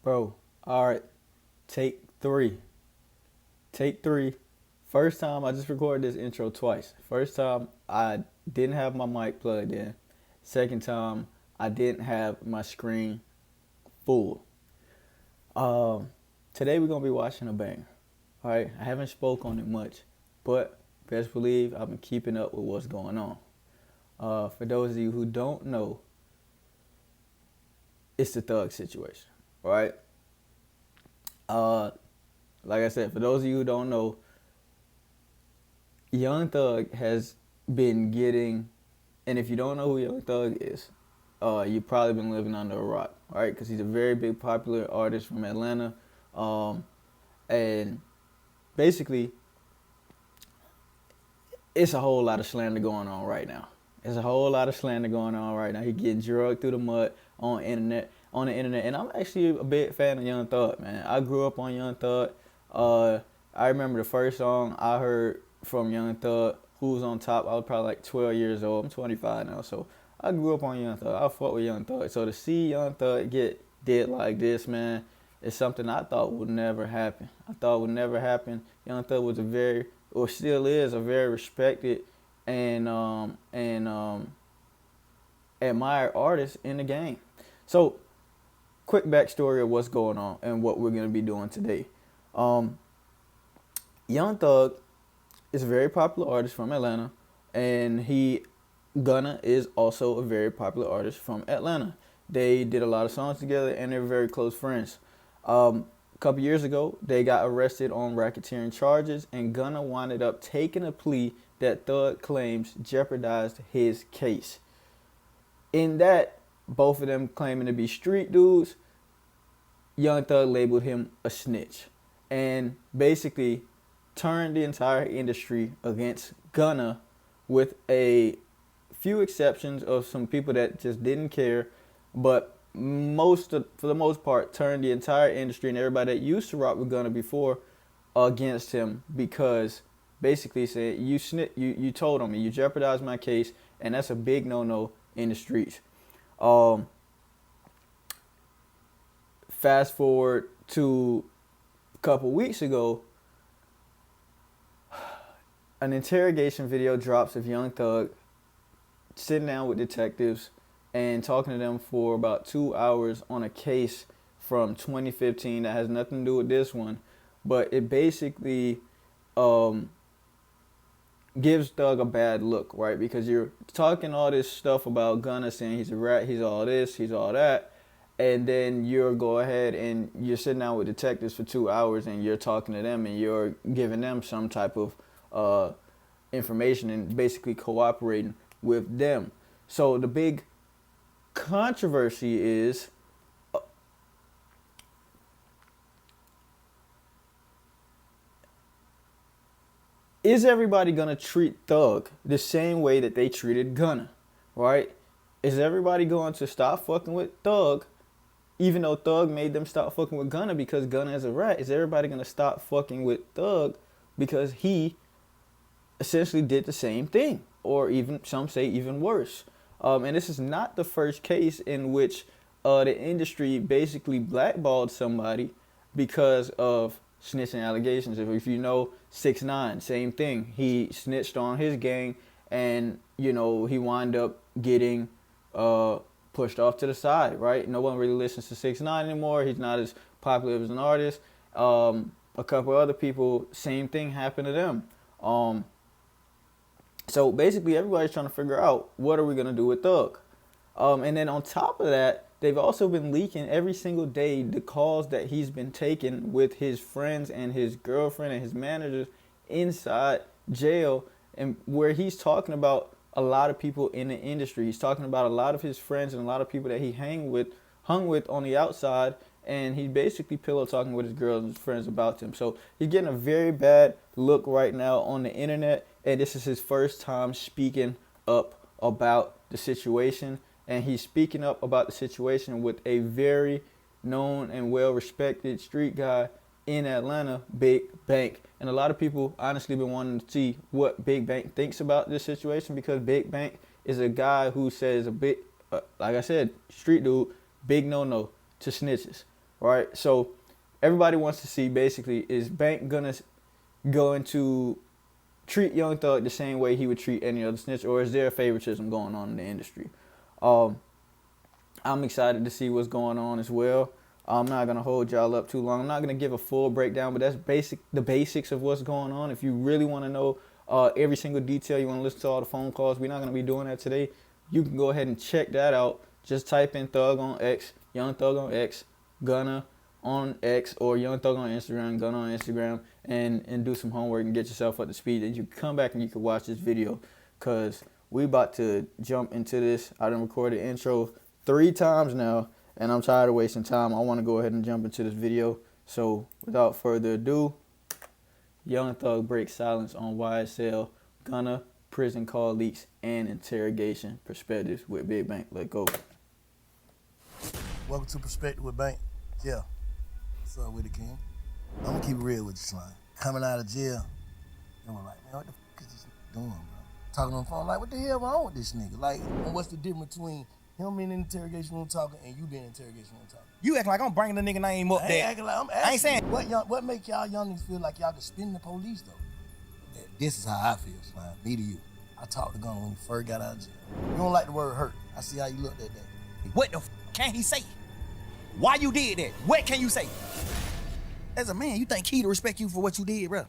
Bro, all right, take three. Take three. First time, I just recorded this intro twice. First time, I didn't have my mic plugged in. Second time, I didn't have my screen full. Um, Today we're gonna be watching a banger. All right, I haven't spoke on it much, but best believe I've been keeping up with what's going on. For those of you who don't know, it's the Thug situation, right? Uh, like I said, for those of you who don't know, Young Thug has been getting, and if you don't know who Young Thug is, you've probably been living under a rock, right? Because he's a very big popular artist from Atlanta, and basically, it's a whole lot of slander going on right now. There's a whole lot of slander going on right now. He getting drugged through the mud on the internet, and I'm actually a big fan of Young Thug, man. I grew up on Young Thug. I remember the first song I heard from Young Thug, Who Was on Top. I was probably like 12 years old. I'm 25 now, so I grew up on Young Thug. I fought with Young Thug. So to see Young Thug get dead like this, man, is something I thought would never happen. I thought would never happen. Young Thug was or still is, a very respected and admired artist in the game. So, quick backstory of what's going on and what we're gonna be doing today. Young Thug is a very popular artist from Atlanta, and Gunna is also a very popular artist from Atlanta. They did a lot of songs together, and they're very close friends. A couple years ago, they got arrested on racketeering charges, and Gunna wound up taking a plea that Thug claims jeopardized his case. In that, both of them claiming to be street dudes, Young Thug labeled him a snitch and basically turned the entire industry against Gunna, with a few exceptions of some people that just didn't care, but for the most part, turned the entire industry and everybody that used to rock with Gunna before against him, because basically said you told on me, you jeopardized my case, and that's a big no-no in the streets. Fast forward to a couple weeks ago, an interrogation video drops of Young Thug sitting down with detectives and talking to them for about 2 hours on a case from 2015 that has nothing to do with this one, but it basically gives Thug a bad look, right? Because you're talking all this stuff about Gunna, saying he's a rat, he's all this, he's all that, and then you're go ahead and you're sitting down with detectives for 2 hours and you're talking to them and you're giving them some type of information and basically cooperating with them. So the big controversy is everybody gonna treat Thug the same way that they treated Gunna, right? Is everybody going to stop fucking with Thug, even though Thug made them stop fucking with Gunna because Gunna is a rat? Is everybody gonna stop fucking with Thug because he essentially did the same thing, or even some say even worse? And this is not the first case in which the industry basically blackballed somebody because of snitching allegations. If you know 6ix9ine, same thing. He snitched on his gang, and he wound up getting pushed off to the side, right? No one really listens to 6ix9ine anymore. He's not as popular as an artist. A couple other people, same thing happened to them. So basically, everybody's trying to figure out, what are we going to do with Thug? And then on top of that, they've also been leaking every single day the calls that he's been taking with his friends and his girlfriend and his managers inside jail, and where he's talking about a lot of people in the industry. He's talking about a lot of his friends and a lot of people that he hung with on the outside, and he's basically pillow talking with his girls and his friends about them. So he's getting a very bad look right now on the internet, and this is his first time speaking up about the situation. And he's speaking up about the situation with a very known and well-respected street guy in Atlanta, Big Bank. And a lot of people honestly been wanting to see what Big Bank thinks about this situation, because Big Bank is a guy who says like I said, street dude, big no-no to snitches. right? So everybody wants to see basically, is Bank gonna going to treat Young Thug the same way he would treat any other snitch, or is there a favoritism going on in the industry? Um, I'm excited to see what's going on as well. I'm not gonna hold y'all up too long. I'm not gonna give a full breakdown, but that's the basics of what's going on. If you really want to know every single detail, you want to listen to all the phone calls. We're not gonna be doing that today. You can go ahead and check that out. Just type in Thug on X, Young Thug on X, Gunna on X, or Young Thug on Instagram, Gunna on Instagram, and do some homework and get yourself up to speed. And you can come back and you can watch this video, cause we about to jump into this. I done recorded intro 3 times now, and I'm tired of wasting time. I want to go ahead and jump into this video. So without further ado, Young Thug breaks silence on YSL, Gunna, prison call leaks, and interrogation perspectives with Big Bank. Let's go. Welcome to Perspective with Bank. Yeah. What's up with it, King? I'm gonna keep it real with you, Slime. Coming out of jail, and we're like, man, what the fuck is this nigga doing, bro? Talking on the phone, like, what the hell wrong with this nigga? Like, and what's the difference between him being in the interrogation room talking and you being in the interrogation room talking? You acting like I'm bringing the nigga name up there. I'm asking. I ain't saying. What make y'all young niggas feel like y'all can spin the police, though? This is how I feel, Slime. Me to you. I talked to Gunna when he first got out of jail. You don't like the word hurt. I see how you looked that day. What the can he say? Why you did that? What can you say? As a man, you think Key to respect you for what you did, bro?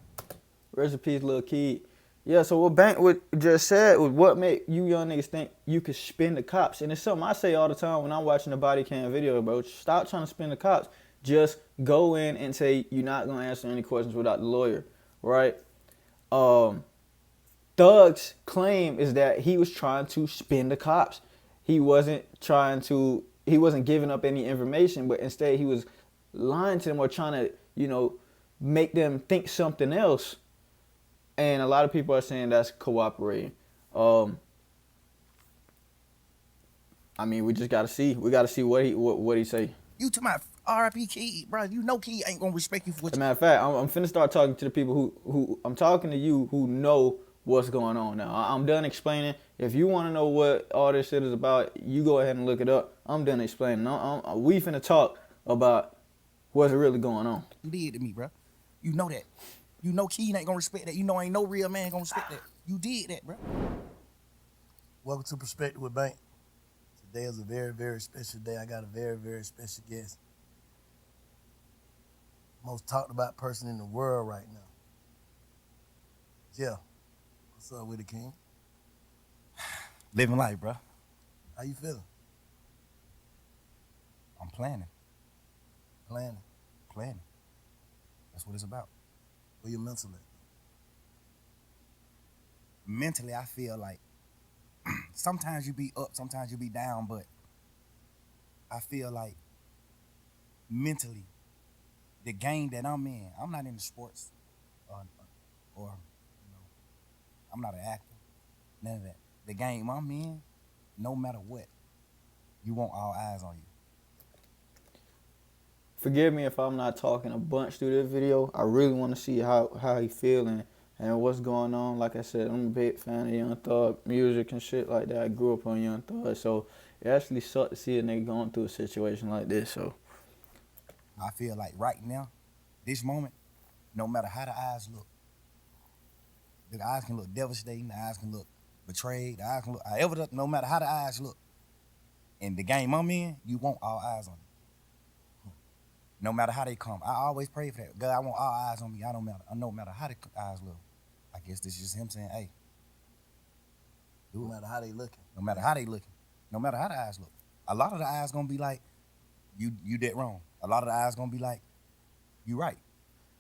Rest in peace, Lil Kid. Yeah, so what Bank just said was what make you young niggas think you could spin the cops. And it's something I say all the time when I'm watching the body cam video, bro. Stop trying to spin the cops. Just go in and say you're not going to answer any questions without the lawyer, right? Thug's claim is that he was trying to spin the cops. He wasn't giving up any information, but instead he was lying to them or trying to, make them think something else. And a lot of people are saying that's cooperating. I mean, we just gotta see. We gotta see what he say. You to my R.I.P. Key, bro. You know Key ain't gonna respect you for what As a matter of fact, I'm finna start talking to the people who I'm talking to you who know what's going on now. I'm done explaining. If you want to know what all this shit is about, you go ahead and look it up. I'm done explaining. We finna talk about what's really going on. You did to me, bro. You know that. You know Key ain't gonna respect that. You know ain't no real man gonna respect that. You did that, bro. Welcome to Perspective with Bank. Today is a very, very special day. I got a very, very special guest. Most talked about person in the world right now. Yeah. What's up with it, King? Living life, bro. How you feeling? I'm planning. Planning. That's what it's about. Where your mental at? Mentally, I feel like sometimes you be up, sometimes you be down, but I feel like mentally, the game that I'm in, I'm not into sports, or I'm not an actor, none of that. The game I'm in, no matter what, you want all eyes on you. Forgive me if I'm not talking a bunch through this video. I really want to see how he feeling and what's going on. Like I said, I'm a big fan of Young Thug music and shit like that. I grew up on Young Thug, so it actually sucked to see a nigga going through a situation like this. So I feel like right now, this moment, no matter how the eyes look, the eyes can look devastating, the eyes can look betrayed, the eyes can look no matter how the eyes look. In the game I'm in, you want all eyes on you. No matter how they come. I always pray for that. God, I want all eyes on me. No matter how the eyes look. I guess this is just him saying, hey. No matter how they looking. No matter how they looking. No matter how the eyes look. A lot of the eyes gonna be like, you did wrong. A lot of the eyes gonna be like, you right.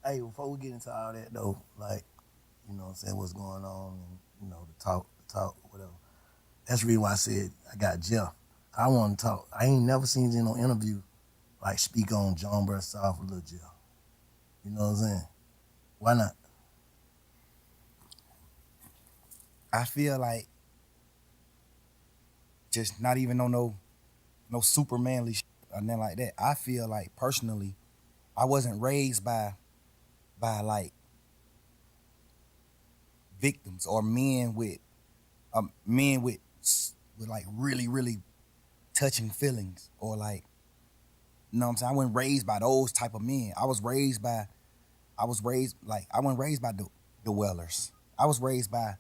Hey, before we get into all that though, like, you know what I'm saying, what's going on and, the talk, whatever. That's the reason why I said I got Jeff. I want to talk. I ain't never seen you in no interview like speak on John Burr South with Lil Jeff. You know what I'm saying? Why not? I feel like just not even on no super manly shit or nothing like that. I feel like personally, I wasn't raised by like victims or men with like really, really touching feelings or like You know what I'm saying? I wasn't raised by those type of men. I wasn't raised by the Wellers. I was raised by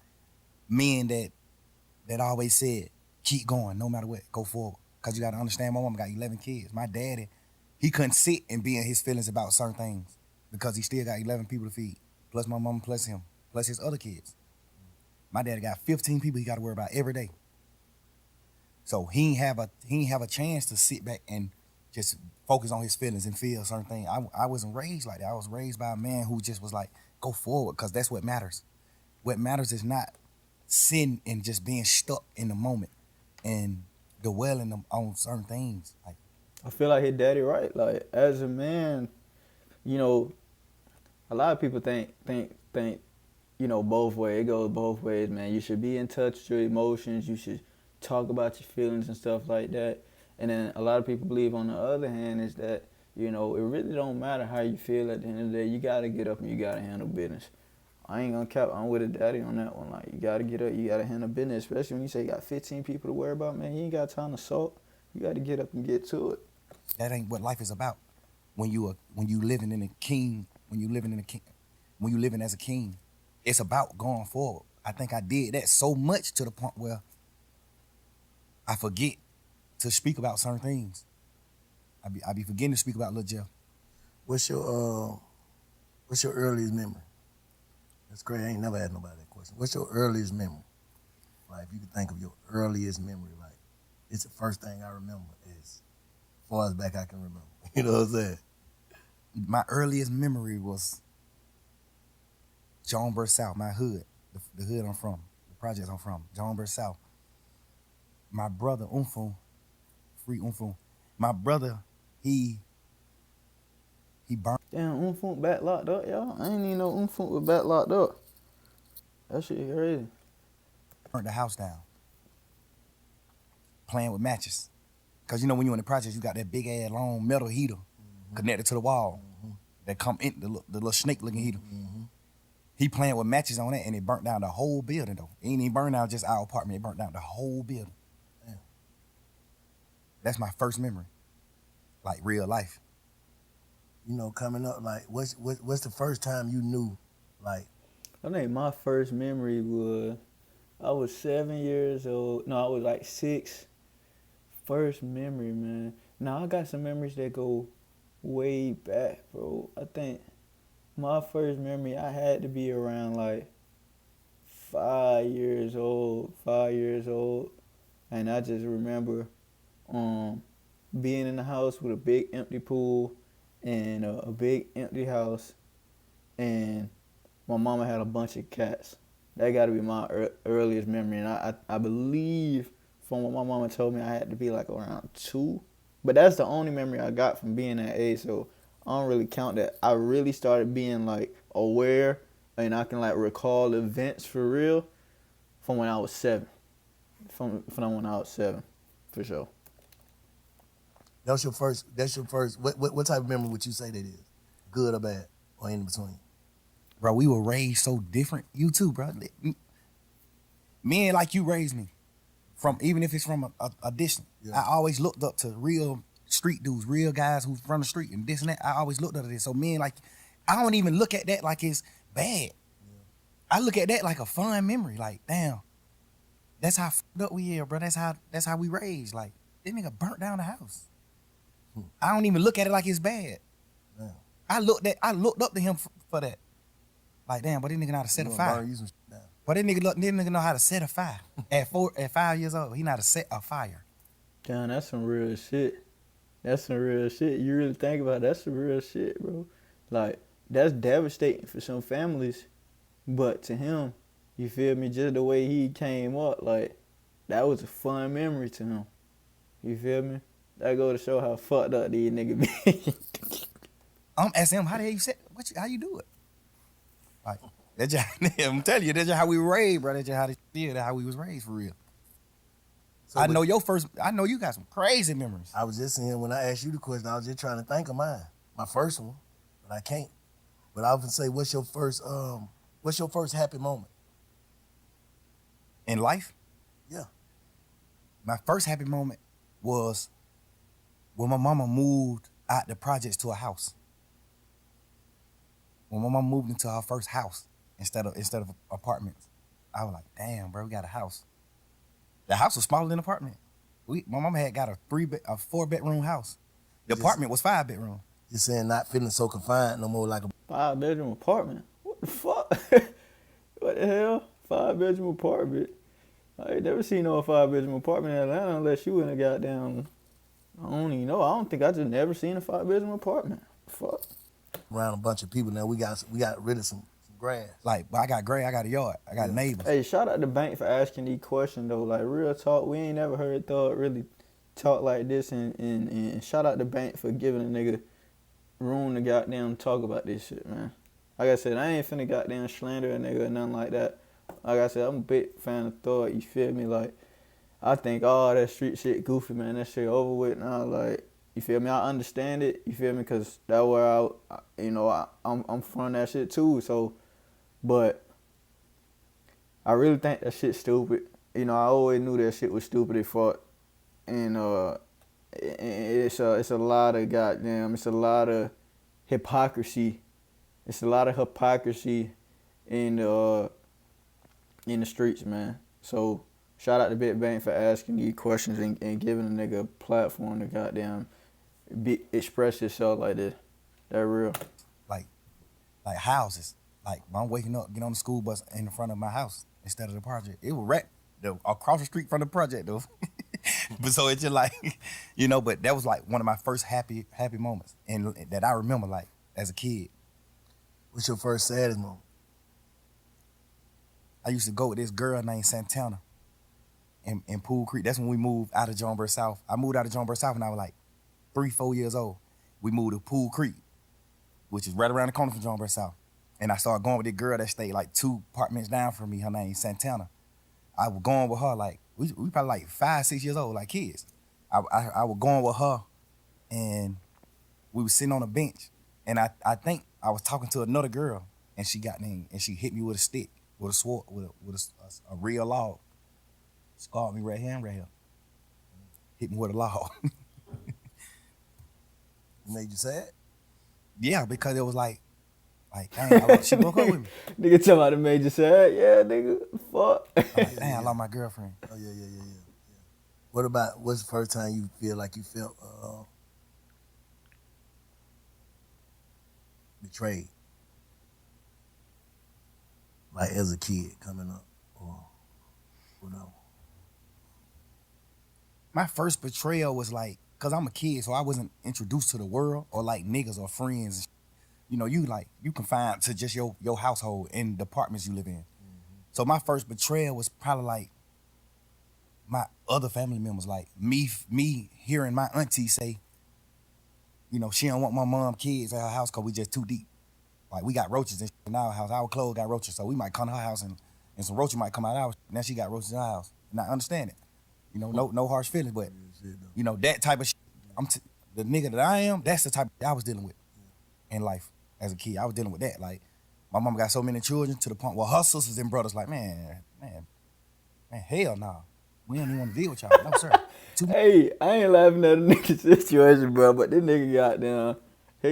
men that always said, keep going, no matter what, go forward. Cause you gotta understand, my mom got 11 kids. My daddy, he couldn't sit and be in his feelings about certain things because he still got 11 people to feed, plus my mom, plus him, plus his other kids. My daddy got 15 people he got to worry about every day. So he ain't have a chance to sit back and just focus on his feelings and feel certain things. I wasn't raised like that. I was raised by a man who just was like, go forward, because that's what matters. What matters is not sitting and just being stuck in the moment and dwelling on certain things. Like, I feel like his daddy right. Like as a man, you know, a lot of people think, you know, both ways. It goes both ways, man. You should be in touch with your emotions. You should talk about your feelings and stuff like that. And then a lot of people believe, on the other hand, is that, you know, it really don't matter how you feel at the end of the day. You got to get up and you got to handle business. I ain't gonna cap. I'm with a daddy on that one. Like, you got to get up. You got to handle business, especially when you say you got 15 people to worry about, man. You ain't got time to sulk. You got to get up and get to it. that ain't what life is about. When you living as a king, it's about going forward. I think I did that so much to the point where I forget to speak about certain things. I be forgetting to speak about Lil Jeff. What's your earliest memory? That's great. I ain't never had nobody that question. What's your earliest memory? Like, if you could think of your earliest memory, like, it's the first thing I remember as far as back I can remember. You know what I'm saying? My earliest memory was Jonesboro South, my hood, the hood I'm from, the projects I'm from, Jonesboro South. My brother, free Umfung. My brother, he burned. Damn, Umfunk back locked up, y'all. I ain't even know Umfunk was back locked up. That shit crazy. Burnt the house down. Playing with matches. Cause you know when you in the projects, you got that big ass long metal heater connected to the wall that come in the little snake looking heater. He playing with matches on that and it burnt down the whole building though. It ain't even burned down just our apartment, it burnt down the whole building. Damn. That's my first memory. Like real life. You know, coming up, like, what's the first time you knew, like? I think my first memory was, I was 7 years old. No, I was like 6. First memory, man. Now I got some memories that go way back, bro. I think my first memory, I had to be around like 5 years old. And I just remember being in the house with a big empty pool and a big empty house, and my mama had a bunch of cats. That got to be my earliest memory, and I believe from what my mama told me, I had to be like around 2. But that's the only memory I got from being that age, so I don't really count that. I really started being like aware, and I can like recall events for real from when I was 7. From when I was 7, for sure. That's your first. What type of memory would you say that is? Good or bad, or in between? Bro, we were raised so different. You too, bro. Men like you raised me. Even if it's from a distance. Yeah. I always looked up to real street dudes, real guys who's from the street and this and that. I always looked up to this. So men like, I don't even look at that like it's bad. Yeah. I look at that like a fun memory. Like, damn, that's how fucked up we are, bro. That's how we raised. Like, this nigga burnt down the house. I don't even look at it like it's bad. Damn. I looked up to him for that. Like, damn, but this nigga know how to set a fire. But this nigga know how to set a fire. At 5 years old, he know how to set a fire. Damn, that's some real shit. That's some real shit. You really think about it, that's some real shit, bro. Like, that's devastating for some families. But to him, you feel me, just the way he came up, like, that was a fun memory to him. You feel me? That go to show how fucked up these niggas be. I'm asking him, how the hell you set, how you do it? Like, that's just, I'm telling you, that's just how we were raised, bro. That's just how we was raised for real. So I know you got some crazy memories. I was just saying, when I asked you the question, I was just trying to think of mine. My first one, but I can't. But I would say, what's your first happy moment? In life? Yeah. My first happy moment was when my mama moved out the projects to a house. When my mom moved into her first house instead of apartments, I was like, damn, bro, we got a house. The house was smaller than the apartment. My mama had got a 4-bedroom house. The apartment was 5-bedroom. You're saying not feeling so confined no more, like a 5-bedroom apartment. What the fuck? What the hell? 5-bedroom apartment. I ain't never seen no 5-bedroom apartment in Atlanta unless you in a goddamn. I don't even know. I don't think I just never seen a 5-bedroom apartment. Fuck. around a bunch of people now. We got rid of some grass. Like, I got grass, I got a yard, I got neighbors. Hey, shout out to Bank for asking these questions though. Like real talk, we ain't never heard Thug really talk like this, and shout out to Bank for giving a nigga room to goddamn talk about this shit, man. Like I said, I ain't finna goddamn slander a nigga or nothing like that. Like I said, I'm a big fan of Thug, you feel me? Like, I think all that street shit goofy, man. That shit over with now. Like, you feel me? I understand it, you feel me? Because that's where I'm from that shit too, so. But I really think that shit's stupid. You know, I always knew that shit was stupid as fuck. And it's a lot of goddamn, it's a lot of hypocrisy. It's a lot of hypocrisy in the streets, man. So shout out to Big Bang for asking these questions and giving a nigga a platform to goddamn express yourself like this. That real. Like houses. Like, I'm waking up, get on the school bus in the front of my house instead of the project. It was right across the street from the project, though. But so it's just like, you know, but that was like one of my first happy moments and that I remember, like, as a kid. What's your first saddest moment? I used to go with this girl named Santana in Pool Creek. That's when we moved out of Jonesboro South. I moved out of Jonesboro South when I was like 3-4 years old. We moved to Pool Creek, which is right around the corner from Jonesboro South. And I started going with this girl that stayed like 2 apartments down from me. Her name Santana. I was going with her like, we probably like 5-6 years old, like kids. I was going with her and we was sitting on a bench. And I think I was talking to another girl and she got in and she hit me with a stick, with a sword, with a real log. Scarred me right here and right here. Hit me with a log. Made you sad? Yeah, because it was like, dang, she broke up with me. Nigga talking about the major sad. Yeah, nigga, fuck. Dang, I lost my girlfriend. Oh, yeah. What's the first time you feel like you felt betrayed? Like as a kid coming up or whatever. My first betrayal was like, cause I'm a kid, so I wasn't introduced to the world or like niggas or friends. You know, you confined to just your household and the apartments you live in. Mm-hmm. So my first betrayal was probably like my other family members, like me hearing my auntie say, you know, she don't want my mom kids at her house cause we just too deep. Like we got roaches in our house. Our clothes got roaches, so we might come to her house and some roaches might come out of ours. Now she got roaches in our house, and I understand it. You know, no harsh feelings, but you know that type of shit. The nigga that I am. That's the type I was dealing with in life as a kid. I was dealing with that. Like my mom got so many children to the point where her sisters and brothers like, man, hell nah. We don't even want to deal with y'all. No sir. Hey, I ain't laughing at a nigga situation, bro, but this nigga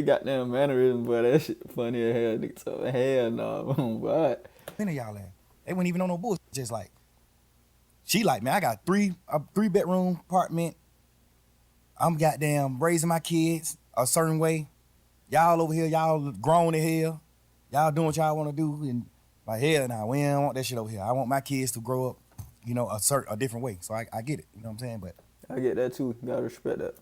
got down mannerism, bro. That shit funny as hell. Nigga, so hell no, what? Many of y'all at? They wasn't even on no bullshit. Just like, she like, man, I got a 3-bedroom apartment. I'm goddamn raising my kids a certain way. Y'all over here, y'all grown as hell. Y'all doing what y'all want to do. And like, hell nah, we don't want that shit over here. I want my kids to grow up, you know, a different way. So I get it, you know what I'm saying? But I get that too. You gotta respect that.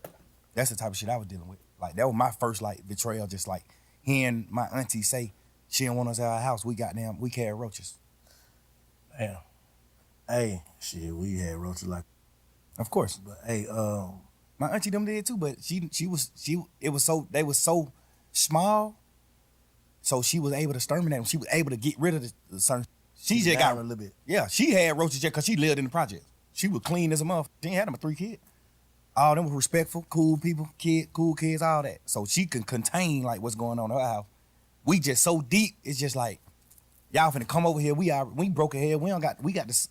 That's the type of shit I was dealing with. Like, that was my first, like, betrayal, just like hearing my auntie say she didn't want us at our house. We carry roaches. Damn. Hey, shit, we had roaches like. Of course. But hey, my auntie them did too, but they was so small, so she was able to exterminate them. She was able to get rid of the certain. She just got a little bit. Yeah, she had roaches just because she lived in the project. She was clean as a motherfucker. She ain't had them with 3 kids. All them were respectful, cool people, cool kids, all that. So she can contain like what's going on in her house. We just so deep. It's just like y'all finna come over here. We broke ahead. We got this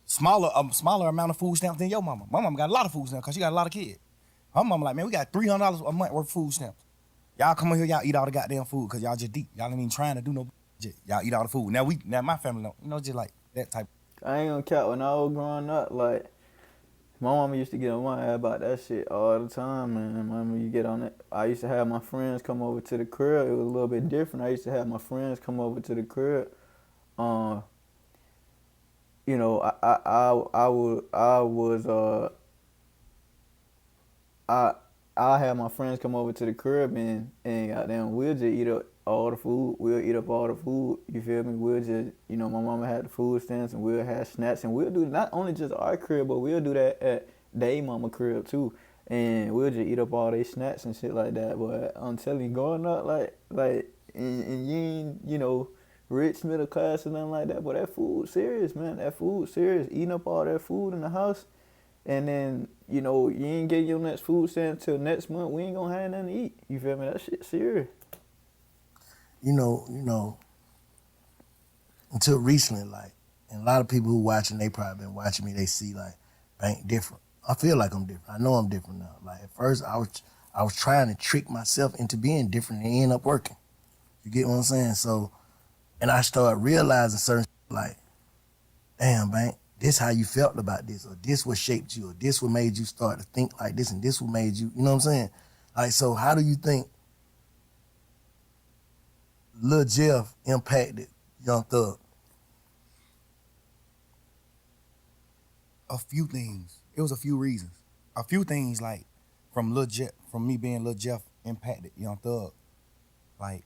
smaller amount of food stamps than your mama. My mama got a lot of food stamps because she got a lot of kids. Her mama like, man, we got $300 a month worth of food stamps. Y'all come on here, y'all eat all the goddamn food because y'all just deep. Y'all ain't even trying to do no shit. Y'all eat all the food. Now my family don't, just like that type. I ain't gonna count. When I was growing up, like, my mama used to get on my ass about that shit all the time, man. Mama, you get on it. I used to have my friends come over to the crib. It was a little bit different. I used to have my friends come over to the crib. You know, I had my friends come over to the crib and goddamn, we'll just eat up all the food. We'll eat up all the food. You feel me? We'll just, you know, my mama had the food stamps and we'll have snacks and we'll do not only just our crib, but we'll do that at they mama crib too. And we'll just eat up all they snacks and shit like that. But I'm telling you, growing up and you ain't, you know, rich middle class or nothing like that, but that food serious, man. That food serious. Eating up all that food in the house. And then, you know, you ain't getting your next food stamp till next month. We ain't gonna have nothing to eat. You feel me? That shit serious. You know, until recently, like, and a lot of people who watching, they probably been watching me, they see like, Bank different. I feel like I'm different. I know I'm different now. Like at first I was trying to trick myself into being different and it ended up working. You get what I'm saying? So, and I started realizing certain like, damn, Bank, this how you felt about this, or this what shaped you, or this what made you start to think like this, and this what made you, you know what I'm saying? Like, so how do you think Lil Jeff impacted Young Thug? A few things. It was a few reasons. A few things like from me being Lil Jeff impacted Young Thug. Like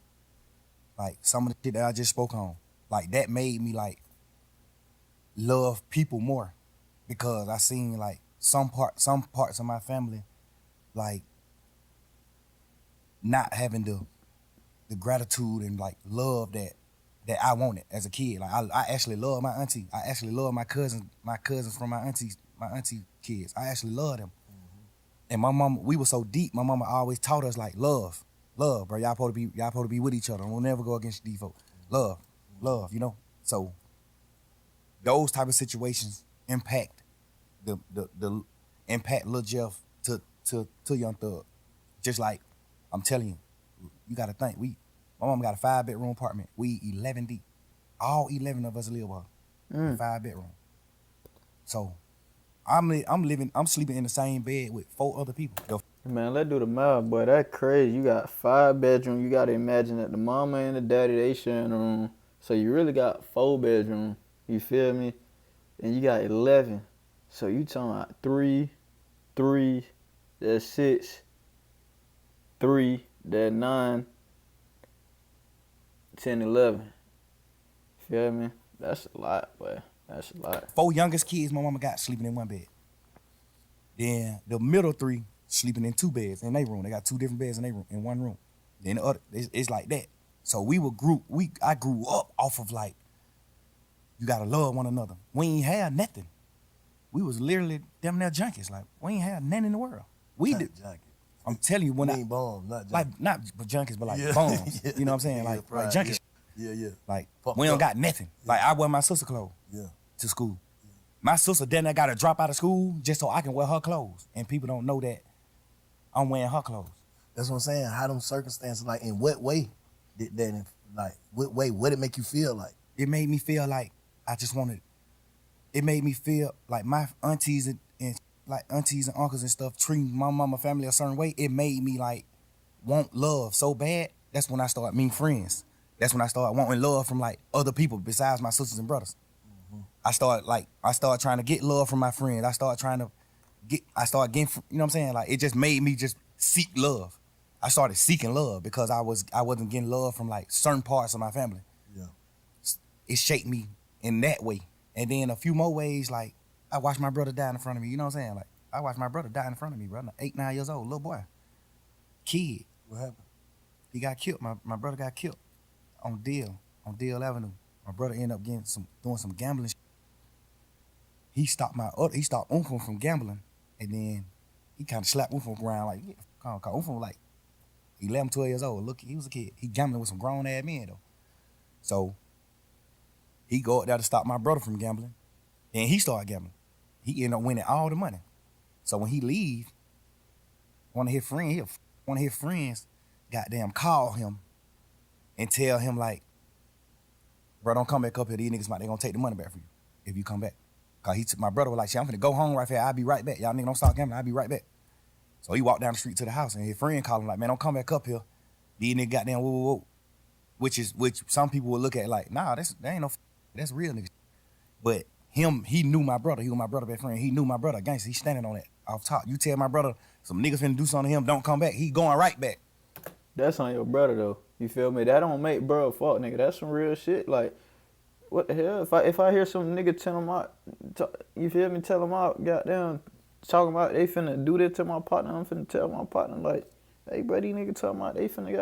some of the shit that I just spoke on. Like that made me like love people more because I seen like some parts of my family like not having the gratitude and like love that I wanted as a kid. Like I actually love my auntie. I actually love my cousins from my auntie kids. I actually love them. Mm-hmm. And my mama, we were so deep. My mama always taught us like love, bro. Y'all supposed to be with each other. We'll never go against these folks. Love, you know. So those type of situations impact the impact Lil Jeff to Young Thug. Just like I'm telling you, you gotta think. My mama got a 5-bedroom apartment. We 11 deep. All 11 of us live in a 5-bedroom. So I'm sleeping in the same bed with 4 other people. Man, let's do the math, boy. That's crazy. You got 5 bedrooms. You gotta imagine that the mama and the daddy, they sharing a room. So you really got 4 bedrooms. You feel me? And you got 11. So you talking about 3, that's 6, 3, that's 9, 10, 11. Feel me? That's a lot, boy. That's a lot. 4 youngest kids my mama got sleeping in one bed. Then the middle 3 sleeping in 2 beds in their room. They got 2 different beds in one room. Then the other, it's like that. So I grew up off of like, you gotta love one another. We ain't had nothing. We was literally damn near junkies. Like we ain't had nothing in the world. We did. I'm telling you when I bombs, not junkies. Like not junkies, but like bombs. Yeah. You know what I'm saying? Like junkies. Yeah. Like we don't got nothing. Yeah. Like I wear my sister clothes to school. Yeah. My sister then I gotta drop out of school just so I can wear her clothes. And people don't know that I'm wearing her clothes. That's what I'm saying. How them circumstances, like in what way did that, like what did it make you feel like? It made me feel like it made me feel like my aunties and uncles and stuff treating my mama family a certain way. It made me like want love so bad. That's when I started meeting friends. That's when I started wanting love from like other people besides my sisters and brothers. Mm-hmm. I started trying to get love from my friends. I started getting, you know what I'm saying? Like it just made me just seek love. I started seeking love because I wasn't getting love from like certain parts of my family. Yeah. It shaped me in that way. And then a few more ways, like I watched my brother die in front of me. You know what I'm saying? Like I watched my brother die in front of me, bro. 8, 9 years old, little boy. Kid. What happened? He got killed. My brother got killed on Deal Avenue. My brother ended up doing some gambling. He stopped Uncle from gambling, and then he kind of slapped Uncle around like, Uncle was like 11, 12 years old. Look, he was a kid. He gambling with some grown ass men though. So he go up there to stop my brother from gambling. Then he started gambling. He ended up winning all the money. So when he leave, one of his friends, goddamn, call him and tell him like, bro, don't come back up here. These niggas might they gonna take the money back from you if you come back. Cause my brother was like, shit, I'm finna go home right here. I'll be right back. Y'all niggas don't start gambling. I'll be right back. So he walked down the street to the house and his friend called him like, man, don't come back up here. These niggas goddamn whoa, whoa, whoa. Which some people would look at like, nah, that ain't no, that's real niggas. But he knew my brother. He was my brother best friend. He knew my brother. Gangster, he's standing on that off top. You tell my brother some niggas finna do something to him, don't come back. He going right back. That's on your brother though. You feel me? That don't make bro a fault, nigga. That's some real shit. Like, what the hell? If I hear some nigga tell him out, you feel me? Tell him out, goddamn, talking about they finna do this to my partner. I'm finna tell my partner like, hey, bro, these niggas talking about they finna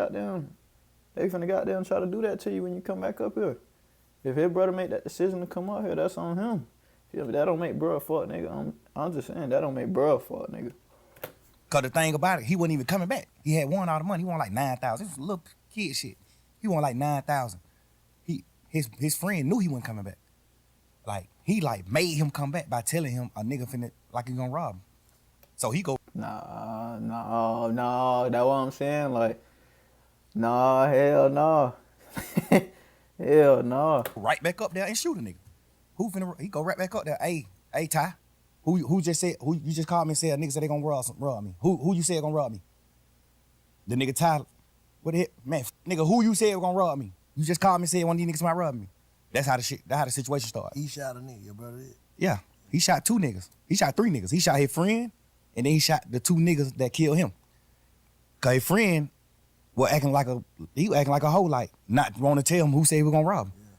goddamn try to do that to you when you come back up here. If his brother make that decision to come up here, that's on him. Feel me? That don't make bro a fault, nigga. I'm just saying that don't make bro a fault, nigga. Cause the thing about it, he wasn't even coming back. He had won all the money. He won like 9,000. This was little kid shit. He won like 9,000. His friend knew he wasn't coming back. Like he like made him come back by telling him a nigga finna like he gonna rob him. So he go. Nah. That's what I'm saying. Like, nah, hell nah. Hell nah. Right back up there and shoot a nigga. He go right back up there. Hey, Ty. Who just said, who you just called me and said niggas said they gonna rob me? Who you said gonna rob me? The nigga Ty. What the hell? Man, nigga, who you said gonna rob me? You just called me and said one of these niggas might rob me. That's how the situation started. He shot a nigga, your brother did? Yeah. He shot 2 niggas. He shot 3 niggas. He shot his friend, and then he shot the 2 niggas that killed him. Cause his friend was acting like a hoe, like not want to tell him who said he was gonna rob him. Yeah.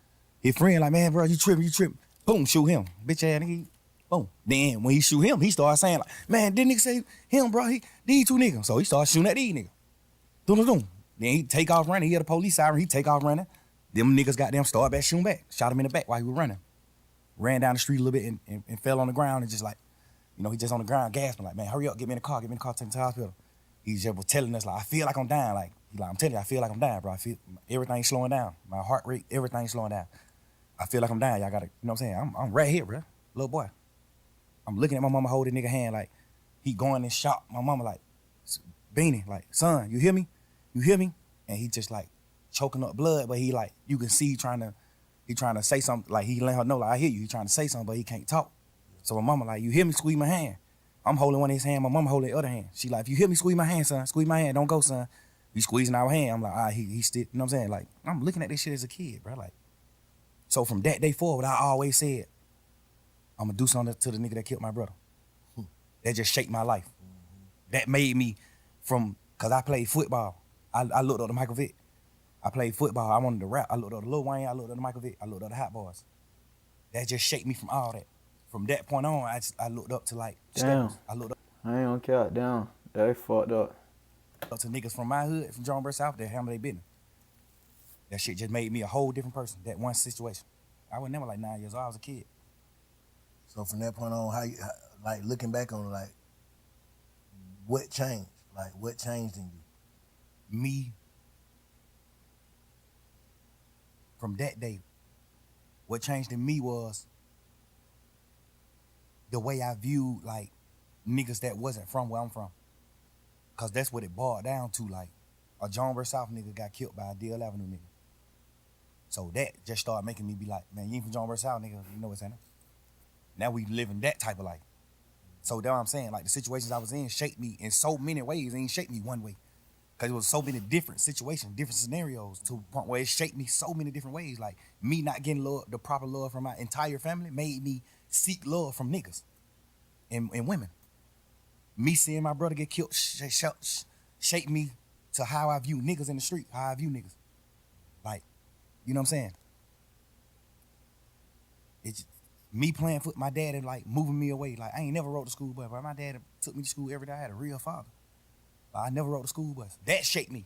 His friend like, man, bro, you tripping. Boom, shoot him. Bitch ass nigga. Boom. Then when he shoot him, he started saying like, man, didn't nigga say him, bro? These 2 niggas. So he started shooting at these niggas. Doom. Then he take off running. He had a police siren. He take off running. Them niggas got them started back shooting back. Shot him in the back while he was running. Ran down the street a little bit and fell on the ground and just like, he just on the ground gasping like, man, hurry up, get me in the car, take me to the hospital. He just was telling us like, I feel like I'm dying. Like, I'm telling you, I feel like I'm dying, bro. I feel everything's slowing down. My heart rate, everything's slowing down. I feel like I'm dying. Y'all gotta, you know what I'm saying? I'm right here, bro. Little boy. I'm looking at my mama holding nigga hand like, he going in shock. My mama like, Beanie, like, son, you hear me? You hear me? And he just like choking up blood, but he like, you can see he trying to say something, like he let her know, like, I hear you. He trying to say something, but he can't talk. So my mama like, you hear me? Squeeze my hand. I'm holding one of his hand, my mama holding the other hand. She like, if you hear me, squeeze my hand, son. Squeeze my hand, don't go, son. You squeezing our hand. I'm like, he still, you know what I'm saying? Like, I'm looking at this shit as a kid, bro. Like, so from that day forward, I always said, I'm gonna do something to the nigga that killed my brother. That just shaped my life. That made me cause I played football. I looked up to Michael Vick. I played football. I wanted to rap. I looked up to Lil Wayne. I looked up to Michael Vick. I looked up to Hot Boys. That just shaped me from all that. From that point on, I looked up to like Damn. steppers. I looked up I ain't gonna count down. They fucked up. to niggas from my hood, from Jonesboro South, that handle their business. That shit just made me a whole different person. That one situation. I was never like 9 years old. I was a kid. So from that point on, like looking back on like, what changed? Like what changed in you? Me, from that day, what changed in me was the way I viewed like niggas that wasn't from where I'm from. Cause that's what it boiled down to. Like a Jonesboro South nigga got killed by a Deal Avenue nigga. So that just started making me be like, man, you ain't from Jonesboro South, nigga. You know what's happening. Now we living that type of life. So that's what I'm saying. Like the situations I was in shaped me in so many ways. It ain't shaped me one way. Cause it was so many different situations, different scenarios to the point where it shaped me so many different ways. Like me not getting the proper love from my entire family made me seek love from niggas and women. Me seeing my brother get killed shaped me to how I view niggas in the street, how I view niggas. Like, you know what I'm saying? It's me playing foot, my dad and like moving me away. Like I ain't never rode the school bus, but my dad took me to school every day. I had a real father. I never rode the school bus. That shaped me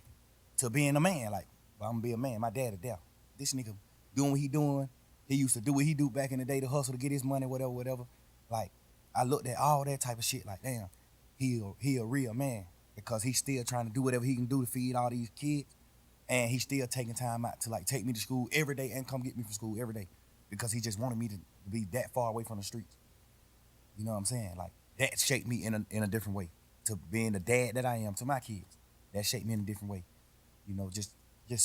to being a man. Like, well, I'm gonna be a man. My dad is deaf. This nigga doing what he doing. He used to do what he do back in the day to hustle to get his money, whatever. Like, I looked at all that type of shit like, damn, he a real man because he's still trying to do whatever he can do to feed all these kids, and he's still taking time out to like take me to school every day and come get me from school every day because he just wanted me to be that far away from the streets. You know what I'm saying? Like that shaped me in a different way to being the dad that I am to my kids. That shaped me in a different way. You know, just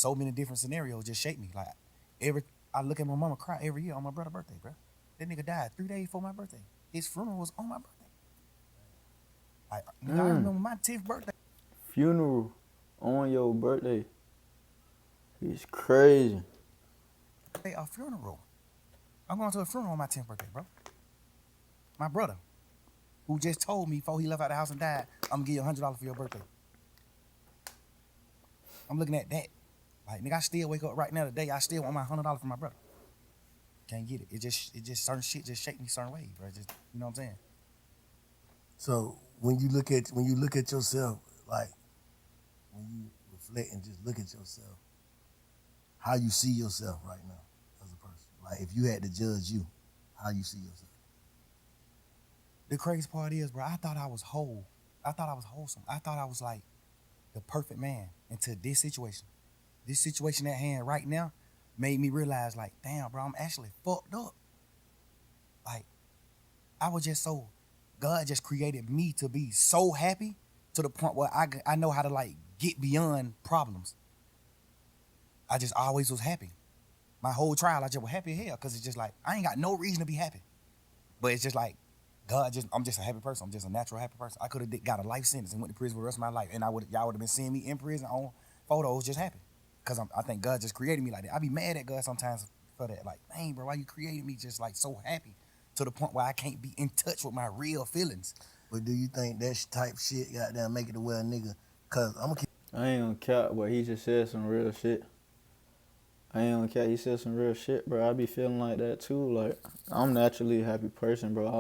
so many different scenarios just shaped me. Like I look at my mama cry every year on my brother's birthday, bro. That nigga died 3 days before my birthday. His funeral was on my birthday. Like, nigga, I remember my 10th birthday. Funeral on your birthday. It's crazy. A funeral. I'm going to a funeral on my 10th birthday, bro. My brother, who just told me before he left out the house and died, I'm gonna give you $100 for your birthday. I'm looking at that. Like, nigga, I still wake up right now today. I still want my $100 from my brother. Can't get it. It just certain shit just shake me certain ways, bro. Just, you know what I'm saying? So when you look at yourself, like when you reflect and just look at yourself, how you see yourself right now as a person. Like if you had to judge you, how you see yourself. The crazy part is, bro, I thought I was whole. I thought I was wholesome. I thought I was like the perfect man until this situation. This situation at hand right now made me realize, like, damn, bro, I'm actually fucked up. Like, I was just so, God just created me to be so happy to the point where I know how to, like, get beyond problems. I just always was happy. My whole trial, I just was happy as hell because it's just like, I ain't got no reason to be happy. But it's just like, I'm just a happy person. I'm just a natural happy person. I could have got a life sentence and went to prison for the rest of my life. And y'all would have been seeing me in prison on photos just happy. Because I think God just created me like that. I be mad at God sometimes for that. Like, dang, bro, why you created me just like so happy to the point where I can't be in touch with my real feelings? But do you think that type shit goddamn make it to where a nigga, cause I'm gonna keep. I ain't gonna cap, but he just said some real shit. I ain't gonna cap, he said some real shit, bro. I be feeling like that too. Like, I'm naturally a happy person, bro.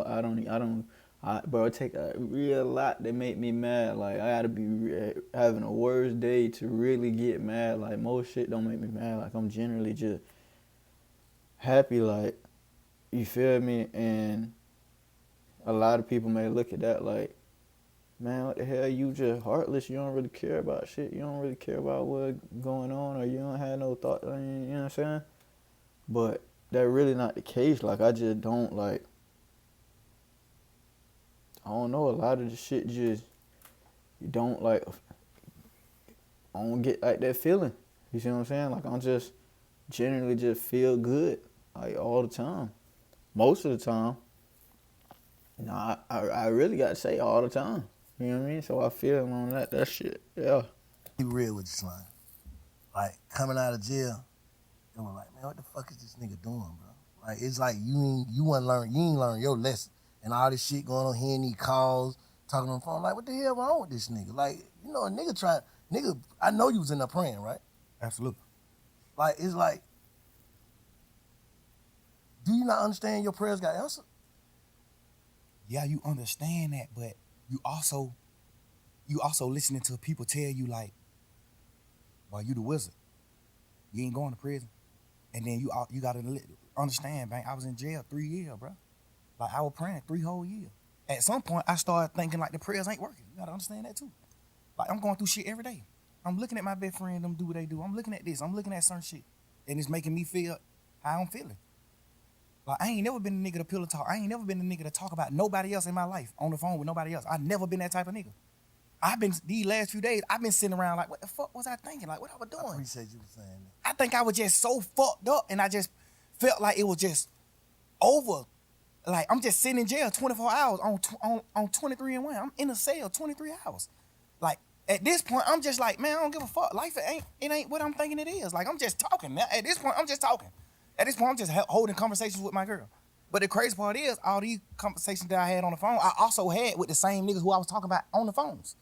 Bro, it take a real lot to make me mad. Like, I gotta be having a worst day to really get mad. Like, most shit don't make me mad. Like, I'm generally just happy, like, you feel me? And a lot of people may look at that like, man, what the hell, you just heartless. You don't really care about shit. You don't really care about what's going on, or you don't have no thought, you know what I'm saying? But that really not the case. Like, I just don't, like, I don't know, a lot of the shit just, you don't, like, I don't get, like, that feeling. You see what I'm saying? Like, I'm just generally just feel good, like, all the time. Most of the time. Nah, I really got to say all the time. You know what I mean? So I feel on that shit, yeah. Be real with you, Slime. Like, coming out of jail, they were like, man, what the fuck is this nigga doing, bro? Like, it's like you ain't learn your lesson. And all this shit going on, hearing these calls, talking on the phone, like, what the hell wrong with this nigga? Like, you know, a nigga, I know you was in there praying, right? Absolutely. Like, it's like, do you not understand your prayers got answered? Yeah, you understand that, but you also listening to people tell you like, boy, you the wizard. You ain't going to prison. And then you gotta understand, man, I was in jail 3 years, bro. Like, I was praying 3 whole years. At some point, I started thinking like the prayers ain't working. You gotta understand that too. Like, I'm going through shit every day. I'm looking at my best friend, them do what they do. I'm looking at this. I'm looking at certain shit. And it's making me feel how I'm feeling. Like, I ain't never been the nigga to pillow talk. I ain't never been the nigga to talk about nobody else in my life on the phone with nobody else. I never been that type of nigga. These last few days, I've been sitting around like, what the fuck was I thinking? Like, what I was doing? I appreciate you saying that. I think I was just so fucked up, and I just felt like it was just over. Like, I'm just sitting in jail 24 hours on 23 and 1. I'm in a cell 23 hours. Like, at this point, I'm just like, man, I don't give a fuck. Life it ain't what I'm thinking it is. Like, I'm just talking. Now, at this point, I'm just talking. At this point, I'm just holding conversations with my girl. But the crazy part is, all these conversations that I had on the phone, I also had with the same niggas who I was talking about on the phones.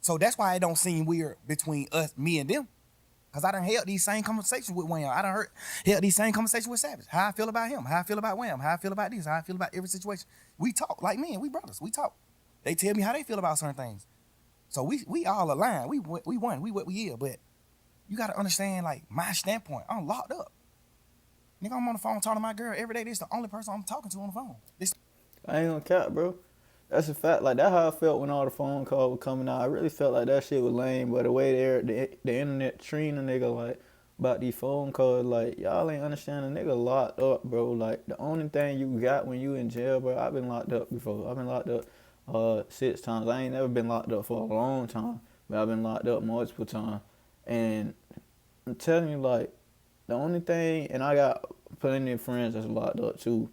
So that's why it don't seem weird between me and them. Because I done held these same conversations with Wayne. I done held these same conversations with Savage. How I feel about him, how I feel about Wham, how I feel about this, how I feel about every situation. We talk like men, we brothers, we talk. They tell me how they feel about certain things. So we all align. We won, we what we is. But you got to understand, like, my standpoint. I'm locked up. Nigga, I'm on the phone talking to my girl every day. This is the only person I'm talking to on the phone. I ain't gonna cap, bro. That's a fact. Like, that's how I felt when all the phone calls were coming out. I really felt like that shit was lame, but the way the internet treating a nigga, like, about these phone calls, like, y'all ain't understanding. A nigga locked up, bro. Like, the only thing you got when you in jail, bro, I've been locked up before. I've been locked up 6 times. I ain't never been locked up for a long time, but I've been locked up multiple times. And I'm telling you, like, the only thing, and I got plenty of friends that's locked up too.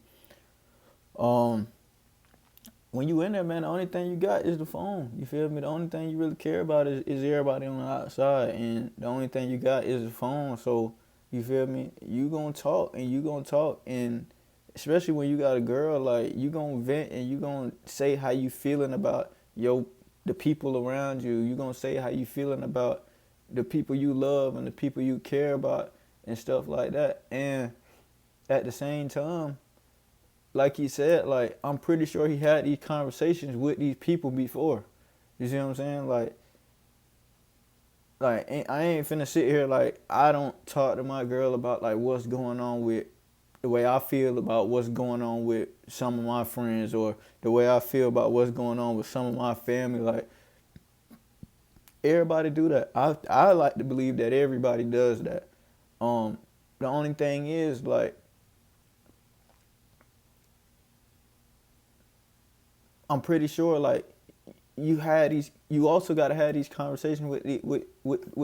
When you in there, man, the only thing you got is the phone. You feel me? The only thing you really care about is everybody on the outside, and the only thing you got is the phone. So you feel me? You gonna talk and you gonna talk, and especially when you got a girl, like you gonna vent and you gonna say how you feeling about the people around you. You gonna say how you feeling about the people you love and the people you care about and stuff like that. And at the same time, like he said, like I'm pretty sure he had these conversations with these people before. You see what I'm saying? Like I ain't finna sit here like I don't talk to my girl about like what's going on with the way I feel about what's going on with some of my friends, or the way I feel about what's going on with some of my family. Like everybody do that. I like to believe that everybody does that. The only thing is like I'm pretty sure like you also got to have these conversations with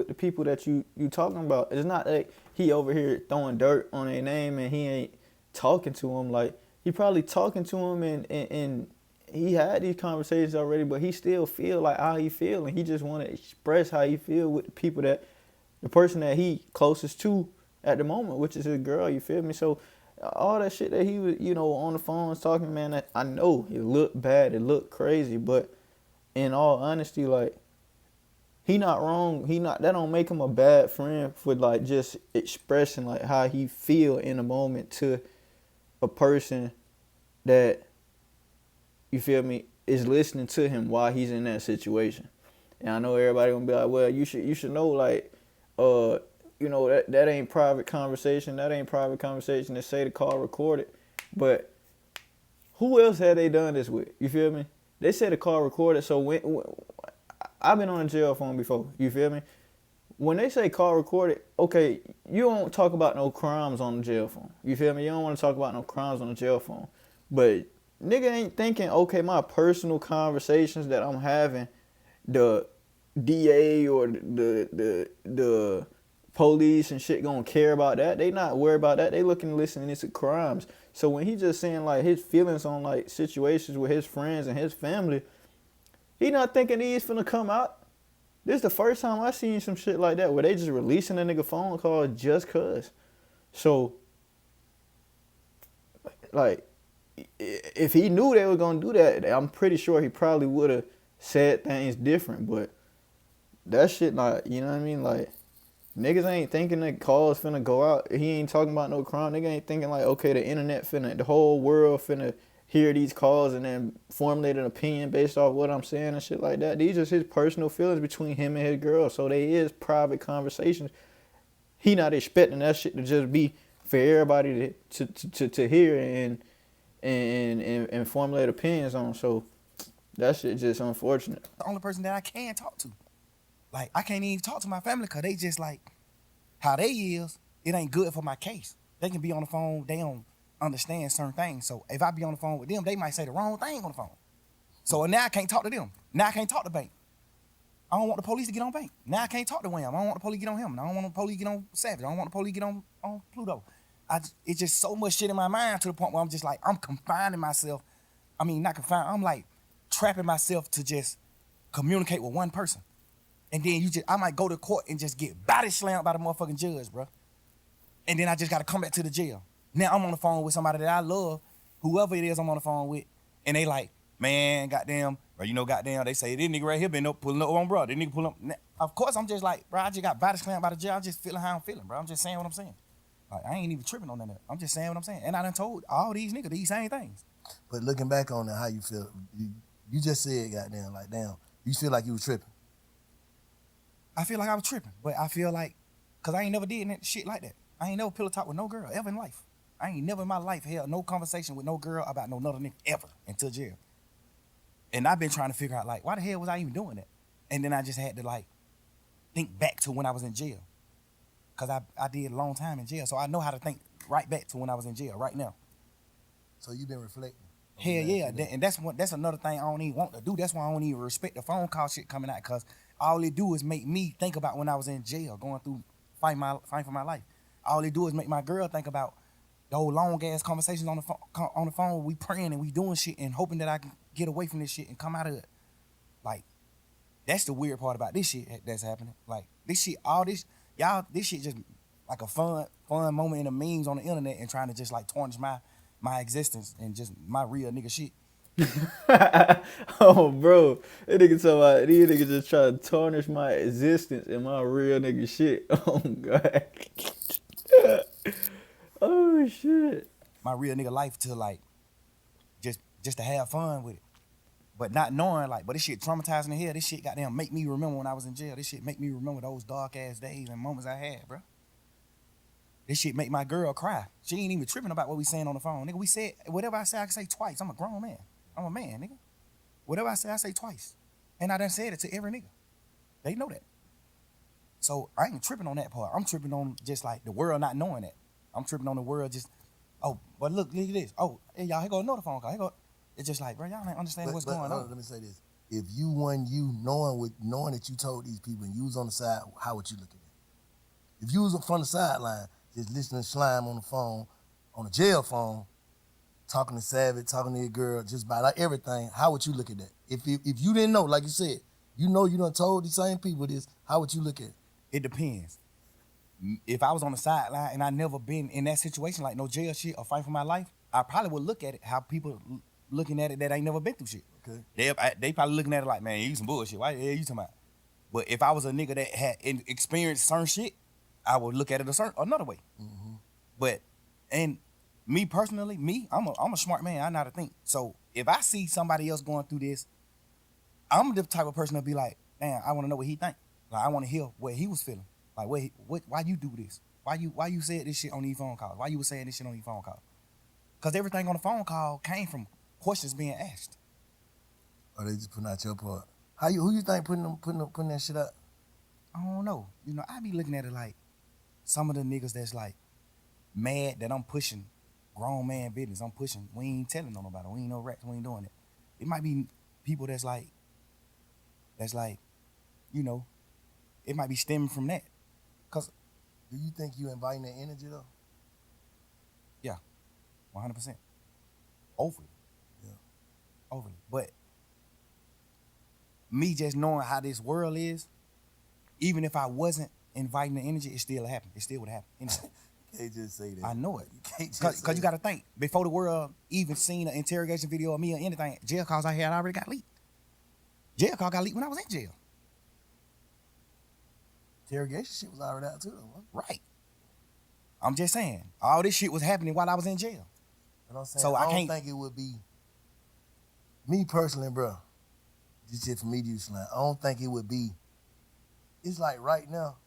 the people that you talking about. It's not like he over here throwing dirt on their name and he ain't talking to them. Like he probably talking to them and he had these conversations already, but he still feel like how he feel, and he just want to express how he feel with the people the person that he closest to at the moment, which is his girl. You feel me? So all that shit that he was, on the phone talking, man, I know it looked bad, it looked crazy, but in all honesty, like, he not wrong. That don't make him a bad friend for like just expressing like how he feel in a moment to a person that, you feel me, is listening to him while he's in that situation. And I know everybody gonna be like, well, you should know, like, that ain't private conversation. That ain't private conversation to say the call recorded. But who else had they done this with? You feel me? They said the call recorded. So when I've been on a jail phone before. You feel me? When they say call recorded, okay, you don't talk about no crimes on the jail phone. You feel me? You don't want to talk about no crimes on the jail phone. But nigga ain't thinking, okay, my personal conversations that I'm having, the DA or the police and shit gonna care about that. They not worried about that. They looking to listen into crimes. So when he just saying like his feelings on like situations with his friends and his family, he not thinking these finna come out. This is the first time I seen some shit like that where they just releasing a nigga phone call just cause. So like if he knew they were gonna do that, I'm pretty sure he probably would have said things different. But that shit not, you know what I mean? Like, niggas ain't thinking that calls finna go out. He ain't talking about no crime. Nigga ain't thinking like, okay, the whole world finna hear these calls and then formulate an opinion based off what I'm saying and shit like that. These are his personal feelings between him and his girl. So they is private conversations. He not expecting that shit to just be for everybody to hear and formulate opinions on. So that shit just unfortunate. The only person that I can talk to. Like, I can't even talk to my family because they just like, how they is, it ain't good for my case. They can be on the phone, they don't understand certain things. So if I be on the phone with them, they might say the wrong thing on the phone. So now I can't talk to them. Now I can't talk to Bank. I don't want the police to get on Bank. Now I can't talk to Wham. I don't want the police to get on him. I don't want the police to get on Savage. I don't want the police to get on Pluto. It's just so much shit in my mind to the point where I'm just like, I'm confining myself. I mean, not confined. I'm like trapping myself to just communicate with one person. And then I might go to court and just get body slammed by the motherfucking judge, bro. And then I just gotta come back to the jail. Now I'm on the phone with somebody that I love, whoever it is I'm on the phone with, and they like, man, goddamn, or goddamn, they say this nigga right here been up pulling up on bro. This nigga pull up. Of course, I'm just like, bro, I just got body slammed by the jail. I'm just feeling how I'm feeling, bro. I'm just saying what I'm saying. Like, I ain't even tripping on that. I'm just saying what I'm saying. And I done told all these niggas these same things. But looking back on it, how you feel? You just said, goddamn, like, damn, you feel like you was tripping. I feel like I was tripping, but I feel like, cause I ain't never did shit like that. I ain't never pillow talk with no girl ever in life. I ain't never in my life held no conversation with no girl about no another nigga ever until jail. And I've been trying to figure out like, why the hell was I even doing that? And then I just had to like think back to when I was in jail, cause I did a long time in jail, so I know how to think right back to when I was in jail right now. So you've been reflecting. Hell yeah, and that's another thing I don't even want to do. That's why I don't even respect the phone call shit coming out, cause all it do is make me think about when I was in jail, going through fighting for my life. All it do is make my girl think about those long ass conversations on the phone. We praying and we doing shit and hoping that I can get away from this shit and come out of it. Like, that's the weird part about this shit that's happening. Like, this shit, this shit just like a fun moment in the memes on the internet and trying to just like tarnish my existence and just my real nigga shit. Oh, bro, that nigga talking about these niggas just trying to tarnish my existence and my real nigga shit. Oh god. Oh shit. My real nigga life to like just to have fun with it. But not knowing, like, but this shit traumatizing the hell. This shit goddamn make me remember when I was in jail. This shit make me remember those dark ass days and moments I had, bro. This shit make my girl cry. She ain't even tripping about what we saying on the phone. Nigga, we said, whatever I say, I can say twice. I'm a grown man. I'm a man, nigga. Whatever I say twice. And I done said it to every nigga. They know that. So I ain't tripping on that part. I'm tripping on just like the world not knowing that. I'm tripping on the world just, oh, but look at this. Oh, hey, y'all, here go another phone call. Here go. It's just like, bro, y'all ain't understanding what's going on. Let me say this. If you knowing that you told these people and you was on the side, how would you look at it? If you was from the sideline, just listening to Slime on the phone, on the jail phone, talking to Savage, talking to your girl, just about like everything, how would you look at that? If you didn't know, like you said, you done told the same people this, how would you look at it? It depends. If I was on the sideline and I never been in that situation, like no jail shit or fight for my life, I probably would look at it how people looking at it that ain't never been through shit. Okay. They probably looking at it like, man, you some bullshit. Why the hell you talking about? But if I was a nigga that had experienced certain shit, I would look at it another way. Mm-hmm. But, and me personally, I'm a smart man. I know how to think. So if I see somebody else going through this, I'm the type of person to be like, man, I want to know what he think. Like, I want to hear what he was feeling. Like, why you do this? Why you said this shit on these phone calls? Why you was saying this shit on these phone calls? Because everything on the phone call came from questions being asked. Or they just putting out your part. Who you think putting that shit out? I don't know. I be looking at it like some of the niggas that's like mad that I'm pushing grown man business. I'm pushing. We ain't telling on nobody. We ain't no rats. We ain't doing it. It might be people that's like, it might be stemming from that. Cause do you think you inviting that energy though? Yeah, 100%. Overly. Yeah. Overly. But me just knowing how this world is, even if I wasn't inviting the energy, it still happened. It still would happen. You can't just say that. I know it. You can't just Because you got to think, before the world even seen an interrogation video of me or anything, jail calls I had already got leaked. Jail call got leaked when I was in jail. Interrogation shit was already out too, though. Right. I'm just saying, all this shit was happening while I was in jail. And I'm saying, So I don't think it would be, me personally, bro, this shit for me to use slang, I don't think it would be, it's like right now,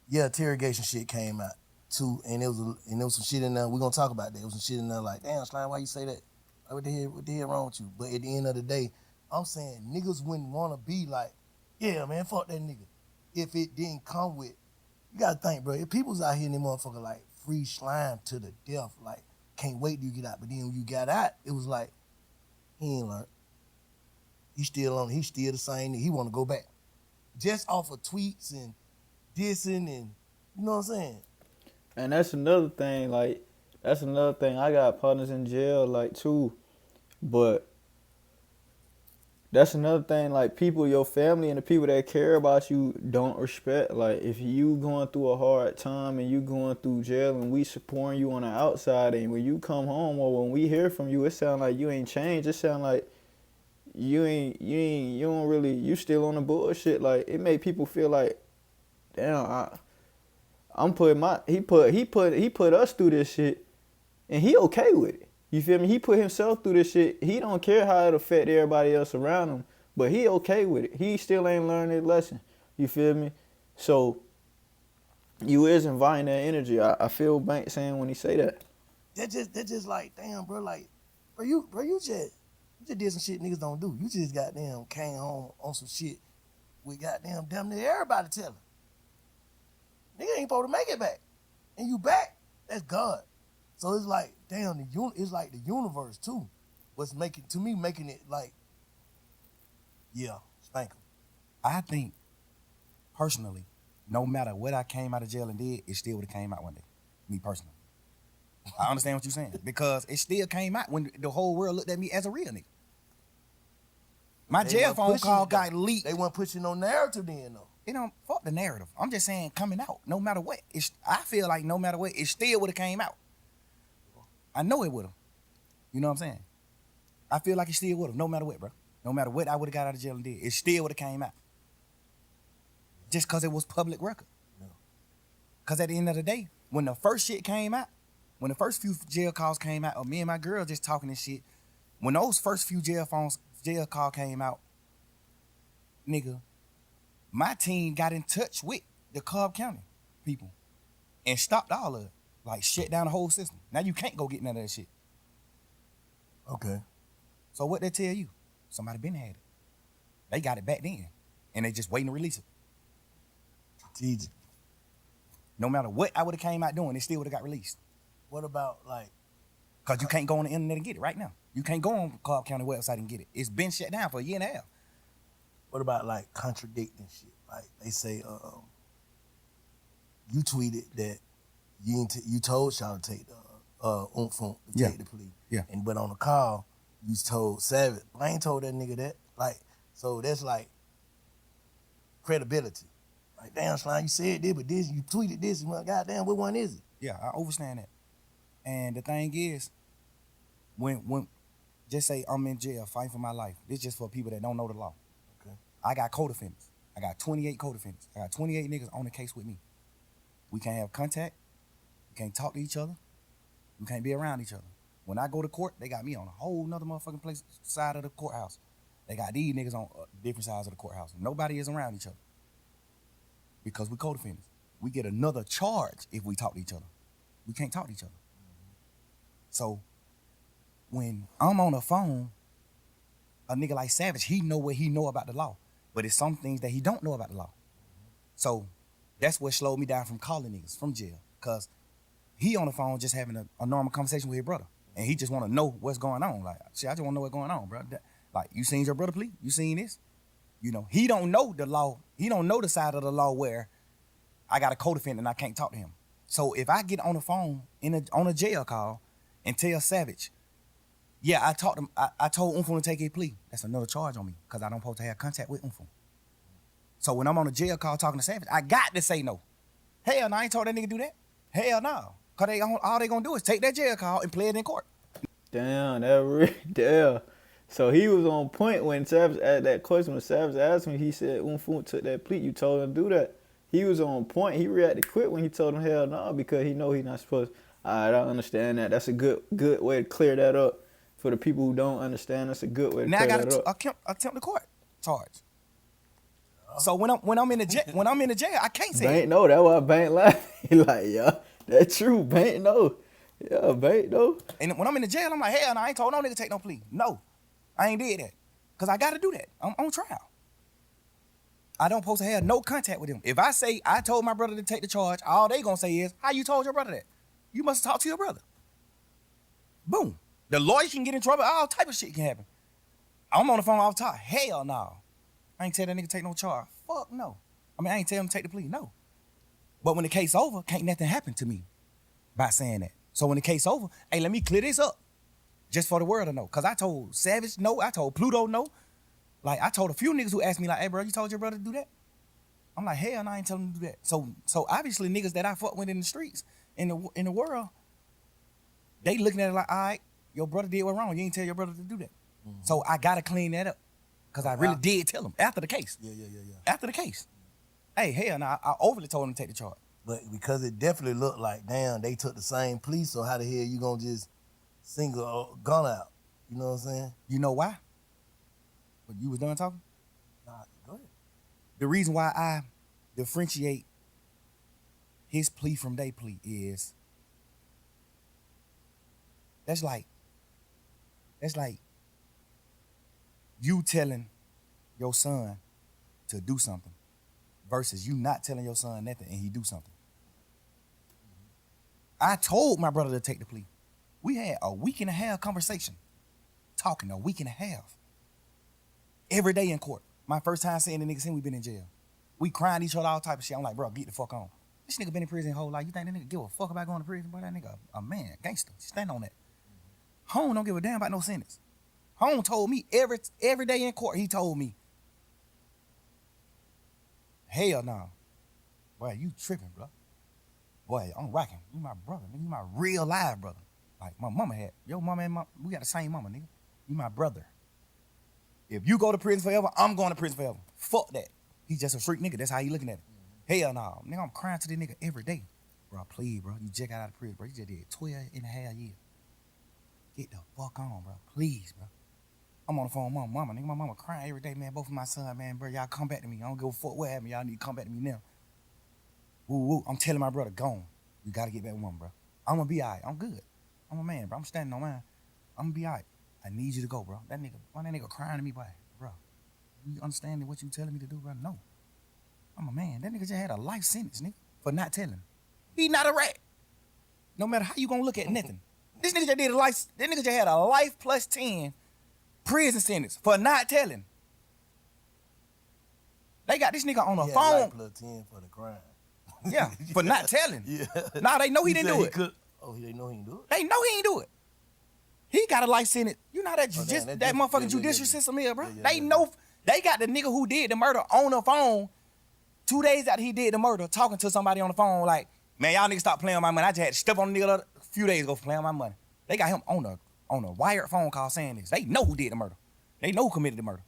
yeah, interrogation shit came out too, and there was some shit in there, we're gonna talk about that, there was some shit in there like, damn, Slime, why you say that? Like, what the hell wrong with you? But at the end of the day, I'm saying niggas wouldn't wanna be like, yeah, man, fuck that nigga. If it didn't come with, you gotta think, bro, if people's out here in them motherfucker like free Slime to the death, like, can't wait till you get out. But then when you got out, it was like, he ain't learned. He's still the same. He want to go back. Just off of tweets and dissing and, you know what I'm saying? And that's another thing, I got partners in jail, like, too. But that's another thing, like, people, your family and the people that care about you don't respect. Like, if you going through a hard time and you going through jail and we supporting you on the outside, and when you come home or when we hear from you, it sound like you ain't changed. It sound like you still on the bullshit. Like, it made people feel like, damn, he put us through this shit and he okay with it. You feel me? He put himself through this shit. He don't care how it affect everybody else around him, but he okay with it. He still ain't learned his lesson. You feel me? So you is inviting that energy. I feel Bank saying when he say that. That just like, damn, bro, like, you just did some shit niggas don't do. You just goddamn came home on some shit with goddamn damn near everybody telling. Nigga ain't supposed to make it back. And you back, that's God. So it's like, damn, it's like the universe too. What's making it like, yeah, spank him. I think, personally, no matter what I came out of jail and did, it still would have came out one day. Me personally. I understand what you're saying. Because it still came out when the whole world looked at me as a real nigga. My jail phone call got leaked. They weren't pushing no narrative then, though. You know, fuck the narrative. I'm just saying coming out, no matter what. I feel like no matter what, it still would have came out. I know it would have. You know what I'm saying? I feel like it still would have, no matter what, bro. No matter what I would have got out of jail and did, it still would have came out. Just because it was public record. Because at the end of the day, when the first shit came out, when the first few jail calls came out, or me and my girl just talking this shit, when those first few jail call came out, nigga, my team got in touch with the Cobb County people and stopped all of it. Like, shut down the whole system. Now you can't go get none of that shit. Okay. So what they tell you? Somebody been had it. They got it back then, and they just waiting to release it. Strategic. No matter what I would have came out doing, it still would have got released. What about, like... Because you can't go on the internet and get it right now. You can't go on Cobb County website and get it. It's been shut down for a year and a half. What about, like, contradicting shit? Like, they say, you tweeted that you told Shaw to take the take the plea. Yeah. But on the call, you told Savage. I ain't told that nigga that. Like, so that's like credibility. Like, damn, Slime, you said this, but this, you tweeted this, and well, goddamn, what one is it? Yeah, I understand that. And the thing is, when just say I'm in jail fighting for my life, this just for people that don't know the law. Okay. I got co-defendants. I got 28 co-defendants. I got 28 niggas on the case with me. We can't have contact. We can't talk to each other. We can't be around each other. When I go to court, they got me on a whole nother motherfucking side of the courthouse. They got these niggas on different sides of the courthouse. Nobody is around each other because we co-defendants. We get another charge if we talk to each other. We can't talk to each other. So when I'm on the phone, a nigga like Savage, he know what he know about the law, but it's some things that he don't know about the law. So that's what slowed me down from calling niggas from jail, because he on the phone just having a normal conversation with his brother, and he just want to know what's going on. Like, shit, I just want to know what's going on, bro. Like, you seen your brother plea? You seen this? You know, he don't know the law. He don't know the side of the law where I got a co-defendant and I can't talk to him. So if I get on the phone on a jail call and tell Savage, yeah, I told Umfum to take his plea, that's another charge on me, because I don't supposed to have contact with Umfum. So when I'm on a jail call talking to Savage, I got to say no. Hell no, I ain't told that nigga do that. Hell no. Because all they gonna do is take that jail call and play it in court. Damn, damn. So he was on point when Savage asked that question. When Savage asked him, he said, Umfum took that plea, you told him to do that. He was on point. He reacted quick when he told him hell no, because he know he's not supposed to. All right, I understand that. That's a good way to clear that up. For the people who don't understand, that's a good way to clear that up. Now I got attempt to court charge. So when I'm in the jail, I can't say Bank know. That's why Bank laugh. He like, yeah, that's true. Bank know. Yeah, Bank know. And when I'm in the jail, I'm like, hell no, I ain't told no nigga to take no plea. No, I ain't did that. Because I got to do that. I'm on trial. I don't supposed to have no contact with him. If I say I told my brother to take the charge, all they going to say is, how you told your brother that? You must have talked to your brother. Boom. The lawyer can get in trouble. All type of shit can happen. I'm on the phone all the time. Hell no. I ain't tell that nigga take no charge. Fuck no. I mean, I ain't tell him to take the plea. No. But when the case over, can't nothing happen to me by saying that. So when the case over, hey, let me clear this up just for the world to know. Because I told Savage no. I told Pluto no. Like, I told a few niggas who asked me, like, hey, bro, you told your brother to do that? I'm like, hell no, I ain't telling him to do that. So obviously niggas that I fuck with in the streets, in the world, they looking at it like, all right, your brother did what wrong. You ain't tell your brother to do that. Mm-hmm. So I got to clean that up. Because I really did tell him after the case. Yeah. After the case. Hey, hell no, I overly told him to take the charge. But because it definitely looked like, damn, they took the same plea, so how the hell you gonna just single a gun out? You know what I'm saying? You know why? But you was done talking? Nah, go ahead. The reason why I differentiate his plea from their plea is that's like you telling your son to do something versus you not telling your son nothing and he do something. I told my brother to take the plea. We had a week and a half conversation, talking a week and a half. Every day in court. My first time seeing the nigga since we been in jail. We crying each other, all type of shit. I'm like, bro, get the fuck on. This nigga been in prison his whole life. You think that nigga give a fuck about going to prison? Boy, that nigga a man, gangster. Stand on that. Home don't give a damn about no sentence. Home told me every day in court, he told me, hell no. Boy, you tripping, bro. Boy, I'm rocking. You my brother, nigga. You my real live brother. Like my mama had. Your mama and we got the same mama, nigga. You my brother. If you go to prison forever, I'm going to prison forever. Fuck that. He's just a freak nigga. That's how he looking at it. Hell no. Nigga, I'm crying to this nigga every day. Bro, please, bro. You just got out of prison, bro. You just did 12 and a half years. Get the fuck on, bro. Please, bro. I'm on the phone with my mama. Nigga, my mama crying every day, man. Both of my son, man, bro. Y'all come back to me. I don't give a fuck what happened. Y'all need to come back to me now. Woo, woo. I'm telling my brother, gone. You got to get back with mama, bro. I'm going to be all right. I'm good. I'm a man, bro. I'm standing on mine. I'm going to be all right. I need you to go, bro. That nigga crying to me, boy. Bro, you understanding what you telling me to do, bro? No. I'm a man. That nigga just had a life sentence, nigga, for not telling. He not a rat. No matter how you gonna look at nothing. This nigga just did a life, that nigga just had a life plus 10 prison sentence for not telling. They got this nigga on the phone. Life plus 10 for the crime. Yeah, for not telling. Yeah. Nah, they know he didn't do it. They know he didn't do it? They know he ain't do it. He got a life sentence. You know how that that motherfucking yeah, judicial system is, bro. Yeah, they know. They got the nigga who did the murder on the phone 2 days after he did the murder, talking to somebody on the phone like, man, y'all niggas stop playing with my money. I just had to step on the nigga a few days ago for playing with my money. They got him on a wired phone call saying this. They know who did the murder. They know who committed the murder.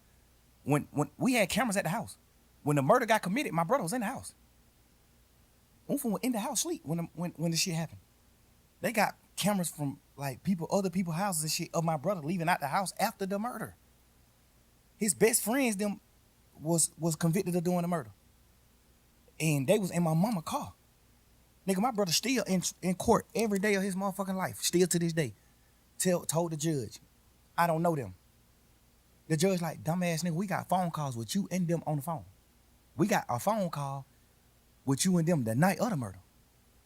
When we had cameras at the house, when the murder got committed, my brother was in the house. Unfun was in the house sleep when the shit happened. They got cameras from like other people's houses and shit of my brother leaving out the house after the murder. His best friends them was convicted of doing the murder. And they was in my mama car. Nigga, my brother still in court every day of his motherfucking life, still to this day. Told the judge, I don't know them. The judge like, dumbass nigga, we got phone calls with you and them on the phone. We got a phone call with you and them the night of the murder.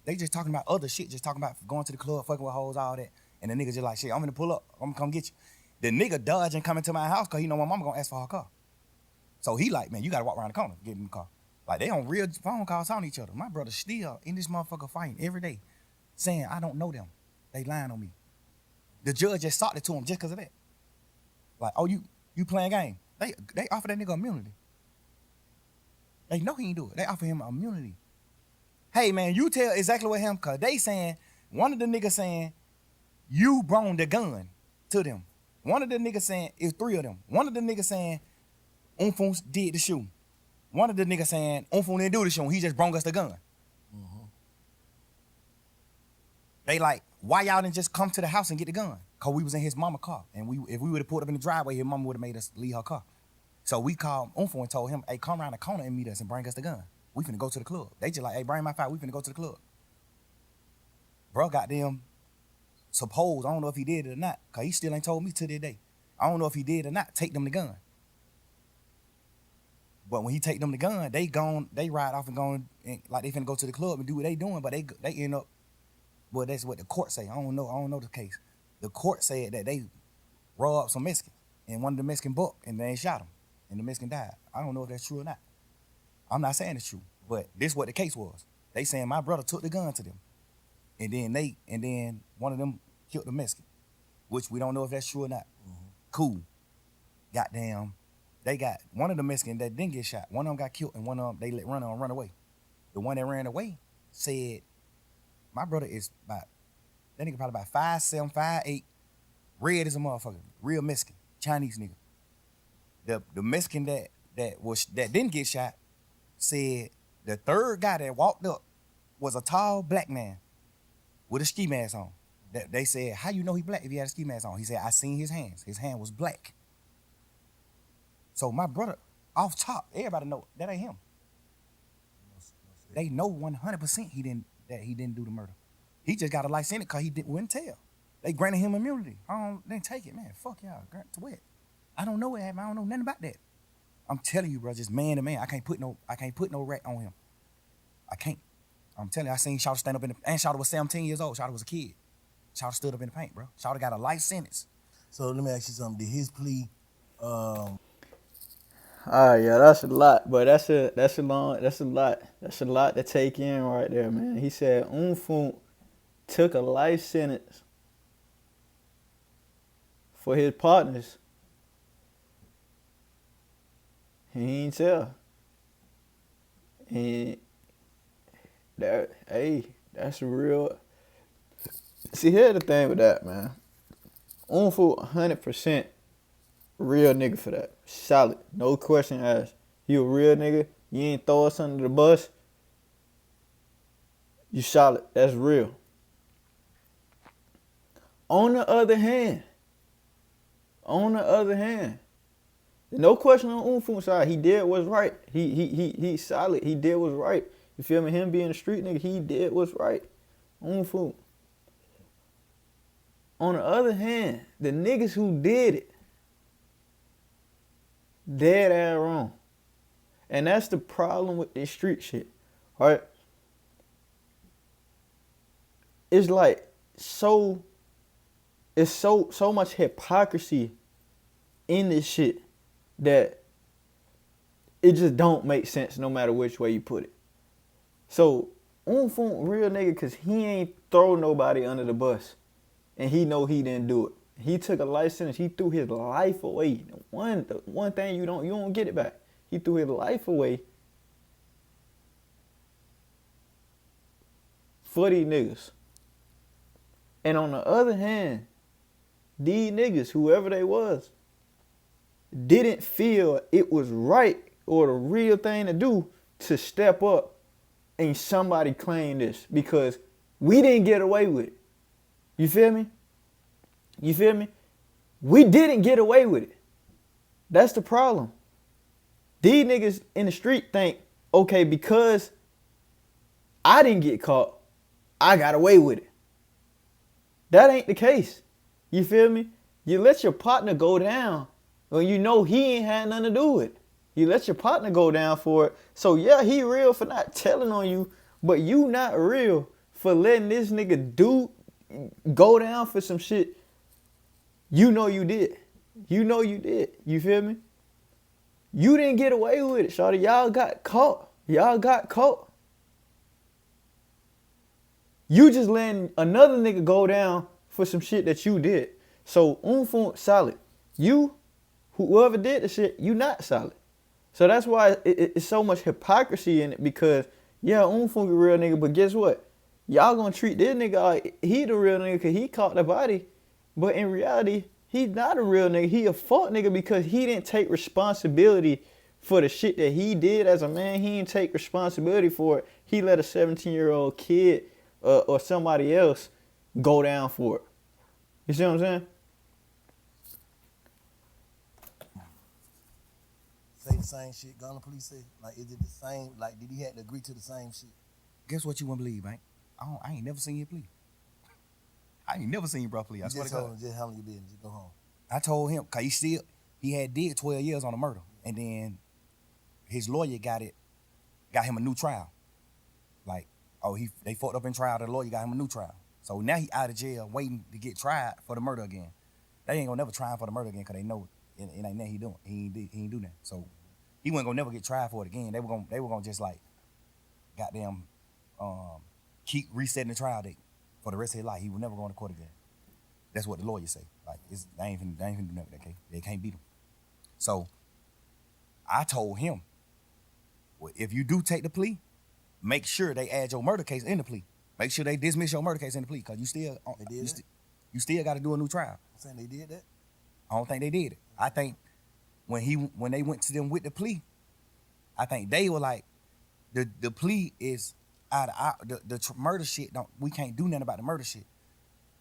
They just talking about other shit, just talking about going to the club, fucking with hoes, all that. And the nigga just like, shit, I'm gonna pull up. I'm gonna come get you. The nigga dodging coming to my house because he know my mama gonna ask for her car. So he like, man, you gotta walk around the corner, get in the car. Like, they on real phone calls on each other. My brother still in this motherfucker fighting every day, saying, I don't know them. They lying on me. The judge just sought it to him just because of that. Like, oh, you playing game. They offer that nigga immunity. They know he ain't do it. They offer him immunity. Hey, man, you tell exactly what him, because they saying, one of the niggas saying, you brought the gun to them. One of the niggas saying, it's three of them. One of the niggas saying, Unfun did the shooting. One of the niggas saying, Unfun didn't do the shooting, he just brought us the gun. Mm-hmm. They like, why y'all didn't just come to the house and get the gun? Because we was in his mama car. And if we would have pulled up in the driveway, his mama would have made us leave her car. So we called Unfun and told him, hey, come around the corner and meet us and bring us the gun. We finna go to the club. They just like, hey, bring my fire, we finna go to the club. Bro got them, suppose, I don't know if he did it or not, because he still ain't told me to this day. I don't know if he did or not, take them the gun. But when he take them the gun, they ride off and go, and, like they finna go to the club and do what they doing, but they end up, well, that's what the court say. I don't know the case. The court said that they robbed some Mexicans, and one of the Mexican bucked, and they shot him, and the Mexican died. I don't know if that's true or not. I'm not saying it's true, but this is what the case was. They saying my brother took the gun to them, and then one of them killed the Mexican, which we don't know if that's true or not. Mm-hmm. Cool. Goddamn, they got one of the Mexicans that didn't get shot. One of them got killed, and one of them they let run away. The one that ran away said, my brother is that nigga probably about 5'7", 5'8", red as a motherfucker, real Mexican, Chinese nigga. The Mexican that didn't get shot said the third guy that walked up was a tall black man with a ski mask on. They said, how you know he black if he had a ski mask on? He said, I seen his hands. His hand was black. So my brother, off top, everybody know that ain't him. They know 100% he didn't do the murder. He just got a life sentence because he wouldn't tell. They granted him immunity. They take it, man. Fuck y'all. Grant to what? I don't know what happened. I don't know nothing about that. I'm telling you, bro, just man to man. I can't put no rat on him. I can't. I'm telling you, I seen Shawty stand up and Shawty was 17 years old. Shawty was a kid. Shawty stood up in the paint, bro. Shawty got a life sentence. So let me ask you something. Did his plea? Yeah, that's a lot, but that's a lot to take in right there, man. He said Unfunk took a life sentence for his partners. He ain't tell. And that's real. See, here's the thing with that, man. Unfunk 100% real nigga for that. Solid. No question asked. He a real nigga. You ain't throw us under the bus. You solid. That's real. On the other hand, no question on Unfunk's side. He did what's right. He solid. He did what's right. You feel me? Him being a street nigga, he did what's right. Unfunk. On the other hand, the niggas who did it, dead ass wrong. And that's the problem with this street shit. Right? It's like so much hypocrisy in this shit that it just don't make sense no matter which way you put it. So, Unfunk real nigga cause he ain't throw nobody under the bus. And he know he didn't do it. He took a life sentence. He threw his life away. The one thing you don't get it back. He threw his life away for these niggas. And on the other hand, these niggas, whoever they was, didn't feel it was right or the real thing to do to step up and somebody claim this because we didn't get away with it. You feel me? You feel me? We didn't get away with it. That's the problem. These niggas in the street think, okay, because I didn't get caught, I got away with it. That ain't the case. You feel me? You let your partner go down when you know he ain't had nothing to do with it. You let your partner go down for it. So yeah, he real for not telling on you, but you not real for letting this nigga go down for some shit you know you did. You know you did. You feel me? You didn't get away with it, shawty. Y'all got caught. You just letting another nigga go down for some shit that you did. So, Unfunk solid. You, whoever did the shit, you not solid. So that's why it's so much hypocrisy in it because, yeah, Unfunk a real nigga, but guess what? Y'all gonna treat this nigga like he the real nigga because he caught the body. But in reality, he's not a real nigga. He a fuck nigga because he didn't take responsibility for the shit that he did as a man. He didn't take responsibility for it. He let a 17-year-old kid or somebody else go down for it. You see what I'm saying? Say the same shit Gunna Police said? Like, is it the same? Like, did he have to agree to the same shit? Guess what you wouldn't believe, man? I ain't never seen you plea. I ain't never seen bro plea. I swear to God. Just handle your business. Just go home. I told him, cause he had did 12 years on a murder. And then his lawyer got him a new trial. Like, they fucked up in trial, the lawyer got him a new trial. So now he out of jail waiting to get tried for the murder again. They ain't gonna never try him for the murder again, cause they know it ain't nothing he doing. He ain't do that. So he wasn't gonna never get tried for it again. They were gonna just like goddamn keep resetting the trial date for the rest of his life. He would never go to court again. That's what the lawyers say. Like, they ain't finna do nothing with that, okay? They can't beat him. So I told him, well, if you do take the plea, make sure they add your murder case in the plea. Make sure they dismiss your murder case in the plea, because you still got to do a new trial. I'm saying they did that? I don't think they did it. I think when they went to them with the plea, I think they were like, the plea is out of the murder shit. We can't do nothing about the murder shit.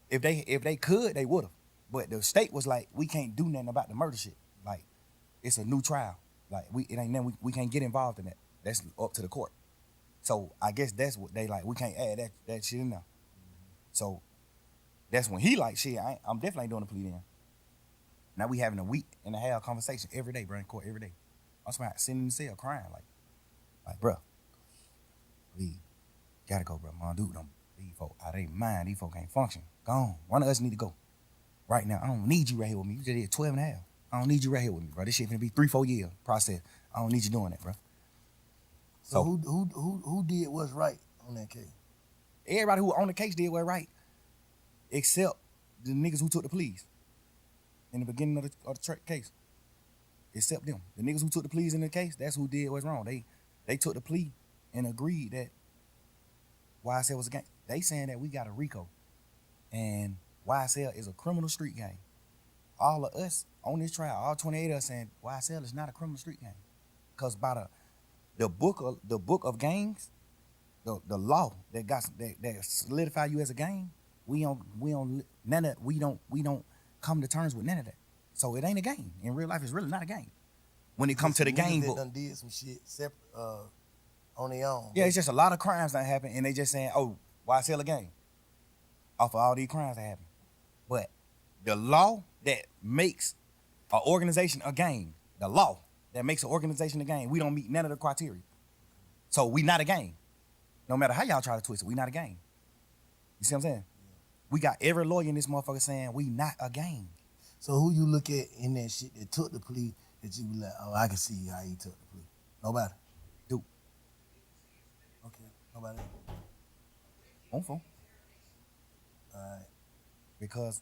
If they could, they would have. But the state was like, we can't do nothing about the murder shit. Like, it's a new trial. Like, it ain't nothing, we can't get involved in that. That's up to the court. So I guess that's what they like. We can't add that shit in there. So that's when he like, shit, I'm definitely ain't doing a plea then. Now we having a week and a half conversation every day, bro, in court every day. I'm sitting in the cell crying like, bro, please, gotta go, bro. My dude, These folk out of their mind. These folk can't function. Gone. One of us need to go. Right now. I don't need you right here with me. You just did 12 and a half. I don't need you right here with me, bro. This shit finna be 3-4 years process. I don't need you doing that, bro. So who did what's right on that case? Everybody who on the case did what's right, except the niggas who took the pleas in the beginning of the case. Except them. The niggas who took the pleas in the case, that's who did what's wrong. They took the plea and agreed that YSL was a gang. They saying that we got a RICO. And YSL is a criminal street gang. All of us on this trial, all 28 of us saying YSL is not a criminal street gang. Because by the book of gangs, the law that solidify you as a gang, we don't come to terms with none of that. So it ain't a gang. In real life, it's really not a gang. When it comes to the gang book. Done did some shit separate, on their own. Yeah, it's just a lot of crimes that happen, and they just saying, oh, YSL a gang? Off of all these crimes that happen. But the law that makes an organization a gang, the law that makes an organization a gang, we don't meet none of the criteria. So we not a gang. No matter how y'all try to twist it, we not a gang. You see what I'm saying? Yeah. We got every lawyer in this motherfucker saying we not a gang. So who you look at in that shit that took the plea that you be like, oh, I can see how he took the plea? Nobody? Dude. Okay, nobody? On phone. All right. Because,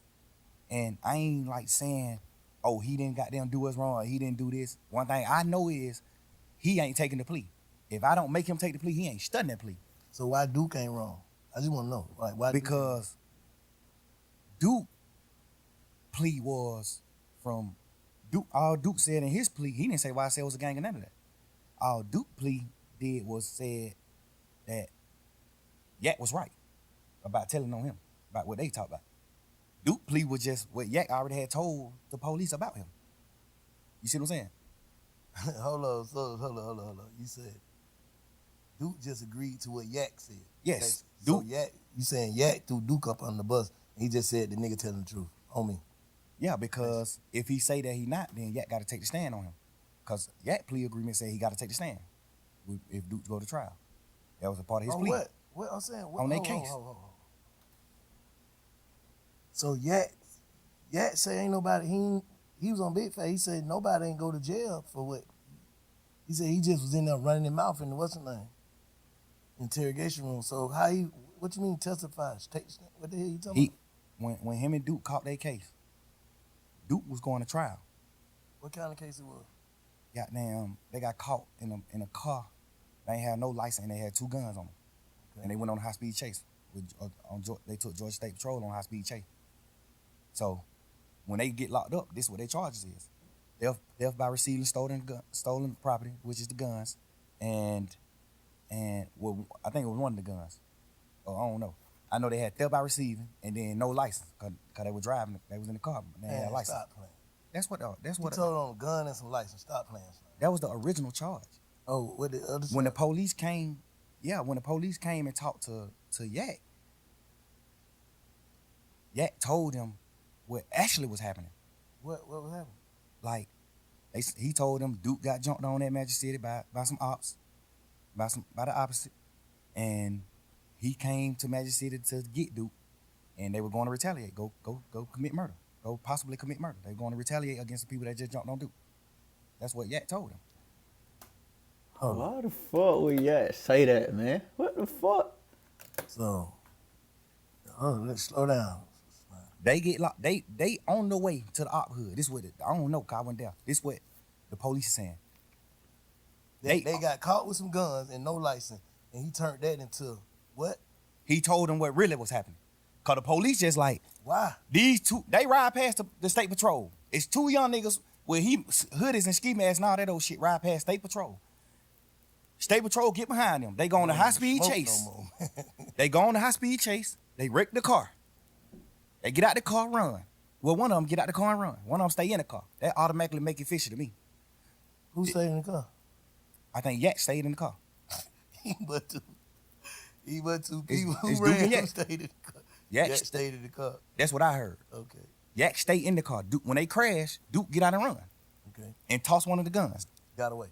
and I ain't like saying, oh, he didn't goddamn do us wrong or he didn't do this. One thing I know is he ain't taking the plea. If I don't make him take the plea, he ain't studying that plea. So why Duke ain't wrong? I just want to know. Like, why? Because Duke plea was from Duke. All Duke said in his plea, he didn't say YSL was a gang or none of that. All Duke plea did was said that Yak was right about telling on him, about what they talked about. Duke plea was just what Yak already had told the police about him. You see what I'm saying? Hold on. You said Duke just agreed to what Yak said. Yes. So Yak, you saying Yak threw Duke up on the bus, and he just said the nigga telling the truth on me. Yeah, because if he say that he not, then Yak got to take the stand on him. Because Yak plea agreement said he got to take the stand if Duke go to trial. That was a part of his plea. What I'm saying? On that case. Hold. So Yak say ain't nobody, he was on Big Fat. He said nobody ain't go to jail for what? He said he just was in there running his mouth in the what's the name? Interrogation room. So what you mean testify? What the hell you talking about? When him and Duke caught their case, Duke was going to trial. What kind of case it was? Goddamn, they got caught in a car. They ain't had no license and they had 2 guns on them. Okay. And they went on a high-speed chase. They took Georgia State Patrol on a high-speed chase. So when they get locked up, this is what their charges is. Theft by receiving stolen property, which is the guns, and well, I think it was one of the guns. Oh, I don't know. I know they had theft by receiving and then no license because they were driving. They was in the car, but they had a license. Stop playing. That's what. You told on a gun and some license. Stop playing. That was the original charge. Oh, what the other? When the police came, when the police came and talked to Yak, Yak told him what actually was happening. What was happening? Like, he told them Duke got jumped on at Magic City by some ops, by the opposite, and he came to Magic City to get Duke, and they were going to retaliate, go commit murder, go possibly commit murder. They were going to retaliate against the people that just jumped on Duke. That's what Yak told him. Why the fuck would Yak say that, man? What the fuck? So, let's slow down. They get locked. They on the way to the op hood. This what I don't know, cause I went there. This what the police is saying. They got caught with some guns and no license, and he turned that into what? He told them what really was happening. Cause the police just like, why? These 2, they ride past the state patrol. It's 2 young niggas with hoodies and ski masks and all that old shit ride past state patrol. State patrol get behind them. They go on a high speed chase. They go on a high speed chase. They wreck the car. They get out the car, run. Well, one of them get out the car and run. One of them stay in the car. That automatically make it fishy to me. Who stayed in the car? I think Yak stayed in the car. He but 2 people it's who ran Duke and him stayed in the car. Yak stayed in the car. That's what I heard. Okay. Yak stayed in the car. Duke, when they crash, Duke get out and run. Okay. And toss one of the guns. Got away.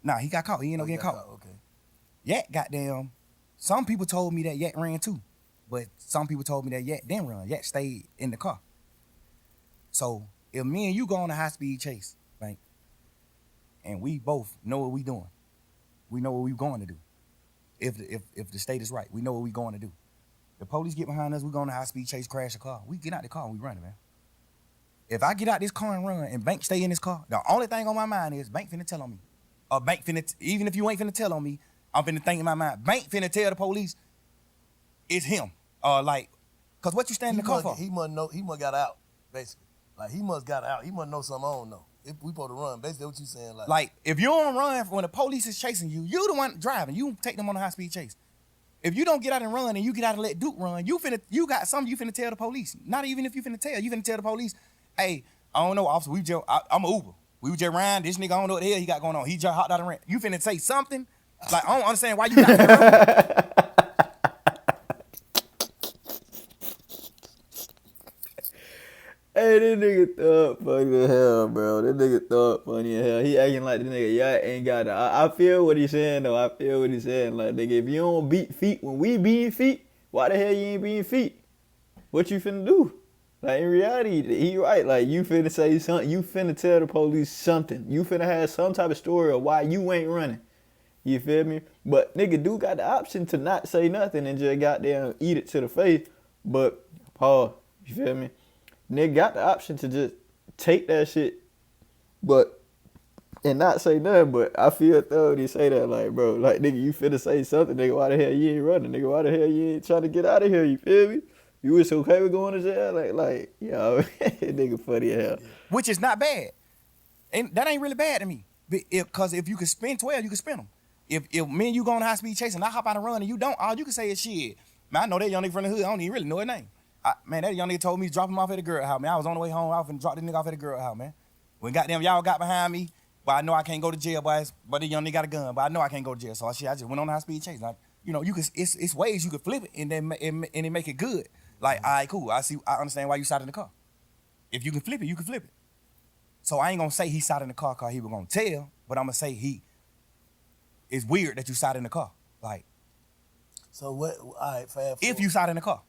Nah, he got caught. He ended up getting caught. Okay. Yak goddamn. Some people told me that Yak ran too. But some people told me that Yak didn't run. Yak stayed in the car. So if me and you go on a high-speed chase, right, and we both know what we doing, we know what we going to do. If the state is right, we know what we going to do. The police get behind us, we go on a high-speed chase, crash the car. We get out the car and we running, man. If I get out this car and run and Bank stay in this car, the only thing on my mind is Bank finna tell on me. Or Bank finna, even if you ain't finna tell on me, I'm finna think in my mind, Bank finna tell the police it's him. Like, cause what you stand in the car for? He must got out, basically. Like, he must got out. He must know something I don't know. If we supposed to run, basically what you saying. Like, if you don't run when the police is chasing you, you the one driving. You take them on a high-speed chase. If you don't get out and run and you get out and let Duke run, you got something you finna tell the police. Not even if you finna tell the police, hey, I don't know, officer, I'm an Uber. We were just riding, this nigga, I don't know what the hell he got going on. He just hopped out and ran. You finna say something? Like, I don't understand why you got to run. Hey, this nigga thug funny as hell, bro. This nigga thug funny as hell. He acting like this nigga, yeah, ain't got it. I feel what he's saying, though. I feel what he's saying. Like, nigga, if you don't beat feet when we beating feet, why the hell you ain't beating feet? What you finna do? Like, in reality, he right. Like, you finna say something. You finna tell the police something. You finna have some type of story of why you ain't running. You feel me? But, nigga, dude got the option to not say nothing and just goddamn eat it to the face. But, Paul, you feel me? Nigga got the option to just take that shit, and not say nothing. But I feel thug he say that, like, bro, like, nigga, you finna say something, nigga. Why the hell you ain't running, nigga? Why the hell you ain't trying to get out of here? You feel me? You was okay with going to jail, like, yo, nigga, funny as hell. Which is not bad, and that ain't really bad to me. Cause if you could spend 12, you can spend them. If me and you go on a high speed chase and I hop out and run and you don't, all you can say is shit. Man, I know that young nigga from the hood. I don't even really know his name. Man, that young nigga told me to drop him off at the girl house, man. I was on the way home. I was finna drop this nigga off at the girl house, man. When goddamn y'all got behind me, but I know I can't go to jail, but the young nigga got a gun, but I know I can't go to jail. So I just went on a high speed chase. Like, you know, it's ways you could flip it and then and make it good. Like, all right, cool. I understand why you sat in the car. If you can flip it, you can flip it. So I ain't gonna say he sat in the car cause he was gonna tell, but I'm gonna say it's weird that you sat in the car. Like, so what? All right, fast forward. If you sat in the car.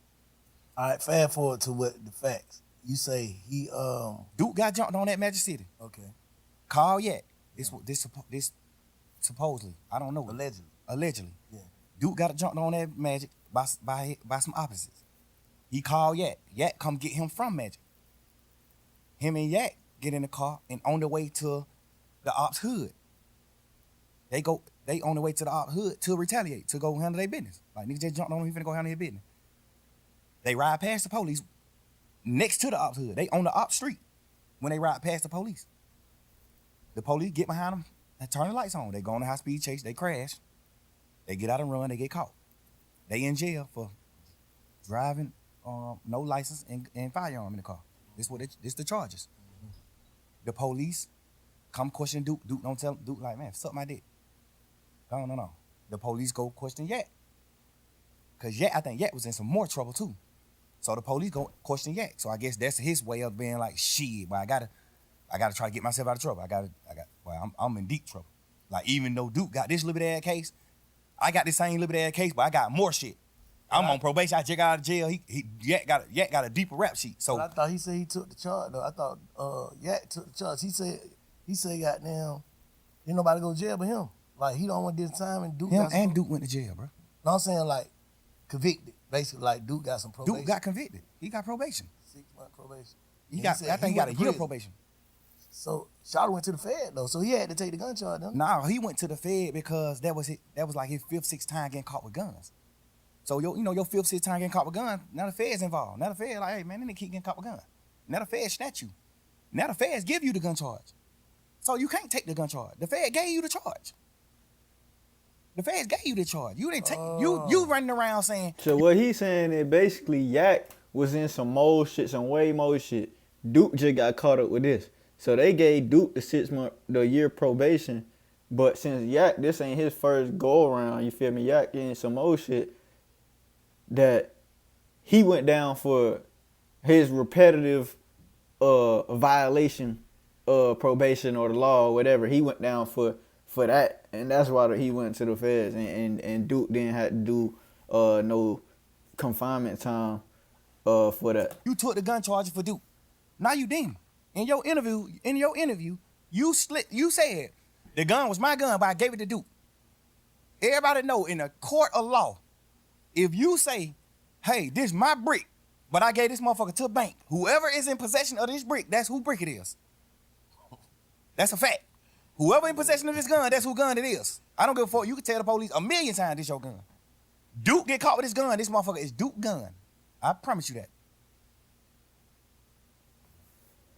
All right, fast forward to what the facts. You say he Duke got jumped on at Magic City. Okay. Call yet. This supposedly. I don't know. Allegedly. Yeah. Duke got jumped on at Magic by some opposites. He called Yak. Yak come get him from Magic. Him and Yak get in the car and on the way to the ops hood. They on the way to the ops hood to retaliate, to go handle their business. Like, niggas just jumped on him, he finna go handle their business. They ride past the police next to the ops hood. They on the ops street when they ride past the police. The police get behind them and turn the lights on. They go on a high speed chase. They crash. They get out and run. They get caught. They in jail for driving no license and firearm in the car. This the charges. Mm-hmm. The police come question Duke. Duke don't tell Duke, like, man, suck my dick. No. The police go question Yak. Cause I think Yak was in some more trouble too. So the police go question Yak. So I guess that's his way of being like, shit, but I gotta try to get myself out of trouble. I'm in deep trouble. Like, even though Duke got this little bit ass case, I got this same little bit ass case, but I got more shit. I'm on probation. I just got out of jail. Yak got a deeper rap sheet. So but I thought he said he took the charge though. I thought Yak took the charge. He said goddamn, ain't nobody go to jail but him. Like, he don't want this time and Duke Duke went to jail, bro. No, I'm saying, like, convicted. Basically, like, Duke got some probation. Duke got convicted. He got probation. 6-month probation. I think he got a year probation. So Shawty went to the Fed though, so he had to take the gun charge. No, he went to the Fed because that was like his 5th, 6th time getting caught with guns. So your 5th, 6th time getting caught with guns. Now the Fed's involved. Now the Fed like, hey man, they keep getting caught with guns. Now the Fed snatch you. Now the Feds give you the gun charge. So you can't take the gun charge. The Fed gave you the charge. The Feds gave you the charge. You didn't take. You running around saying. So what he's saying is basically Yak was in some more shit, some way more shit. Duke just got caught up with this. So they gave Duke the year probation, but since Yak, this ain't his first go around, you feel me? Yak getting some more shit that he went down for his repetitive violation of probation or the law or whatever. He went down for that, and that's why he went to the feds. And Duke didn't have to do no confinement time for that. You took the gun charges for Duke. Now you didn't. In your interview, you said the gun was my gun, but I gave it to Duke. Everybody know in a court of law, if you say, hey, this is my brick, but I gave this motherfucker to a bank, whoever is in possession of this brick, that's who brick it is. That's a fact. Whoever in possession of this gun, that's who gun it is. I don't give a fuck. You can tell the police 1,000,000 times this your gun. Duke get caught with this gun, this motherfucker is Duke gun. I promise you that.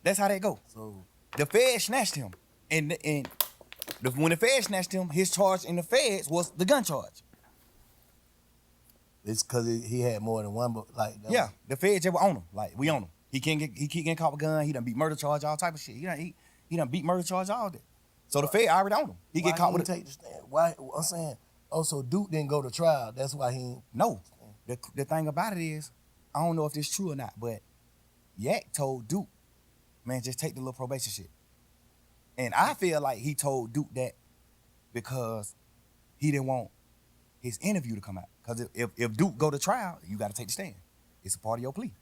That's how they go. So the Fed snatched him. And when the Fed snatched him, his charge in the Feds was the gun charge. it's because he had more than one, but like Yeah, the Feds just were on him. Like, we on him. He keep getting caught with a gun. He done beat murder charge, all type of shit. He done beat murder charge, all that. So the Fed already on him. He get caught with take the stand. Why? I'm saying, so Duke didn't go to trial. That's why he ain't. No. The thing about it is, I don't know if this true or not, but Yak told Duke, man, just take the little probation shit. And I feel like he told Duke that because he didn't want his interview to come out. Because if Duke go to trial, you got to take the stand. It's a part of your plea.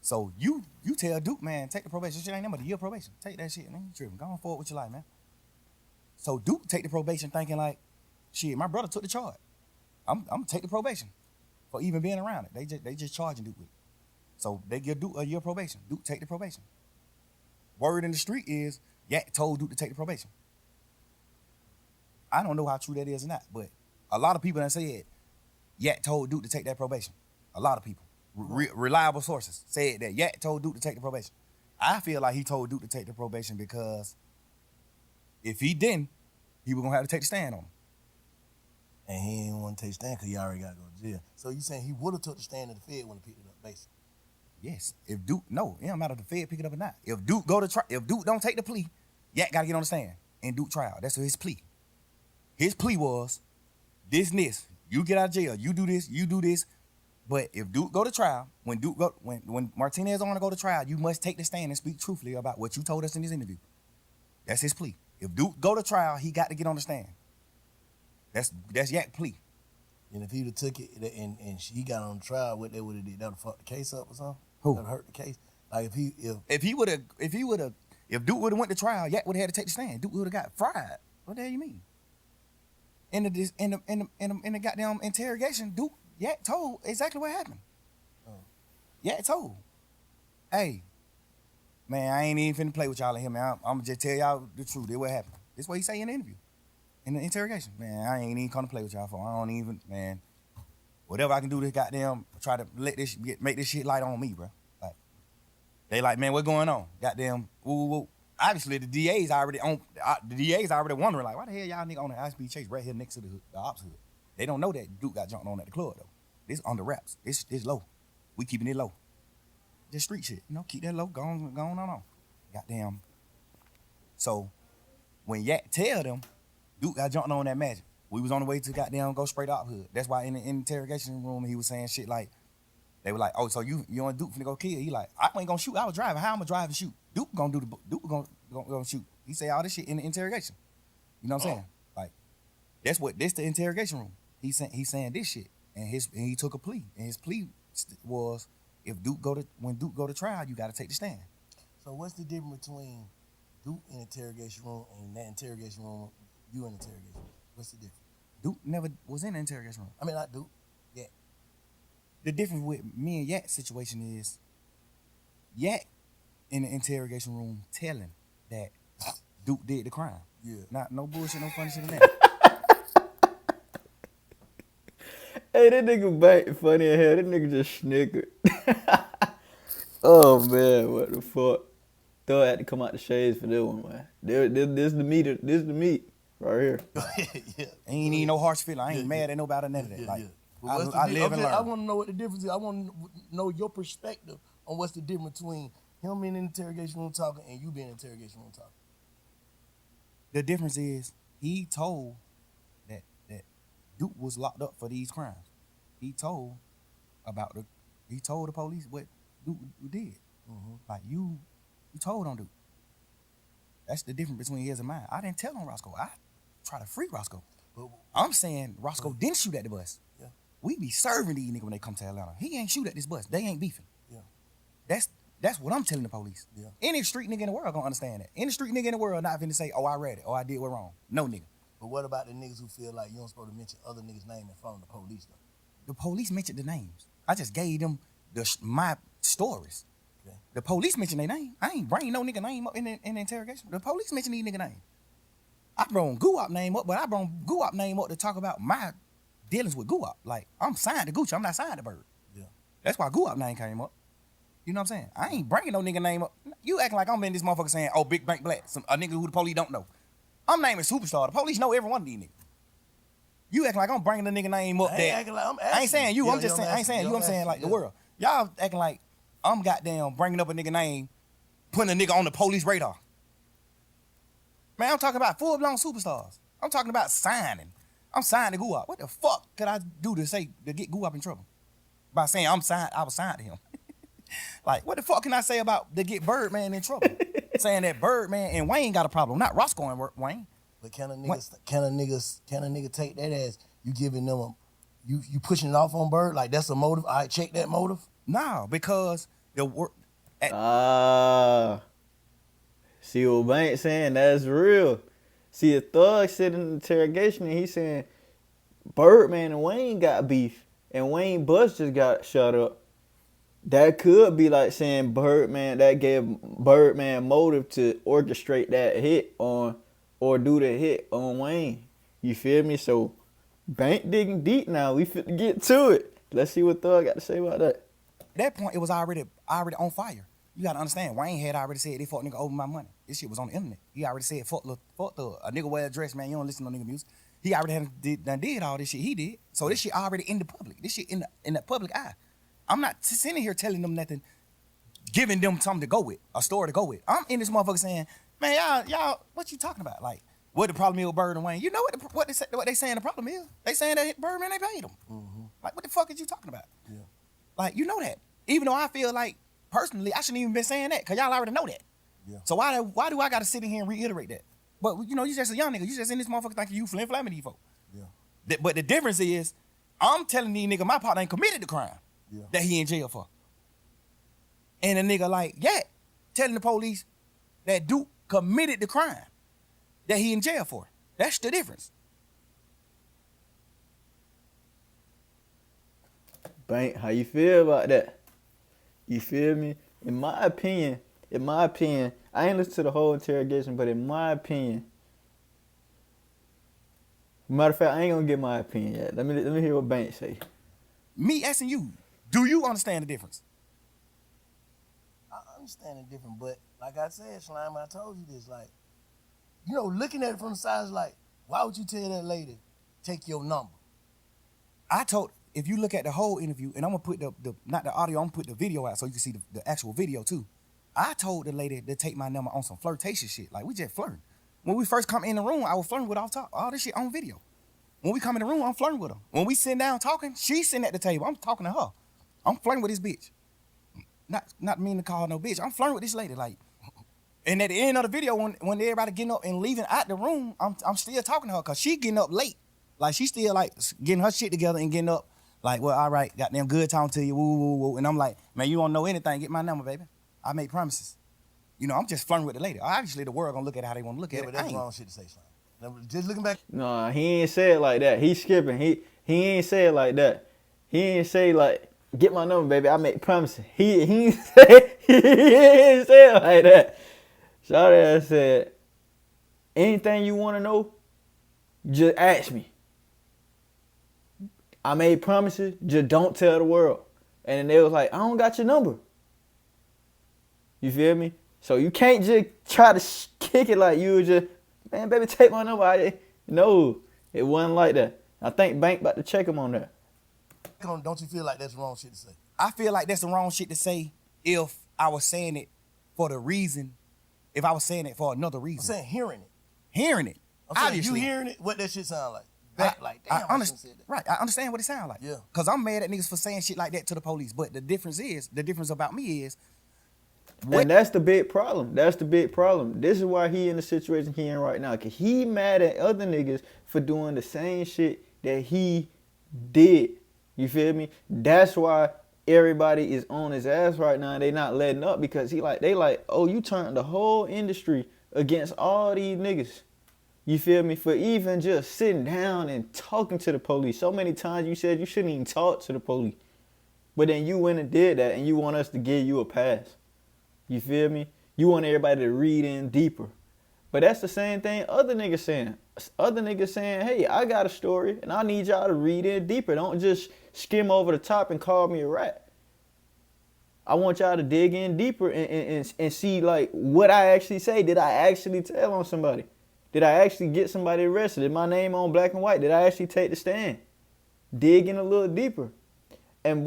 So you tell Duke, man, take the probation. Shit ain't nothing but a year probation. Take that shit, man. You tripping. Go on forward with your life, man. So Duke take the probation thinking like, shit, my brother took the charge. I'm gonna take the probation for even being around it. They just charging Duke with it. So they give Duke a year probation. Duke take the probation. Word in the street is Yak told Duke to take the probation. I don't know how true that is or not, but a lot of people that said Yak told Duke to take that probation. A lot of people, reliable sources, said that Yak told Duke to take the probation. I feel like he told Duke to take the probation because if he didn't, he was gonna have to take the stand on him. And he didn't want to take the stand because he already got to go to jail. So you saying he would have took the stand if the Fed wouldn't have picked it up, basically? Yes. If Duke, no, it don't matter if the Fed pick it up or not. If Duke go to trial, if Duke don't take the plea, Yak got to get on the stand and Duke trial. That's his plea. His plea was this and this. You get out of jail. You do this. You do this. But if Duke go to trial, when Martinez want to go to trial, you must take the stand and speak truthfully about what you told us in this interview. That's his plea. If Duke go to trial, he got to get on the stand. That's Yak plea. And if he would have took it and he got on trial, what they would have did? That would have fucked the case up or something? Who? That would have hurt the case? Like If Duke would have went to trial, Yak would have had to take the stand. Duke would have got fried. What the hell you mean? In the goddamn interrogation, Yak told exactly what happened. Yak told, hey, man, I ain't even finna play with y'all in here, man. I'm gonna just tell y'all the truth. That's what happened. That's what he say in the interview. In the interrogation, man, I ain't even come to play with y'all for. I don't even, man. Whatever I can do to goddamn try to make this shit light on me, bro. Like, they like, man, what going on? Goddamn, woo. Obviously, the DA's already wondering, like, why the hell y'all nigga on the high-speed chase right here next to the ops hood? They don't know that Duke got jumped on at the club, though. This on the wraps. It's low. We keeping it low. Just street shit, keep that low, going on. Goddamn. So, when Yak tell them, Duke got jumped on that magic. We was on the way to goddamn go straight up hood. That's why in the interrogation room, he was saying shit like, they were like, oh, so you and Duke finna go kill? He like, I ain't gonna shoot. I was driving. How I'm gonna drive and shoot? Duke gonna shoot. He say all this shit in the interrogation. You know what I'm saying? Like, this the interrogation room. He's saying this shit, and he took a plea, and his plea was when Duke go to trial, you got to take the stand. So what's the difference between Duke in the interrogation room and that interrogation room, you in the interrogation room? What's the difference? Duke never was in the interrogation room. I mean, not Duke. Yeah. The difference with me and Yak's situation is Yak in the interrogation room telling that Duke did the crime. Yeah. Not no bullshit, no funny shit in that. Hey, that nigga back funny as hell. That nigga just snickered. Oh man, what the fuck? Thug had to come out the shades for this one, man. This the meat. This the meat right here. Yeah. Ain't even no harsh feeling. I ain't mad at nobody or none of that. Like, I live and learn. I want to know what the difference is. I want to know your perspective on what's the difference between him being in the interrogation room talking and you being in the interrogation room talking. The difference is he told that Duke was locked up for these crimes. He told the police what Duke did. Mm-hmm. Like you told on Duke. That's the difference between his and mine. I didn't tell on Roscoe. I tried to free Roscoe. I'm saying Roscoe didn't shoot at the bus. Yeah. we be serving these niggas when they come to Atlanta. He ain't shoot at this bus. They ain't beefing. Yeah. That's what I'm telling the police. Yeah. Any street nigga in the world gonna understand that. Any street nigga in the world not finna say, oh, I read it, or I did what wrong. No nigga. But what about the niggas who feel like you don't supposed to mention other niggas' name in front of the police though? The police mentioned the names. I just gave them my stories. Okay. The police mentioned their name. I ain't bring no nigga name up in the interrogation. The police mentioned these nigga name. I brought Guap name up, but I brought Guap name up to talk about my dealings with Guap. Like, I'm signed to Gucci. I'm not signed to Bird. Yeah. That's why Guap name came up. You know what I'm saying? I ain't bringing no nigga name up. You acting like I'm in this motherfucker saying, oh, Big Bank Black, a nigga who the police don't know. I'm naming Superstar. The police know every one of these niggas. You acting like I'm bringing the nigga name up there. I ain't saying you. I'm just saying, I ain't saying you. I'm saying like the world. Y'all acting like I'm goddamn bringing up a nigga name, putting a nigga on the police radar. Man, I'm talking about full-blown superstars. I'm talking about signing. I'm signed to Guap. What the fuck could I do to get Guap in trouble? By saying I'm signed, I was signed to him. Like, what the fuck can I say about to get Birdman in trouble? Saying that Birdman and Wayne got a problem, not Roscoe and Wayne. But can a nigga take that as you giving them you pushing it off on Bird? Like that's a motive? All right, check that motive. No, because the work. See what Bank saying? That's real. See, a thug said in the interrogation, and he saying Birdman and Wayne got beef, and Wayne bus just got shut up. That could be like saying Birdman, that gave Birdman motive to orchestrate that hit on, or do the hit on Wayne. You feel me? So, Bank digging deep now. We finna get to it. Let's see what Thug got to say about that. At that point, it was already on fire. You gotta understand, Wayne had already said, they fuck nigga over my money. This shit was on the internet. He already said, fuck Thug. A nigga wear a dress, man, you don't listen to nigga music. He already did all this shit he did. So this shit already in the public. This shit in the public eye. I'm not sitting here telling them nothing, giving them something to go with, a story to go with. I'm in this motherfucker saying, man, y'all, what you talking about? Like, what the problem is with Bird and Wayne? You know what they saying the problem is? They saying that Birdman, they paid him. Mm-hmm. Like, what the fuck is you talking about? Yeah. Like, you know that. Even though I feel like, personally, I shouldn't even been saying that, because y'all already know that. Yeah. So why do I got to sit in here and reiterate that? But, you know, you just a young nigga. You just in this motherfucker thinking you flim-flamming these folks. Yeah. But the difference is, I'm telling these niggas my partner ain't committed the crime that he in jail for. And a nigga like, telling the police that Duke committed the crime that he in jail for. That's the difference. Bank, how you feel about that? You feel me? In my opinion, I ain't listened to the whole interrogation, but in my opinion, matter of fact, I ain't gonna get my opinion yet. Let me hear what Bank say. Me asking you, do you understand the difference? I understand the difference, but like I said, Slime, I told you this, like, you know, looking at it from the side is like, why would you tell that lady, take your number? If you look at the whole interview, and I'm gonna put not the audio, I'm gonna put the video out so you can see the actual video too. I told the lady to take my number on some flirtatious shit. Like, we just flirting. When we first come in the room, I was flirting with off top, all this shit on video. When we come in the room, I'm flirting with her. When we sit down talking, she's sitting at the table. I'm talking to her. I'm flirting with this bitch. Not meaning to call her no bitch. I'm flirting with this lady. Like, and at the end of the video, when everybody getting up and leaving out the room, I'm still talking to her because she getting up late. Like, she still like getting her shit together and getting up. Like, well, all right, goddamn good talking to you, woo, woo, woo. And I'm like, man, you don't know anything, get my number, baby. I make promises. You know, I'm just flirting with the lady. Obviously, the world gonna look at it how they want to look at it. But that's wrong shit to say, Slime. Just looking back. No, he ain't say it like that. He skipping. He ain't say it like that. He ain't say like, get my number, baby. I make promises. He ain't say it like that. Shawty said, anything you want to know, just ask me. I made promises, just don't tell the world. And then they was like, I don't got your number. You feel me? So you can't just try to kick it like you just, man, baby, take my number. No, it wasn't like that. I think Bank about to check him on that. Don't you feel like that's the wrong shit to say? I feel like that's the wrong shit to say if I was saying it for the reason, if I was saying it for another reason. I'm saying hearing it. Hearing it. I'm saying obviously. you hearing it, what that shit sound like. Damn, I understand that. Right, I understand what it sounds like. Yeah. Because I'm mad at niggas for saying shit like that to the police. But the difference about me is. And that's the big problem. That's the big problem. This is why he in the situation he in right now. Because he mad at other niggas for doing the same shit that he did. You feel me? That's why everybody is on his ass right now. They not letting up because they like, oh, you turned the whole industry against all these niggas. You feel me? For even just sitting down and talking to the police. So many times you said you shouldn't even talk to the police. But then you went and did that and you want us to give you a pass. You feel me? You want everybody to read in deeper. But that's the same thing other niggas saying. Other niggas saying, hey, I got a story and I need y'all to read in deeper. Don't just skim over the top and call me a rat. I want y'all to dig in deeper and see like what I actually say. Did I actually tell on somebody? Did I actually get somebody arrested? Did my name on black and white? Did I actually take the stand? Dig in a little deeper. And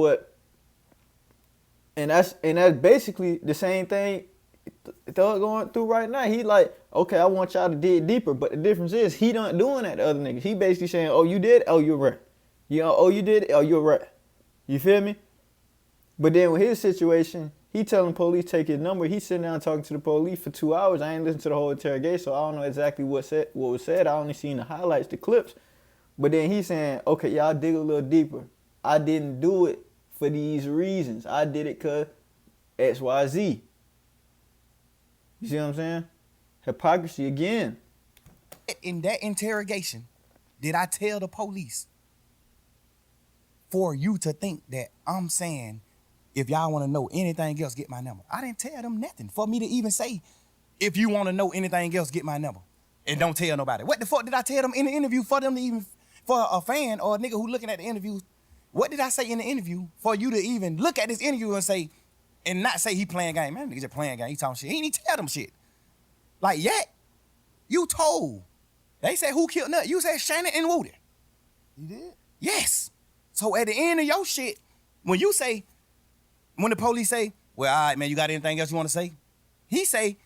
that's basically the same thing Thug going through right now. He like, okay, I want y'all to dig deeper, but the difference is he not doing that to other niggas. He basically saying, oh, you did? Oh, you're right. You know, oh, you did? Oh, you're right. You feel me? But then with his situation, he telling police take his number. He sitting down talking to the police for 2 hours. I ain't listened to the whole interrogation, so I don't know exactly what was said. I only seen the highlights, the clips. But then he's saying, okay, y'all dig a little deeper. I didn't do it for these reasons. I did it because X, Y, Z. You see what I'm saying? Hypocrisy again. In that interrogation, did I tell the police for you to think that I'm saying, if y'all want to know anything else, get my number? I didn't tell them nothing. For me to even say, if you want to know anything else, get my number. And don't tell nobody. What the fuck did I tell them in the interview for them to even, for a fan or a nigga who looking at the interview, what did I say in the interview for you to even look at this interview and say, and not say he playing game? Man, nigga just playing game. He talking shit. He ain't even tell them shit. Like, yet, you told. They said who killed Nut? You said Shannon and Woody. You did? Yes. So at the end of your shit, when you say, when the police say, well, all right, man, you got anything else you want to say? He say,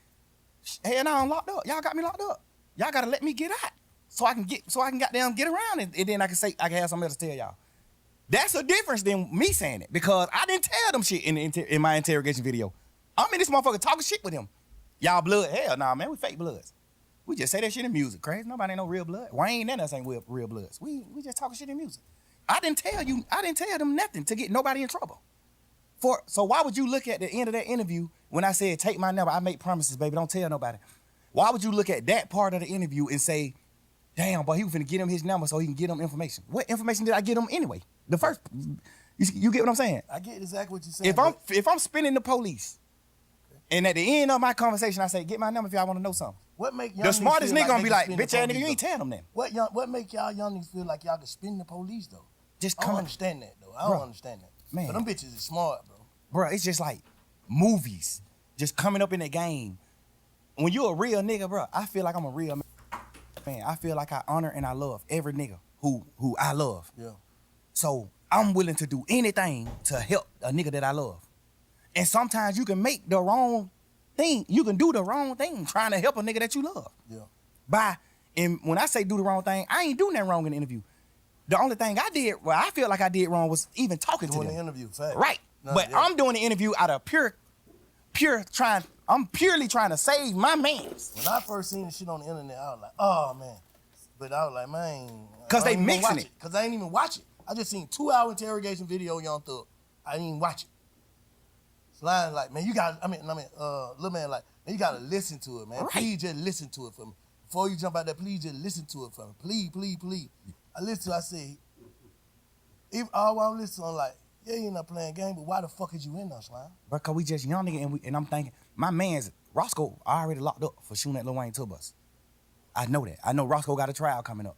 hell no, I'm locked up. Y'all got me locked up. Y'all gotta let me get out so I can goddamn get around and then I can have something else to tell y'all. That's a difference than me saying it because I didn't tell them shit in my interrogation video. I'm in this motherfucker talking shit with him. Y'all blood? Hell nah, man, we fake bloods. We just say that shit in music, crazy. Nobody ain't no real blood. Wayne and us ain't real bloods. We just talking shit in music. I didn't tell them nothing to get nobody in trouble. So why would you look at the end of that interview when I said, take my number, I make promises, baby, don't tell nobody. Why would you look at that part of the interview and say, damn, boy, he was finna get him his number so he can get him information? What information did I get him anyway? The first, you get what I'm saying? I get exactly what you're saying. If I'm spinning the police, and at the end of my conversation, I say, get my number if y'all want to know something. What make young the smartest nigga gonna be like, bitch bitch ass nigga, you ain't telling them that. What make y'all young niggas feel like y'all can spin the police though? I don't understand that though. I don't understand that. Man. But them bitches is smart, bro. Bro, it's just like movies, just coming up in the game. When you a real nigga, bro, I feel like I'm a real man. I feel like I honor and I love every nigga who I love. Yeah. So I'm willing to do anything to help a nigga that I love. And sometimes you can make the wrong thing. You can do the wrong thing trying to help a nigga that you love. Yeah. And when I say do the wrong thing, I ain't doing that wrong in the interview. The only thing I did, well, I feel like I did wrong was even talking to them. Doing the interview, fact. Right. No, but yeah. I'm doing the interview out of I'm purely trying to save my mans. When I first seen the shit on the internet, I was like, oh man. But I was like, man. Cause they mixing it. Cause I ain't even watch it. I just seen 2-hour interrogation video Young Thug. I didn't even watch it. Slime like, man, little man like, man, you gotta listen to it, man. Right. Please just listen to it for me. Before you jump out there, please just listen to it for me. Please, please, please. I listened to it, I say, if all I'm listening, I'm like, yeah, you're not playing game, but why the fuck is you in there, Slime? Because we just young nigga and I'm thinking, my man's Roscoe already locked up for shooting at Lil Wayne tour bus. I know that. I know Roscoe got a trial coming up.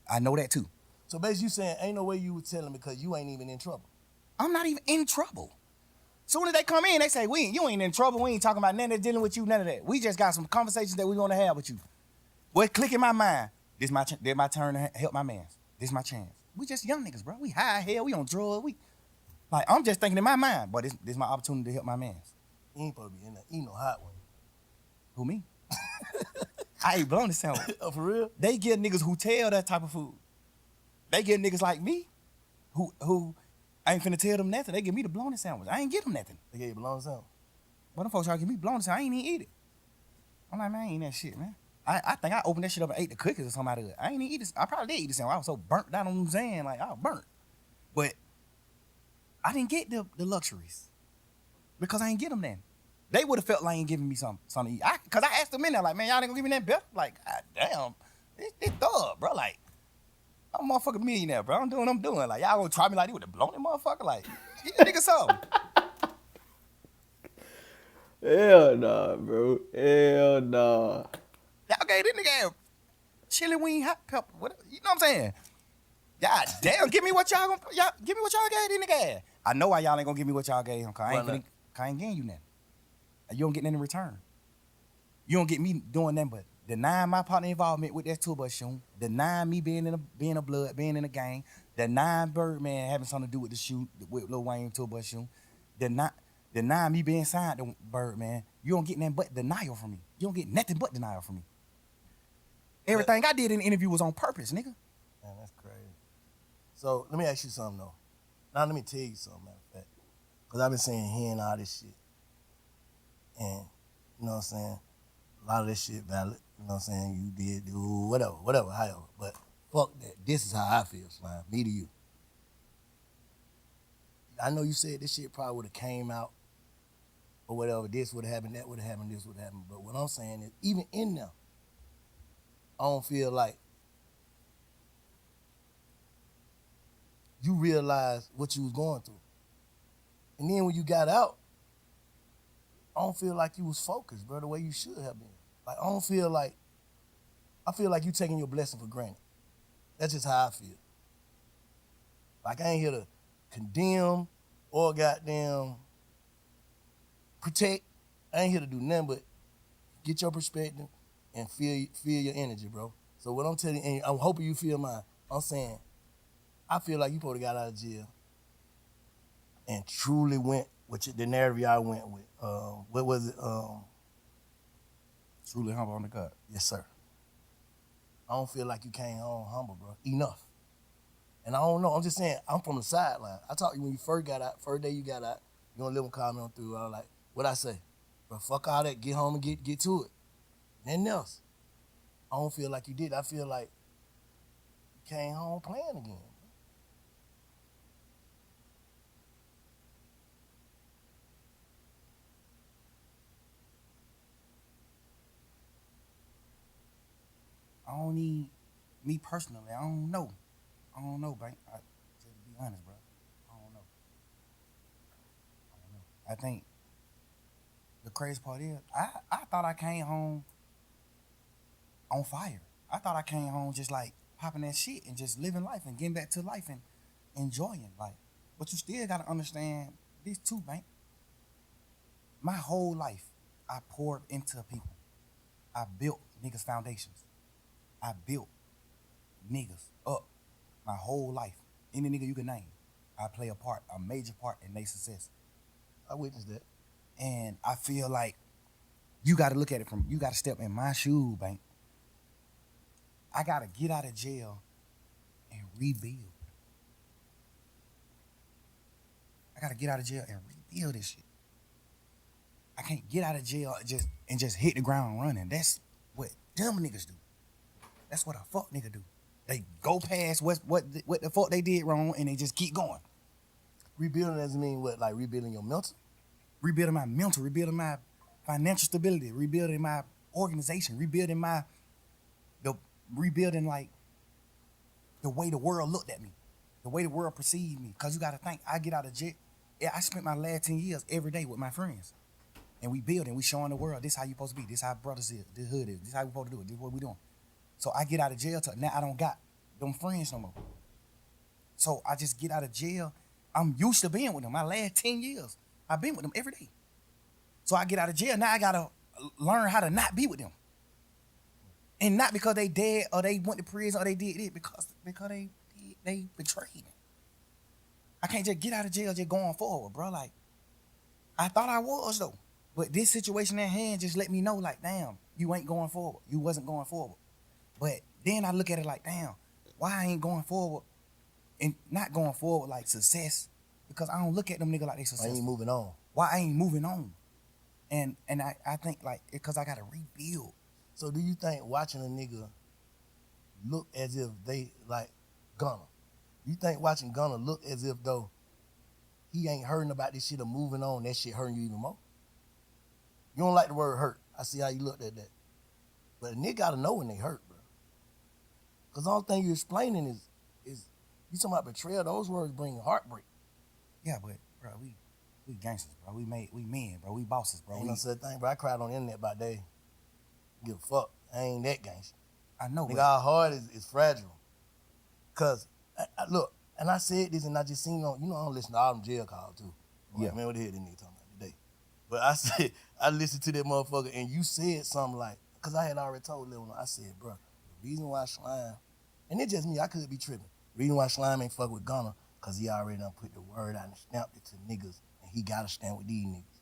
I know that too. So basically you saying ain't no way you would tell him because you ain't even in trouble. I'm not even in trouble. Soon as they come in, they say, you ain't in trouble. We ain't talking about nothing that's dealing with you, none of that. We just got some conversations that we want to have with you. What click in my mind, this my turn to help my mans. This my chance. We just young niggas, bro. We high hell, we on drugs. I'm just thinking in my mind, boy, this my opportunity to help my mans. You ain't supposed to be in there. Eat no hot one. Who, me? I ain't blown the sandwich. Oh, for real? They get niggas who tell that type of food. They get niggas like me who I ain't finna tell them nothing. They give me the bologna sandwich. I ain't give them nothing. They gave you bologna sandwich? But them folks try to give me bologna sandwich. I ain't even eat it. I'm like, man, I ain't eat that shit, man. I think I opened that shit up and ate the cookies or something out of it. I ain't even eat this. I probably did eat the sandwich. I was so burnt down on what I'm saying. Like, I was burnt. But I didn't get the luxuries because I ain't get them then. They would have felt like ain't giving me something to eat. Cause I asked them in there like, man, y'all ain't gonna give me that better. Like, God damn, this thug, bro. Like, I'm a motherfucking millionaire, bro. I'm doing what I'm doing. Like, y'all gonna try me like they would have blown that motherfucker. Like, give a nigga something. Hell nah, bro. Hell nah. Y'all gave this nigga chili wing, hot pepper, whatever. You know what I'm saying? God damn, give me what y'all gave this nigga. I know why y'all ain't gonna give me what y'all gave him. Cause I ain't getting you nothing. You don't get nothing in return. You don't get me doing nothing but denying my partner involvement with that tour bus shooting, denying me being in a blood, being in a gang, denying Birdman having something to do with the shoot, with Lil Wayne tour bus shooting, denying me being signed to Birdman. You don't get nothing but denial from me. You don't get nothing but denial from me. Everything I did in the interview was on purpose, nigga. Man, that's crazy. So let me ask you something though. Now let me tell you something, matter of fact. Cause I've been hearing all this shit. And you know what I'm saying? A lot of this shit valid. You know what I'm saying? You did do whatever, however. But fuck that. This is how I feel, Slime. Me to you. I know you said this shit probably would have came out or whatever. This would have happened, that would have happened, this would have happened. But what I'm saying is, even in there, I don't feel like you realized what you was going through. And then when you got out, I don't feel like you was focused, bro, the way you should have been. Like, I feel like you taking your blessing for granted. That's just how I feel. Like, I ain't here to condemn or goddamn protect. I ain't here to do nothing but get your perspective and feel your energy, bro. So what I'm telling you, and I'm hoping you feel mine, I'm saying, I feel like you probably got out of jail and truly went with the narrative y'all went with. What was it? Truly humble on the gut. Yes, sir. I don't feel like you came home humble, bro. Enough. And I don't know. I'm just saying, I'm from the sideline. I talked to you when you first got out, first day you got out, you gonna live and call me on through. I was like, what'd I say? Bro, fuck all that, get home and get to it. Nothing else. I don't feel like you did. I feel like you came home playing again. I don't need, me personally, I don't know, Bank. To be honest, bro, I don't know. I think the crazy part is, I thought I came home on fire. I thought I came home just like popping that shit and just living life and getting back to life and enjoying life. But you still gotta understand this too, Bank. My whole life, I poured into people. I built niggas' foundations. I built niggas up my whole life. Any nigga you can name, I play a major part in their success. I witnessed that. And I feel like you got to look at it you got to step in my shoe, Bank. I got to get out of jail and rebuild. I got to get out of jail and rebuild this shit. I can't get out of jail and just hit the ground running. That's what dumb niggas do. That's what a fuck nigga do. They go past what the fuck they did wrong and they just keep going. Rebuilding doesn't mean what? Like rebuilding your mental? Rebuilding my mental, rebuilding my financial stability, rebuilding my organization, rebuilding like the way the world looked at me, the way the world perceived me. Cause you gotta think, I get out of jail. Yeah, I spent my last 10 years every day with my friends. And we building, we showing the world, this how you supposed to be, this how brothers is, this hood is, this how we supposed to do it, this what we doing. So I get out of jail, now I don't got them friends no more. So I just get out of jail. I'm used to being with them. My last 10 years, I've been with them every day. So I get out of jail, now I gotta learn how to not be with them. And not because they dead or they went to prison or they did it, because they betrayed me. I can't just get out of jail just going forward, bro. Like, I thought I was though. But this situation at hand just let me know, like, damn, you ain't going forward. You wasn't going forward. But then I look at it like, damn, why I ain't going forward and not going forward like success? Because I don't look at them niggas like they successful. Why ain't moving on? Why I ain't moving on? And I think like, because I got to rebuild. So do you think watching a nigga look as if they like Gunna, You think watching Gunna look as if though he ain't hurting about this shit or moving on, that shit hurting you even more? You don't like the word hurt. I see how you looked at that. But a nigga gotta know when they hurt, bro. Cause the only thing you're explaining is you talking about betrayal. Those words bring heartbreak. Yeah, but bro, we gangsters, bro. We men, bro. We bosses, bro. Ain't no such thing, bro. I cried on the internet about that. Give a fuck. I ain't that gangster. I know, Nigga, our heart is fragile. Cause look, and I said this, and I just seen on, I don't listen to all them jail calls too. I'm Yeah. like, man, what the hell this nigga talking about today? But I said, I listened to that motherfucker, and you said something like, cause I had already told Lil, I said, bro, the reason why Slime, and it's just me, I could be tripping. The reason why Slime ain't fuck with Gunna, cause he already done put the word out and stamped it to niggas, and he gotta stand with these niggas.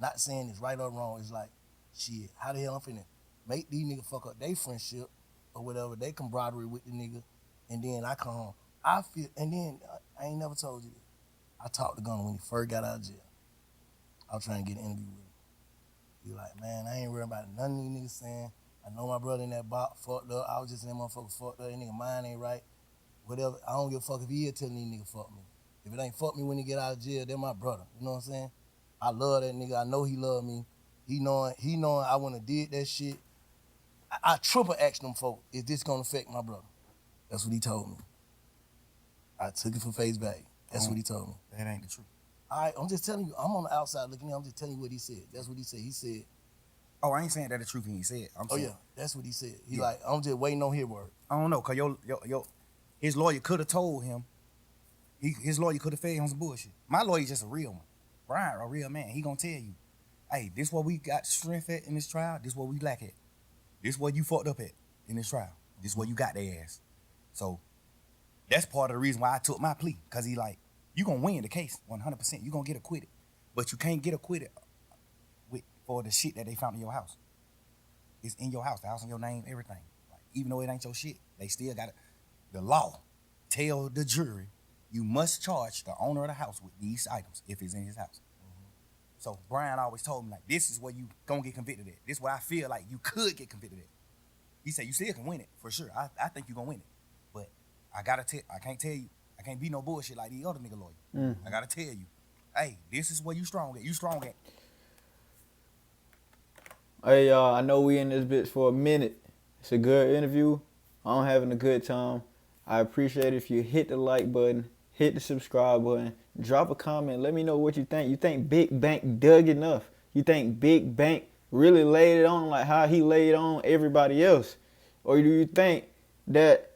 Not saying it's right or wrong, it's like, shit, how the hell I'm finna make these niggas fuck up their friendship or whatever, they camaraderie with the nigga, and then I come home. I feel, and then I ain't never told you this. I talked to Gunna when he first got out of jail. I was trying to get an interview with him. He like, man, I ain't worried about none of these niggas saying, I know my brother in that box fucked up. I was just in that motherfucker fucked up. That nigga mind ain't right. Whatever. I don't give a fuck if he is telling these niggas fuck me. If it ain't fuck me when he get out of jail, they're my brother. You know what I'm saying? I love that nigga. I know he love me. He knowing I wouldn't have did that shit. I triple asked them folk, is this gonna affect my brother? That's what he told me. I took it for face value. That's what he told me. That ain't the truth. All right, I'm just telling you. I'm on the outside looking in. I'm just telling you what he said. That's what he said. He said, Oh, I ain't saying that the truth he said. I'm saying, yeah, that's what he said. He like, I'm just waiting on his word. I don't know, cause his lawyer could have told him. His lawyer could have fed him some bullshit. My lawyer's just a real one. Brian, a real man. He gonna tell you, hey, this what we got strength at in this trial. This what we lack at. This what you fucked up at in this trial. This what you got their ass. So that's part of the reason why I took my plea. Cause he like, you gonna win the case 100%. You gonna get acquitted, but you can't get acquitted for the shit that they found in your house. It's in your house, the house in your name, everything. Like, even though it ain't your shit, they still got it. The law tell the jury you must charge the owner of the house with these items if it's in his house. So Brian always told me, like, this is where you gonna get convicted at. This is where I feel like you could get convicted at. He said you still can win it for sure. I think you gonna win it, but I can't tell you. I can't be no bullshit like these other nigga lawyers. I gotta tell you, hey, this is where you strong at. You strong at. Hey y'all, I know we in this bitch for a minute. It's a good interview. I'm having a good time. I appreciate it if you hit the like button, hit the subscribe button, drop a comment. Let me know what you think. You think Big Bank dug enough? You think Big Bank really laid it on like how he laid on everybody else? Or do you think that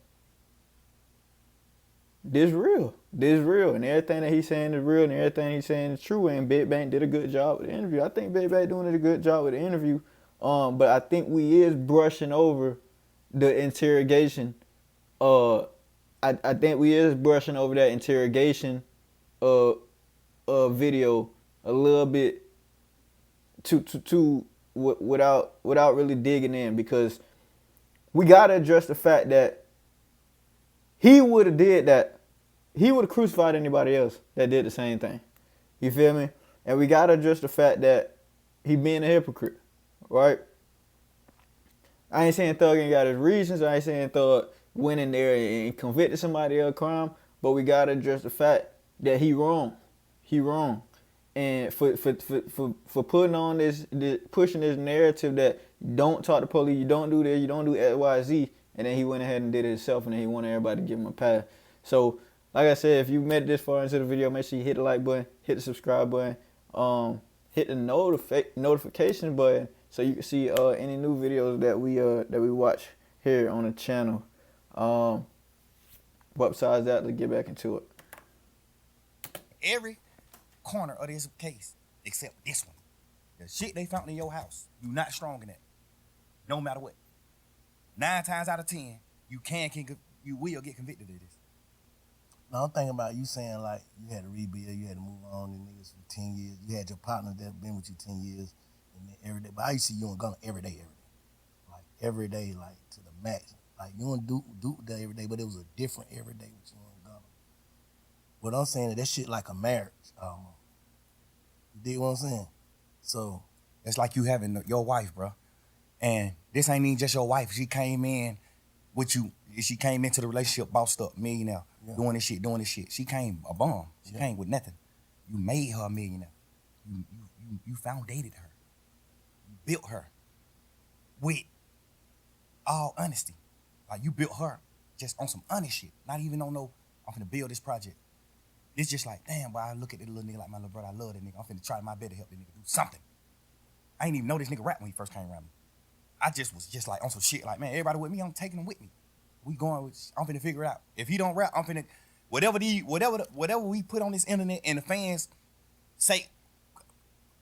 this real? This real, and everything that he's saying is real, and everything he's saying is true. And Big Bang did a good job with the interview. I think Big Bang doing a good job with the interview. But I think we is brushing over the interrogation. I think we is brushing over that interrogation video a little bit without really digging in, because we gotta address the fact that he would have did that. He would have crucified anybody else that did the same thing. You feel me? And we got to address the fact that he being a hypocrite, right? I ain't saying Thug ain't got his reasons. I ain't saying Thug went in there and convicted somebody of a crime. But we got to address the fact that he wrong. He wrong. And for putting on this pushing this narrative that don't talk to police, you don't do this, you don't do X, Y, Z. And then he went ahead and did it himself, and then he wanted everybody to give him a pass. So, like I said, if you made it this far into the video, make sure you hit the like button, hit the subscribe button, hit the notification button so you can see any new videos that we watch here on the channel. But besides that, let's get back into it. Every corner of this case, except this one, the shit they found in your house, you not strong in that. No matter what. 9 times out of 10, you will get convicted of this. Now, I'm thinking about you saying, like, you had to rebuild, you had to move on, and niggas for 10 years. You had your partner that been with you 10 years, and then every day. But I used to see you and Gunna every day. Like, every day, like, to the max. Like, you and Duke day every day, but it was a different every day with you and Gunna. What I'm saying is that shit like a marriage. You dig what I'm saying? So, it's like you having your wife, bro. And this ain't even just your wife. She came in with you. She came into the relationship bossed up, millionaire. doing this shit. She came a bum. She came with nothing. You made her a millionaire. You foundated her. You built her with all honesty. Like you built her just on some honest shit. Not even on no, I'm finna build this project. It's just like, damn, boy, I look at this little nigga like my little brother. I love that nigga. I'm finna try my best to help this nigga do something. I ain't even know this nigga rap when he first came around me. I just was just like on some shit like, man, everybody with me, I'm taking them with me. We going with, I'm finna figure it out. If he don't rap, I'm finna, whatever we put on this internet and the fans say,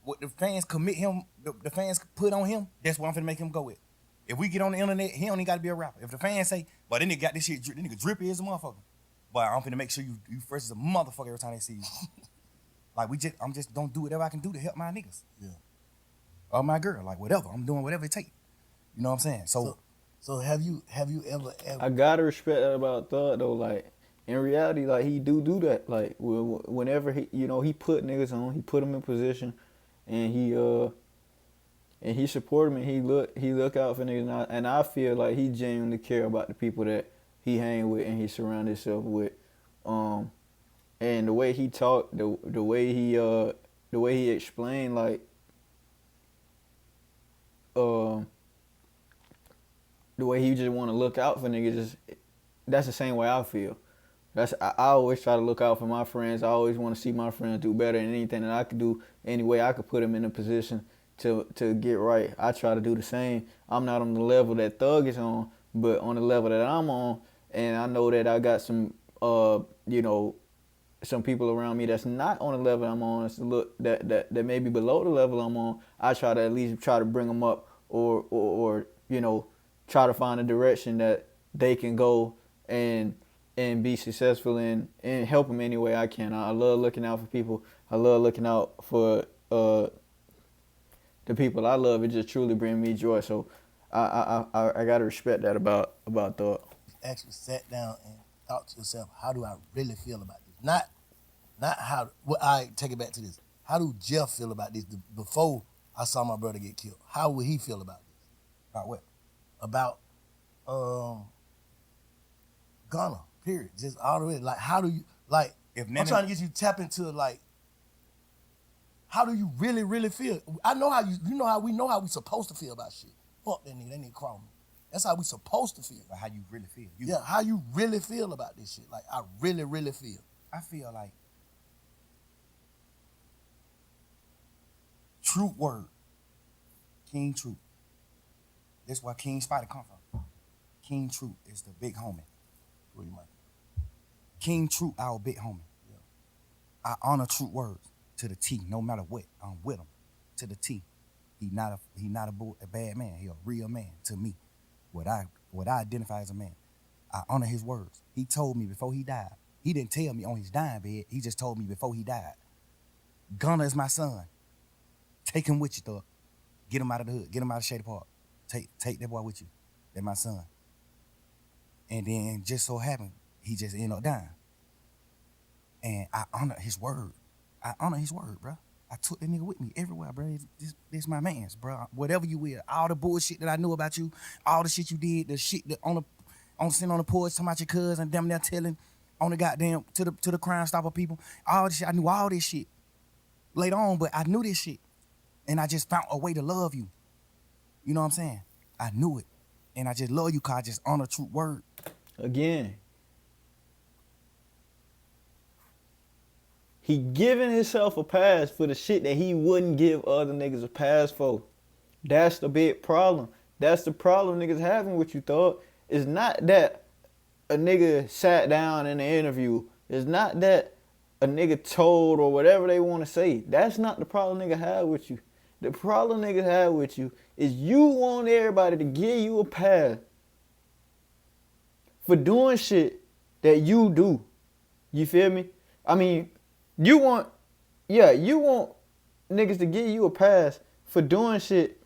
what the fans commit him, the fans put on him, that's what I'm finna make him go with. If we get on the internet, he don't even gotta be a rapper. If the fans say, but then nigga got this shit, this nigga drippy as a motherfucker. But I'm finna make sure you fresh as a motherfucker every time they see you. Like I'm just don't do whatever I can do to help my niggas. Yeah. Or my girl, like whatever. I'm doing whatever it takes. You know what I'm saying? So have you ever I gotta respect that about Thug though. Like in reality, like he do that. Like whenever he put niggas on, he put them in position, and he support them, and he look out for niggas. And I feel like he genuinely care about the people that he hang with and he surround himself with. And the way he talk, the way he explained, like the way he just want to look out for niggas, that's the same way I feel. I always try to look out for my friends. I always want to see my friends do better, and anything that I could do, any way I could put them in a position to get right, I try to do the same. I'm not on the level that Thug is on, but on the level that I'm on, and I know that I got some some people around me that's not on the level I'm on, that may be below the level I'm on. I try to at least try to bring them up, or try to find a direction that they can go and be successful in, and help them any way I can. I love looking out for people. I love looking out for the people I love. It just truly brings me joy. So I gotta respect that about Thug. actually sat down and thought to yourself, how do I really feel about this? Not how. Well, I take it back to this. How do Jeff feel about this before I saw my brother get killed? How would he feel about this? About what? About Ghana. Period. Just all the way. Like, how do you like? If I'm trying to get you to tap into like, how do you really, really feel? I know how you know how we know how we supposed to feel about shit. Fuck that nigga crawl me. That's how we supposed to feel. But how you really feel? Yeah, how you really feel about this shit. Like, I really, really feel. I feel like Truth word. King Truth. That's where King Spider come from. King Truth is the big homie. What you might. King Truth, our big homie. Yeah. I honor Truth words to the T, no matter what. I'm with him to the T. He not a bad man. He a real man to me. What I identify as a man. I honor his words. He told me before he died. He didn't tell me on his dying bed. He just told me before he died. Gunner is my son. Take him with you, Thug. Get him out of the hood. Get him out of Shady Park. Take that boy with you. That's my son. And then just so happened, he just ended up dying. And I honor his word. I honor his word, bro. I took that nigga with me everywhere, bro. This my man's, bro. Whatever you will, all the bullshit that I knew about you, all the shit you did, the shit that sitting on the porch talking about your cousin, them there telling on the goddamn to the Crime Stopper people, all this shit. I knew all this shit later on, but I knew this shit, and I just found a way to love you. You know what I'm saying? I knew it, and I just love you, cause I just honor Truth word. Again, he giving himself a pass for the shit that he wouldn't give other niggas a pass for. That's the big problem. That's the problem niggas having with you, Thug. It's not that a nigga sat down in the interview. It's not that a nigga told or whatever they want to say. That's not the problem nigga have with you. The problem niggas have with you is you want everybody to give you a pass for doing shit that you do. You feel me? I mean, you want niggas to give you a pass for doing shit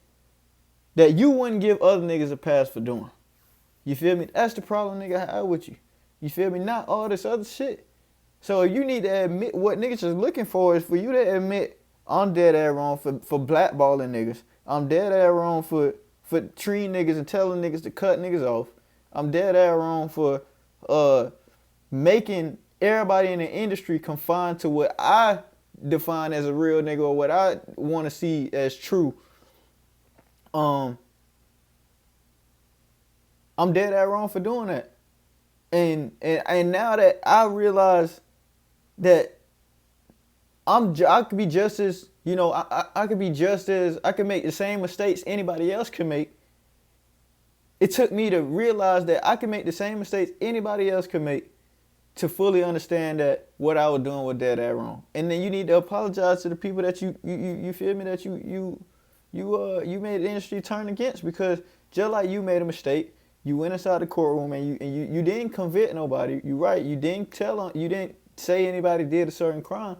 that you wouldn't give other niggas a pass for doing. You feel me? That's the problem nigga have with you. You feel me? Not all this other shit. So you need to admit what niggas is looking for is for you to admit I'm dead ass wrong for blackballing niggas. I'm dead ass wrong for treating niggas and telling niggas to cut niggas off. I'm dead ass wrong for making everybody in the industry confined to what I define as a real nigga or what I want to see as true. I'm dead at wrong for doing that. And now that I realize that I could be just as, I could be just as, I could make the same mistakes anybody else can make. It took me to realize that I can make the same mistakes anybody else can make to fully understand that what I was doing was dead at wrong. And then you need to apologize to the people that you feel me, that you made the industry turn against, because just like you made a mistake, you went inside the courtroom and you didn't convict nobody. You right, you didn't say anybody did a certain crime.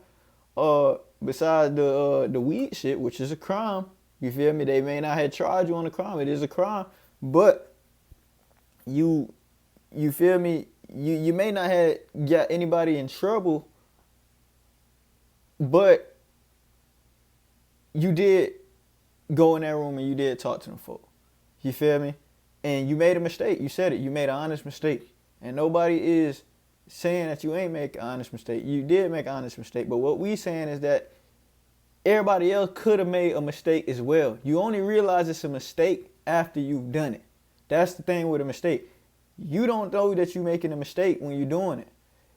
Besides the weed shit, which is a crime. You feel me? They may not have charged you on the crime. It is a crime, but you feel me? You may not have got anybody in trouble, but you did go in that room and you did talk to them folk. You feel me? And you made a mistake. You said it. You made an honest mistake. And nobody is saying that you ain't make an honest mistake. You did make an honest mistake. But what we saying is that everybody else could have made a mistake as well. You only realize it's a mistake after you've done it. That's the thing with a mistake. You don't know that you're making a mistake when you're doing it.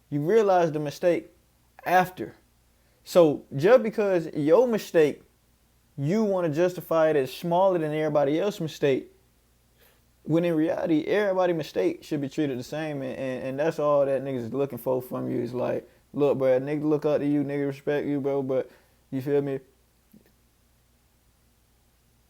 You realize the mistake after. So just because your mistake, you want to justify it as smaller than everybody else's mistake, when in reality, everybody's mistake should be treated the same. And that's all that niggas is looking for from you. Is like, look, bro, nigga look up to you, nigga respect you, bro, but you feel me?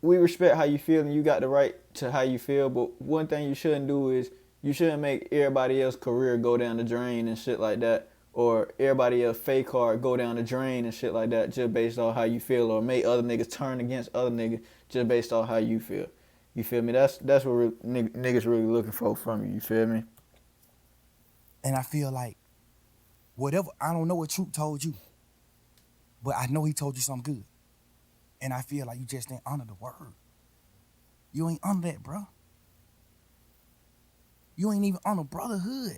We respect how you feel and you got the right to how you feel, but one thing you shouldn't do is you shouldn't make everybody else's career go down the drain and shit like that, or everybody else's fake card go down the drain and shit like that just based on how you feel, or make other niggas turn against other niggas just based on how you feel. You feel me? That's what niggas really looking for from you. You feel me? And I feel like whatever, I don't know what Troop told you, but I know he told you something good. And I feel like you just didn't honor the word. You ain't honor that, bro. You ain't even honor brotherhood.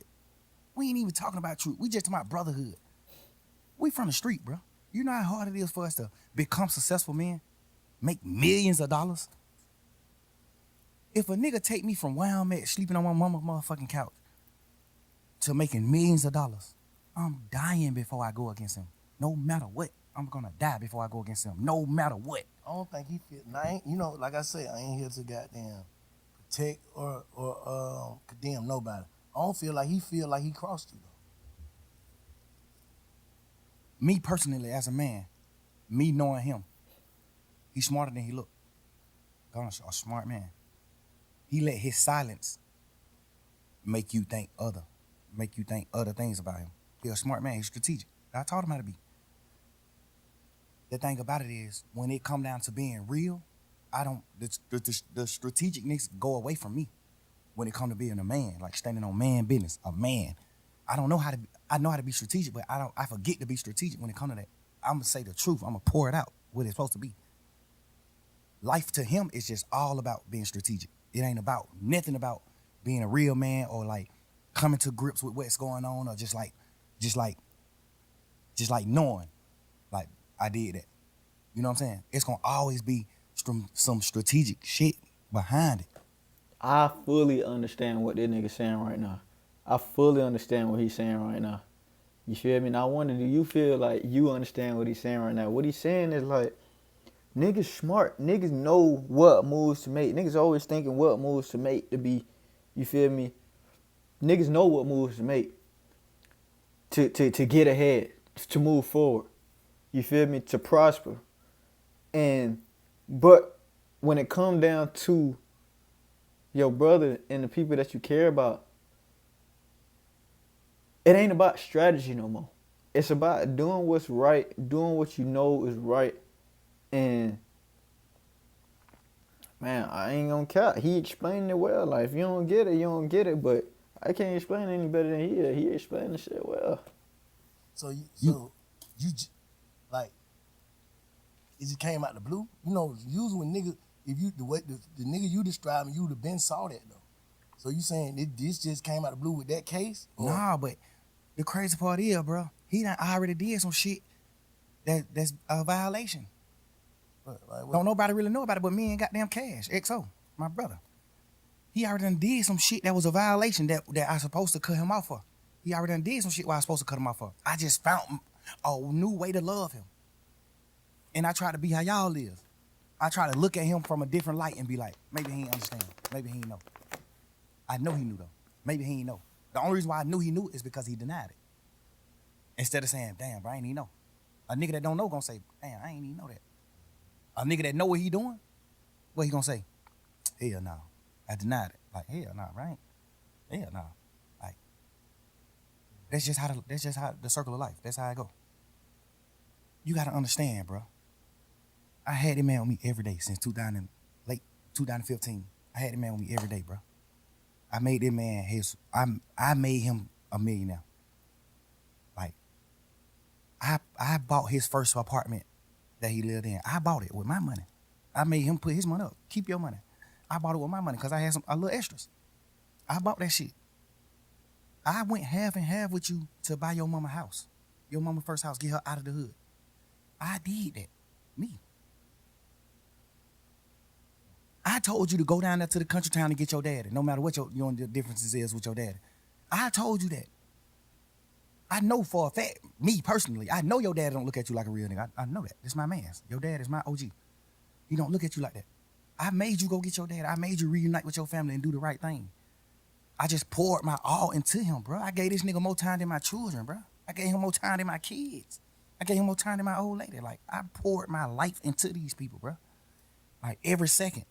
We ain't even talking about truth. We just talking about brotherhood. We from the street, bro. You know how hard it is for us to become successful men? Make millions of dollars? If a nigga take me from where I'm at, sleeping on my mama's motherfucking couch, to making millions of dollars, I'm dying before I go against him. No matter what, I'm gonna die before I go against him. No matter what. I don't think he feel. Now, like I say, I ain't here to goddamn protect or condemn nobody. I don't feel like he crossed you though. Me personally, as a man, me knowing him, he's smarter than he look. Gosh, a smart man. He let his silence make you think other things about him. He's a smart man. He's strategic. I taught him how to be. The thing about it is, when it come down to being real, the strategicness go away from me. When it come to being a man, like standing on man business, a man. I know how to be strategic, but I forget to be strategic when it come to that. I'm gonna say the truth. I'm gonna pour it out what it's supposed to be. Life to him is just all about being strategic. It ain't about nothing about being a real man or like coming to grips with what's going on or just like knowing like I did that. You know what I'm saying? It's gonna always be some strategic shit behind it. I fully understand what this nigga saying right now. I fully understand what he's saying right now. You feel me? Now I wonder, do you feel like you understand what he's saying right now? What he's saying is like, niggas smart. Niggas know what moves to make. Niggas always thinking what moves to make to be, you feel me? Niggas know what moves to make to get ahead, to move forward. You feel me? To prosper. But when it come down to your brother and the people that you care about, it ain't about strategy no more. It's about doing what's right, doing what you know is right. And man, I ain't gonna count. He explained it well. Like, if you don't get it, you don't get it. But I can't explain it any better than he is. He explained the shit well. So like, it just came out the blue. You know, usually when niggas, if you the nigga you describing, you'd have been saw that though. So you saying this just came out the blue with that case? Or? Nah, but The crazy part is, bro, he done already did some shit that's a violation. Like, Don't nobody really know about it but me and goddamn Cash, XO, my brother. He already done did some shit that was a violation that I supposed to cut him off for. He already done did some shit where I was supposed to cut him off for. I just found a new way to love him. And I try to be how y'all live. I try to look at him from a different light and be like, maybe he ain't understand. Maybe he ain't know. I know he knew though. Maybe he ain't know. The only reason why I knew he knew is because he denied it. Instead of saying, damn, bro, I ain't even know. A nigga that don't know gonna say, damn, I ain't even know that. A nigga that know what he doing, what he gonna say? Hell no. I denied it. Like, hell no, right? Hell no. Like, that's just how the circle of life. That's how I go. You gotta understand, bro. I had that man with me every day since late 2015. I had that man with me every day, bro. I made that man I made him a millionaire. Like, I bought his first apartment that he lived in. I bought it with my money. I made him put his money up. Keep your money. I bought it with my money because I had a little extras. I bought that shit. I went half and half with you to buy your mama house. Your mama first house, get her out of the hood. I did that. Me. I told you to go down there to the country town and get your daddy, no matter what your differences is with your daddy. I told you that. I know for a fact, me personally, I know your dad don't look at you like a real nigga. I know that. This my man's. Your dad is my OG. He don't look at you like that. I made you go get your dad. I made you reunite with your family and do the right thing. I just poured my all into him, bro. I gave this nigga more time than my children, bro. I gave him more time than my kids. I gave him more time than my old lady. Like, I poured my life into these people, bro. Like, every second.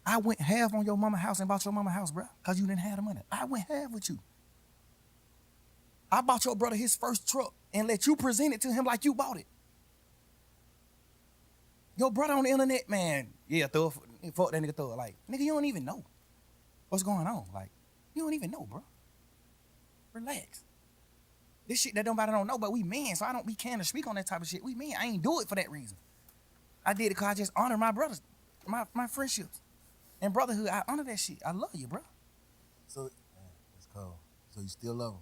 I went half on your mama house and bought your mama house, bro, because you didn't have the money. I went half with you. I bought your brother his first truck and let you present it to him like you bought it. Your brother on the internet, man, yeah, fuck that nigga, throw it. Like, nigga, you don't even know what's going on. Like, you don't even know, bro. Relax. This shit that nobody don't know, but we men, so I don't be can to speak on that type of shit. We men, I ain't do it for that reason. I did it because I just honor my brothers, my friendships. And brotherhood, I honor that shit. I love you, bro. So, man, that's cold. So you still love him?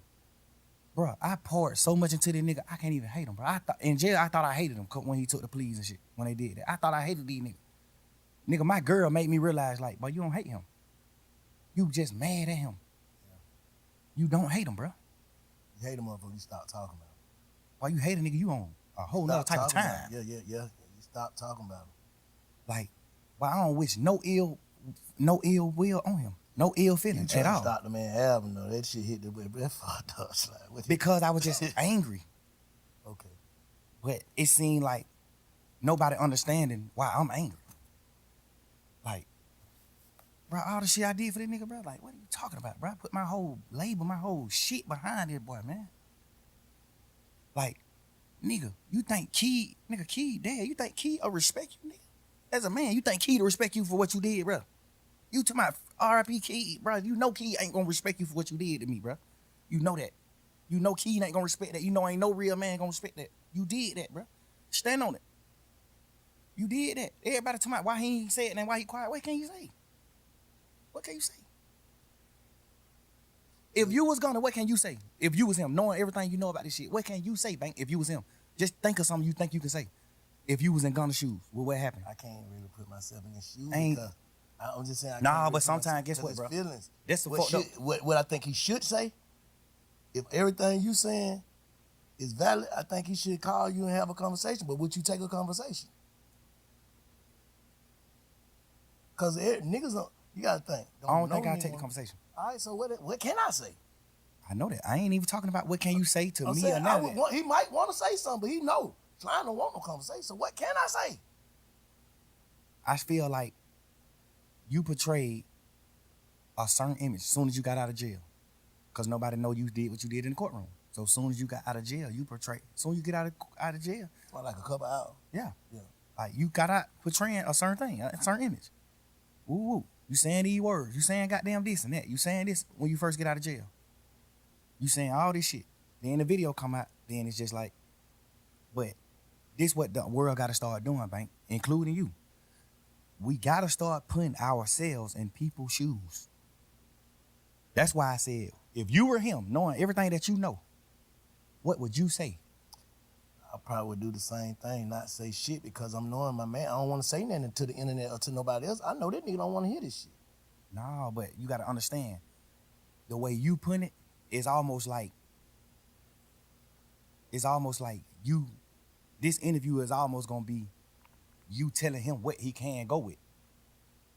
Bro, I poured so much into this nigga, I can't even hate him, bro. In jail, I thought I hated him when he took the pleas and shit, when they did that. I thought I hated these niggas. Nigga, my girl made me realize, like, boy, you don't hate him. You just mad at him. Yeah. You don't hate him, bro. You hate him motherfucker, you stop talking about him. Why you hate a nigga, you on a whole nother type of time. Yeah. You stop talking about him. Like, well, I don't wish no ill will on him. No ill feelings at all. Stop the man album though. That shit hit the way. That fucked up. Like, because I was just angry. Okay. But it seemed like nobody understanding why I'm angry. Like, bro, all the shit I did for this nigga, bro. Like, what are you talking about, bro? I put my whole label, my whole shit behind this boy, man. Like, nigga, you think Key dead? You think Key will respect you, nigga? As a man, you think Key to respect you for what you did, bro? You to my R.I.P. Key, bro. You know Key ain't gonna respect you for what you did to me, bro. You know that. You know Key ain't gonna respect that. You know ain't no real man gonna respect that. You did that, bro. Stand on it. You did that. Everybody talking about why he ain't say it and why he quiet. What can you say? What can you say? If you was gonna, what can you say? If you was him, knowing everything you know about this shit, what can you say, Bank? If you was him, just think of something you think you can say. If you was in Gunna's shoes, what happened? I can't really put myself in his shoes because I'm just saying. But sometimes, guess what, bro? Feelings. That's the fucked up. What I think he should say. If everything you saying is valid, I think he should call you and have a conversation. But would you take a conversation? Because niggas don't. You gotta think. I don't think I'll take the conversation. All right, so what can I say? I know that. I ain't even talking about what can you say to me or nothing. He might want to say something, but he know. So I don't want no conversation. So what can I say? I feel like you portrayed a certain image as soon as you got out of jail. Because nobody know you did what you did in the courtroom. So as soon as you got out of jail, you portrayed. As soon as you get out of jail. Well, like a couple hours. Yeah. Like you got out portraying a certain thing, a certain image. Woo. You saying these words. You saying goddamn this and that. You saying this when you first get out of jail. You saying all this shit. Then the video come out. Then it's just like, but this what the world got to start doing, Bank, including you. We got to start putting ourselves in people's shoes. That's why I said, if you were him, knowing everything that you know, what would you say? I probably would do the same thing, not say shit, because I'm knowing my man. I don't want to say nothing to the internet or to nobody else. I know that nigga don't want to hear this shit. No, but you gotta understand, the way you put it is almost like you. This interview is almost gonna be you telling him what he can go with.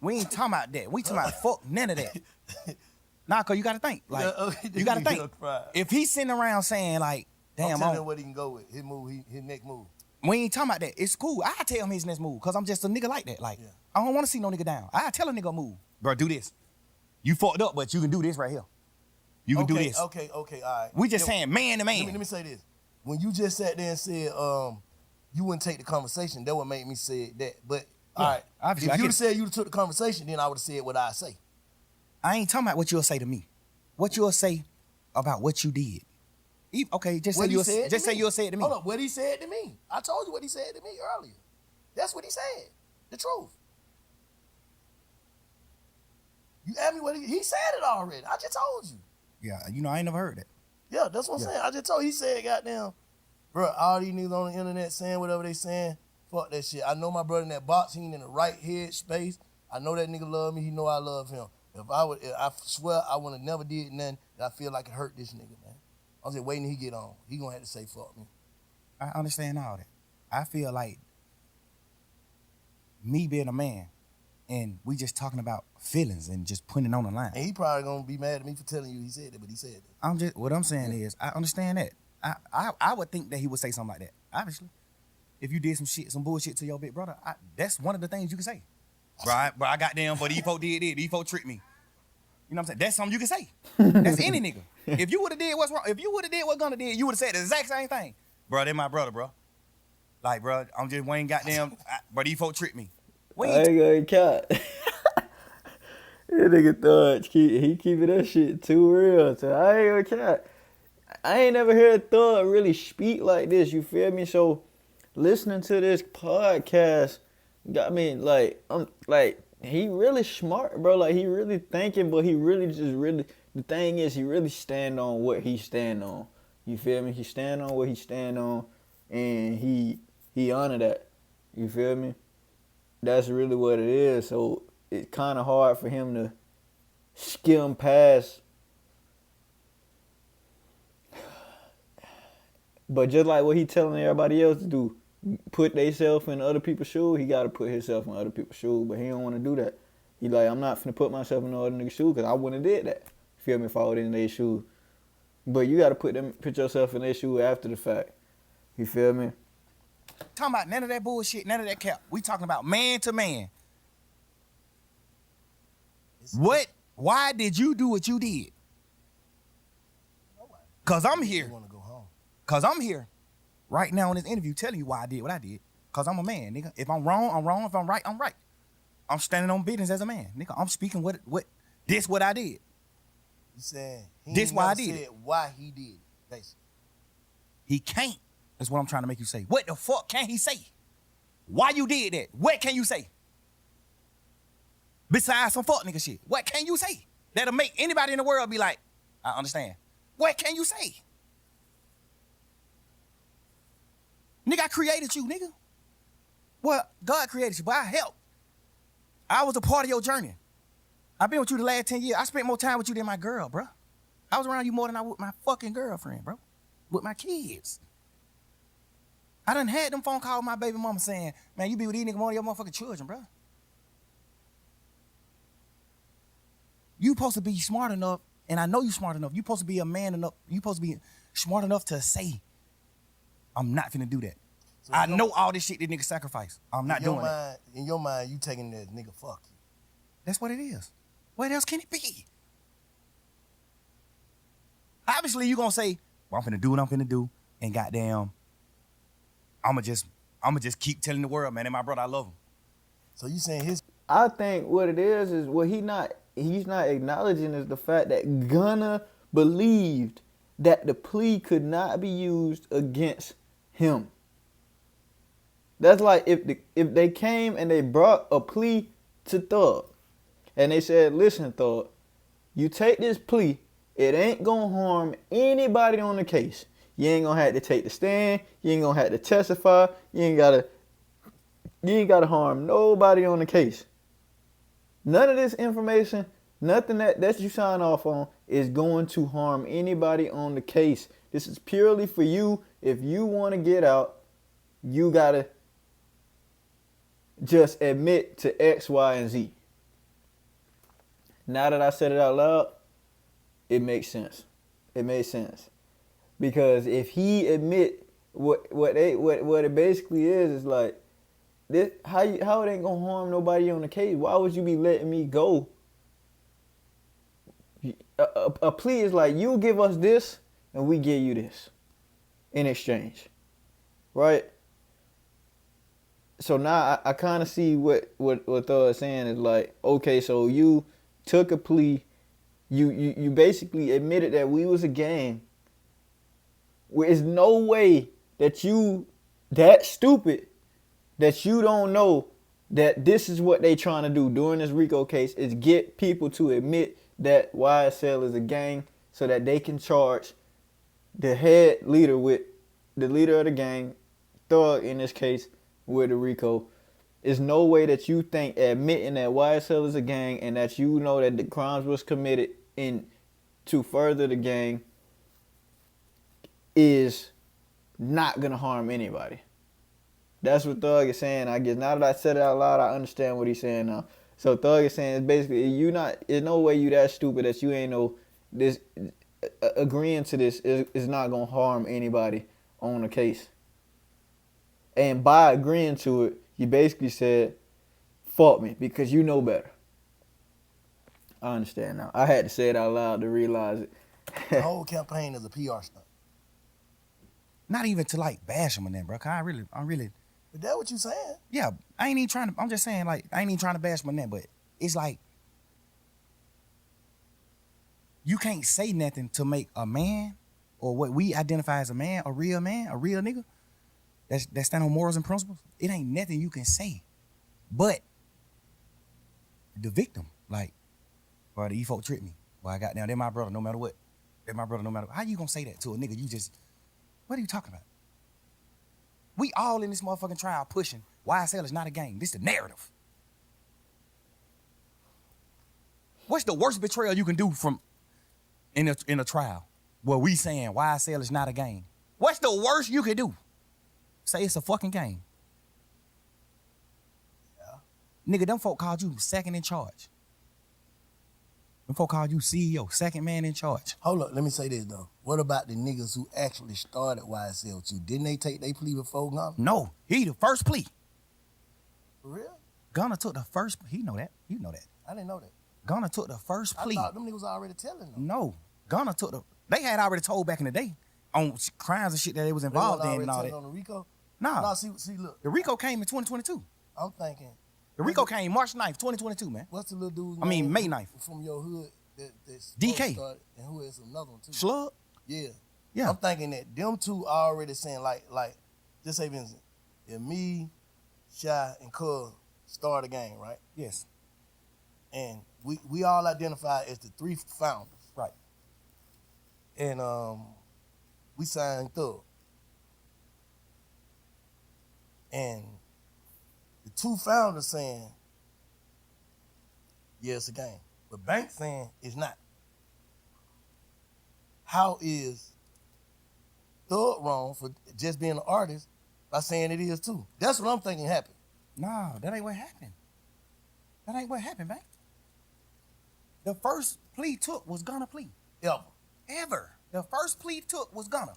We ain't talking about that. We talking about fuck none of that. Nah, cause you gotta think. Like you gotta think. If he's sitting around saying like, damn, I'm telling him what he can go with. His move, his next move. We ain't talking about that. It's cool. I tell him his next move, cause I'm just a nigga like that. Like I don't want to see no nigga down. I tell a nigga move, bro. Do this. You fucked up, but you can do this right here. You can do this. Okay, all right. We just saying man to man. Let me say this. When you just sat there and said you wouldn't take the conversation, that would make me say that. But all right, if you'd said you took the conversation, then I would have said what I say. I ain't talking about what you'll say to me. What you'll say about what you did. Okay, just say you'll say it to me. Hold up, what he said to me. I told you what he said to me earlier. That's what he said. The truth. You asked me what he said it already. I just told you. Yeah, I ain't never heard that. Yeah, that's what I'm saying. I just told you. He said, goddamn, bro, all these niggas on the internet saying whatever they saying, fuck that shit. I know my brother in that box, he ain't in the right head space. I know that nigga love me. He know I love him. I swear I would have never did nothing that I feel like it hurt this nigga, man. I'm just waiting till he get on. He gonna have to say fuck me. I understand all that. I feel like me being a man and we just talking about feelings and just putting it on the line. And he probably gonna be mad at me for telling you he said it, but he said it. What I'm saying is, I understand that. I would think that he would say something like that. Obviously, if you did some bullshit to your big brother, that's one of the things you can say. Bro, I got them, but these folk did it. These folk tricked me. You know what I'm saying? That's something you can say. That's any nigga. If you would have did what's wrong, if you would have did what Gunna did, you would have said the exact same thing. Bro, they my brother, bro. Like, bro, I'm just Wayne goddamn, but these folk tricked me. I ain't gonna cat. That nigga Thug, he keeping that shit too real. So I ain't gonna cat. I ain't never heard Thug really speak like this, you feel me? So listening to this podcast got me like, he really smart, bro. Like he really thinking, but he really the thing is he really stand on what he stand on. You feel me? He stand on what he stand on, and he honor that. You feel me? That's really what it is. So it's kind of hard for him to skim past. But just like what he telling everybody else to do, put theyself in other people's shoes, he got to put himself in other people's shoes. But he don't want to do that. He like, I'm not finna put myself in no other nigga's shoes because I wouldn't have did that. Feel me? If I was in their shoes. But you got to put yourself in their shoes after the fact. You feel me? Talking about none of that bullshit, none of that cap. We talking about man to man. Why did you do what you did? Cause I'm here. You wanna go home. Cause I'm here right now in this interview telling you why I did what I did. Cause I'm a man, nigga. If I'm wrong, I'm wrong. If I'm right, I'm right. I'm standing on business as a man, nigga. I'm speaking what I did. You saying this why I did it. Why he did it, basically. He can't. That's what I'm trying to make you say. What the fuck can he say? Why you did that? What can you say? Besides some fuck nigga shit. What can you say? That'll make anybody in the world be like, I understand. What can you say? Nigga, I created you, nigga. Well, God created you, but I helped. I was a part of your journey. I've been with you the last 10 years. I spent more time with you than my girl, bro. I was around you more than I was with my fucking girlfriend, bro. With my kids. I done had them phone calls with my baby mama saying, man, you be with these niggas more than your motherfucking children, bro. You supposed to be smart enough, and I know you smart enough. You supposed to be a man enough. You supposed to be smart enough to say, I'm not finna do that. So I know all this shit this nigga sacrifice. I'm not doing it. In your mind, you taking that nigga fuck you. That's what it is. What else can it be? Obviously, you gonna say, well, I'm finna do what I'm finna do, and goddamn, I'ma just keep telling the world, man, and my brother, I love him. So you saying his... I think what it is what he's not acknowledging is the fact that Gunna believed that the plea could not be used against him. That's like if they came and they brought a plea to Thug, and they said, listen, Thug, you take this plea, it ain't gonna harm anybody on the case. You ain't gonna have to take the stand. You ain't gonna have to testify. You ain't gotta harm nobody on the case. None of this information, nothing that you sign off on is going to harm anybody on the case. This is purely for you. If you want to get out, you gotta just admit to X, Y, and Z. Now that I said it out loud, it makes sense. It makes sense. Because if he admit what it basically is like this, how it ain't gonna harm nobody on the case? Why would you be letting me go? A plea is like, you give us this and we give you this in exchange, right? So now I kind of see what Thug is saying is like, okay, so you took a plea, you basically admitted that we was a gang. There's no way that you that stupid that you don't know that this is what they trying to do during this RICO case is get people to admit that YSL is a gang so that they can charge the head leader with the leader of the gang, Thug in this case, with the RICO. There's no way that you think admitting that YSL is a gang and that you know that the crimes was committed to further the gang is not gonna harm anybody. That's what Thug is saying. I guess now that I said it out loud, I understand what he's saying now. So Thug is saying basically there's no way you that stupid that you ain't know this agreeing to this is not gonna harm anybody on the case. And by agreeing to it, he basically said, fuck me, because you know better. I understand now. I had to say it out loud to realize it. The whole campaign is a PR stunt. Not even to like bash him and then, bro. Cause I'm really. But that's what you saying. Yeah, I ain't even trying to. I'm just saying, like, I ain't even trying to bash my name, but it's like you can't say nothing to make a man or what we identify as a real nigga that stand on morals and principles. It ain't nothing you can say, but the victim, like, bro, these folk tricked me. Well, I got down. They're my brother, no matter what. They're my brother, no matter what. How you gonna say that to a nigga? What are you talking about? We all in this motherfucking trial pushing YSL is not a gang. This is the narrative. What's the worst betrayal you can do in a trial where we saying YSL is not a gang? What's the worst you can do? Say it's a fucking gang. Yeah. Nigga, them folk called you second in charge. Them folk called you CEO, second man in charge. Hold up, let me say this though. What about the niggas who actually started YSL too? Didn't they take their plea before Gunna? No, he the first plea. For real? Gunna took the first. He know that. You know that. I didn't know that. Gunna took the first plea. I thought them niggas already telling them. No, Gunna took the. They had already told back in the day on crimes and shit that they was involved in and all that. On the RICO? Nah. No, see, look. The RICO came in 2022. I'm thinking. The RICO came March 9th, 2022, man. What's the little dude's name? I mean, May 9th. From your hood that's DK. Started, and who is another one too? Slug? Yeah. Yeah. I'm thinking that them two already saying like, just say Vincent, if me, Shy, and Cuz start a gang, right? Yes. And we all identify as the three founders. Right. And we signed Thug. And the two founders saying, yeah, it's a gang. But Bank saying it's not. How is Thug wrong for just being an artist by saying it is too? That's what I'm thinking happened. No, that ain't what happened. That ain't what happened, man. The first plea took was Gunna plea. Ever. The first plea took was Gunna.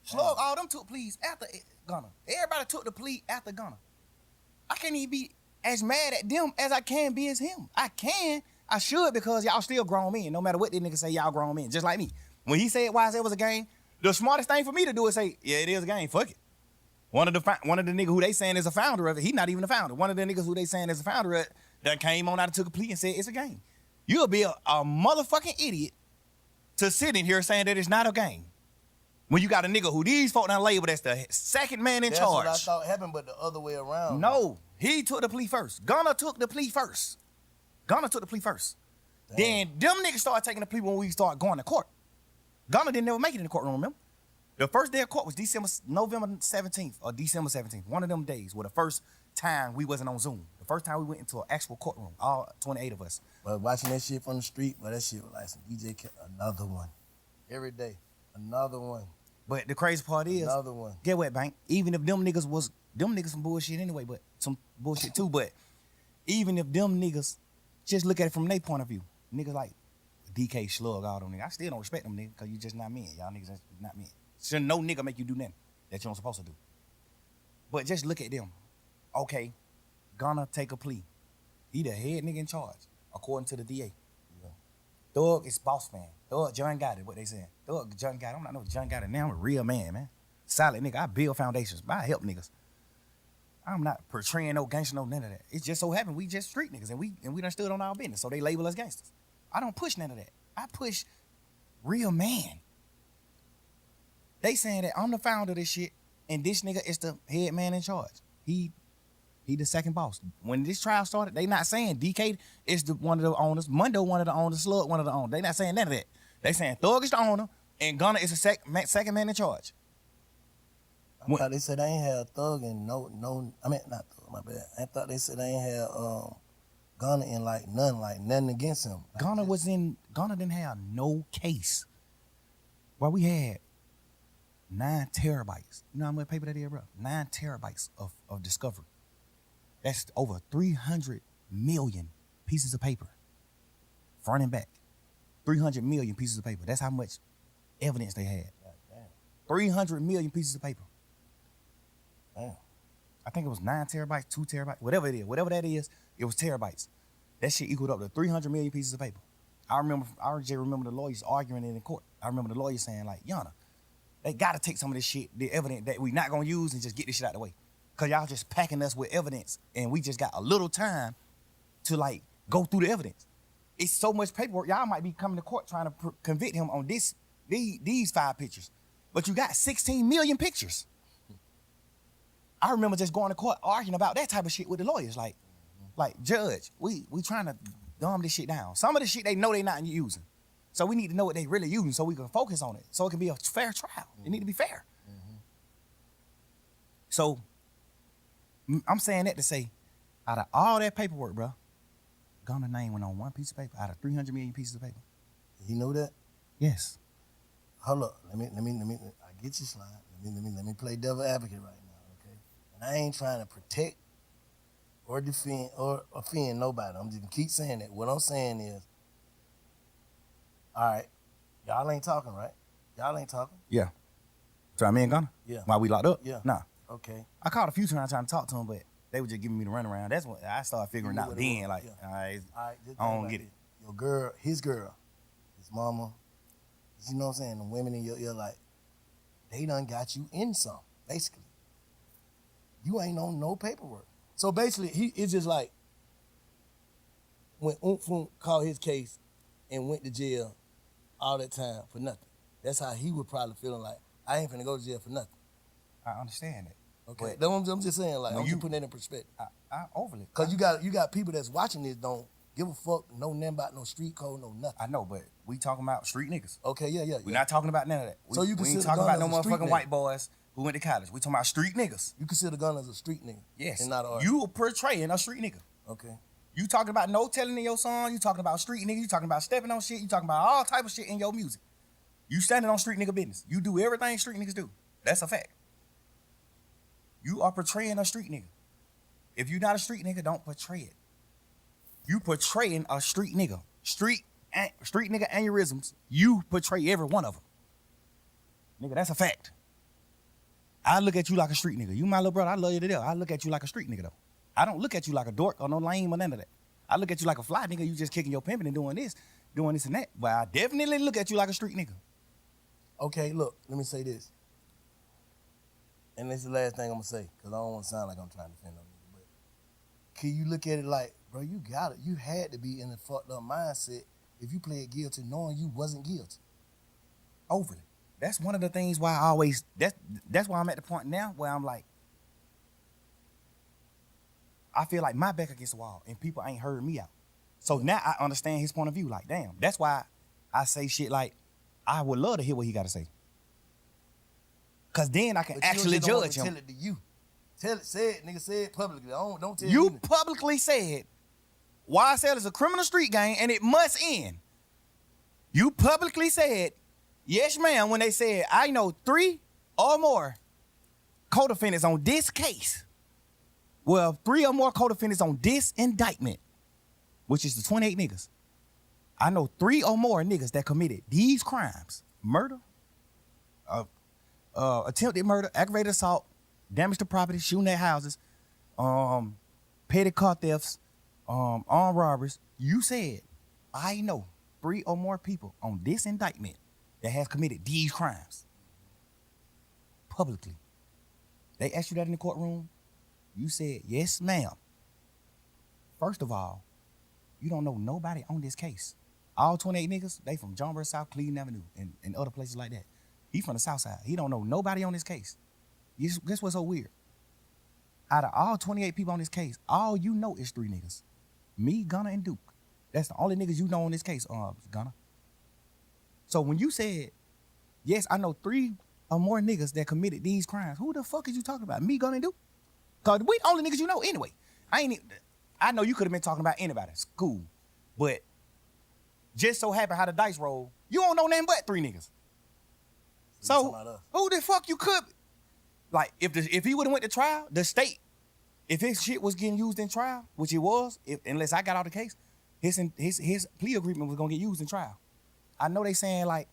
Slug, all them took pleas after Gunna. Everybody took the plea after Gunna. I can't even be as mad at them as I can be as him. I should, because y'all still grown men. No matter what these niggas say, y'all grown men, just like me. When he said YSL was a gang, the smartest thing for me to do is say, yeah, it is a gang, fuck it. One of the niggas who they saying is a founder of it, he not even a founder. One of the niggas who they saying is a founder of it, that came on out and took a plea and said it's a gang. You'll be a motherfucking idiot to sit in here saying that it's not a gang. When you got a nigga who these folk done labeled as the second man in charge. That's what I thought happened, but the other way around. No, he took the plea first. Gunna took the plea first. Damn. Then them niggas started taking the plea when we started going to court. Gunna didn't never make it in the courtroom, remember? The first day of court was November 17th or December 17th. One of them days were the first time we wasn't on Zoom. The first time we went into an actual courtroom, all 28 of us. But watching that shit from the street, but that shit was like some another one. Every day, another one. But the crazy part is, another one. Get what, Bank? Even if them niggas some bullshit anyway, but some bullshit too. But even if them niggas just look at it from their point of view, niggas like DK Slug, all them niggas, I still don't respect them niggas because you just not men. Y'all niggas just not men. So no nigga make you do nothing that you don't supposed to do. But just look at them. Okay, gonna take a plea. He the head nigga in charge, according to the DA. Yeah. Thug is boss man. Thug John got it, what they saying. Thug John got it. I'm not no John got it now. I'm a real man. Solid nigga. I build foundations. I help niggas. I'm not portraying no gangster, no none of that. It just so happened we just street niggas and we done stood on our business. So they label us gangsters. I don't push none of that. I push real man. They saying that I'm the founder of this shit, and this nigga is the head man in charge. He the second boss. When this trial started, they not saying DK is one of the owners, Mundo one of the owners, Slug one of the owners. They not saying none of that. They saying Thug is the owner, and Gunna is the second man in charge. I thought they said they ain't had Thug and not Thug, my bad. I thought they said they ain't had Gunna in nothing against him. Gunna didn't have no case. Well, we had 9 terabytes. You know how much paper that is, bro? 9 terabytes of discovery. That's over 300 million pieces of paper. Front and back. 300 million pieces of paper. That's how much evidence they had. Damn. 300 million pieces of paper. Damn. I think it was 9 terabytes, 2 terabytes, whatever it is. Whatever that is, it was terabytes. That shit equaled up to 300 million pieces of paper. I just remember the lawyers arguing it in court. I remember the lawyers saying, like, Yana, they gotta take some of this shit, the evidence that we not gonna use, and just get this shit out of the way. Cause y'all just packing us with evidence and we just got a little time to like go through the evidence. It's so much paperwork. Y'all might be coming to court trying to convict him on these 5 pictures. But you got 16 million pictures. I remember just going to court arguing about that type of shit with the lawyers. Like, judge, we trying to dumb this shit down. Some of the shit they know they not using. So we need to know what they really using so we can focus on it. So it can be a fair trial. It need to be fair. Mm-hmm. So I'm saying that to say, out of all that paperwork, bro, Gunna's name went on one piece of paper out of 300 million pieces of paper. You know that? Yes. Hold up. Let me. I get you, slide. Let me play devil advocate right now, okay? And I ain't trying to protect or defend or offend nobody. I'm just gonna keep saying that. What I'm saying is, all right, y'all ain't talking, right? Y'all ain't talking. Yeah. So me and Gunna? Yeah. While we locked up? Yeah. Nah. Okay. I called a few times trying to talk to him, but they were just giving me the runaround. That's when I started figuring out then, like, yeah. all right, I don't get it. Your girl, his mama, you know what I'm saying? The women in your ear, like, they done got you in some, basically. You ain't on no paperwork. So basically, it's just like when Umfum called his case and went to jail all that time for nothing. That's how he would probably feeling like, I ain't finna go to jail for nothing. I understand that. Okay, I'm just saying, like, I'm just putting that in perspective. I overly. Cause you got people that's watching this don't give a fuck, know nothing about no street code, no nothing. I know, but we talking about street niggas. Okay, yeah. We're not talking about none of that. So you we ain't consider talking Gunna about no as a street motherfucking nigga? white boys who went to college. We talking about street niggas. You consider Gunna as a street nigga? Yes. And not an artist? You are portraying a street nigga. Okay. You talking about no telling in your song. You talking about street nigga. You talking about stepping on shit. You talking about all type of shit in your music. You standing on street nigga business. You do everything street niggas do. That's a fact. You are portraying a street nigga. If you're not a street nigga, don't portray it. You portraying a street nigga. Street nigga aneurysms. You portray every one of them. Nigga, that's a fact. I look at you like a street nigga. You my little brother. I love you to death. I look at you like a street nigga though. I don't look at you like a dork or no lame or none of that. I look at you like a fly nigga. You just kicking your pimping and doing this and that. But I definitely look at you like a street nigga. Okay, look, let me say this. And this is the last thing I'm gonna say, because I don't want to sound like I'm trying to defend no nigga. But can you look at it like, bro, you got it. You had to be in a fucked up mindset if you pled guilty knowing you wasn't guilty. Overly. That's one of the things why I always, that's why I'm at the point now where I'm like, I feel like my back against the wall and people ain't heard me out. So now I understand his point of view. Like, damn, that's why I say shit like, I would love to hear what he got to say. Cause then I can But you actually just don't want judge me to him. Tell it to you. Say it, nigga. Say it publicly. Don't tell You me. publicly said YSL is a criminal street gang and it must end. You publicly said, yes, ma'am, when they said, I know 3 or more co-defendants on this case. Well, 3 or more co-defendants on this indictment, which is the 28 niggas. I know 3 or more niggas that committed these crimes: murder, attempted murder, aggravated assault, damage to property, shooting at houses, petty car thefts, armed robberies. You said, I know 3 or more people on this indictment that has committed these crimes. Publicly. They asked you that in the courtroom. You said, yes, ma'am. First of all, you don't know nobody on this case. All 28 niggas, they from John Burr South, Cleveland Avenue, and other places like that. He from the South Side. He don't know nobody on this case. Guess what's so weird? Out of all 28 people on this case, all you know is 3 niggas. Me, Gunna, and Duke. That's the only niggas you know on this case, Gunna. So when you said, yes, I know 3 or more niggas that committed these crimes, who the fuck is you talking about? Me, Gunna, and Duke? Because we the only niggas you know anyway. I know you could have been talking about anybody. It's cool. But just so happen how the dice roll, you don't know nothing but 3 niggas. So who the fuck you could? Like, if he would have went to trial, the state, if his shit was getting used in trial, which it was, unless I got out the case, his plea agreement was gonna get used in trial. I know they saying like,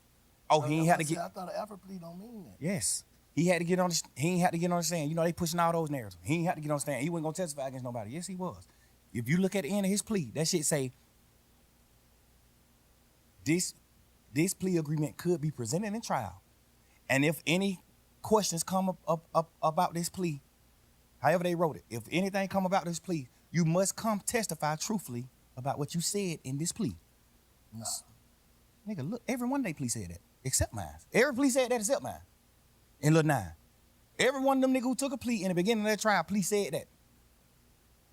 oh, he ain't had to get. I thought an Alfred plea don't mean that. Yes, he had to get on. He ain't had to get on the stand. You know they pushing all those narratives. He ain't had to get on the stand. He wasn't gonna testify against nobody. Yes, he was. If you look at the end of his plea, that shit say this plea agreement could be presented in trial, and if any questions come up about this plea, however they wrote it, if anything come about this plea, you must come testify truthfully about what you said in this plea. Nah. Nigga, look, every one of they plea said that, except mine. Every plea said that except mine. In Lil 9. Every one of them nigga who took a plea in the beginning of that trial, plea said that.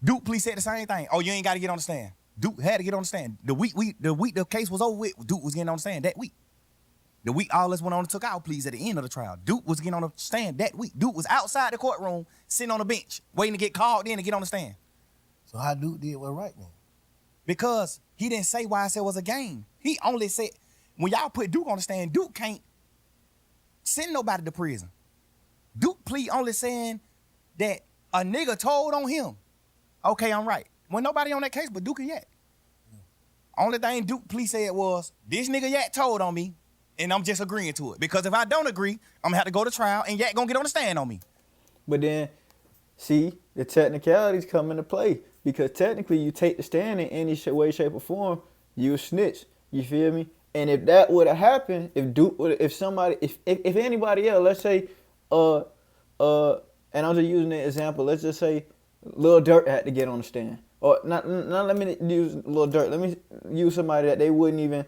Duke plea said the same thing. Oh, you ain't got to get on the stand. Duke had to get on the stand. The week the case was over with, Duke was getting on the stand that week. The week all of us went on and took our pleas at the end of the trial. Duke was getting on the stand that week. Duke was outside the courtroom, sitting on the bench, waiting to get called in to get on the stand. So how Duke did what right then? Because he didn't say YSL was a gang. He only said, when y'all put Duke on the stand, Duke can't send nobody to prison. Duke plea only saying that a nigga told on him. Okay, I'm right. Wasn't nobody on that case but Duke and Yak. Only thing Duke plea said was, this nigga Yak told on me, and I'm just agreeing to it. Because if I don't agree, I'm gonna have to go to trial and Yak gonna get on the stand on me. But then, see, the technicalities come into play. Because technically, you take the stand in any way, shape, or form, you a snitch. You feel me? And if that would have happened, if anybody else, let's say, and I'm just using an example. Let's just say, Lil Durk had to get on the stand, or not. Let me use Lil Durk. Let me use somebody that they wouldn't even,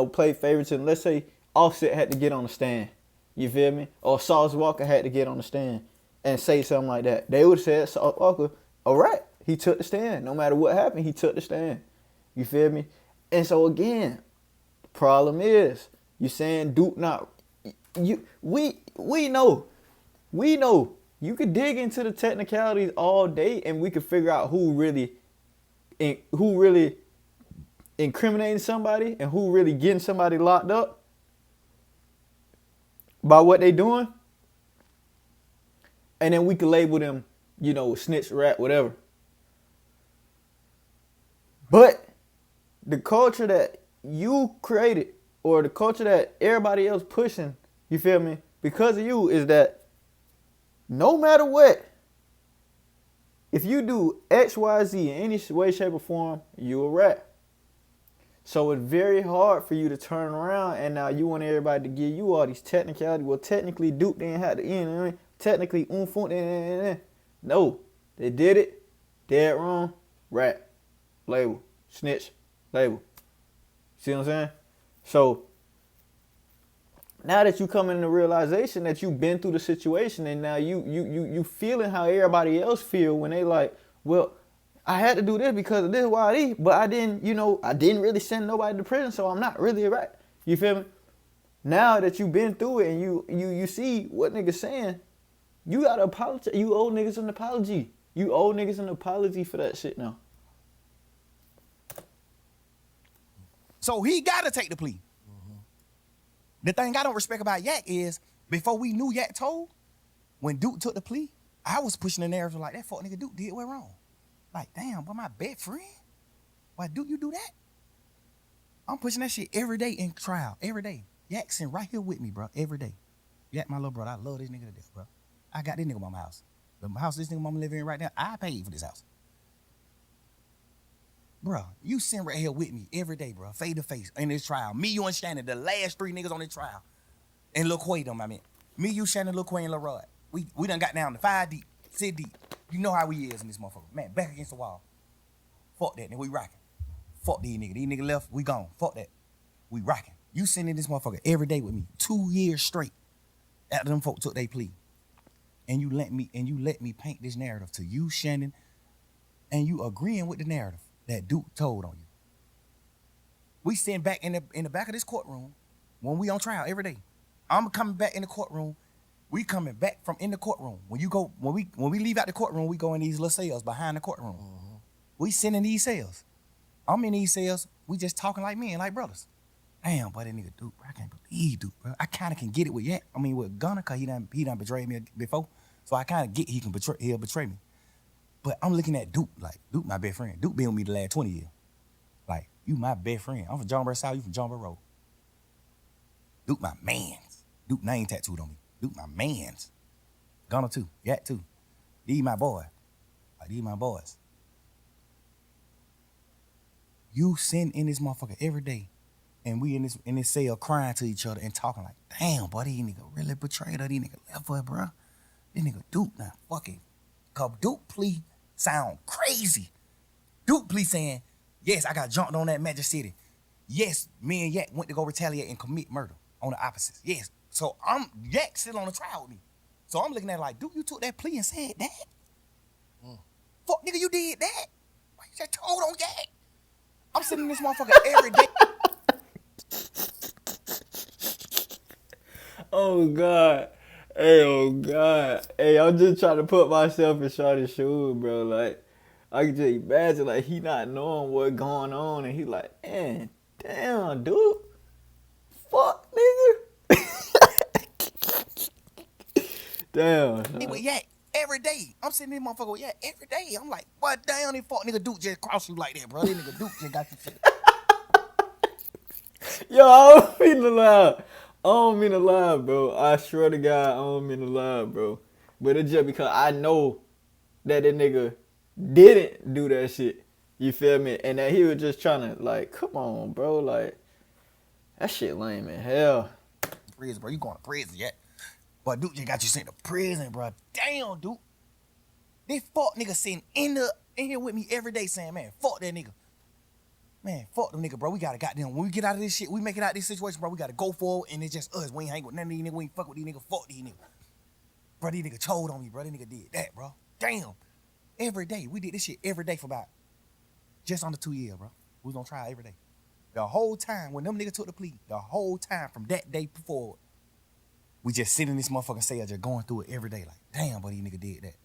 play favoritism. Let's say Offset had to get on the stand. You feel me? Or Sauce Walker had to get on the stand and say something like that. They would have said, Sauce Walker, all right. He took the stand. No matter what happened, he took the stand. You feel me? And so again, problem is, you saying Duke not we know. You could dig into the technicalities all day and we could figure out who really incriminating somebody and who really getting somebody locked up by what they doing. And then we could label them, snitch, rat, whatever. But the culture that you created or the culture that everybody else pushing, you feel me, because of you, is that no matter what, if you do X, Y, Z in any way, shape, or form, you a rat. So it's very hard for you to turn around and now you want everybody to give you all these technicalities. Well, technically, Duke didn't have the end. Technically, no, they did it. Dead wrong, rat. Label, snitch, label. See what I'm saying? So now that you come in the realization that you've been through the situation and now you feeling how everybody else feel when they like, well, I had to do this because of this, but I didn't really send nobody to prison, so I'm not really a rat. You feel me? Now that you've been through it and you see what niggas saying, you gotta apologize. You owe niggas an apology. You owe niggas an apology for that shit now. So he gotta take the plea. The thing I don't respect about Yak is, before we knew Yak told, when Duke took the plea, I was pushing the narrative like, that fuck nigga Duke did what wrong. Like, damn, but my best friend? Why Duke you do that? I'm pushing that shit every day in trial, every day. Yak sitting right here with me, bro, every day. Yak, my little brother, I love this nigga to death, bro. I got this nigga mama house. The house this nigga mama living in right now, I paid for this house. Bro, you sitting right here with me every day, bro, face to face in this trial. Me, you, and Shannon, the last 3 niggas on this trial. And Lil Quay, them, I mean. Me, you, Shannon, Lil Quay, and Lil Rod. We done got down to 5 deep, 6 deep. You know how we is in this motherfucker. Man, back against the wall. Fuck that, nigga, we rocking. Fuck these niggas. These niggas left, we gone. Fuck that. We rocking. You sitting in this motherfucker every day with me, 2 years straight after them folk took their plea. And you let me paint this narrative to you, Shannon, and you agreeing with the narrative that Duke told on you. We sitting back in the back of this courtroom when we on trial every day. I'm coming back in the courtroom. We coming back from in the courtroom. When we leave out the courtroom, we go in these little cells behind the courtroom. Mm-hmm. We sitting in these cells. I'm in these cells. We just talking like men, like brothers. Damn, boy, that nigga Duke, bro, I can't believe Duke, bro. I kind of can get it with Yak. I mean, with Gunna, cause he done betrayed me before. So I kind of get he'll betray me. But I'm looking at Duke, like, Duke my best friend. Duke been with me the last 20 years. Like, you my best friend. I'm from John Burr South, you from John Burr Road. Duke my mans. Duke name tattooed on me. Duke my mans. Gunna too, Yak too. These my boy. Like, these my boys. You sitting in this motherfucker every day, and we in this cell crying to each other and talking like, damn, boy, these nigga really betrayed her. These nigga left her, bro. This nigga Duke now fucking, cause Duke plea sound crazy. Duke plea saying, yes, I got jumped on that Magic City. Yes, me and Yak went to go retaliate and commit murder on the opposites. Yes. So Yak still on the trial with me. So I'm looking at it like, Duke, you took that plea and said that? Fuck, nigga, you did that? Why you just told on Yak? I'm sitting in this motherfucker every day. Oh God. Hey, oh God. Hey, I'm just trying to put myself in Shawty's shoes, bro. Like, I can just imagine, like, he not knowing what's going on, and he like, man, damn, dude. Fuck, nigga. Damn. With Yak every day. I'm sitting in this motherfucker with Yak every day. I'm like, what damn, this fuck nigga Duke just crossed you like that, bro. This nigga Duke just got you shit. Yo, I don't mean to lie. I don't mean to lie, bro. I swear to God, I don't mean to lie, bro. But it's just because I know that nigga didn't do that shit. You feel me? And that he was just trying to, like, come on, bro. Like, that shit lame as hell. Prison, bro. You going to prison yet? But Duke just got you sent to prison, bro. Damn, Duke. This fuck nigga sitting in here with me every day saying, man, fuck that nigga. Man, fuck them nigga, bro. We gotta goddamn, when we get out of this shit, we make it out of this situation, bro. We gotta go forward, and it's just us. We ain't hang with none of these niggas. We ain't fuck with these niggas. Fuck these niggas. Bro, these niggas told on me, bro. These nigga did that, bro. Damn. Every day. We did this shit every day for about just under 2 years, bro. We was on trial every day. The whole time, when them niggas took the plea, the whole time from that day forward, we just sit in this motherfucking cell just going through it every day. Like, damn, but these nigga did that.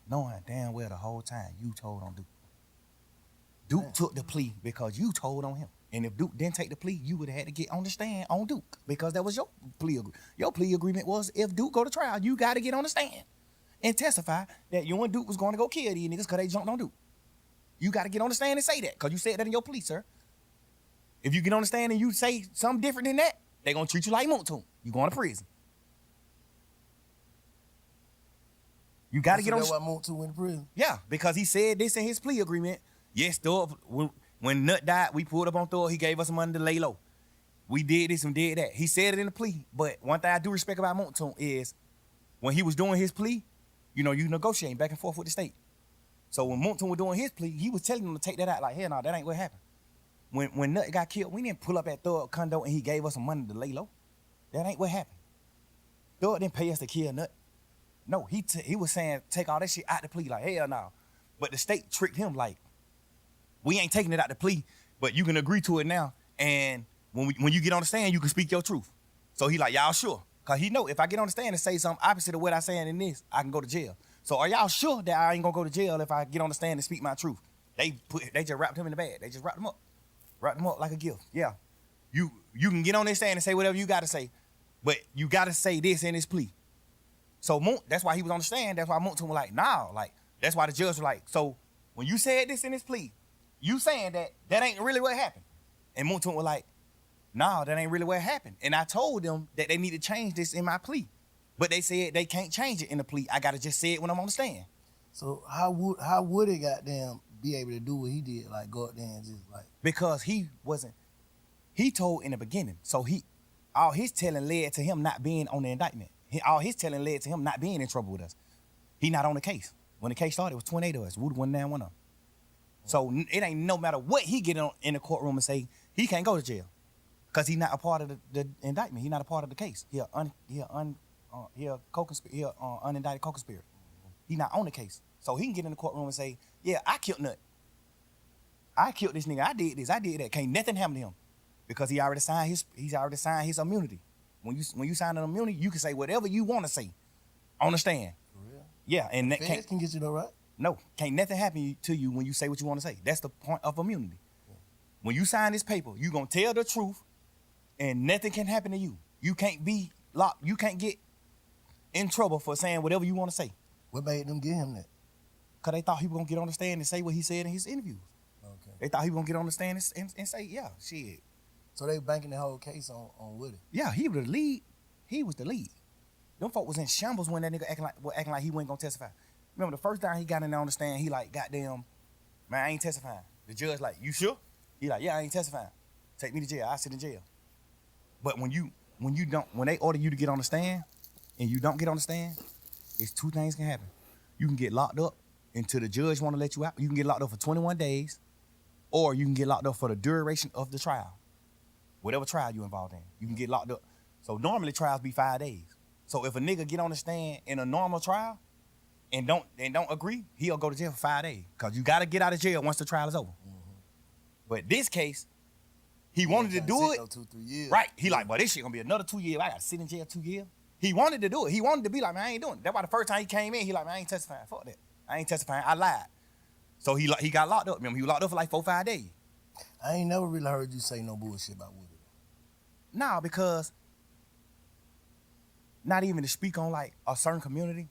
Knowing damn well the whole time you told on Duke. Duke took the plea because you told on him. And if Duke didn't take the plea, you would have had to get on the stand on Duke because that was your plea agreement. Your plea agreement was if Duke go to trial, you got to get on the stand and testify that you and Duke was going to go kill these niggas because they jumped on Duke. You got to get on the stand and say that because you said that in your plea, sir. If you get on the stand and you say something different than that, they going to treat you like Moontoon. You going to prison. You got to get on the stand. That's why Moontoon went to prison? Yeah, because he said this in his plea agreement. Yes, Thug, when Nut died, we pulled up on Thug. He gave us some money to lay low. We did this and did that. He said it in the plea. But one thing I do respect about Moontoon is when he was doing his plea, you know, you negotiating back and forth with the state. So when Moontoon was doing his plea, he was telling them to take that out. Like, hell no, that ain't what happened. When Nut got killed, we didn't pull up at Thug condo and he gave us some money to lay low. That ain't what happened. Thug didn't pay us to kill Nut. No, he was saying take all that shit out the plea. Like, hell no. But the state tricked him like, we ain't taking it out the plea, but you can agree to it now. And when you get on the stand, you can speak your truth. So he like, y'all sure? Cause he know if I get on the stand and say something opposite of what I saying in this, I can go to jail. So are y'all sure that I ain't gonna go to jail if I get on the stand and speak my truth? They just wrapped him in the bag. They just wrapped him up like a gift. Yeah, you can get on this stand and say whatever you gotta say, but you gotta say this in this plea. So Moon, that's why he was on the stand. That's why Moon was like, nah, like that's why the judge was like, so when you said this in this plea, you saying that ain't really what happened. And Moon was like, nah, that ain't really what happened. And I told them that they need to change this in my plea. But they said they can't change it in the plea. I gotta just say it when I'm on the stand. So how would it goddamn be able to do what he did, like go up there and just like? Because he told in the beginning. So all his telling led to him not being on the indictment. All his telling led to him not being in trouble with us. He not on the case. When the case started, it was 28 of us. Wood went down, one of them. So it ain't no matter what he get in the courtroom and say, he can't go to jail. Because he's not a part of the indictment. He's not a part of the case. He unindicted co-conspirator. He not on the case. So he can get in the courtroom and say, yeah, I killed Nut. I killed this nigga. I did this. I did that. Can't nothing happen to him. Because he already signed his immunity. When you sign an immunity, you can say whatever you want to say on the stand. For real? Yeah, and that Feds can get you though, right? No, can't nothing happen to you when you say what you want to say. That's the point of immunity. Yeah. When you sign this paper, you gonna tell the truth, and nothing can happen to you. You can't be locked. You can't get in trouble for saying whatever you want to say. What made them give him that? Because they thought he was gonna get on the stand and say what he said in his interviews. Okay. They thought he was gonna get on the stand and say, yeah, shit. So they banking the whole case on Woody. Yeah, he was the lead. He was the lead. Them folk was in shambles when that nigga acting like he wasn't gonna testify. Remember the first time he got in there on the stand, he like, goddamn, man, I ain't testifying. The judge like, you sure? He like, yeah, I ain't testifying. Take me to jail. I sit in jail. But when they order you to get on the stand and you don't get on the stand, it's two things can happen. You can get locked up until the judge want to let you out. You can get locked up for 21 days, or you can get locked up for the duration of the trial. Whatever trial you involved in, you can get locked up. So normally trials be 5 days. So if a nigga get on the stand in a normal trial and don't agree, he'll go to jail for 5 days. Cause you gotta get out of jail once the trial is over. Mm-hmm. But this case, he wanted to do it. 2-3 years. Right. He like, boy, this shit gonna be another 2 years. I gotta sit in jail 2 years. He wanted to do it. He wanted to be like, man, I ain't doing it. That's why the first time he came in, he like, man, I ain't testifying. Fuck that. I ain't testifying. I lied. So he got locked up. Remember, he was locked up for like 4-5 days. I ain't never really heard you say no bullshit about Woody. Nah, because not even to speak on like a certain community,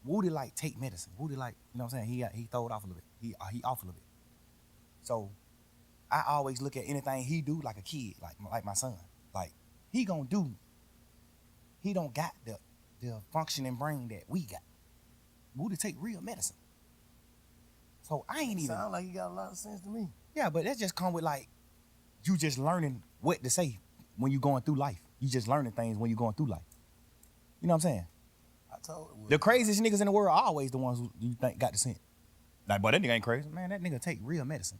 Woody like take medicine. Woody like, you know what I'm saying? He throw it off a little bit. He off a little bit. So I always look at anything he do like a kid, like my son. Like he don't got the functioning brain that we got. Woody take real medicine. So I ain't even. Sound like he got a lot of sense to me. Yeah, but that just come with like you just learning what to say when you going through life. You just learning things when you going through life. You know what I'm saying? I told you. The craziest niggas in the world are always the ones who you think got the sense. Like, boy, that nigga ain't crazy. Man, that nigga take real medicine.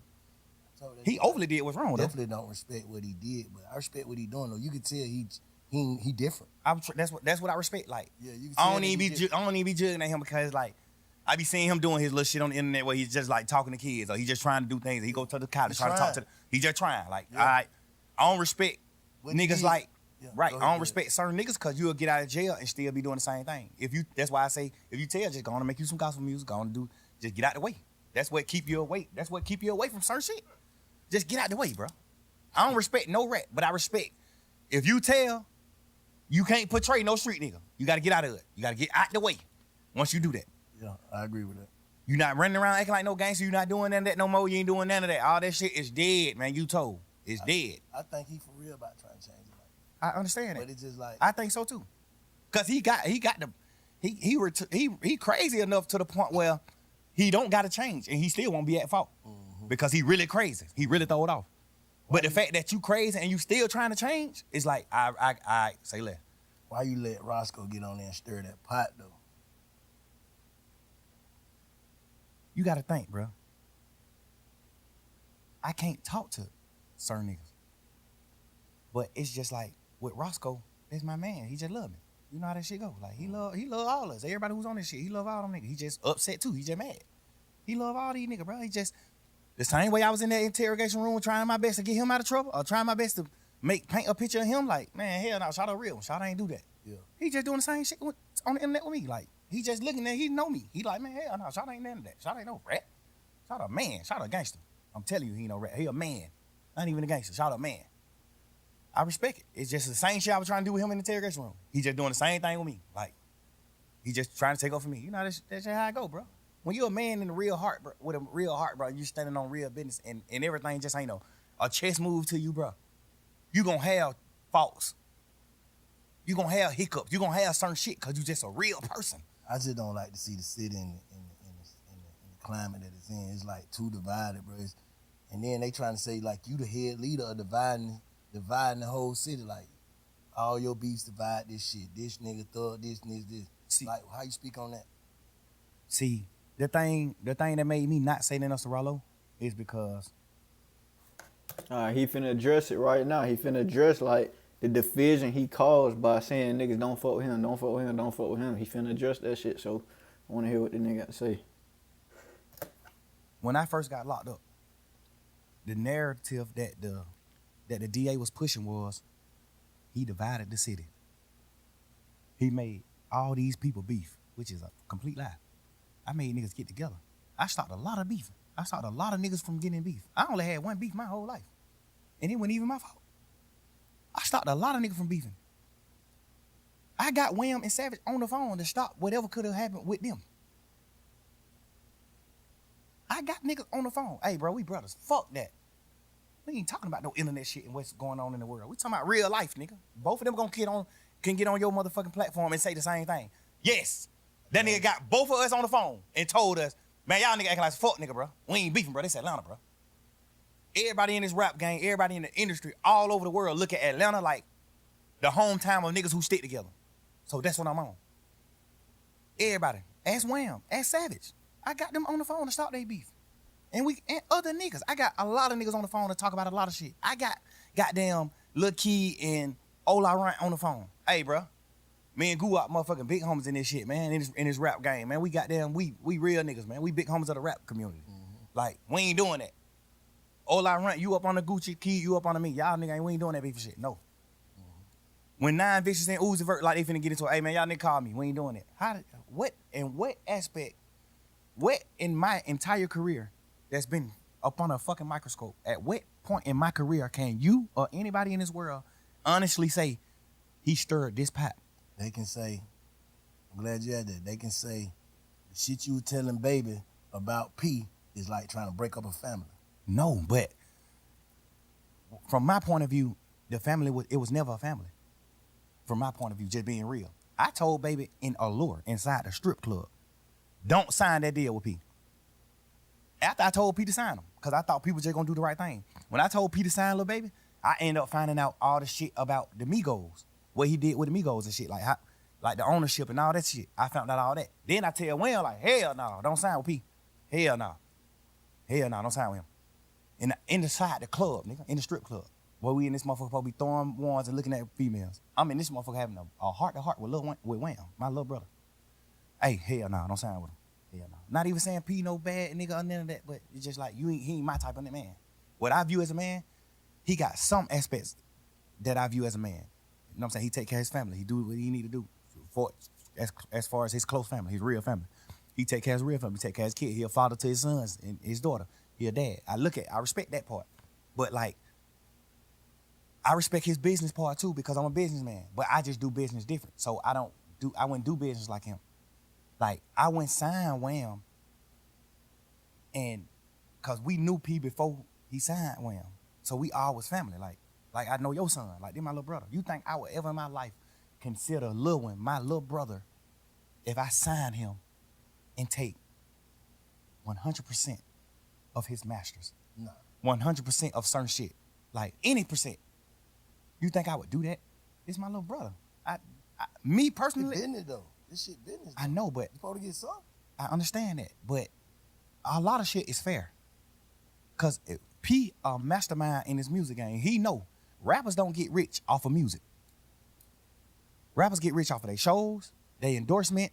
He overly did what's wrong though. Definitely don't respect what he did, but I respect what he doing though. You can tell he different. That's what I respect. Like, yeah, you can I tell don't even be judging at him because like I be seeing him doing his little shit on the internet where he's just like talking to kids or he just trying to do things. He go to the college trying to talk to them. He just trying. Like, yeah. I don't respect what niggas like. Yeah, right, I don't respect certain niggas because you'll get out of jail and still be doing the same thing. That's why I say if you tell, just go on and make you some gospel music, go on and do, just get out the way. That's what keep you away. That's what keep you away from certain shit. Just get out the way, bro. I don't respect no rap, but I respect if you tell, you can't portray no street nigga. You got to get out of it. You got to get out the way once you do that. Yeah, I agree with that. You not running around acting like no gangster. You not doing none of that no more. You ain't doing none of that. All that shit is dead, man. You told. It's dead. I think he for real about trying to change it. I understand it. But it's just like I think so too. Cause he crazy enough to the point where he don't gotta change and he still won't be at fault. Mm-hmm. Because he really crazy. He really throw it off. But the fact that you crazy and you still trying to change, it's like I say less. Why you let Roscoe get on there and stir that pot though? You gotta think, bro. I can't talk to certain niggas. But it's just like with Roscoe, that's my man. He just love me. You know how that shit go. Like he love all of us. Everybody who's on this shit, he love all them niggas. He just upset too. He just mad. He love all these niggas, bro. He just the same way I was in that interrogation room trying my best to get him out of trouble or trying my best to paint a picture of him like, man, hell no, Shawty real. Shawty ain't do that. Yeah. He just doing the same shit on the internet with me. Like, he just looking at, he know me. He like, man, hell no, Shawty ain't none of that. Shawty ain't no rat. Shawty a man. Shawty a gangster. I'm telling you, he ain't no rat. He a man. Not even a gangster. Shawty a man. I respect it. It's just the same shit I was trying to do with him in the interrogation room. He just doing the same thing with me. Like, he just trying to take over me. You know, that's just how I go, bro. When you're a man in the real heart, bro, with a real heart, bro, you standing on real business and everything just ain't a chess move to you, bro. You gonna have faults. You gonna have hiccups. You gonna have certain shit because you just a real person. I just don't like to see the city in the climate that it's in. It's like too divided, bro. And then they trying to say like you the head leader of dividing the whole city. Like all your beefs divide this shit. This nigga thug, this. See, like how you speak on that? See, the thing that made me not say nothing else to Rollo is because He finna address it right now. He finna address like the division he caused by saying niggas don't fuck with him, don't fuck with him, don't fuck with him. He finna address that shit. So I wanna hear what the nigga got to say. when I first got locked up, the narrative that the DA was pushing was he divided the city. He made all these people beef, which is a complete lie. I made niggas get together. I stopped a lot of beef. I stopped a lot of niggas from getting beef. I only had one beef my whole life. And it wasn't even my fault. I stopped a lot of niggas from beefing. I got Wham and Savage on the phone to stop whatever could have happened with them. I got niggas on the phone. Hey, bro, we brothers. Fuck that. We ain't talking about no internet shit and what's going on in the world. We talking about real life, nigga. Both of them can get on your motherfucking platform and say the same thing. Yes. That nigga got both of us on the phone and told us, man, y'all nigga acting like fuck nigga, bro. We ain't beefing, bro. This Atlanta, bro. Everybody in this rap game, everybody in the industry, all over the world look at Atlanta like the hometown of niggas who stick together. So that's what I'm on. Everybody. Ask Wham. Ask Savage. I got them on the phone to stop their beef. And other niggas. I got a lot of niggas on the phone to talk about a lot of shit. I got goddamn Lil Key and Ola Runt on the phone. Hey, bro. Me and Guwap motherfucking big homies in this shit, man, in this rap game, man. We goddamn, we real niggas, man. We big homies of the rap community. Mm-hmm. Like, we ain't doing that. Ola Runt, you up on the Gucci, Key, you up on the me. Y'all nigga, we ain't doing that beef shit. No. Mm-hmm. When 9 Vicious and Uzi Vert, like, they finna get into it, hey, man, y'all nigga call me. We ain't doing that. What aspect, what in my entire career that's been up on a fucking microscope, at what point in my career can you or anybody in this world honestly say he stirred this pot? They can say, I'm glad you had that. They can say, the shit you were telling baby about P is like trying to break up a family. No, but from my point of view, the family was never a family. From my point of view, just being real. I told baby in Allure, inside the strip club, don't sign that deal with P. After I told P to sign them, because I thought people just gonna do the right thing. When I told P to sign Lil Baby, I ended up finding out all the shit about the Migos. What he did with the Migos and shit, like the ownership and all that shit. I found out all that. Then I tell Wham, like, hell no, don't sign with P. Hell no. Hell no, don't sign with him. Inside the club, nigga, in the strip club, where we in this motherfucker supposed to be throwing ones and looking at females. I'm in this motherfucker having a heart-to-heart with Wham, my little brother. Hey, hell no, don't sign with him. Hell no. Not even saying P no bad nigga or none of that, but it's just like, he ain't my type of man. What I view as a man, he got some aspects that I view as a man. You know what I'm saying? He take care of his family. He do what he need to do for as far as his close family, his real family. He take care of his real family. He take care of his kid. He a father to his sons and his daughter. He a dad. I respect that part. But like, I respect his business part too because I'm a businessman. But I just do business different. So I wouldn't do business like him. Like, I went sign Wham, and cause we knew P before he signed Wham. So we all was family. Like I know your son, like they're my little brother. You think I would ever in my life consider Lil Wayne my little brother if I signed him and take 100% of his masters? No. 100% of certain shit. Like any percent. You think I would do that? It's my little brother. Me personally. It's business though. This shit business though. I know, but. You supposed to get some. I understand that, but a lot of shit is fair. Cause P a mastermind in his music game. He know rappers don't get rich off of music. Rappers get rich off of their shows, their endorsement.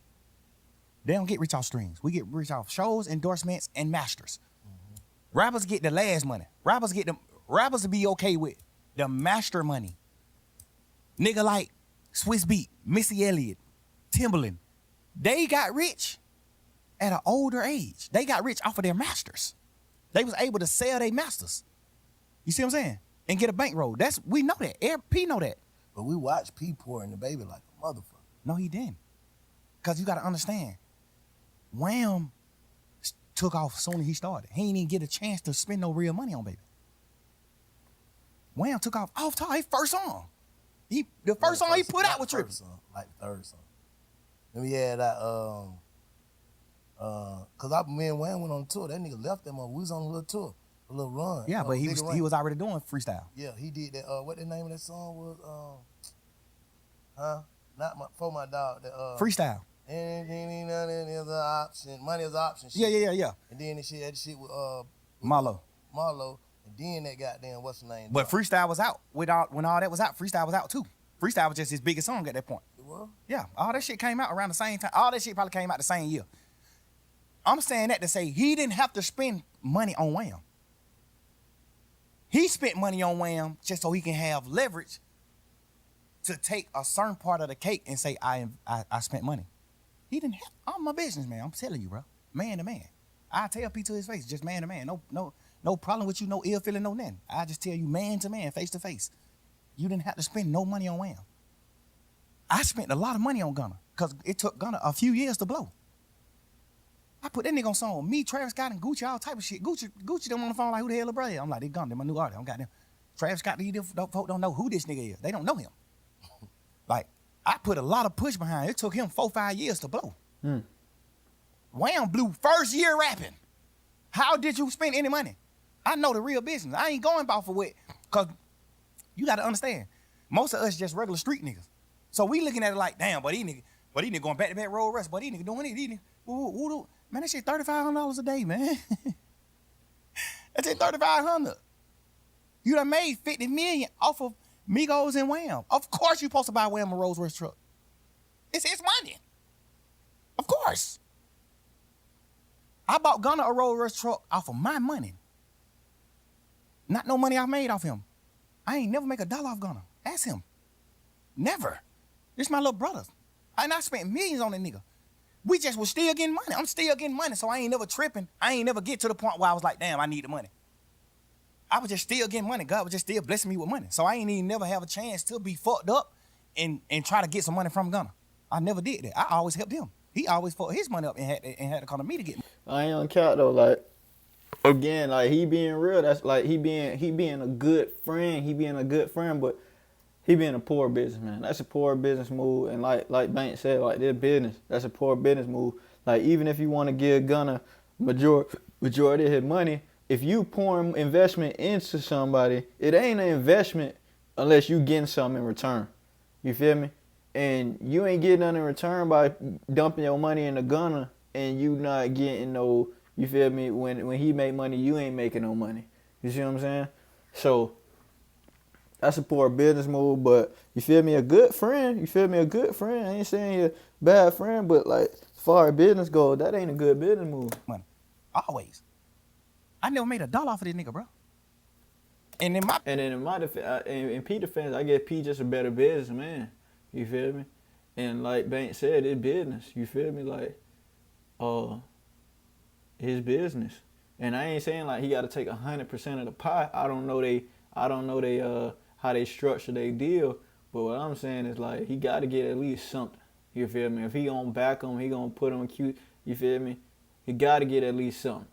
They don't get rich off streams. We get rich off shows, endorsements, and masters. Mm-hmm. Rappers get the last money. Rappers will be okay with The master money. Nigga like Swiss Beat, Missy Elliott, Timbaland, they got rich at an older age. They got rich off of their masters. They was able to sell their masters. You see what I'm saying? And get a bankroll. We know that. Eric P know that. But we watched P pouring the baby like a motherfucker. No, he didn't. Because you got to understand, Wham took off as soon as he started. He ain't even get a chance to spend no real money on baby. Wham took off top his first song. The first song he put out was tripping. Like the third song. Then we had that, cause me and Wham went on tour. That nigga left them on. We was on a little tour, a little run. Yeah, but he was already doing freestyle. Yeah, he did that. What the name of that song was? For my dog. Freestyle. And money is an option. Money is an option. Shit. Yeah. And then that shit with Marlo. And then that goddamn what's the name? But freestyle was out. When all that was out, freestyle was out too. Freestyle was just his biggest song at that point. It was? Yeah, all that shit came out around the same time. All that shit probably came out the same year. I'm saying that to say he didn't have to spend money on Wham. He spent money on Wham just so he can have leverage to take a certain part of the cake and say, I spent money. He didn't have, I'm my business, man. I'm telling you, bro. Man to man. I tell P to his face, just man to man. No problem with you, no ill feeling, no nothing. I just tell you man to man, face to face. You didn't have to spend no money on Wham. I spent a lot of money on Gunna because it took Gunna a few years to blow. I put that nigga on song. Me, Travis Scott, and Gucci, all type of shit. Gucci them on the phone like, who the hell is brother? I'm like, they Gunna, they my new artist. I'm goddamn. Travis Scott, these folk don't know who this nigga is. They don't know him. Like, I put a lot of push behind it. It took him 4-5 years to blow. Wham blew first year rapping. How did you spend any money? I know the real business. I ain't going about for what, because you got to understand, most of us just regular street niggas. So we looking at it like, damn, but these niggas going back-to-back road rest, but these niggas doing it, these niggas, man, that shit $3,500 a day, man. That's it, $3,500. You done made $50 million off of Migos and Wham. Of course you supposed to buy Wham a Rolls Royce truck. It's his money. Of course. I bought Gunna a Rolls Royce truck off of my money. Not no money I made off him. I ain't never make $1 off Gunna. Ask him. Never. This my little brother. And I spent millions on that nigga. We just was still getting money. I'm still getting money, so I ain't never tripping. I ain't never get to the point where I was like, damn, I need the money. I was just still getting money. God was just still blessing me with money. So I ain't even never have a chance to be fucked up and try to get some money from Gunna. I never did that. I always helped him. He always fucked his money up and had to come to me to get money. I ain't on count though, like, again, like, he being real, that's like he being a good friend. He being a good friend, but he being a poor businessman. That's a poor business move. And like Bank said, like, this business, that's a poor business move. Like, even if you want to give Gunna majority of his money, if you pouring investment into somebody, it ain't an investment unless you getting something in return. You feel me? And you ain't getting nothing in return by dumping your money in the Gunna and you not getting no, you feel me? When he make money, you ain't making no money. You see what I'm saying? So that's a poor business move, but you feel me? A good friend. You feel me? A good friend. I ain't saying you're a bad friend, but like, as far as business goes, that ain't a good business move. Money. Always. I never made $1 off of this nigga, bro. And in my defense, in P defense, I guess P just a better businessman. You feel me? And like Bank said, it's business. You feel me? Like, his business. And I ain't saying like he got to take 100% of the pie. I don't know how they structure their deal. But what I'm saying is like he got to get at least something. You feel me? If he gonna back him, he gonna put him cute. You feel me? He got to get at least something.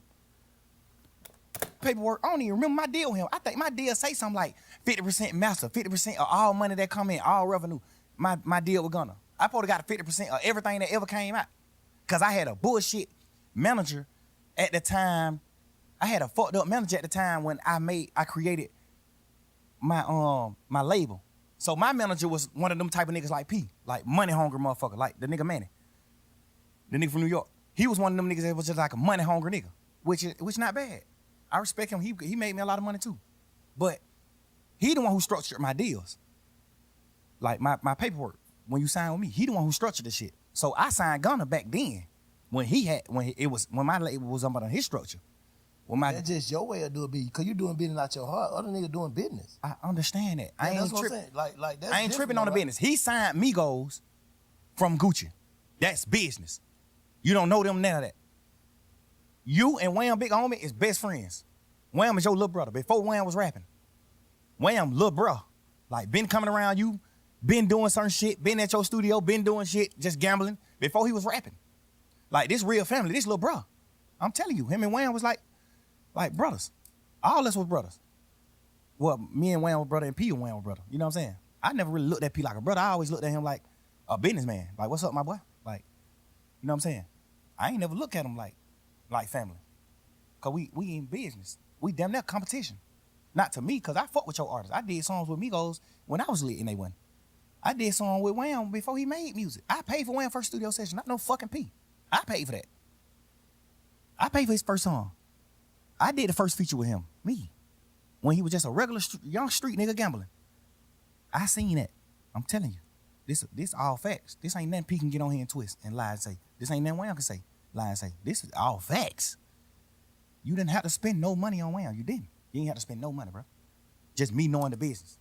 Paperwork, I don't even remember my deal with him. I think my deal say something like 50% master, 50% of all money that come in, all revenue. My deal with Gunna. I probably got 50% of everything that ever came out. Cause I had a bullshit manager at the time. I had a fucked up manager at the time when I created my label. So my manager was one of them type of niggas like P, like money hungry motherfucker, like the nigga Manny, the nigga from New York. He was one of them niggas that was just like a money hungry nigga, which not bad. I respect him. He made me a lot of money too. But he the one who structured my deals. Like my paperwork. When you sign with me, he the one who structured the shit. So I signed Gunna back then when my label was under his structure. That's just your way of doing business, because you doing business out your heart. Other niggas doing business. I understand that. Yeah, that's what I'm saying. Like that's I ain't tripping on the right? business. He signed Migos from Gucci. That's business. You don't know them, none of that. You and Wham Big Homie is best friends. Wham is your little brother. Before Wham was rapping, Wham, little bro. Like, been coming around you, been doing certain shit, been at your studio, been doing shit, just gambling, before he was rapping. Like, this real family, this little bro. I'm telling you, him and Wham was like brothers. All us was brothers. Well, me and Wham was brother and P and Wham was brother. You know what I'm saying? I never really looked at P like a brother. I always looked at him like a businessman. Like, what's up, my boy? Like, you know what I'm saying? I ain't never look at him like family. Cause we in business. We damn near competition. Not to me, cause I fuck with your artists. I did songs with Migos when I was lit and they wasn't. I did songs with Wham before he made music. I paid for Wham's first studio session, not no fucking P. I paid for that. I paid for his first song. I did the first feature with him, me, when he was just a regular young street nigga gambling. I seen that. I'm telling you, this all facts. This ain't nothing P can get on here and twist and lie and say. This ain't nothing Wham can say, lie and say. This is all facts. You didn't have to spend no money on Wham. You didn't. You ain't have to spend no money, bro. Just me knowing the business.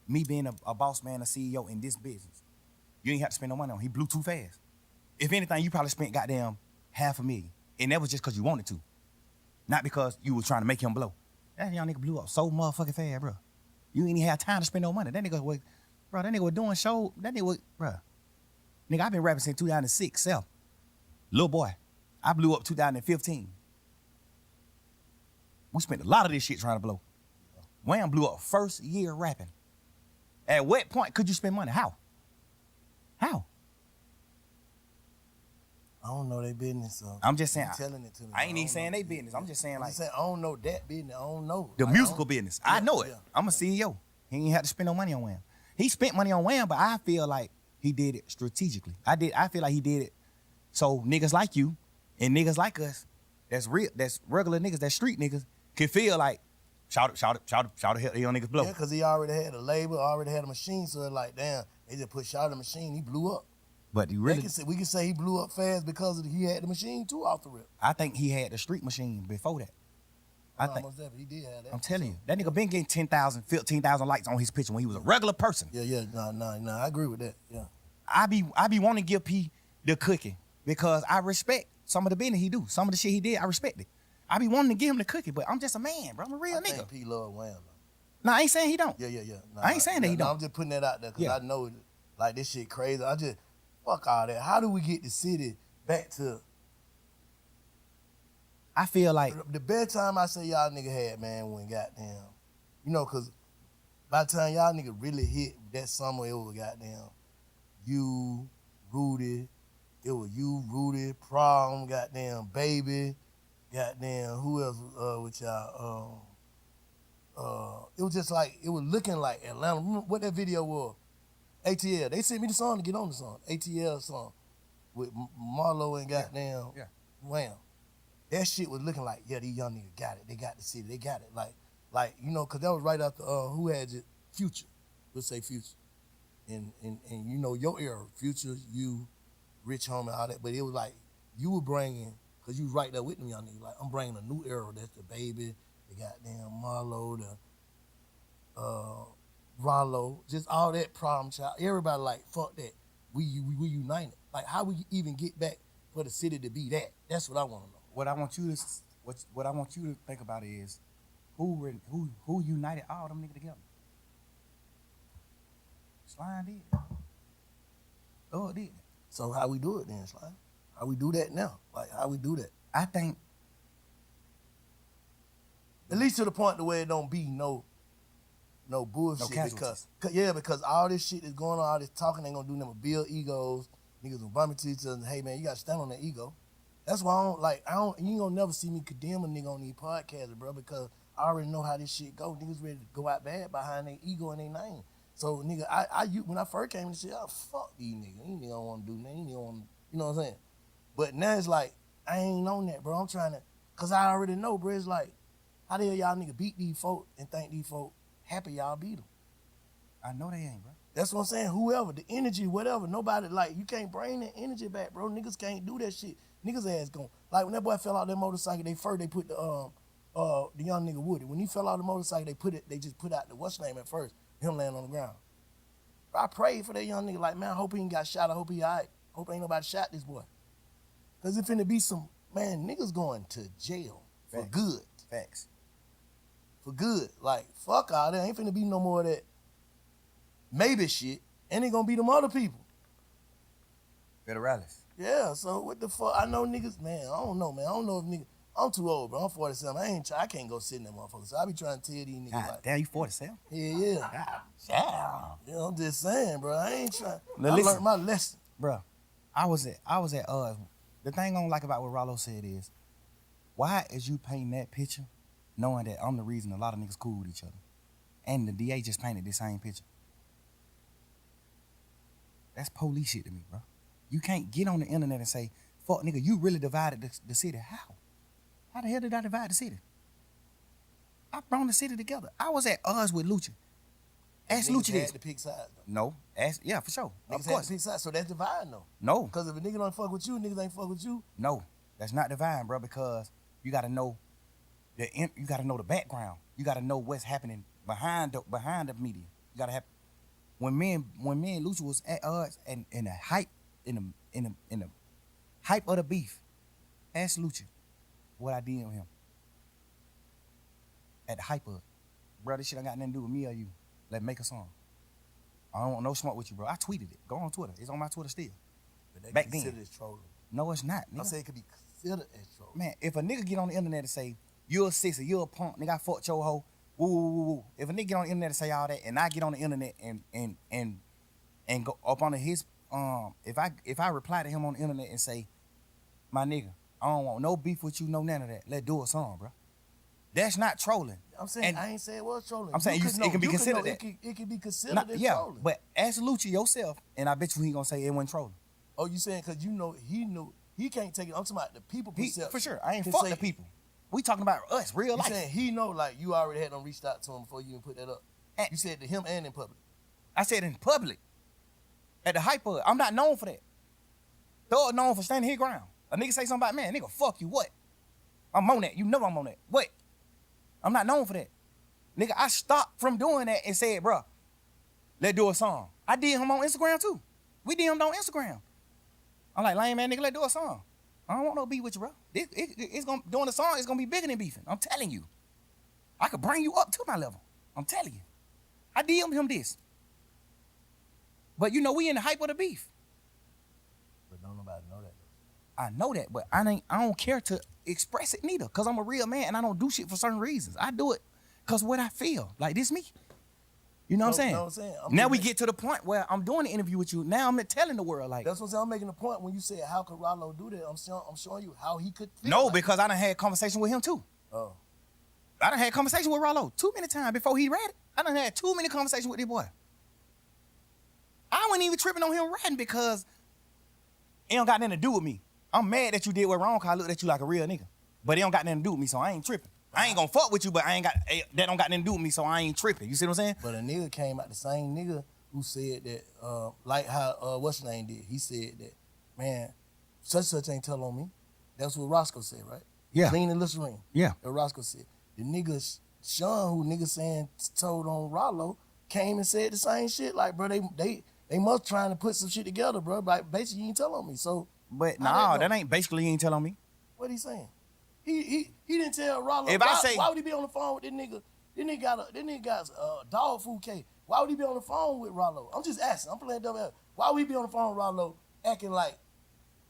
Me being a boss man, a CEO in this business. You ain't have to spend no money on him. He blew too fast. If anything, you probably spent goddamn $500,000. And that was just because you wanted to. Not because you was trying to make him blow. That young nigga blew up so motherfucking fast, bro. You ain't even have time to spend no money. That nigga was doing show. That nigga was, bro. Nigga, I've been rapping since 2006, self. Little boy. I blew up 2015. We spent a lot of this shit trying to blow. Wham blew up first year rapping. At what point could you spend money? How? I don't know their business. So I'm just saying. Telling it to me. I ain't even saying they business. I'm just saying I don't know that business. I don't know. The musical business. I know it. Yeah. I'm a CEO. He ain't had to spend no money on Wham. He spent money on Wham, but I feel like he did it strategically. I feel like he did it so niggas like you and niggas like us, that's regular niggas, that's street niggas, can feel like, shout it, help young niggas blow. Yeah, because he already had a label, already had a machine, so it's like, damn, they just put shout the machine, he blew up. But he really, we can say he blew up fast because he had the machine too off the rip. I think he had the street machine before that. I think most definitely he did have that. I'm telling you, that nigga been getting 10,000, 15,000 likes on his picture when he was a regular person. Yeah, no, I agree with that. Yeah, I be wanting to give P the cookie because I respect some of the business he do, some of the shit he did. I respect it. I be wanting to give him the cookie, but I'm just a man, bro. I'm a real nigga. Think P love Wham. No, I ain't saying he don't. Yeah. No, I ain't saying that he don't. I'm just putting that out there because I know like this shit crazy. I just fuck all that. How do we get the city back to? I feel like the best time I say y'all nigga had, man, when goddamn, cause by the time y'all nigga really hit that summer, it was goddamn you, Rudy, Prom, goddamn Baby, goddamn who else with y'all? It was just like it was looking like Atlanta. Remember what that video was? ATL. They sent me the song to get on the song. ATL song with Marlo and goddamn Wham. That shit was looking like, yeah, these young niggas got it. They got the city. They got it. Like cause that was right after who had it? Future. We'll say Future. And your era, Future, you, Rich Homie, all that. But it was like you were bringing, cause you was right there with them young niggas. Like I'm bringing a new era. That's the Baby, the goddamn Marlo, the Rollo, just all that Problem Child. Everybody like, fuck that. We united. Like how we even get back for the city to be that? That's what I want to know. What I want you to think about is who united all them niggas together. Slime did. Oh, it did. So how we do it then, Slime? How we do that now? Like how we do that? I think at least to the point the way it don't be no bullshit. Because all this shit is going on, all this talking ain't gonna do nothing but build egos. Niggas will bump into each other and hey man, you gotta stand on that ego. That's why you ain't gonna never see me condemn a nigga on these podcasts, bro, because I already know how this shit go. Niggas ready to go out bad behind their ego and their name. So nigga, when I first came to shit, fuck these niggas. These niggas don't wanna do nothing. You know what I'm saying? But now it's like, I ain't on that, bro. I'm trying to, cause I already know, bro. It's like, how the hell y'all nigga beat these folk and think these folk happy y'all beat them? I know they ain't, bro. That's what I'm saying. Whoever, the energy, whatever, nobody, like, you can't bring that energy back, bro. Niggas can't do that shit. Niggas ass gon', like when that boy fell out that motorcycle, they put the the young nigga Woody. When he fell out of the motorcycle, they just put out the what's name at first, him laying on the ground. I prayed for that young nigga, like, man, I hope he ain't got shot. I hope he all right. Hope ain't nobody shot this boy. Cause it finna be some, man, niggas going to jail for good. Facts. For good. Like, fuck all that. Ain't finna be no more of that maybe shit. And they gonna be them other people. Federales. Yeah, so what the fuck? I know niggas, man, I don't know, man. I don't know if niggas, I'm too old, bro. I'm 47. I can't go sit in that motherfucker. So I be trying to tell these niggas God like, damn, you 47? yeah. Damn. You know, I'm just saying, bro. I ain't trying. Now, I listen. learned my lesson. Bro, I was at the thing I don't like about what Rollo said is, why is you painting that picture knowing that I'm the reason a lot of niggas cool with each other? And the DA just painted this same picture. That's police shit to me, bro. You can't get on the internet and say, fuck nigga, you really divided the city. How? How the hell did I divide the city? I brought the city together. I was at odds with Lucha. Ask Niggas Lucha had this. to pick sides, though. No. Yeah, for sure. Niggas Of had course. to pick sides, so that's dividing, though. No. Because if a nigga don't fuck with you, niggas ain't fuck with you. No, that's not divine, bro, because you gotta know you gotta know the background. You gotta know what's happening behind the media. You gotta have when me and Lucha was at odds and in the hype hype of the beef. Ask Lucha what I did with him. At the hype of it. Bro, this shit ain't got nothing to do with me or you. Let's make a song. I don't want no smoke with you, bro. I tweeted it. Go on Twitter. It's on my Twitter still. But they Back consider then. this trolling. No, it's not. Nigga. I say it could be considered as trolling. Man, if a nigga get on the internet and say, you're a sissy, you're a punk, nigga, I fucked your hoe, woo, woo, woo, woo. If a nigga get on the internet and say all that, and I get on the internet and go up on his, if I reply to him on the internet and say, my nigga, I don't want no beef with you, no none of that. Let's do a song, bro. That's not trolling. I'm saying, And I ain't saying it was trolling. I'm saying it can be considered that. It can be considered as Yeah, trolling. but ask Lucci yourself, and I bet you he gonna say it wasn't trolling. Oh, you saying because you know he knew he can't take it. I'm talking about the people perception. For sure, I ain't Can fuck say- the people. We talking about us, real You life. saying he know like you already had them reached out to him before you even put that up. And- You said to him and in public. I said in public, at the hype of it. I'm not known for that. Thug known for standing his ground. A nigga say something about, man, nigga, fuck you, what? I'm on that. You know I'm on that. What? I'm not known for that. Nigga, I stopped from doing that and said, bro, let's do a song. I did him on Instagram too. We did him on Instagram. I'm like, lame man, nigga, let's do a song. I don't want no beef with you, bro. It's gonna doing a song. It's gonna be bigger than beefing. I'm telling you. I could bring you up to my level. I'm telling you. I DM him this. But you know, we in the hype of the beef. But don't nobody know that. I know that, but I don't care to express it neither, cause I'm a real man and I don't do shit for certain reasons. I do it cause what I feel. Like this me. You know what I'm saying? Know what I'm saying? Now we get to the point where I'm doing the interview with you. Now I'm telling the world like, That's what I'm saying. I'm making a point when you said how could Rollo do that. I'm showing you how he could feel. no, like because I done had conversation with him too. Oh. I done had conversation with Rollo too many times before he read it. I done had too many conversations with this boy. I wasn't even tripping on him writing because it don't got nothing to do with me. I'm mad that you did what wrong, cause I looked at you like a real nigga. But it don't got nothing to do with me, so I ain't tripping. I ain't gonna fuck with you, but that don't got nothing to do with me, so I ain't tripping. You see what I'm saying? But a nigga came out, the same nigga who said that, like how what's your name did. He said that, man, such ain't tell on me. That's what Roscoe said, right? Yeah. Clean and Listerine. Yeah. That Roscoe said. The nigga Sean, who nigga saying told on Rollo, came and said the same shit. Like, bro, they must trying to put some shit together, bro. But basically, you ain't tell on me. So, But how no, that that ain't basically you ain't telling me. what he saying? He didn't tell Rollo. If I say- why would he be on the phone with this nigga? This nigga got a dog food cake. Why would he be on the phone with Rollo? I'm just asking. I'm playing double. Why would he be on the phone with Rollo acting like,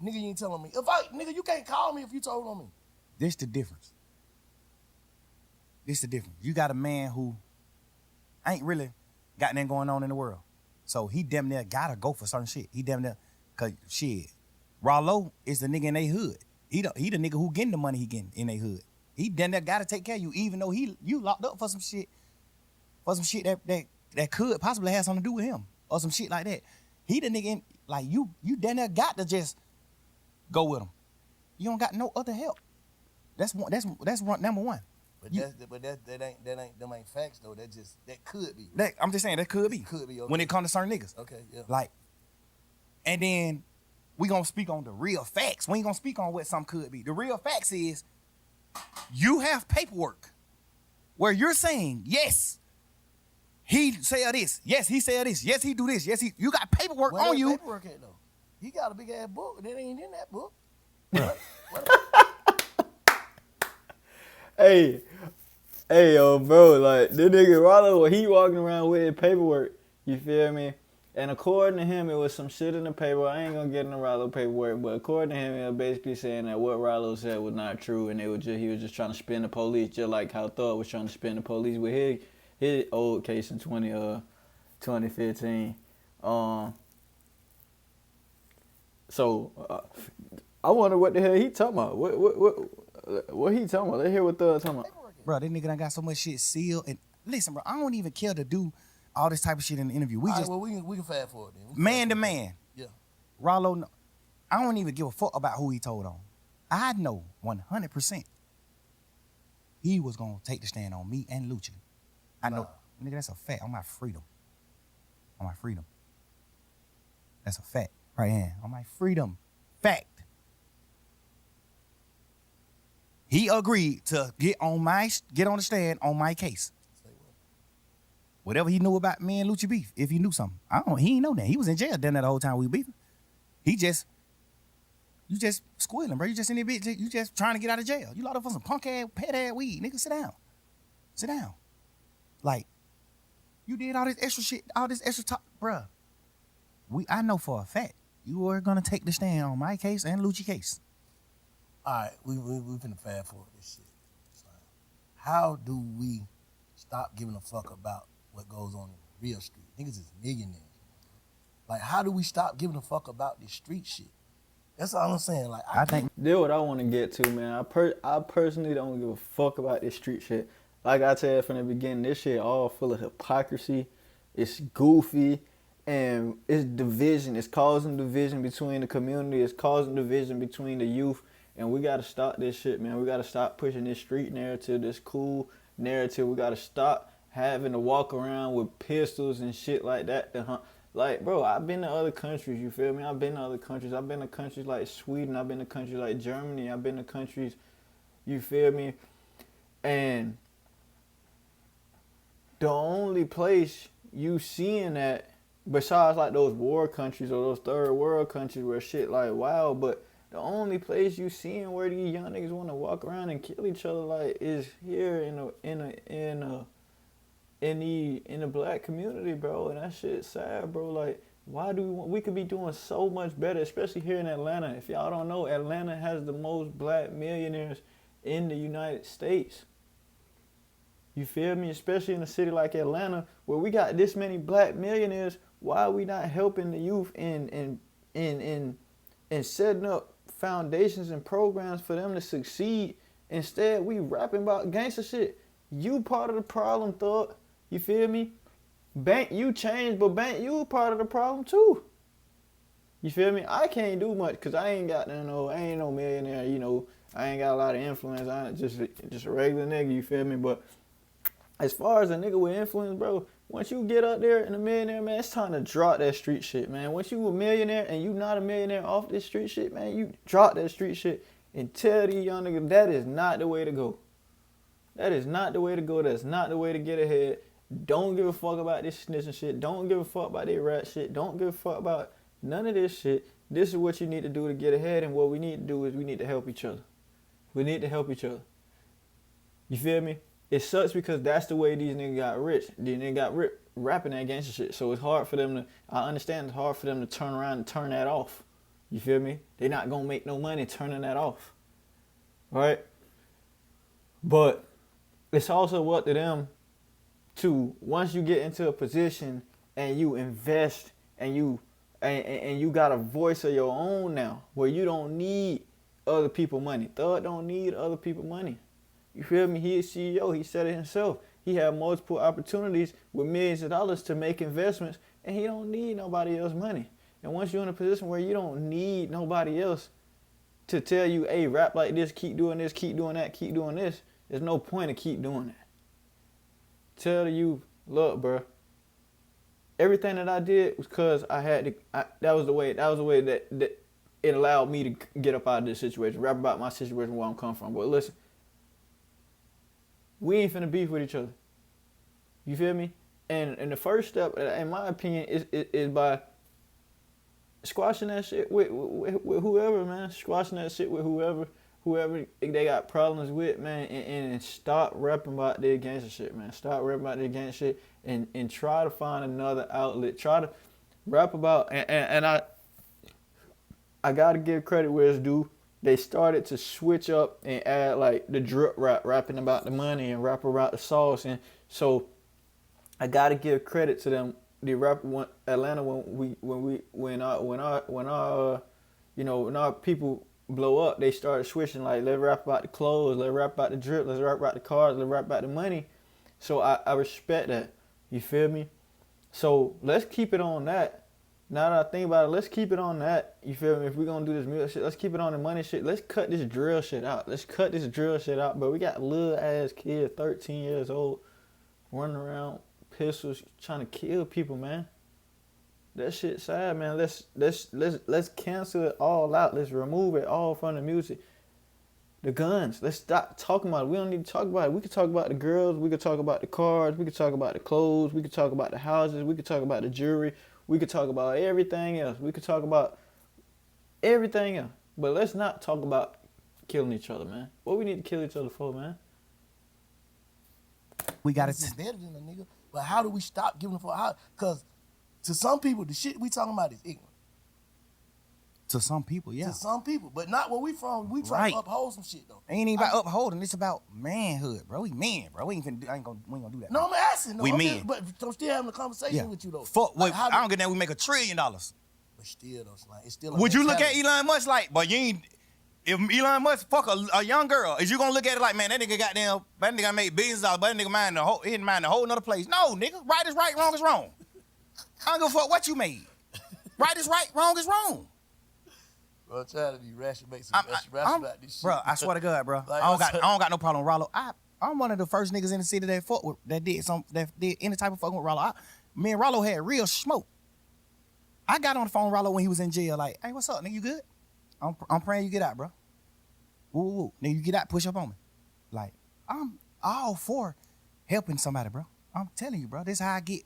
nigga, you ain't telling me? Nigga, you can't call me if you told on me. This the difference. You got a man who ain't really got nothing going on in the world. So he damn near gotta go for certain shit. He damn near, cause shit, Rollo is the nigga in they hood. He the nigga who getting the money he getting in they hood. He damn near gotta take care of you, even though you locked up for some shit that could possibly have something to do with him or some shit like that. He the nigga in, like you damn near got to just go with him. You don't got no other help. That's number one. But You- that ain't facts though. That could be. I'm just saying that could be. Could be, okay. When it comes to certain niggas. Okay, yeah. Like, and then we gonna speak on the real facts. We ain't gonna speak on what some could be. The real facts is You have paperwork where you're saying, yes, he said this. Yes, he said this. Yes, he do this. Yes, you got paperwork Where on that you. paperwork at though? He got a big ass book that ain't in that book. Hey, yo, bro, like, this nigga Rollo, he walking around with paperwork, you feel me? And according to him, it was some shit in the paper. I ain't gonna get into Rollo paperwork, but according to him, it was basically saying that what Rollo said was not true, and he was just trying to spin the police, just like how Thug was trying to spin the police with his old case in 2015. So I wonder what the hell he talking about. What he talking about? Let's hear what Thug talking about. Bro, this nigga done got so much shit sealed. And listen, bro, I don't even care to do all this type of shit in the interview. We All just right, well, we can fast forward then. man to man. Yeah. Rollo, I don't even give a fuck about who he told on. I know 100% he was gonna take the stand on me and Lucci. I know, nigga, that's a fact. On my freedom. On my freedom. That's a fact. Right here. On my freedom. Fact. He agreed to get on the stand on my case. Whatever he knew about me and Lucci beef, if he knew something. He ain't know that. He was in jail during that whole time we beefing. You just squealing, bro. You just in there bitch, you just trying to get out of jail. You locked up for some punk ass, pet ass weed. Nigga, sit down. Sit down. Like, you did all this extra shit, all this extra talk, bruh. I know for a fact you are gonna take the stand on my case and Lucci case. All right, we finna fast forward this shit. So, how do we stop giving a fuck about what goes on in the real street? Niggas is millionaires. Like, how do we stop giving a fuck about this street shit? That's all I'm saying. Like, I think This what I want to get to, man. I personally don't give a fuck about this street shit. Like I said from the beginning, this shit all full of hypocrisy. It's goofy, and it's division. It's causing division between the community. It's causing division between the youth. And we got to stop this shit, man. We got to stop pushing this street narrative, this cool narrative. We got to stop having to walk around with pistols and shit like that to hunt. Like, bro, I've been to other countries, you feel me? I've been to other countries. I've been to countries like Sweden. I've been to countries like Germany. I've been to countries, you feel me? And the only place you seeing that, besides like those war countries or those third world countries where shit like wild, but the only place you seeing where these young niggas want to walk around and kill each other like is here in the black community, bro. And that shit's sad, bro. Like, why do we could be doing so much better, especially here in Atlanta. If y'all don't know, Atlanta has the most black millionaires in the United States. You feel me? Especially in a city like Atlanta, where we got this many black millionaires. Why are we not helping the youth in setting up foundations and programs for them to succeed? Instead, we rapping about gangster shit. You part of the problem, Thug. You feel me? Bank, you changed, but Bank, you part of the problem too. You feel me? I can't do much because I ain't got I ain't no millionaire, you know. I ain't got a lot of influence. I just a regular nigga, you feel me? But as far as a nigga with influence, bro, once you get up there and a millionaire, man, it's time to drop that street shit, man. Once you a millionaire and you not a millionaire off this street shit, man, you drop that street shit and tell these young niggas that is not the way to go. That is not the way to go. That's not the way to get ahead. Don't give a fuck about this snitching shit. Don't give a fuck about that rat shit. Don't give a fuck about none of this shit. This is what you need to do to get ahead, and what we need to do is we need to help each other. We need to help each other. You feel me? It sucks because that's the way these niggas got rich. These niggas got rich rapping that gangster shit. So it's hard for them to, I understand it's hard for them to turn around and turn that off. You feel me? They're not going to make no money turning that off. Right? But it's also up to them to, once you get into a position and you invest and you got a voice of your own now, where you don't need other people money. Thug don't need other people money. You feel me? He is CEO. He said it himself. He had multiple opportunities with millions of dollars to make investments, and he don't need nobody else's money. And once you're in a position where you don't need nobody else to tell you, hey, rap like this, keep doing this, keep doing that, keep doing this, there's no point to keep doing that. Tell you, look, bro, everything that I did was because I had to. That was the way that it allowed me to get up out of this situation. Rap about my situation, where I'm coming from. But listen, we ain't finna beef with each other. You feel me? And the first step, in my opinion, is by squashing that shit with whoever, man. Squashing that shit with whoever they got problems with, man, and stop rapping about their gangster shit, man. Stop rapping about their gangster shit and try to find another outlet. Try to rap about and I gotta give credit where it's due. They started to switch up and add like the drip rap, rapping about the money and rap about the sauce, and so I gotta give credit to them. The rap Atlanta when our people blow up, they started switching like let's rap about the clothes, let's rap about the drip, let's rap about the cars, let's rap about the money. So I respect that. You feel me? So let's keep it on that. Now that I think about it, let's keep it on that. You feel me? If we're gonna do this music shit, let's keep it on the money shit. Let's cut this drill shit out. But we got little ass kids, 13 years old, running around pistols trying to kill people, man. That shit sad, man. Let's cancel it all out. Let's remove it all from the music. The guns. Let's stop talking about it. We don't need to talk about it. We could talk about the girls. We could talk about the cars. We could talk about the clothes. We could talk about the houses. We could talk about the jewelry. We could talk about everything else. We could talk about everything else. But let's not talk about killing each other, man. What we need to kill each other for, man? We got It's better than a nigga. But how do we stop giving a fuck? Because to some people, the shit we talking about is ignorant. To some people, yeah. To some people, but not where we from. We try to uphold some shit though. Ain't even about upholding. It's about manhood, bro. We men, bro. We ain't gonna do that. No, I'm asking. No, we I'm men. just, but I'm still having a conversation with you though. Fuck. Like, I don't get that. We make $1 trillion. But still though, it's still. Would you look at Elon Musk like? But you ain't. If Elon Musk fuck a young girl, is you gonna look at it like, man, that nigga that nigga made billions of dollars, but that nigga he didn't mind the whole nother place? No, nigga. Right is right, wrong is wrong. I don't give a fuck what you made. Right is right, wrong is wrong. Bro, I'm trying to be rational, make some rational about this shit. Bro, I swear to God, bro. Like, I don't got no problem with Rollo. I'm one of the first niggas in the city that did any type of fucking with Rollo. Me and Rollo had real smoke. I got on the phone with Rollo when he was in jail, like, hey, what's up, nigga? You good? I'm praying you get out, bro. Woo. Nigga, you get out, push up on me. Like, I'm all for helping somebody, bro. I'm telling you, bro. This how I get.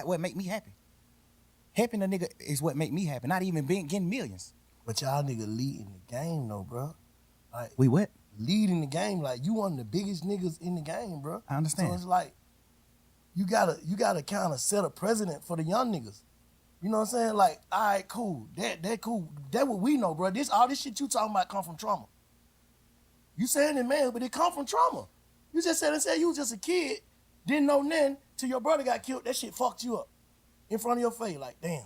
What make me happy. Helping a nigga is what make me happy. Not even getting millions. But y'all nigga leading the game though, bro. Like we what? Leading the game. Like you one of the biggest niggas in the game, bro. I understand. So it's like you gotta kind of set a precedent for the young niggas. You know what I'm saying? Like, all right, cool. That cool. That what we know, bro. All this shit you talking about come from trauma. You saying it, man, but it come from trauma. You just said you was just a kid, didn't know nothing till your brother got killed. That shit fucked you up in front of your face. Like, damn.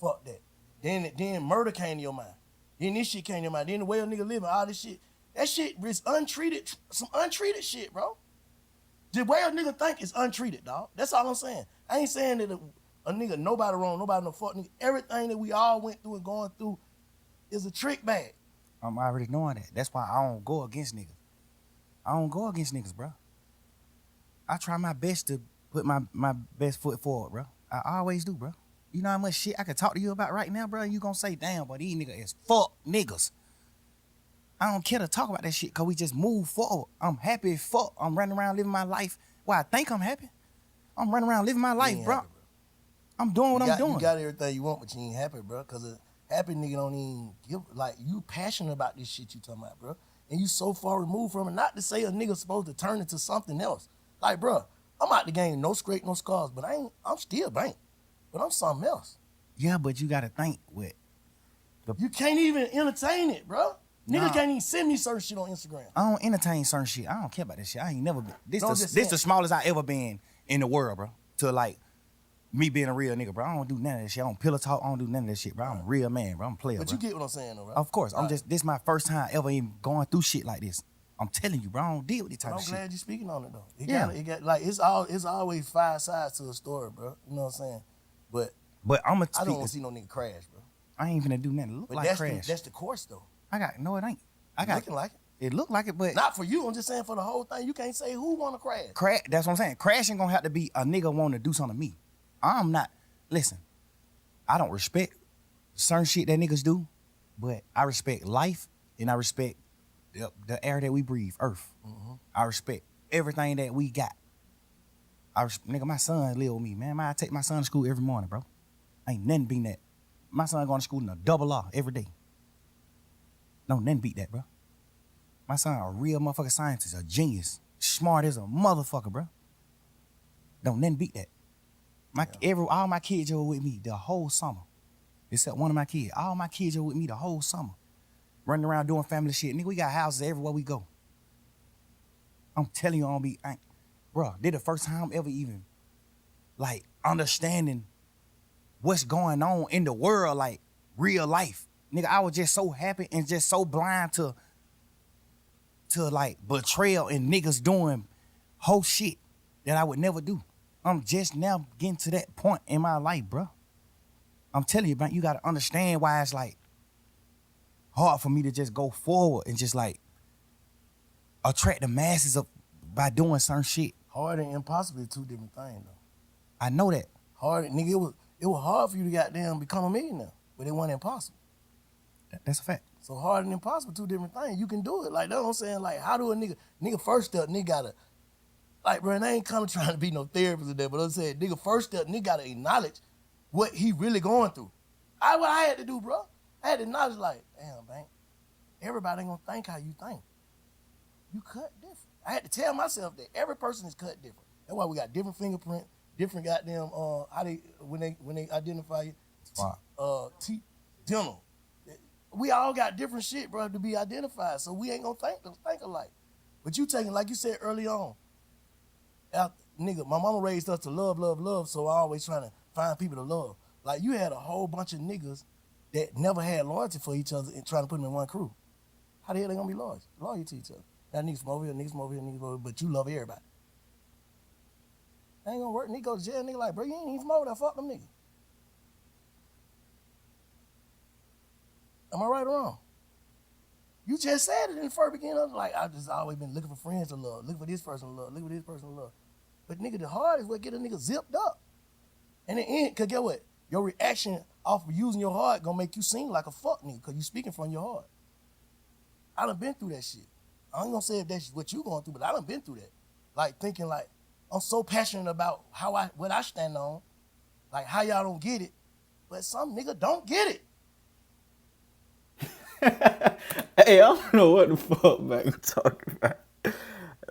Fuck that. Then murder came to your mind. Then this shit came to your mind. Then the way a nigga living, all this shit. That shit is untreated, some untreated shit, bro. The way a nigga think is untreated, dog. That's all I'm saying. I ain't saying that a nigga, nobody wrong, nobody no fuck nigga. Everything that we all went through and going through is a trick bag. I'm already knowing that. That's why I don't go against niggas. I don't go against niggas, bro. I try my best to put my best foot forward, bro. I always do, bro. You know how much shit I could talk to you about right now, bro? And you gonna say, damn, but these niggas is fuck niggas. I don't care to talk about that shit because we just move forward. I'm happy as fuck. I'm running around living my life. Well, I think I'm happy. I'm running around living my life, bro. Happy, bro. I'm doing what I'm doing. You got everything you want, but you ain't happy, bro. Because a happy nigga don't even give, like, you passionate about this shit you talking about, bro. And you so far removed from it. Not to say a nigga supposed to turn into something else. Like, bro, I'm out the game, no scrape, no scars, but I'm still bank. But I'm something else. Yeah, but you got to think with. You can't even entertain it, bro. Nah. Niggas can't even send me certain shit on Instagram. I don't entertain certain shit. I don't care about this shit. I ain't never been. This No, the smallest I ever been in the world, bro. To like me being a real nigga, bro. I don't do none of that shit. I don't pillow talk. I don't do none of that shit, bro. I'm a real man, bro. I'm a player, But bro. you get what I'm saying, though, right? Of course. This is my first time ever even going through shit like this. I'm telling you, bro. I don't deal with this type I'm of shit. glad you're speaking on it, though. Yeah. It's always 5 sides to a story, bro. You know what I'm saying? But I'm gonna I don't want to see no nigga crash, bro. I ain't finna do nothing. Look But like crash. that's the course, though. No, it ain't. I got Looking like it. It look like it, but Not for you. I'm just saying for the whole thing. You can't say who want to crash. That's what I'm saying. Crashing gonna have to be a nigga want to do something to me. I'm not. Listen, I don't respect certain shit that niggas do, but I respect life and I respect the air that we breathe, earth. Mm-hmm. I respect everything that we got. Nigga, my son live with me, man. I take my son to school every morning, bro. Ain't nothing beating that. My son going to school in a double R every day. No, nothing beat that, bro. My son a real motherfucking scientist, a genius, smart as a motherfucker, bro. Don't nothing beat that. All my kids were with me the whole summer, except one of my kids. All my kids were with me the whole summer, running around doing family shit. Nigga, we got houses everywhere we go. I'm telling you, bro. This the first time ever even, like, understanding what's going on in the world, like real life. Nigga, I was just so happy and just so blind to like betrayal and niggas doing whole shit that I would never do. I'm just now getting to that point in my life, bro. I'm telling you, man, you gotta understand why it's like hard for me to just go forward and just like attract the masses up by doing certain shit. Hard and impossible is two different things, though. I know that. Hard, nigga, it was hard for you to goddamn become a millionaire, but it wasn't impossible. That's a fact. So hard and impossible, two different things. You can do it. Like, that's what I'm saying. Like, how do a nigga first step, nigga gotta, like, bro, and I ain't kind of trying to be no therapist or that, but I'm saying, nigga first step, nigga gotta acknowledge what he really going through. What I had to do, bro. I had to acknowledge, like, damn, man, everybody ain't gonna think how you think. You cut different. I had to tell myself that every person is cut different. That's why we got different fingerprint, different goddamn, when they identify you, teeth, dental. We all got different shit, bro, to be identified. So we ain't gonna think alike. But you taking, like you said early on, nigga, my mama raised us to love, love, love, so I always trying to find people to love. Like, you had a whole bunch of niggas that never had loyalty for each other and trying to put them in one crew. How the hell they gonna be loyal to each other? That niggas from over here, niggas from over here, niggas from over here, but you love everybody. That ain't gonna work. Nigga go to jail, nigga like, bro, you ain't even from over there, fuck them niggas. Am I right or wrong? You just said it in the first beginning of like, I've just always been looking for friends to love, looking for this person to love, looking for this person to love. But nigga, the hard is what get a nigga zipped up. And in the end, cause get what? Your reaction off of using your heart gonna make you seem like a fuck nigga, cause you speaking from your heart. I done been through that shit. I ain't gonna say if that's what you going through, but I done been through that. Like, thinking like, I'm so passionate about what I stand on, like how y'all don't get it, but some nigga don't get it. Hey, I don't know what the fuck Bank talking about.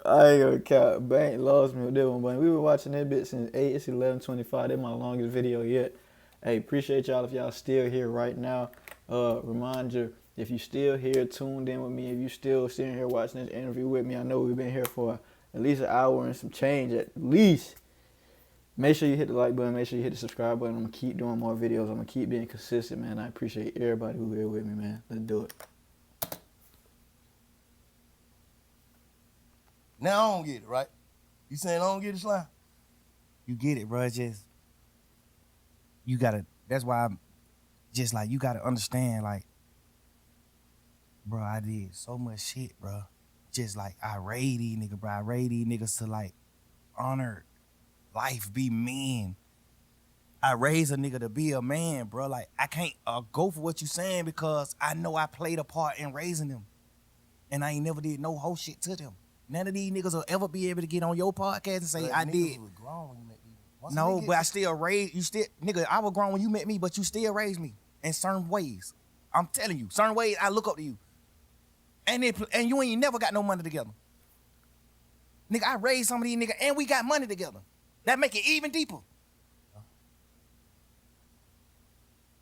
I ain't gonna count. Bank lost me with that one, but we been watching that bit since 8. It's 11:25. That's my longest video yet. Hey, appreciate y'all if y'all still here right now. Remind you, if you still here, tuned in with me, if you still sitting here watching this interview with me, I know we've been here for at least an hour and some change at least. Make sure you hit the like button. Make sure you hit the subscribe button. I'm going to keep doing more videos. I'm going to keep being consistent, man. I appreciate everybody who here with me, man. Let's do it. Now I don't get it, right? You saying I don't get it, Slime? You get it, bro. Just, you gotta, that's why I'm just like, you gotta understand, like, bro, I did so much shit, bro. Just like, I raised these niggas, bro. I raised these niggas to like honor life, be men. I raised a nigga to be a man, bro. Like, I can't go for what you saying because I know I played a part in raising them. And I ain't never did no whole shit to them. None of these niggas will ever be able to get on your podcast and say, But I niggas did. was grown when you met me. No, but I still raised you. Still, nigga, I was grown when you met me, but you still raised me in certain ways. I'm telling you, certain ways I look up to you. And you ain't never got no money together. Nigga, I raised some of these niggas and we got money together. That make it even deeper.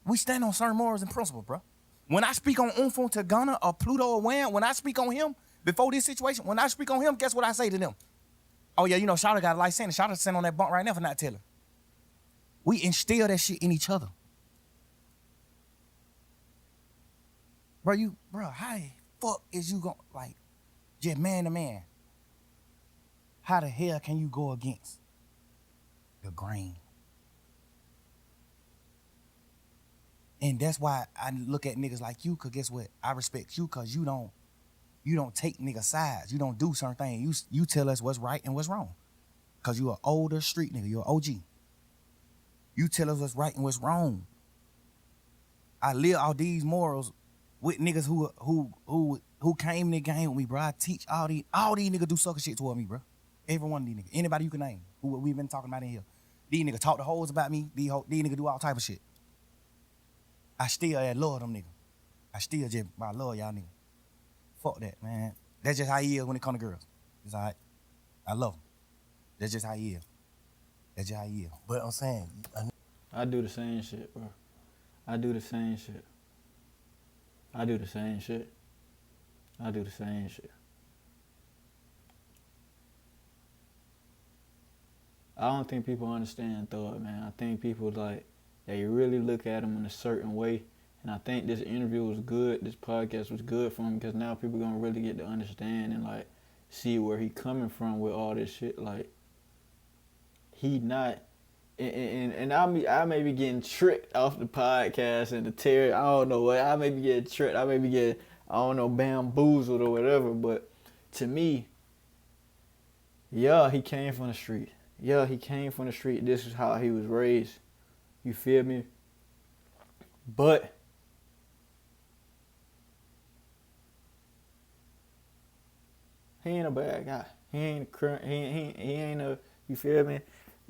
We stand on certain morals and principles, bro. When I speak on Umfo to Ghana or Pluto or Wham, when I speak on him, before this situation, when I speak on him, guess what I say to them? Oh yeah, you know, Shawty got a life sentence. Shawty sitting on that bunk right now for not telling. We instill that shit in each other. Bro, how the fuck is you going, like, just man to man? How the hell can you go against the grain? And that's why I look at niggas like you, cause guess what? I respect you cause you don't take nigga sides. You don't do certain things. You tell us what's right and what's wrong. Cause you an older street nigga, you're an OG. You tell us what's right and what's wrong. I live all these morals with niggas who came in the game with me, bro. I teach all these niggas do sucker shit toward me, bro. Every one of these niggas. Anybody you can name who we've been talking about in here. These niggas talk the hoes about me. These niggas do all type of shit. I still love them niggas. I still just love y'all niggas. Fuck that, man. That's just how he is when it come to girls. It's all right. I love him. That's just how he is. That's just how he is. But I'm saying, I do the same shit, bro. I do the same shit. I do the same shit. I do the same shit. I don't think people understand Thug, man. I think people like they really look at him in a certain way, and I think this interview was good. This podcast was good for him because now people gonna really get to understand and like see where he coming from with all this shit. Like he not, and I may be getting tricked off the podcast and the Terry. I don't know what I may be getting tricked. I may be getting bamboozled or whatever. But to me, yeah, he came from the street. Yeah, he came from the street. This is how he was raised. You feel me? But he ain't a bad guy. He ain't a, you feel me?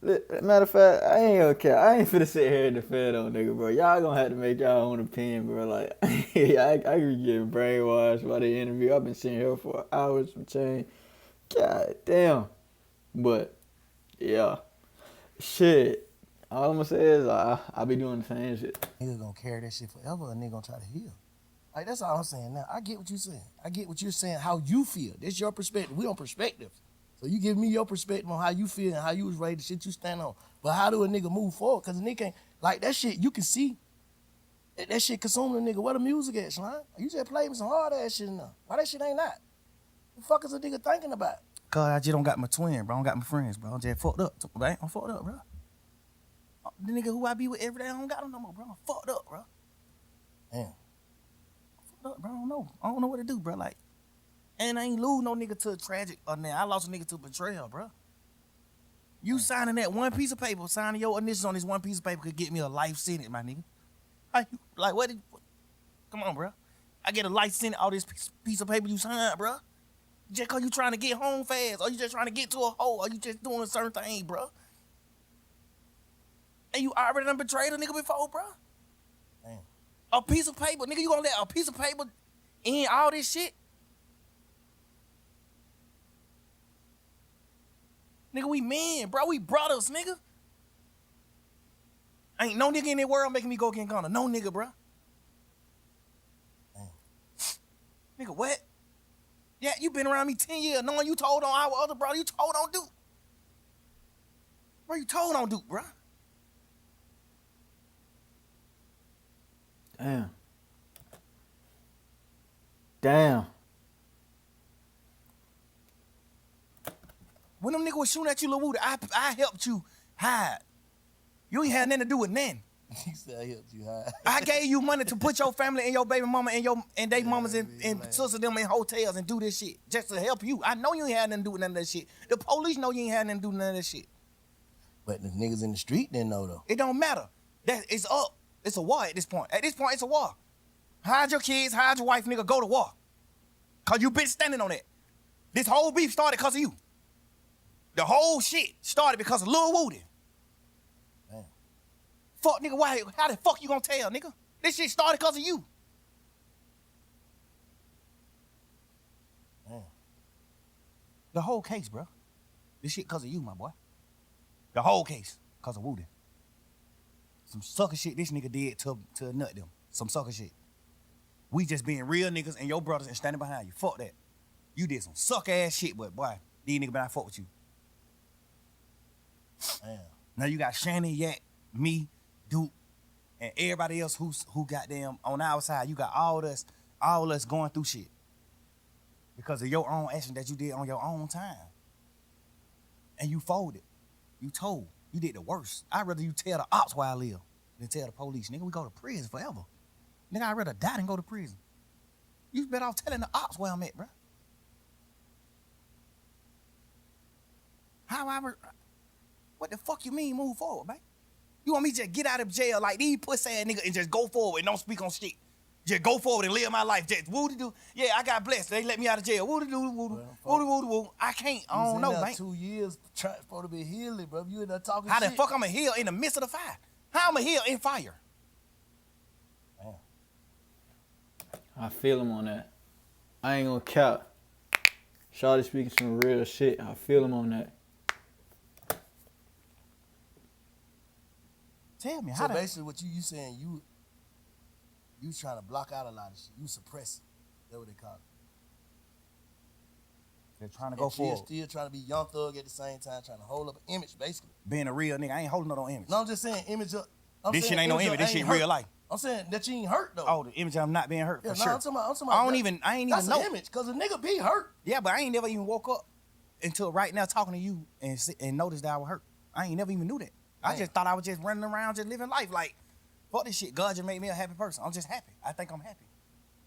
Matter of fact, I ain't gonna care. I ain't finna sit here and defend on nigga, bro. Y'all gonna have to make y'all own opinion, bro. Like, I be getting brainwashed by the interview. I've been sitting here for hours for change. God damn. But, yeah. Shit. All I'm gonna say is I be doing the same shit. nigga gonna carry that shit forever, a nigga gonna try to heal. Like, that's all I'm saying now. I get what you're saying. I get what you're saying, how you feel. That's your perspective. We on perspective. So you give me your perspective on how you feel and how you was raised, the shit you stand on. But how do a nigga move forward? Because a nigga can't, like, that shit, you can see that shit consuming a nigga. Where the music at, Slime? You just play me some hard ass shit now. Why that shit ain't that? The fuck is a nigga thinking about? Cause I just don't got my twin, bro. I don't got my friends, bro. I'm just fucked up, right? I'm fucked up, bro. The nigga who I be with every day, I don't got him no more, bro. I'm fucked up, bro. Damn. Fucked up, bro. I don't know what to do, bro. Like, and I ain't lose no nigga to a tragic or now. I lost a nigga to betrayal, bro. You signing that one piece of paper, signing your initials on this one piece of paper could get me a life sentence, my nigga. Like what? Come on, bro. I get a life sentence all this piece of paper you signed, bro. Just cause you trying to get home fast, or you just trying to get to a hole, or you just doing a certain thing, bro. And you already done betrayed a nigga before, bro. Damn. A piece of paper, nigga, you gonna let a piece of paper in all this shit? Nigga, we men, bro. We brothers, nigga. Ain't no nigga in the world making me go get Ghana. No nigga, bro. Damn. Nigga, what? Yeah, you been around me 10 years knowing you told on our other brother. You told on Duke. Bro, you told on Duke, bro. Damn. When them niggas was shooting at you, Lil Woody, I helped you hide. You ain't had nothing to do with nothing. He said I helped you hide. I gave you money to put your family and your baby mama and they mamas and sisters them in hotels and do this shit just to help you. I know you ain't had nothing to do with none of that shit. The police know you ain't had nothing to do with none of that shit. But the niggas in the street didn't know though. It don't matter. It's up. It's a war at this point. At this point, it's a war. Hide your kids, hide your wife, nigga, go to war. Cause you been standing on it. This whole beef started because of you. The whole shit started because of Lil Woody. Damn. Fuck, nigga, why? How the fuck you gonna tell, nigga? This shit started because of you. Damn. The whole case, bro. This shit because of you, my boy. The whole case because of Woody. Some sucker shit this nigga did to nut them. Some sucker shit. We just being real niggas and your brothers and standing behind you. Fuck that. You did some suck ass shit, but boy, these niggas better not fuck with you. Damn. Now you got Shannon, Yak, me, Duke, and everybody else who got them on our side. You got all us going through shit. Because of your own action that you did on your own time. And you folded. You told. You did the worst. I'd rather you tell the ops where I live than tell the police. Nigga, we go to prison forever. Nigga, I'd rather die than go to prison. You better off telling the ops where I'm at, bro. What the fuck you mean move forward, man? You want me to just get out of jail like these pussy ass niggas and just go forward and don't speak on shit? Just go forward and live my life. Just woo-de-doo. Yeah, I got blessed. They let me out of jail. Woo-de-doo, woo-de-doo, woo-de-doo. I can't. I don't know, man. 2 years trying to be healing, bro. You in there talking How shit. the fuck I'm a heal in the midst of the fire? How I'm a heal in fire? Man. I feel him on that. I ain't gonna cap. Shawty speaking some real shit. I feel him on that. Tell me, So how basically what you saying, you trying to block out a lot of shit. You suppress it. That's what they call it. they're trying to go And forward. still trying to be young thug at the same time, trying to hold up an image, basically. Being a real nigga, I ain't holding no image. No, I'm just saying image of... This shit ain't no image. This shit real life. I'm saying that you ain't hurt, though. Oh, the image of I'm not being hurt, yeah, for no, sure. I'm talking about I ain't even that's know. an image, because a nigga be hurt. Yeah, but I ain't never even woke up until right now talking to you and noticed that I was hurt. I ain't never even knew that. I Man. just thought I was just running around, just living life like, fuck this shit. God just made me a happy person. I'm just happy. I think I'm happy.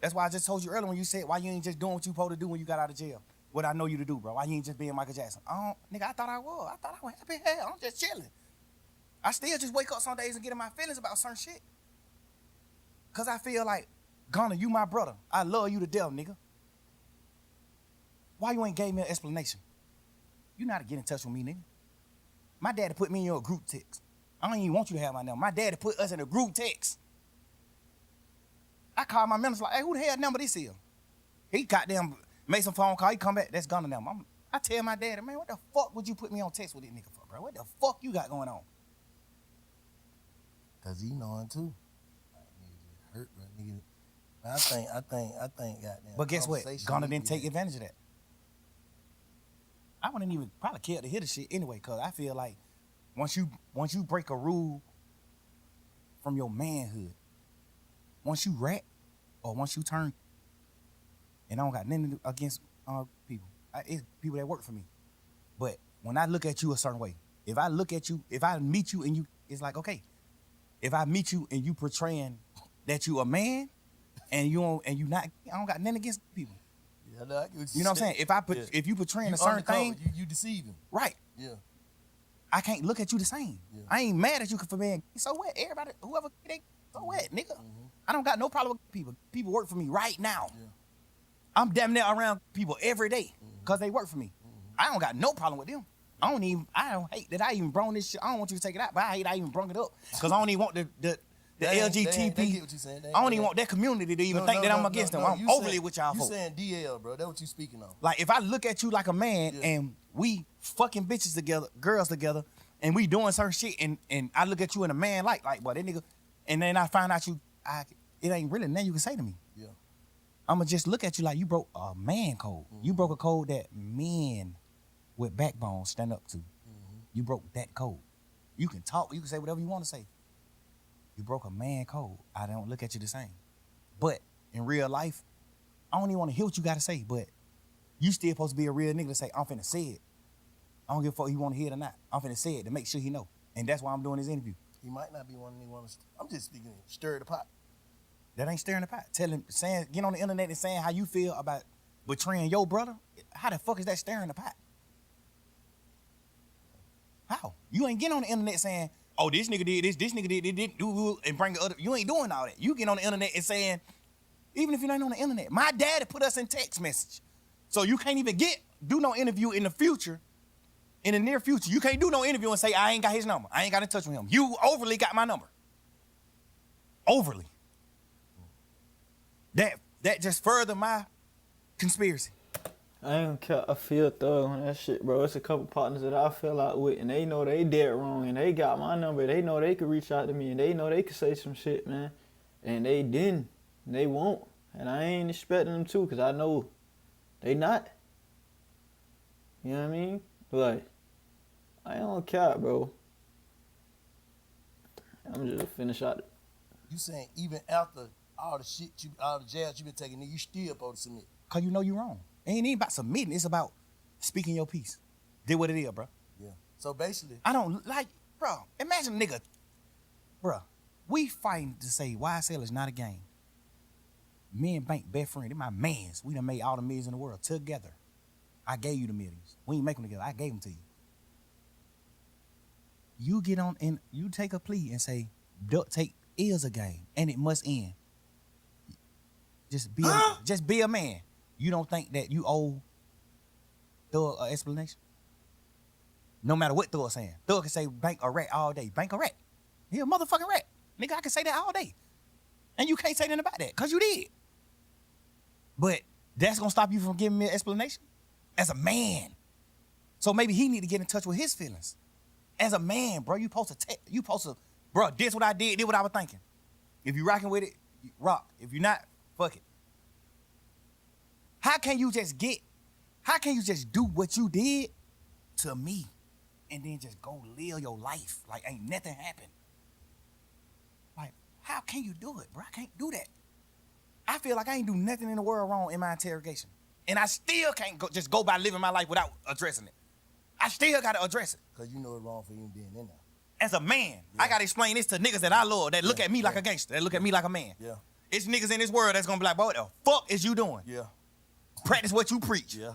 That's why I just told you earlier when you said, why you ain't just doing what you supposed to do when you got out of jail? What I know you to do, bro. Why you ain't just being Michael Jackson? Nigga, I thought I was. I thought I was happy. Hell, I'm just chilling. I still just wake up some days and get in my feelings about certain shit. Cause I feel like, Gunna, you my brother. I love you to death, nigga. Why you ain't gave me an explanation? You know how to get in touch with me, nigga. My daddy put me in your group text. I don't even want you to have my number. My daddy put us in a group text. I called my manager like, hey, who the hell number this is? He goddamn made some phone call. He come back, that's Gunna number. I tell my daddy, man, what the fuck would you put me on text with this nigga for, bro? What the fuck you got going on? Because he knowing, too. Like, nigga, hurt, bro. Nigga. I think, goddamn. But guess what? conversation Gunna need didn't to be take advantage of that. I wouldn't even probably care to hear the shit anyway, cause I feel like once you break a rule from your manhood, once you rat or once you turn, and I don't got nothing against people. It's people that work for me. But when I look at you a certain way, if I look at you, if I meet you and you, it's like, okay, if I meet you and you portraying that you a man and you not, I don't got nothing against people. Yeah, no, I get what You know what I'm saying? If you portraying a certain thing, you deceiving. right? Yeah. I can't look at you the same. Yeah. I ain't mad at you for being. So what? Everybody, whoever, so what, nigga? Mm-hmm. I don't got no problem with people. People work for me right now. Yeah. I'm damn near around people every day Mm-hmm. because they work for me. I don't got no problem with them. I don't hate that I even brung this shit. I don't want you to take it out, but I hate I even brung it up because I don't even want the LGTB. They get what you saying. I don't even want that community to even think that I'm against them. I'm overly with y'all You folks. saying DL, bro. That's what you speaking on. Like, if I look at you like a man Yeah. and we fucking bitches together, girls together, and we doing certain shit, and I look at you in a man like, boy, that nigga, and then I find out it ain't really nothing you can say to me. Yeah. I'ma just look at you like you broke a man code. You Mm-hmm. broke a code that men with backbone stand up to. Mm-hmm. You broke that code. You can talk, you can say whatever you want to say. You broke a man code. I don't look at you the same. But in real life, I don't even want to hear what you got to say, but you still supposed to be a real nigga to say, I'm finna say it. I don't give a fuck if he want to hear it or not. I'm finna say it to make sure he know. And that's why I'm doing this interview. He might not be one of want to. I'm just speaking, stir the pot. That ain't stirring the pot. Get on the internet and saying how you feel about betraying your brother. How the fuck is that stirring the pot? How? You ain't getting on the internet saying, oh, this nigga did this nigga did this, and bring the other. You ain't doing all that. You get on the internet and saying, even if you ain't on the internet, my daddy put us in text message. So you can't even do no interview in the future, in the near future. You can't do no interview and say, I ain't got his number. I ain't got in touch with him. You overly got my number. Overly. That just further my conspiracy. I ain't gonna care. I feel thug on that shit, bro. It's a couple partners that I fell out with, and they know they dead wrong, and they got my number. They know they could reach out to me, and they know they could say some shit, man. And they didn't. And they won't. And I ain't expecting them to, because I know they not. You know what I mean? Like, I ain't gonna care, bro. I'm just finish out. You saying even after all the shit, all the jails you been taking, you still supposed to submit. Because you know you're wrong. It ain't even about submitting. It's about speaking your piece. Did what it is, bro. Yeah. So basically, I don't like, bro, imagine nigga, bro, we fighting to say YSL is not a game. Me and Bank, best friend, they're my mans. We done made all the millions in the world together. I gave you the millions. We ain't make them together. I gave them to you. You get on and you take a plea and say, duct tape is a game and it must end. Just be a man. You don't think that you owe Thug an explanation? No matter what Thug saying. Thug can say bank a rat all day. Bank a rat. He a motherfucking rat. Nigga, I can say that all day. And you can't say nothing about that, because you did. But that's going to stop you from giving me an explanation? As a man. So maybe he need to get in touch with his feelings. As a man, bro, you supposed to, bro, this what I did what I was thinking. If you rocking with it, rock. If you're not, fuck it. How can you just do what you did to me and then just go live your life like ain't nothing happened? Like, how can you do it, bro? I can't do that. I feel like I ain't do nothing in the world wrong in my interrogation. And I still can't just go by living my life without addressing it. I still got to address it. Because you know it's wrong for you being in there. As a man, I got to explain this to niggas that I love, that look at me like a gangster, that look at me like a man. Yeah. It's niggas in this world that's going to be like, bro, what the fuck is you doing? Yeah. Practice what you preach. Yeah.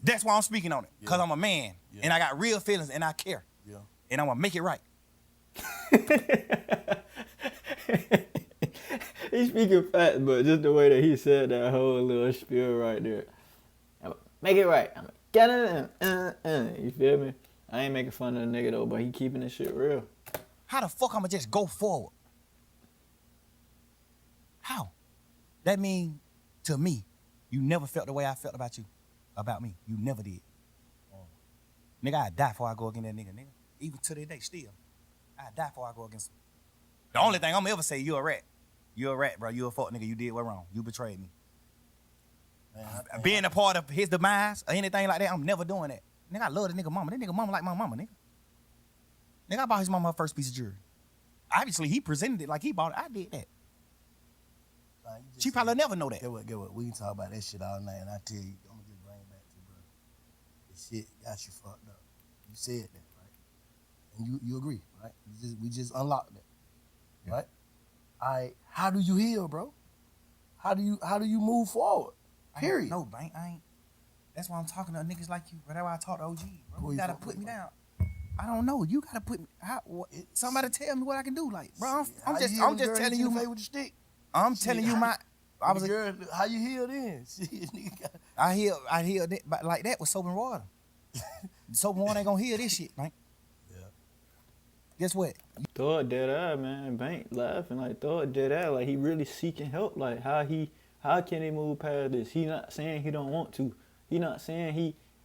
That's why I'm speaking on it. Because I'm a man, Yeah. and I got real feelings, and I care. Yeah. And I'm going to make it right. He's speaking facts, but just the way that he said that whole little spiel right there. Make it right. I'm get it in. You feel me? I ain't making fun of the nigga though, but he keeping this shit real. How the fuck I'ma just go forward? How? That mean, to me, you never felt the way I felt about you. About me. You never did. Nigga, I'd die before I go against that nigga. Even to this day, still. I'd die before I go against him. The only thing I'm ever say, you a rat. You a rat, bro. You a fuck nigga. You did what wrong. You betrayed me. Man, Being a part of his demise or anything like that, I'm never doing that. Nigga, I love the nigga mama. That nigga mama like my mama, nigga. Nigga, I bought his mama her first piece of jewelry. Obviously, he presented it like he bought it. I did that. She probably never know that. Get what? We can talk about that shit all night, and I tell you, I'm gonna just bring it back to you, bro. This shit got you fucked up. You said that, right? And you agree, right? We just unlocked that, Yeah. right? All right. How do you heal, bro? How do you move forward? Period. No, Bank, I ain't. That's why I'm talking to niggas like you. That's why I talk to OG, bro. Who You you gotta talking put me about? down. I don't know. You gotta put me. Somebody tell me what I can do. Like, bro, I'm just telling you. With the stick. I'm telling you my. I was. Girl, how you heal then? Shit, nigga got- I heal like that with soap and water. Soap and water ain't gonna heal this shit, man. Yeah. Guess what? Thug dead eye, man. Bank laughing like Thug dead eye, like he really seeking help. Like how can he move past this? He not saying he don't want to. He not saying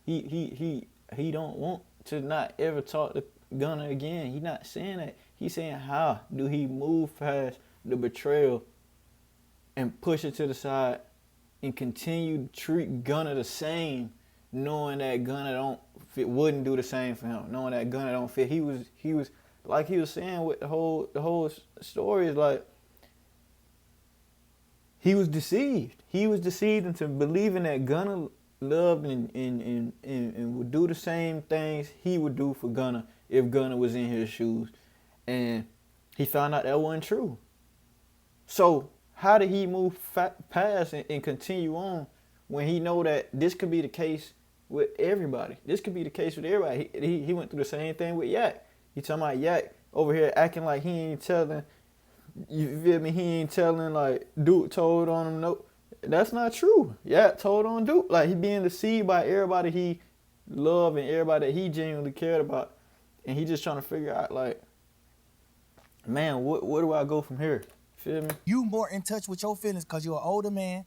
he don't want to not ever talk to Gunna again. He not saying that. He's saying how do he move past the betrayal and push it to the side and continue to treat Gunna the same, knowing that Gunna wouldn't do the same for him, knowing that Gunna don't fit. He was like he was saying with the whole story is like he was deceived. He was deceived into believing that Gunna loved and would do the same things he would do for Gunna if Gunna was in his shoes, and he found out that wasn't true. So how did he move past and continue on when he know that this could be the case with everybody? This could be the case with everybody. He went through the same thing with Yak. He talking about Yak over here acting like he ain't telling, you feel me? He ain't telling like Duke told on him. No, that's not true. Yak told on Duke. Like he being deceived by everybody he loved and everybody that he genuinely cared about. And he just trying to figure out like, man, where do I go from here? Feel me? You more in touch with your feelings because you're an older man.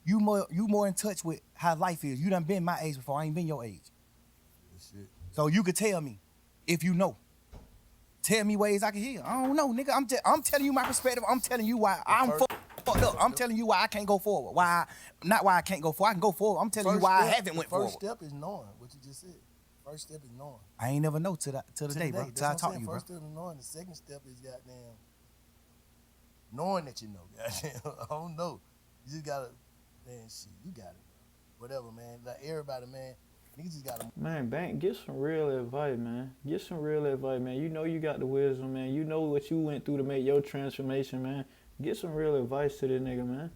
You more in touch with how life is. You done been my age before. I ain't been your age. Shit. So you could tell me if you know. Tell me ways I can heal. I don't know, nigga. I'm telling you my perspective. I'm telling you why I'm fucked up. I'm telling you why I can't go forward. Not why I can't go forward. I can go forward. I'm telling you why I haven't went forward. First step is knowing what you just said. First step is knowing. I ain't never know till the day, bro. Till I talk to you, bro. First step is knowing. The second step is goddamn knowing that you know. Goddamn, I don't know. You just gotta, man. Shit, you got it, bro. Whatever, man. Like everybody, man. Niggas just gotta. Man, Bank, get some real advice, man. Get some real advice, man. You know you got the wisdom, man. You know what you went through to make your transformation, man. Get some real advice to this nigga, man.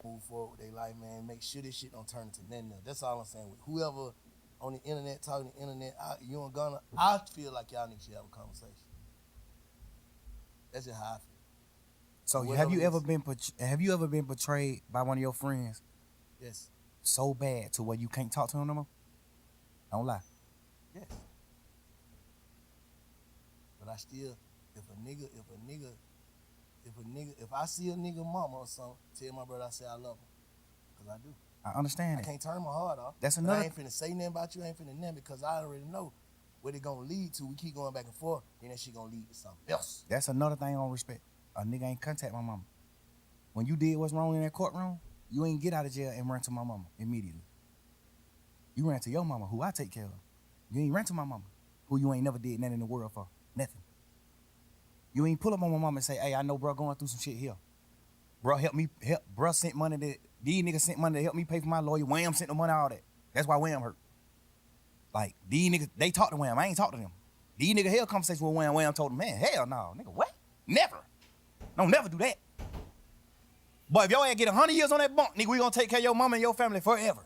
Move forward with their life, man. Make sure this shit don't turn into nothing else. That's all I'm saying. With whoever on the internet talking the internet, you and Gunna, I feel like y'all niggas should have a conversation. That's just how I feel. So Whatever have you it ever is. been betrayed by one of your friends Yes. so bad to where you can't talk to him no more? Don't lie. Yes. But I still, if I see a nigga mama or something, tell my brother I say I love him. Cause I do. I understand I it. can't turn my heart off. That's But another. I ain't finna say nothing about you. I ain't finna nothing because I already know what it gonna lead to. We keep going back and forth, then that shit gonna lead to something else. That's another thing on respect. A nigga ain't contact my mama. When you did what's wrong in that courtroom, you ain't get out of jail and run to my mama immediately. You ran to your mama, who I take care of. You ain't ran to my mama, who you ain't never did nothing in the world for. Nothing. You ain't pull up on my mama and say, hey, I know bro going through some shit here. Bro, bro sent money these niggas sent money to help me pay for my lawyer. Wham sent the money, all that. That's why Wham hurt. Like, these niggas, they talked to Wham. I ain't talked to them. These niggas held conversation with Wham. Wham told them, man, hell no, nigga, what? Never. Don't never do that. But if your ass get 100 years on that bunk, nigga, we gonna take care of your mama and your family forever.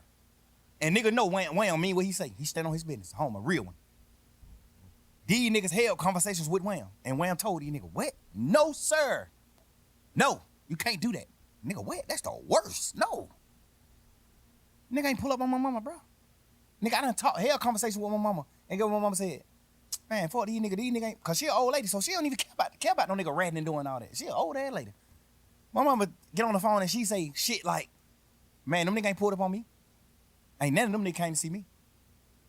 And nigga know Wham mean what he say. He stand on his business. Home, a real one. These niggas held conversations with Wham. And Wham told these niggas, what? No, sir. No, you can't do that. Nigga, what? That's the worst. No. Nigga ain't pull up on my mama, bro. Nigga, I done held conversation with my mama. And get what my mama said. Man, fuck these niggas ain't, cause she an old lady, so she don't even care about no nigga ratting and doing all that. She an old ass lady. My mama get on the phone and she say shit like, man, them niggas ain't pulled up on me. Ain't none of them niggas came to see me.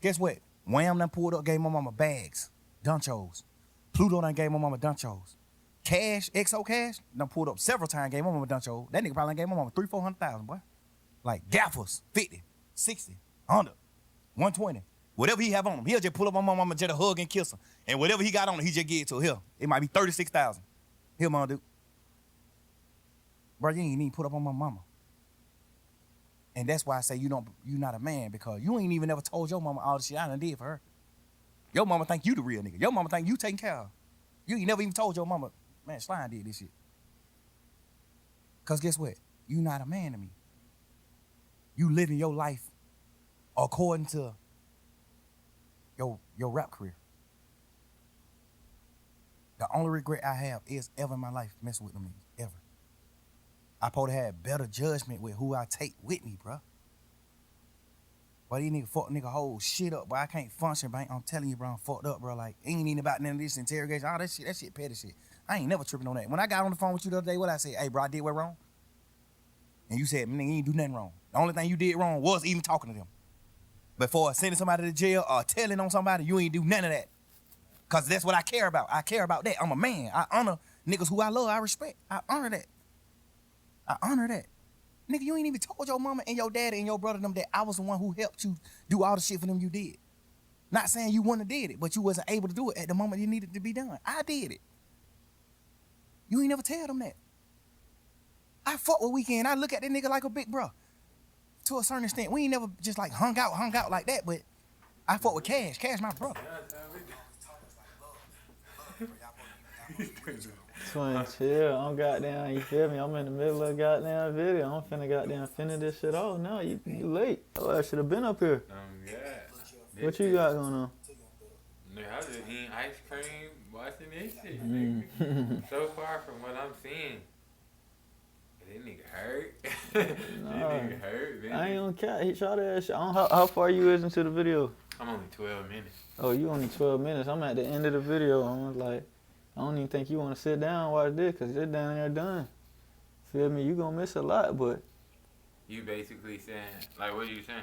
Guess what? Wham done pulled up, gave my mama bags, dunchos. Pluto done gave my mama dunchos. Cash, XO Cash, done pulled up several times, gave my mama dunchos. That nigga probably gave my mama 300,000-400,000, boy. Like gaffers, 50, 60, 100, 120. Whatever he have on him, he'll just pull up on my mama, just a hug and kiss her. And whatever he got on him, he just give it to her. Here, it might be 36,000. Here, mama, dude. Bro, you ain't even put up on my mama. And that's why I say you not a man, because you ain't even ever told your mama all the shit I done did for her. Your mama think you the real nigga. Your mama think you taking care of her. You ain't never even told your mama, man, Slime did this shit. Cause guess what? You not a man to me. You living your life according to your rap career. The only regret I have is ever in my life messing with them niggas, ever. I probably had better judgment with who I take with me, bro. But these niggas fuck nigga whole shit up, but I can't function, bro. I'm telling you, bro, I'm fucked up, bro. Like, ain't even about none of this interrogation. All that shit petty shit. I ain't never tripping on that. When I got on the phone with you the other day, what I said? Hey, bro, I did what wrong? And you said, man, you ain't do nothing wrong. The only thing you did wrong was even talking to them. Before sending somebody to jail or telling on somebody, you ain't do none of that. Cause that's what I care about. I care about that. I'm a man. I honor niggas who I love, I respect. I honor that. I honor that. Nigga, you ain't even told your mama and your daddy and your brother them that I was the one who helped you do all the shit for them you did. Not saying you wouldn't have did it, but you wasn't able to do it at the moment you needed to be done. I did it. You ain't never tell them that. I fuck with Weekend. I look at that nigga like a big bro. To a certain extent. We ain't never just like hung out like that, but I fuck with Cash. Cash my brother. Twin, chill. I'm goddamn, you feel me? I'm in the middle of a goddamn video. I'm finna goddamn finish this shit off now. You late. Oh, I should have been up here. Yeah. What you got going on? Nigga, I was just eating ice cream, watching this shit. Nigga. So far from what I'm seeing. That nigga hurt. That nigga hurt, man. I ain't on cat. He shot that shit. I don't how far you is into the video? I'm only 12 minutes. Oh, you only 12 minutes. I'm at the end of the video. I'm like, I don't even think you want to sit down and watch this because you're down there done. Feel me? You gonna miss a lot, but. You basically saying, like, what are you saying?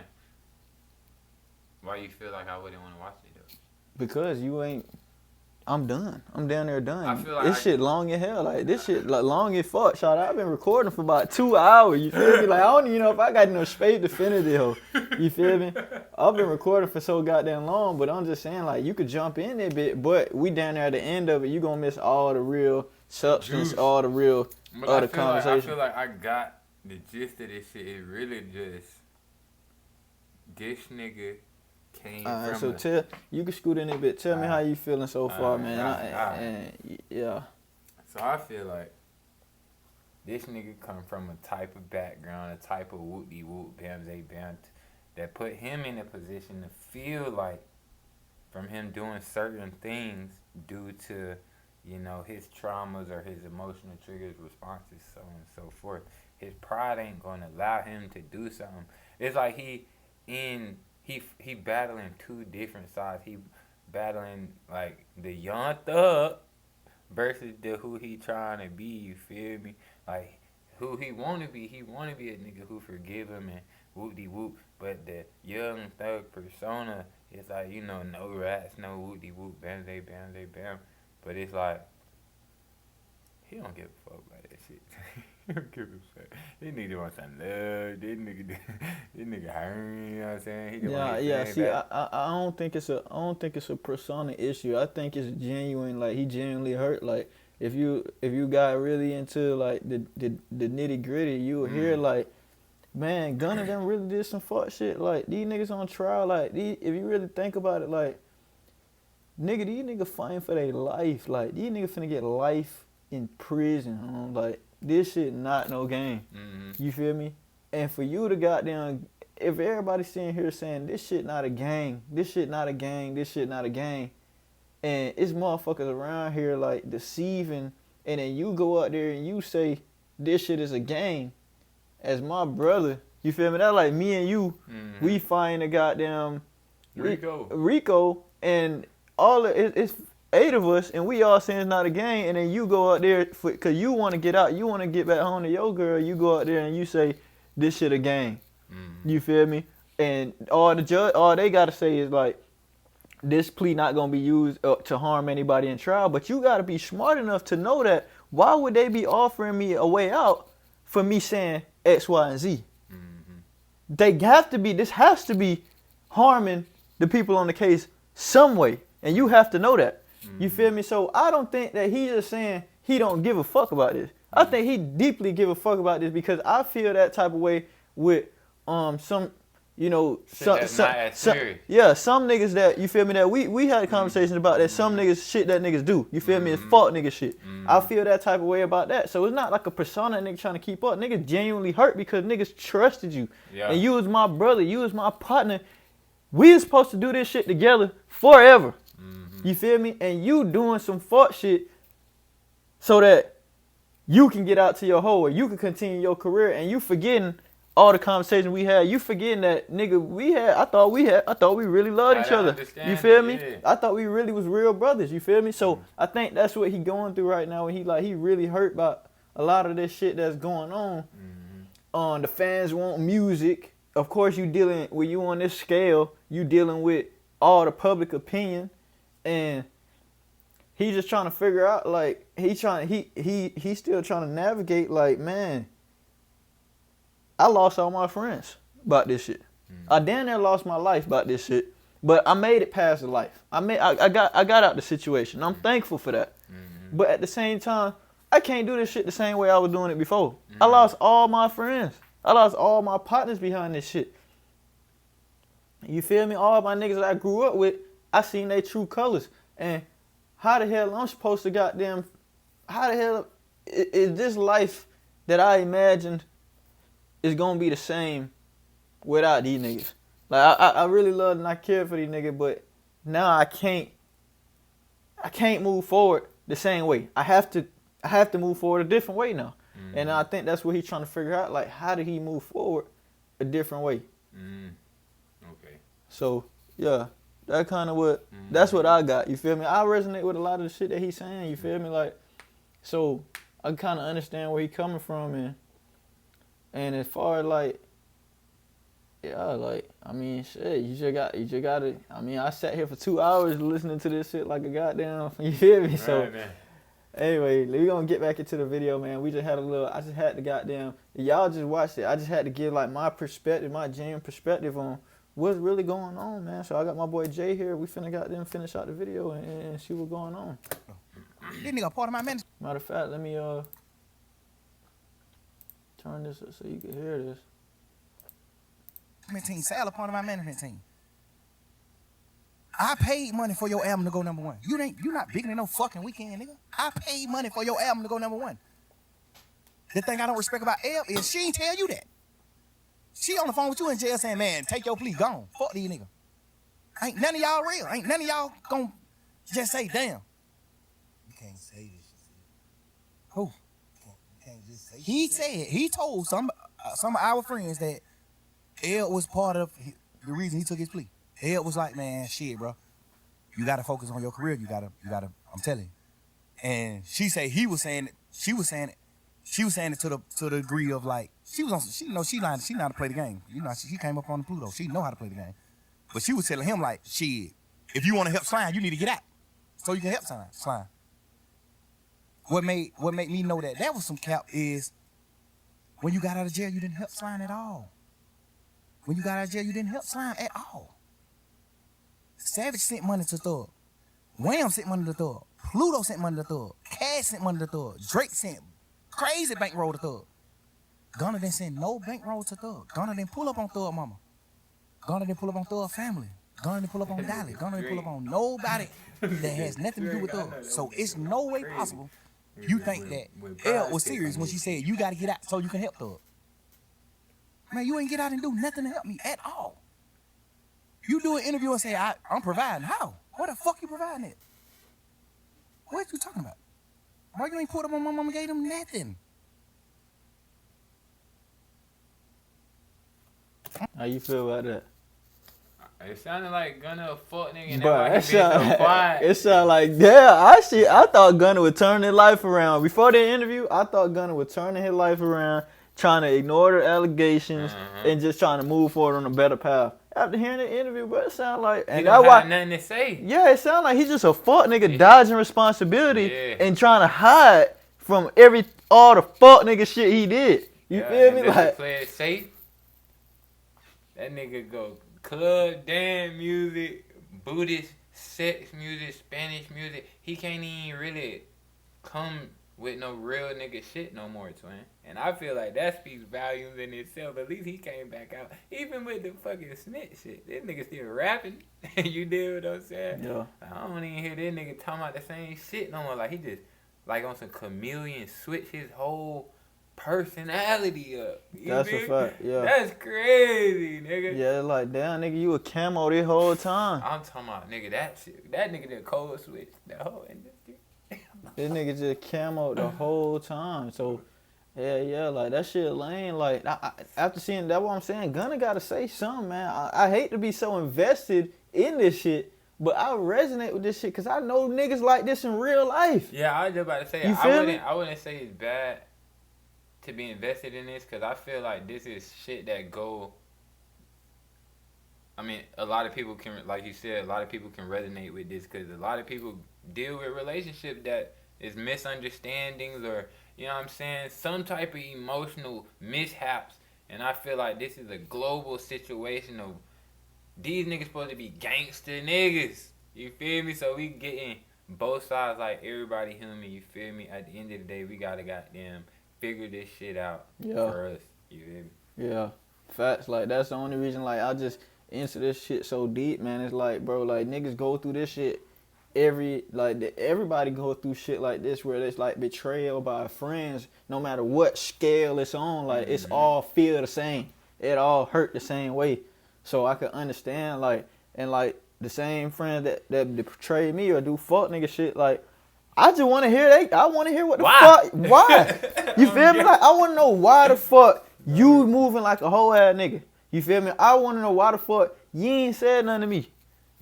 Why you feel like I wouldn't want to watch it, though? Because you ain't. I'm done. I'm down there done. I feel like this shit long as hell. Like, this shit like long as fuck, shot. I've been recording for about 2 hours. You feel me? Like, I don't even know if I got no space to finish it, hoe. You feel me? I've been recording for so goddamn long, but I'm just saying, like, you could jump in there a bit, but we down there at the end of it, you gonna miss all the real substance, Juice. all the real other conversation. I feel like I got the gist of this shit. It really just, this nigga came Alright, from so you can scoot in a bit. Tell me how you feeling so far, man. Yeah. So I feel like this nigga come from a type of background, a type of whoop-de-whoop, bam, that put him in a position to feel like from him doing certain things due to you know, his traumas or his emotional triggers, responses, so on and so forth. His pride ain't gonna allow him to do something. It's like he battling two different sides. He battling like the young thug versus the who he trying to be. You feel me? Like who he wanna be a nigga who forgive him and whoop de whoop. But the young thug persona is like, you know, no rats, no whoop de whoop, bam they bam they bam. But it's like he don't give a fuck about that shit. He don't give a fuck. This nigga want some love. This nigga hurt. You know what I'm saying? He just want his Yeah. thing See, back. I don't think it's a persona issue. I think it's genuine. Like he genuinely hurt. Like if you got really into like the nitty gritty, you would hear like, man, Gunna them really did some fuck shit. Like these niggas on trial. Like if you really think about it, like nigga, these niggas fighting for their life. Like these niggas finna get life in prison. Like this shit not no game. Mm-hmm. You feel me? And for you to goddamn, if everybody's sitting here saying this shit not a gang, this shit not a gang, this shit not a gang, and it's motherfuckers around here like deceiving, and then you go out there and you say this shit is a gang, as my brother, you feel me? That like me and you, we find a goddamn Rico, and all it's 8 of us, and we all saying it's not a gang, and then you go out there because you want to get out, you want to get back home to your girl, you go out there and you say this shit a gang. You feel me? And all they gotta say is like, this plea not gonna be used to harm anybody in trial. But you gotta be smart enough to know that why would they be offering me a way out for me saying X, Y, and Z? They have to be. This has to be harming the people on the case some way, and you have to know that. You feel me? So I don't think that he's just saying he don't give a fuck about this. I think he deeply give a fuck about this because I feel that type of way with some, you know, some niggas that, you feel me, that we had conversations about that some niggas shit that niggas do. You feel me? It's fuck nigga shit. I feel that type of way about that. So it's not like a persona nigga trying to keep up. Niggas genuinely hurt because niggas trusted you. Yeah. And you was my brother. You was my partner. We was supposed to do this shit together forever. You feel me? And you doing some fuck shit so that you can get out to your hoe or you can continue your career, and you forgetting all the conversations we had. You forgetting that nigga I thought we really loved each other. You feel me? Yeah. I thought we really was real brothers. You feel me? So I think that's what he going through right now. And he really hurt by a lot of this shit that's going on. The fans want music. Of course, when you on this scale, you dealing with all the public opinion, and he just trying to figure out, like, he's still trying to navigate, like, man, I lost all my friends about this shit. I damn near lost my life about this shit, but I made it past the life. I got out the situation. I'm thankful for that. But at the same time, I can't do this shit the same way I was doing it before. I lost all my friends. I lost all my partners behind this shit. You feel me? All my niggas that I grew up with, I seen their true colors. And how the hell I'm supposed to how the hell is this life that I imagined is gonna be the same without these niggas? Like I really love and I care for these niggas, but now I can't move forward the same way. I have to move forward a different way now. And I think that's what he's trying to figure out. Like, how did he move forward a different way? Okay. So yeah, that's what I got. You feel me? I resonate with a lot of the shit that he's saying. You feel me? Like, so I kind of understand where he's coming from, and as far as like, yeah, like, I mean, shit, you just gotta. I mean, I sat here for 2 hours listening to this shit like a goddamn. You feel me? So. Right, man. Anyway, we're gonna get back into the video, man. I just had to goddamn, y'all just watched it. I just had to give like my perspective, my genuine perspective on what's really going on, man. So I got my boy Jay here. We finna goddamn finish out the video and see what's going on. This nigga part of my ministry. Matter of fact, let me turn this up so you can hear this. Team, Sal a part of my management team. I paid money for your album to go number 1. You not bigger than no fucking weekend, nigga. I paid money for your album to go number 1. The thing I don't respect about Elle is she ain't tell you that. She on the phone with you in jail saying, man, take your plea, gone. Fuck these niggas. Ain't none of y'all real. Ain't none of y'all gonna just say, damn. You can't say he told some of our friends that Ed was part of the reason he took his plea. Ed was like, man, shit, bro, you gotta focus on your career. You gotta. I'm telling you. And she said he was saying it. She was saying it to the degree of like she know how to play the game. You know, she came up on the Pluto. She know how to play the game. But she was telling him like, shit, if you want to help Slime, you need to get out so you can help Slime. What made me know that was some cap is when you got out of jail, you didn't help Slime at all. When you got out of jail, you didn't help Slime at all. Savage sent money to Thug. Wham sent money to Thug. Pluto sent money to Thug. Cash sent money to Thug. Drake sent crazy bankroll to Thug. Gunna didn't send no bankroll to Thug. Gunna didn't pull up on Thug mama. Gunna didn't pull up on Thug family. Gunna didn't pull up on Dolly. Gunna didn't pull up on nobody that has nothing to do with Thug. So it's no way possible you think that Elle was serious when she said you gotta get out so you can help Thug. Man, you ain't get out and do nothing to help me at all. You do an interview and say, I'm providing. How? What the fuck you providing it? What you talking about? Why you ain't put up on my mama gave him nothing? How you feel about that? It sounded like Gunna a fuck nigga and But that's why he been so quiet. it sounded like, yeah, I thought Gunna would turn his life around. Before the interview, I thought Gunna would turn his life around, trying to ignore the allegations and just trying to move forward on a better path. After hearing the interview, bro, it sounded like... He don't have nothing to say. Yeah, it sounded like he's just a fuck nigga dodging responsibility and trying to hide from all the fuck nigga shit he did. You feel me? Like, play it safe. That nigga go club, dance music, Buddhist sex music, Spanish music. He can't even really come with no real nigga shit no more, twin. And I feel like that speaks volumes in itself. At least he came back out. Even with the fucking snitch shit. This nigga still rapping. You deal with what I'm saying? Yeah. I don't even hear this nigga talking about the same shit no more. Like he just, like on some chameleon, switch his whole personality up. That's a fact, yeah. That's crazy, nigga. Yeah, like, damn, nigga, you a camo this whole time. I'm talking about, nigga, that shit. That nigga did code switch the whole industry. This nigga just camoed the whole time. So, yeah, like, that shit lame. Like, after seeing that, what I'm saying, Gunna gotta say something, man. I hate to be so invested in this shit, but I resonate with this shit because I know niggas like this in real life. Yeah, I was just about to say, I wouldn't say it's bad to be invested in this because I feel like this is shit that go... I mean, a lot of people can, like you said, a lot of people can resonate with this because a lot of people deal with relationships that is misunderstandings or, you know what I'm saying, some type of emotional mishaps. And I feel like this is a global situation of these niggas supposed to be gangster niggas. You feel me? So we getting both sides like everybody human. You feel me? At the end of the day, we gotta goddamn figure this shit out for us. You feel me? Yeah. Facts. Like, that's the only reason, like, I just into this shit so deep, man. It's like, bro, like, niggas go through this shit everybody go through shit like this where it's like betrayal by friends, no matter what scale it's on. Like, it's all feel the same. It all hurt the same way. So I could understand, like, and like the same friends that betray me or do fuck nigga shit, like, I just want to hear I want to hear what the fuck. Why? You feel me? Like, I want to know why the fuck you moving like a whole ass nigga. You feel me? I want to know why the fuck you ain't said nothing to me.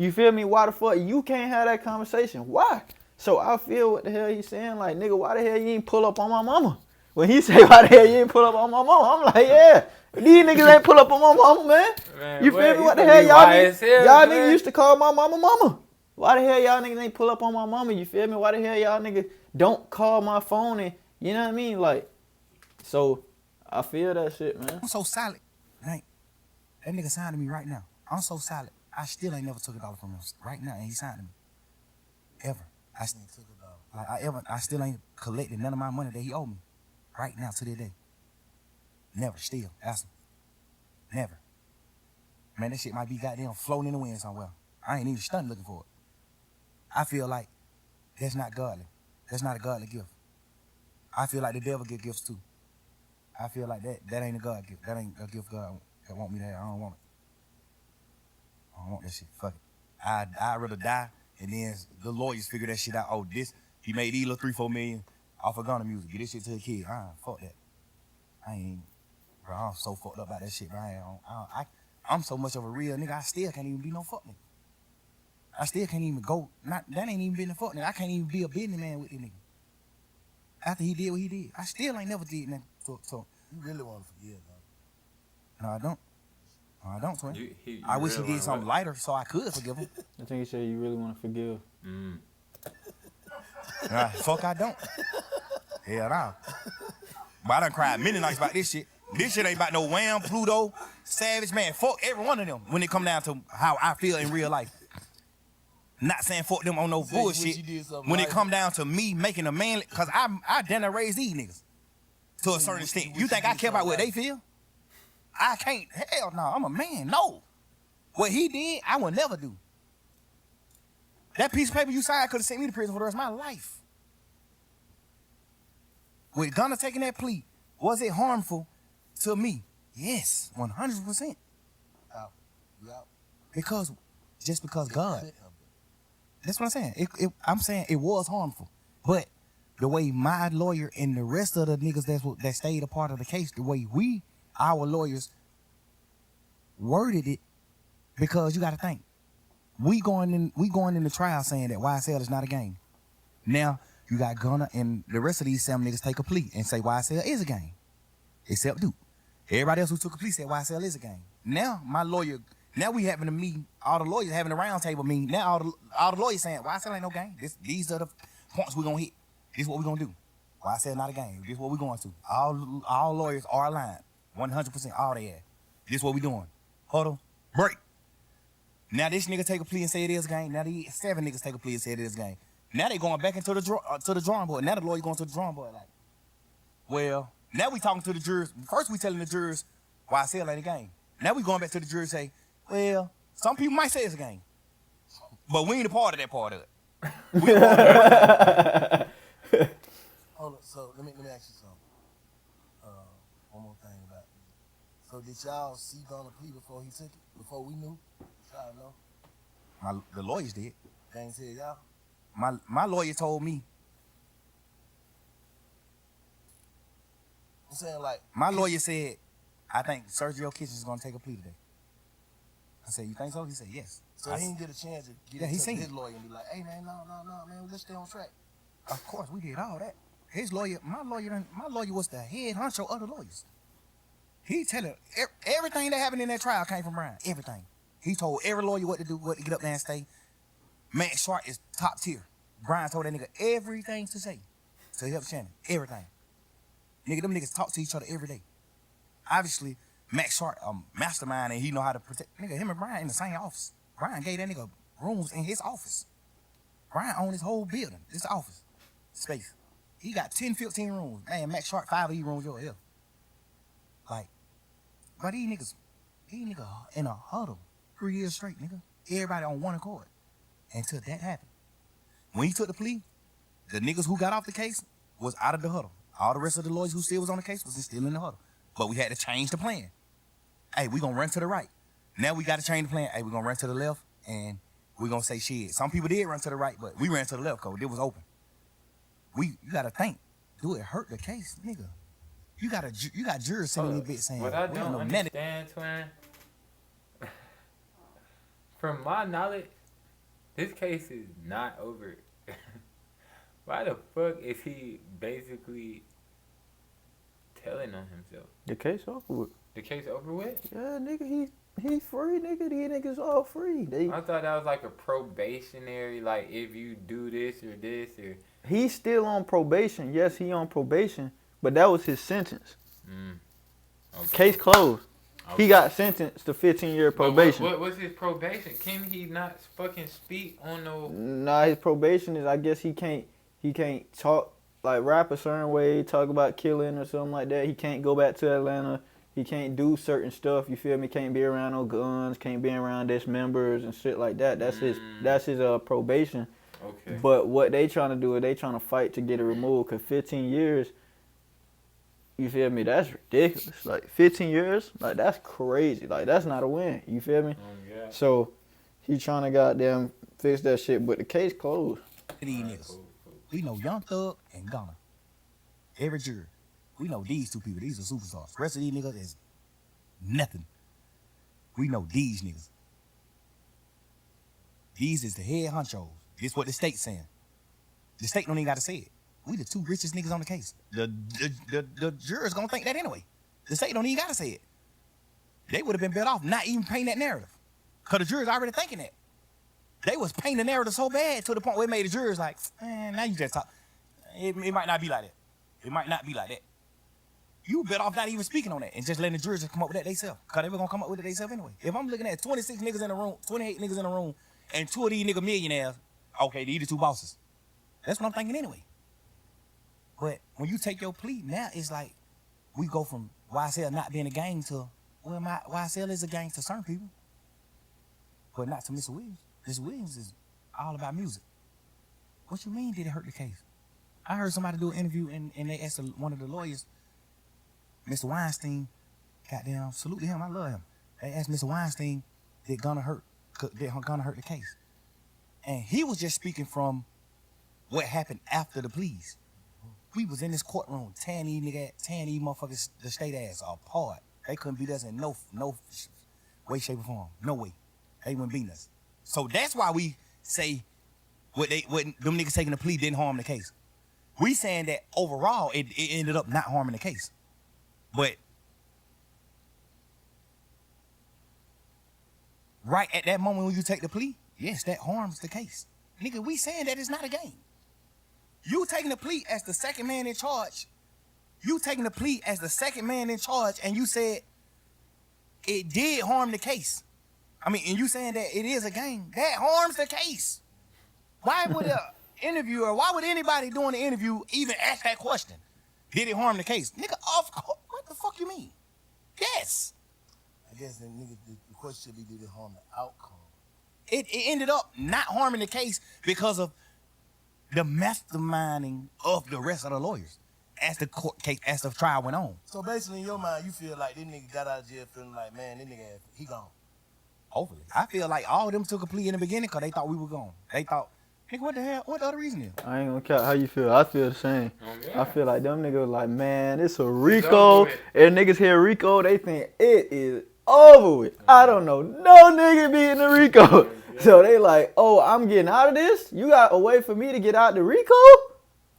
You feel me? Why the fuck you can't have that conversation? Why? So I feel what the hell he's saying. Like, nigga, why the hell you ain't pull up on my mama? When he say, why the hell you ain't pull up on my mama? I'm like, yeah. These niggas ain't pull up on my mama, man. You feel me? What the hell y'all niggas used to call my mama? Why the hell y'all niggas ain't pull up on my mama? You feel me? Why the hell y'all niggas don't call my phone and, you know what I mean? Like, so I feel that shit, man. I'm so solid. Like, that nigga signed to me right now. I'm so solid. I still ain't never took $1 from him right now, and he signed to me. Ever. I still took $1. Like, I still ain't collected none of my money that he owed me. Right now, to this day. Never. Still. Ask him. Never. Man, that shit might be goddamn floating in the wind somewhere. I ain't even stunned looking for it. I feel like that's not godly. That's not a godly gift. I feel like the devil get gifts too. I feel like that ain't a God gift. That ain't a gift God want me to have. I don't want it. I don't want that shit. Fuck it. I'd rather die and then the lawyers figure that shit out. Oh, he made these little $3-4 million off of Gunna music. Get this shit to a kid. Fuck that. Bro, I'm so fucked up about that shit, bro. I'm so much of a real nigga, I still can't even be no fuck nigga. I still can't even go, that ain't even been a fuck nigga. I can't even be a businessman with this nigga. After he did what he did. I still ain't never did nothing. So You really want to forgive, though. no, I don't. No, I don't, twin. You I wish he really did something what? lighter so I could forgive him. I think you said you really want to forgive. Fuck, I don't. Hell no. But I done cried many nights about this shit. This shit ain't about no Wham, Pluto, Savage, man. Fuck every one of them when it come down to how I feel in real life. Not saying fuck them on no Say you wish bullshit. you did something When it right. come down to me making a man, cause I done raised these niggas to a certain extent. You think I care about what they feel? I can't. Hell no, I'm a man. No. What he did, I would never do. That piece of paper you signed could have sent me to prison for the rest of my life. With Gunna taking that plea, was it harmful to me? Yes, 100%. Out. You out. Because, just because God. That's what I'm saying. I'm saying it was harmful. But the way my lawyer and the rest of the niggas that stayed a part of the case, the way our lawyers worded it, because you got to think, we going in the trial saying that YSL is not a game. Now you got Gunna and the rest of these 7 niggas take a plea and say YSL is a game, except Duke. Everybody else who took a plea said YSL is a game. Now my lawyer, now we having a meeting, all the lawyers having a round table meeting. Now all the lawyers saying YSL ain't no game. These are the points we gonna hit. This is what we gonna do. YSL not a game. This is what we going to. All lawyers are aligned, 100%. All they ass. This is what we doing. Huddle, break. Now this nigga take a plea and say it is a game. Now these 7 niggas take a plea and say it is a game. Now they going back into the drawing board. Now the lawyer going to the drawing board like, well, now we talking to the jurors. First we telling the jurors YSL ain't a game. Now we going back to the jurors and say, well, some people might say it's a game, but we ain't a part of that part of it. We a part of it. Hold on. So let me ask you something. One more thing about it. So did y'all see Gunna plea before he took it? Before we knew? Y'all know? The lawyers did. They ain't tell y'all? My lawyer told me. I'm saying like My lawyer said, I think Sergio Kitchens is gonna take a plea today. I said, you think so? He said, yes. so he didn't get a chance to get Yeah, he into seen his it. lawyer and be like, hey man, no, man, let's stay on track. Of course, we did all that. His lawyer, my lawyer was the head honcho of the lawyers. He telling everything that happened in that trial came from Brian. Everything. He told every lawyer what to do, what to get up there and say. Max Sharp is top tier. Brian told that nigga everything to say. So he helped Shannon. Everything. Nigga, them niggas talk to each other every day. Obviously, Max Sharp, mastermind, and he know how to protect. Nigga, him and Brian in the same office. Brian gave that nigga rooms in his office. Brian owned his whole building, this office space. He got 10, 15 rooms. Man, Max Sharp, 5 of these rooms over here. Like, but these niggas in a huddle 3 years straight, nigga. Everybody on one accord. Until that happened. When he took the plea, the niggas who got off the case was out of the huddle. All the rest of the lawyers who still was on the case was still in the huddle. But we had to change the plan. Hey, we gonna run to the right. Now we gotta change the plan. Hey, we gonna run to the left and we gonna say shit. Some people did run to the right, but we ran to the left because it was open. You gotta think. Do it hurt the case, nigga? You got jurors sitting in your bit saying, What I we don't know nothing. understand, twin, from my knowledge, this case is not over. Why the fuck is he basically telling on himself? The case over with. The case over with? Yeah, nigga, he's free, nigga. These niggas all free. I thought that was like a probationary, like if you do this or this or. He's still on probation. Yes, he on probation, but that was his sentence. Okay. Case closed. Okay. He got sentenced to 15-year probation. What was his probation? Can he not fucking speak on no? Nah, his probation is, I guess he can't talk, like rap a certain way, talk about killing or something like that. He can't go back to Atlanta. He can't do certain stuff, you feel me? Can't be around no guns, can't be around dismembers and shit like that. That's his probation. Okay. But what they trying to do is they trying to fight to get it removed, cause 15 years, you feel me? That's ridiculous. Like 15 years, like that's crazy. Like that's not a win. You feel me? Yeah. So he trying to goddamn fix that shit, but the case closed. These niggas. We know Young Thug and Gunna. Every juror. We know these two people. These are superstars. The rest of these niggas is nothing. We know these niggas. These is the head honchos. This what the state's saying. The state don't even got to say it. We the two richest niggas on the case. The jurors gonna think that anyway. The state don't even got to say it. They would have been better off not even painting that narrative. Because the jurors already thinking that. They was painting the narrative so bad to the point where it made the jurors like, man, now you just talk. It might not be like that. It might not be like that. You better off not even speaking on that and just letting the jurors just come up with that themselves. Because they were going to come up with it themselves anyway. If I'm looking at 26 niggas in the room, 28 niggas in the room, and 2 of these niggas millionaires, okay, these the 2 bosses. That's what I'm thinking anyway. But when you take your plea, now it's like we go from YSL not being a gang to, well, my YSL is a gang to certain people. But not to Mr. Williams. Mr. Williams is all about music. What you mean did it hurt the case? I heard somebody do an interview and they asked one of the lawyers, Mr. Weinstein, goddamn, salute to him, I love him. They asked Mr. Weinstein, did Gunna hurt the case? And he was just speaking from what happened after the pleas. We was in this courtroom, tearing these motherfuckers, the state ass apart. They couldn't beat us in no way, shape, or form. No way. They wouldn't beat us. So that's why we say what them niggas taking the plea didn't harm the case. We saying that overall it ended up not harming the case. But right at that moment when you take the plea, yes, that harms the case. Nigga, we saying that it's not a game. You taking the plea as the second man in charge. You taking the plea as the second man in charge, and you said it did harm the case. I mean, and you saying that it is a game. That harms the case. Why would an interviewer, why would anybody doing the interview even ask that question? Did it harm the case? Nigga, of course. What the fuck you mean? Yes. I guess the question should be, did it harm the outcome? It ended up not harming the case because of the masterminding of the rest of the lawyers as the court case, as the trial went on. So basically, in your mind, you feel like this nigga got out of jail feeling like, man, this nigga, he gone. Hopefully. I feel like all of them took a plea in the beginning because they thought we were gone. They thought, nigga, what the hell? What the other reason is? I ain't gonna count. How you feel? I feel the same. I feel like them niggas was like, man, it's a Rico. And niggas hear Rico, they think it is over with. I don't know no nigga beating the Rico. So they like, oh, I'm getting out of this? You got a way for me to get out the Rico?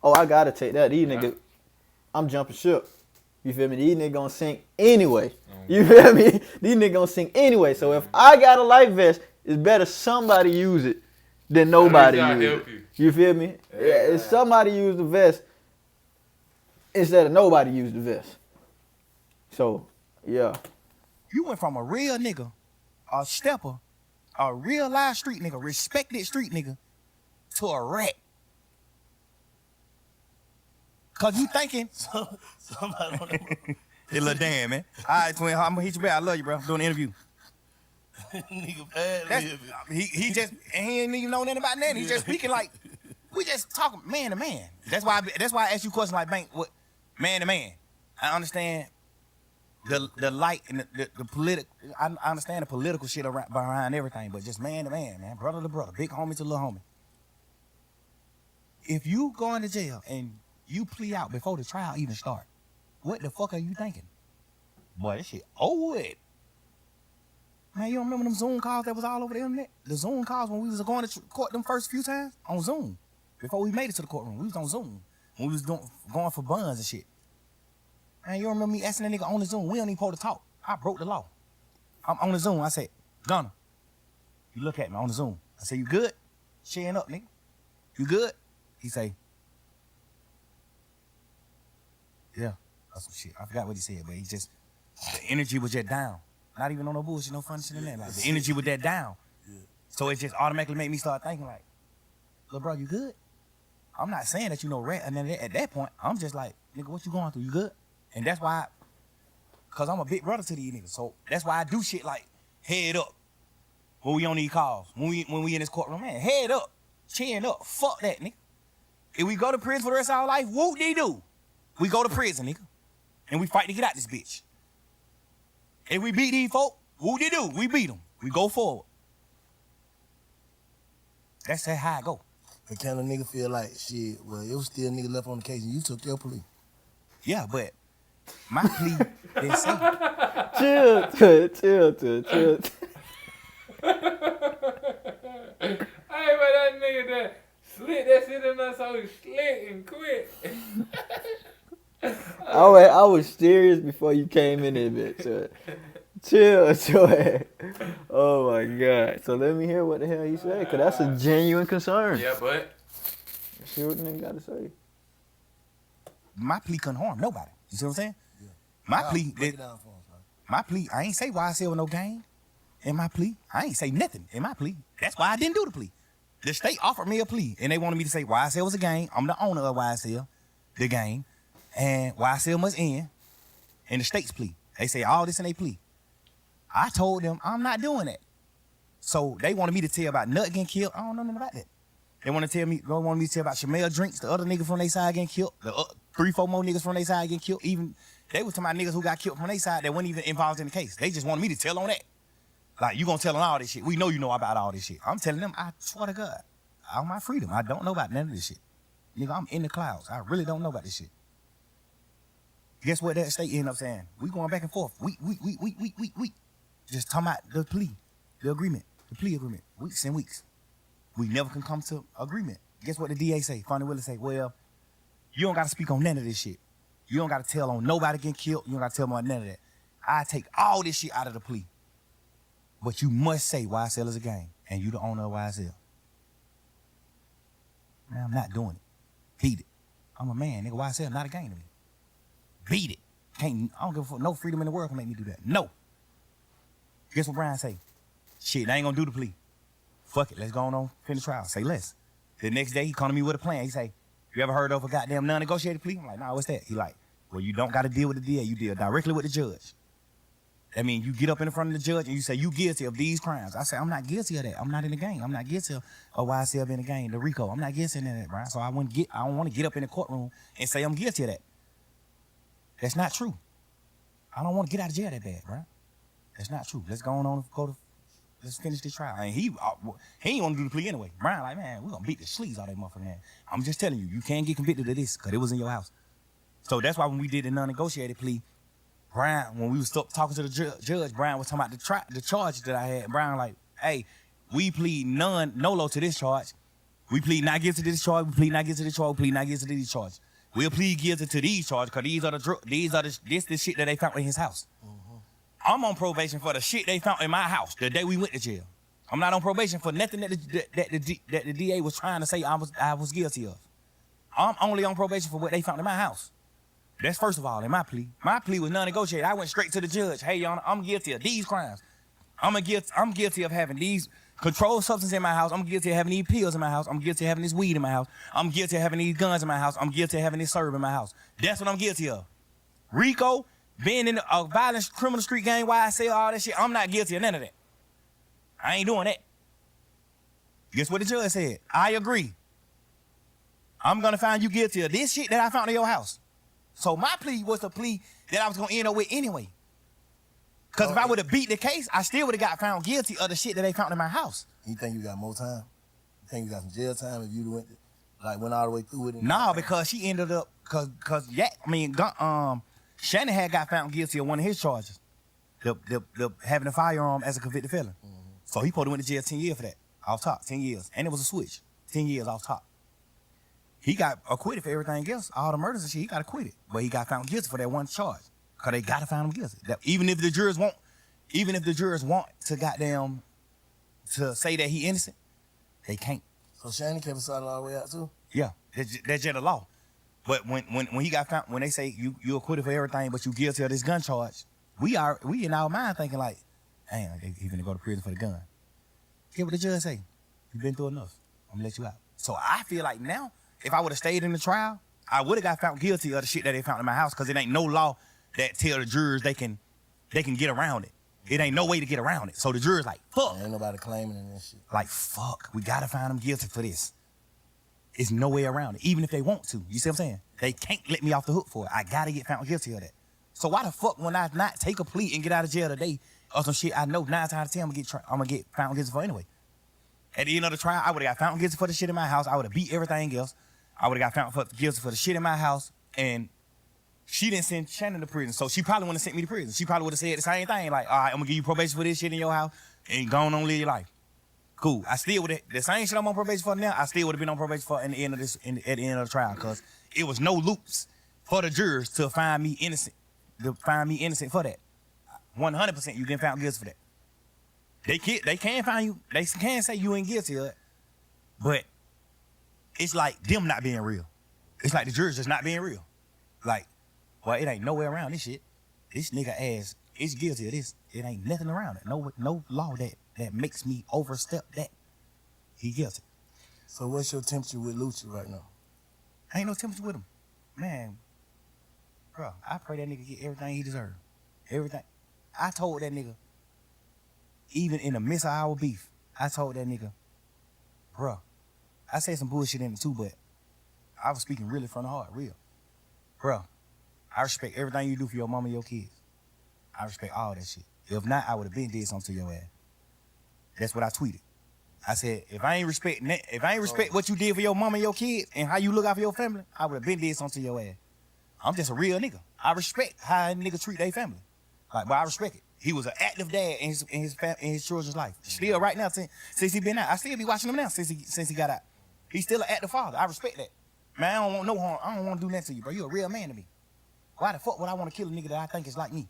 Oh, I gotta take that. These niggas, I'm jumping ship. You feel me? These niggas gonna sink anyway. You feel me? These niggas gonna sink anyway. So if I got a life vest, it's better somebody use it than nobody use it. You feel me? Yeah, if somebody use the vest instead of nobody use the vest. So, yeah. You went from a real nigga, a stepper, a real live street nigga, respected street nigga, to a rat. Cause you thinking Somebody on the hey, little damn, man. All right, twin, I'm gonna hit you back. I love you, bro. I'm doing an interview. nigga bad. He just, and he ain't even know nothing about nothing. He just speaking like, we just talking man to man. That's why I ask you questions like, Bank, what, man to man. I understand the light and the political, I understand the political shit behind everything, but just man to man, brother to brother, big homie to little homie. If you go into jail and you plea out before the trial even start, what the fuck are you thinking? Boy, this shit over with. Man, you don't remember them Zoom calls that was all over the internet? The Zoom calls when we was going to court them first few times on Zoom. Before we made it to the courtroom, we was on Zoom. When we was going for buns and shit. Man, you don't remember me asking that nigga on the Zoom? We don't even supposed to talk. I broke the law. I'm on the Zoom. I said, Gunna, you look at me on the Zoom. I say, you good? Cheering up, nigga. You good? He say, yeah, that's some shit. I forgot what he said, but he just, the energy was just down. Not even on no bullshit, no funny shit in that. Like, the energy was that down. Yeah. So it just automatically made me start thinking like, little bro, you good? I'm not saying that you know rat. And then at that point, I'm just like, nigga, what you going through? You good? And that's why, cause I'm a big brother to these niggas. So that's why I do shit like head up when we on these calls. When we in this courtroom, man, head up, chin up. Fuck that, nigga. If we go to prison for the rest of our life, whoop-de-doo. We go to prison, nigga. And we fight to get out this bitch. If we beat these folk, whoop-de-doo. We beat them. We go forward. That's how I go. But can a nigga feel like, shit, well, it was still a nigga left on the case and you took your plea? Yeah, but My plea didn't say. Chill to it, chill to it, chill to it. Hey, but that nigga that slit that shit in us so slick and quick. I was serious before you came in here, bitch. Chill, chill. Oh my God. So let me hear what the hell he said, because that's a genuine concern. Yeah, but Let's hear what the nigga got to say. My plea couldn't harm nobody. You see what I'm saying? Yeah. My Wow, plea, break it down for us, man. my plea, I ain't say YSL with no game. In my plea, I ain't say nothing in my plea. That's why I didn't do the plea. The state offered me a plea, and they wanted me to say YSL was a game. I'm the owner of YSL, the game, and YSL must end. In the state's plea, they say all this in their plea. I told them I'm not doing that. So they wanted me to tell about Nut getting killed. I don't know nothing about that. They wanted me to tell about Shamel Drinks, the other nigga from their side getting killed, the 3-4 more niggas from their side getting killed. Even they was talking about niggas who got killed from their side that weren't even involved in the case. They just wanted me to tell on that. Like, you gonna tell them all this shit. We know you know about all this shit. I'm telling them, I swear to God, all my freedom, I don't know about none of this shit. Nigga, I'm in the clouds. I really don't know about this shit. Guess what that state ended up saying? We going back and forth. We. Just talking about the plea, the agreement, the plea agreement. Weeks and weeks. We never can come to agreement. Guess what the DA say? Fonnie Willis say, well, you don't got to speak on none of this shit. You don't got to tell on nobody getting killed. You don't got to tell them on none of that. I take all this shit out of the plea. But you must say YSL is a game, and you the owner of YSL. Man, I'm not doing it. Beat it. I'm a man, nigga. YSL not a game to me. Beat it. I don't give a fuck. No freedom in the world can make me do that. No. Guess what Brian say? Shit, I ain't gonna do the plea. Fuck it, let's go on finish trial. Say less. The next day, he come to me with a plan. He say, you ever heard of a goddamn non-negotiated plea? I'm like, nah, what's that? He like, well, you don't gotta deal with the DA. You deal directly with the judge. That means you get up in front of the judge and you say, you guilty of these crimes. I say, I'm not guilty of that. I'm not in the gang. I'm not guilty of YSL being in the gang, the RICO. I'm not guilty of that, Brian. So I don't want to get up in the courtroom and say I'm guilty of that. That's not true. I don't want to get out of jail that bad, Brian. That's not true. Let's let's finish this trial. And he ain't want to do the plea anyway. Brian like, man, we're going to beat the sleeves out of that motherfucker, man. I'm just telling you, you can't get convicted of this because it was in your house. So that's why when we did the non-negotiated plea, Brian, when we was talking to the judge, Brian was talking about the charge that I had. Brian like, hey, we plead nolo to this charge. We plead not guilty to this charge. We plead not guilty to this charge. We plead not guilty to these charges. We'll plead guilty to these charges because this the shit that they found in his house. Mm-hmm. I'm on probation for the shit they found in my house the day we went to jail. I'm not on probation for nothing that the DA was trying to say I was guilty of. I'm only on probation for what they found in my house. That's first of all in my plea. My plea was non-negotiated. I went straight to the judge. Hey, Your Honor, I'm guilty of these crimes. I'm guilty of having these controlled substances in my house. I'm guilty of having these pills in my house. I'm guilty of having this weed in my house. I'm guilty of having these guns in my house. I'm guilty of having this serve in my house. That's what I'm guilty of. RICO, being in a violent criminal street gang, YSL, all that shit, I'm not guilty of none of that. I ain't doing that. Guess what the judge said? I agree. I'm going to find you guilty of this shit that I found in your house. So my plea was the plea that I was going to end up with anyway. Because if I would have beat the case, I still would have got found guilty of the shit that they found in my house. You think you got more time? You think you got some jail time if you went all the way through with it? Nah, because she ended up, Shannon had got found guilty of one of his charges. The having a firearm as a convicted felon. Mm-hmm. So he probably went to jail 10 years for that. Off top, 10 years. And it was a switch. 10 years off top. He got acquitted for everything else. All the murders and shit, he got acquitted. But he got found guilty for that one charge. Because they got to find him guilty. Even if the jurors want to goddamn, to say that he innocent, they can't. So Shannon kept aside all the way out too? Yeah, that's just the law. But when he got found, when they say you acquitted for everything, but you guilty of this gun charge, we in our mind thinking like, damn, he gonna go to prison for the gun. Get what the judge say. You've been through enough. I'm gonna let you out. So I feel like now, if I would have stayed in the trial, I would have got found guilty of the shit that they found in my house because it ain't no law that tell the jurors they can get around it. It ain't no way to get around it. So the jurors like, fuck. Ain't nobody claiming it and shit. Like, fuck, we gotta find them guilty for this. It's no way around it, even if they want to. You see what I'm saying? They can't let me off the hook for it. I gotta get found guilty of that. So why the fuck when I not take a plea and get out of jail today or some shit I know 9 times out of 10 I'm gonna get found guilty for anyway? At the end of the trial, I would have got found guilty for the shit in my house. I would have beat everything else. I would have got found guilty for the shit in my house and She didn't send Shannon to prison, so she probably wouldn't have sent me to prison. She probably would have said the same thing, like, all right, I'm gonna give you probation for this shit in your house and go on live your life. Cool. I still would have, the same shit I'm on probation for now, I still would have been on probation for at the end of the trial, because it was no loops for the jurors to find me innocent, for that. 100% you get found guilty for that. They can find you, they can say you ain't guilty of it, but it's like them not being real. It's like the jurors just not being real. Like, well, it ain't nowhere around this shit. This nigga ass is guilty of this. It ain't nothing around it. No law that makes me overstep that. He guilty. So what's your temperature with Lucci right now? Ain't no temperature with him. Man, bro, I pray that nigga get everything he deserves. Everything. I told that nigga, even in the midst of our beef, I told that nigga, bro, I said some bullshit in it too, but I was speaking really from the heart, real. Bro, I respect everything you do for your mama and your kids. I respect all that shit. If not, I would have been did something to your ass. That's what I tweeted. I said, if I ain't respect what you did for your mama and your kids and how you look out for your family, I would have been did something to your ass. I'm just a real nigga. I respect how a nigga treat their family. Like, but I respect it. He was an active dad in his children's life. Still right now, since he been out. I still be watching him now since he got out. He's still an active father. I respect that. Man, I don't want no harm. I don't want to do nothing to you, bro. You a real man to me. Why the fuck would I want to kill a nigga that I think is like me?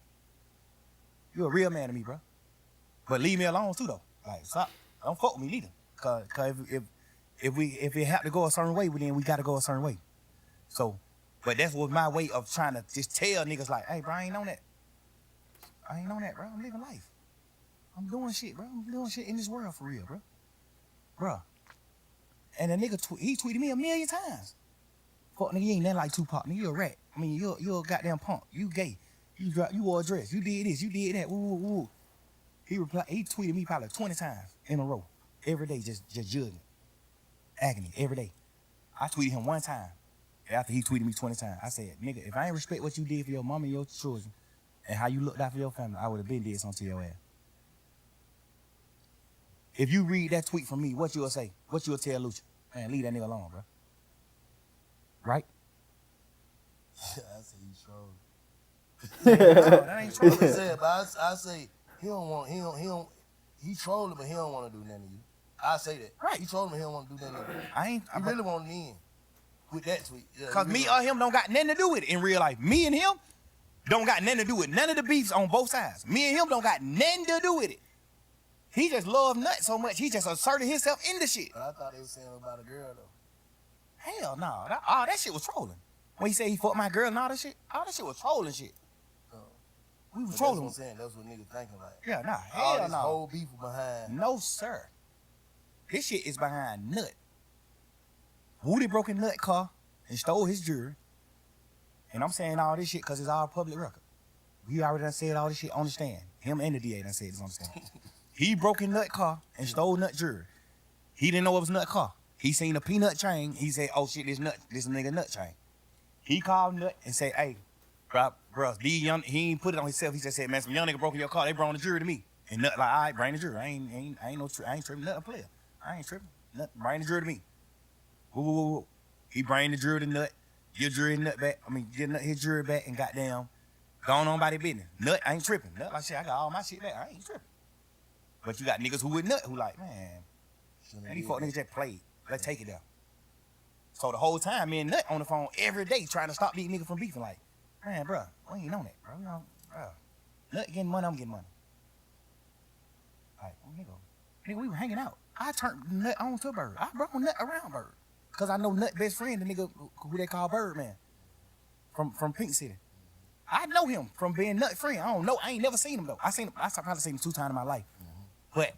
You a real man to me, bro. But leave me alone too, though. Like, stop. Don't fuck with me neither. Cause if it have to go a certain way, then we gotta go a certain way. So, but that was my way of trying to just tell niggas like, hey, bro, I ain't on that. I ain't on that, bro. I'm living life. I'm doing shit, bro. I'm doing shit in this world for real, bro. Bro. And the nigga, he tweeted me 1,000,000 times. Fuck, nigga, you ain't nothing like Tupac. Nigga, you a rat. I mean, you a goddamn punk. You gay. You wore a dress. You did this. You did that. Woo, woo, woo. He tweeted me probably 20 times in a row. Every day, just judging. Agony, every day. I tweeted him one time. After he tweeted me 20 times, I said, nigga, if I ain't respect what you did for your mama and your children and how you looked out for your family, I would have been did something to your ass. If you read that tweet from me, what you'll say? What you'll tell Lucha? Man, leave that nigga alone, bro. Right? I say you troll. No, that ain't true. But I say he trolling, but he don't want to do nothing to you. I say that. Right. He trolling, but he don't want to do nothing to you. I really want to end with that tweet. Yeah, Cause me or him don't got nothing to do with it in real life. Me and him don't got nothing to do with none of the beefs on both sides. Me and him don't got nothing to do with it. He just love Nut so much, he just asserted himself in the shit. But I thought they was saying about a girl though. Hell no. That shit was trolling. When he said he fucked my girl and all that shit was trolling shit. We was trolling. That's what I'm saying. That's what niggas thinking like. Yeah, nah. All Hell this no. whole beef behind. No, sir. This shit is behind Nut. Woody broke in Nut car and stole his jewelry. And I'm saying all this shit because it's all public record. We already done said all this shit on the stand. Him and the DA done said this on the stand. He broke in Nut car and stole Nut jewelry. He didn't know it was Nut car. He seen a peanut chain. He said, oh shit, this nigga Nut chain. He called Nut and said, hey, bro, he ain't put it on himself. He just said, man, some young nigga broke in your car. They brought the jury to me. And Nut like, all right, bring the jury. I ain't tripping. Nut a player. I ain't tripping. Nut, bring the jury to me. Woo. He bring the jury to Nut. Get Nut his jury back and goddamn gone on by their business. Nut ain't tripping. Nut like shit, I got all my shit back. I ain't tripping. But you got niggas who with Nut who like, man, these fuck niggas just played. Let's take it down. So the whole time, me and Nut on the phone every day trying to stop these niggas from beefing. Like, man, bro, we ain't on that, bro. Bro. Nut getting money, I'm getting money. Like, nigga, we were hanging out. I turned Nut on to Bird. I brought Nut around Bird. Because I know Nut best friend, the nigga who they call Birdman from Pink City. I know him from being Nut friend. I don't know. I ain't never seen him, though. I probably seen him 2 times in my life. But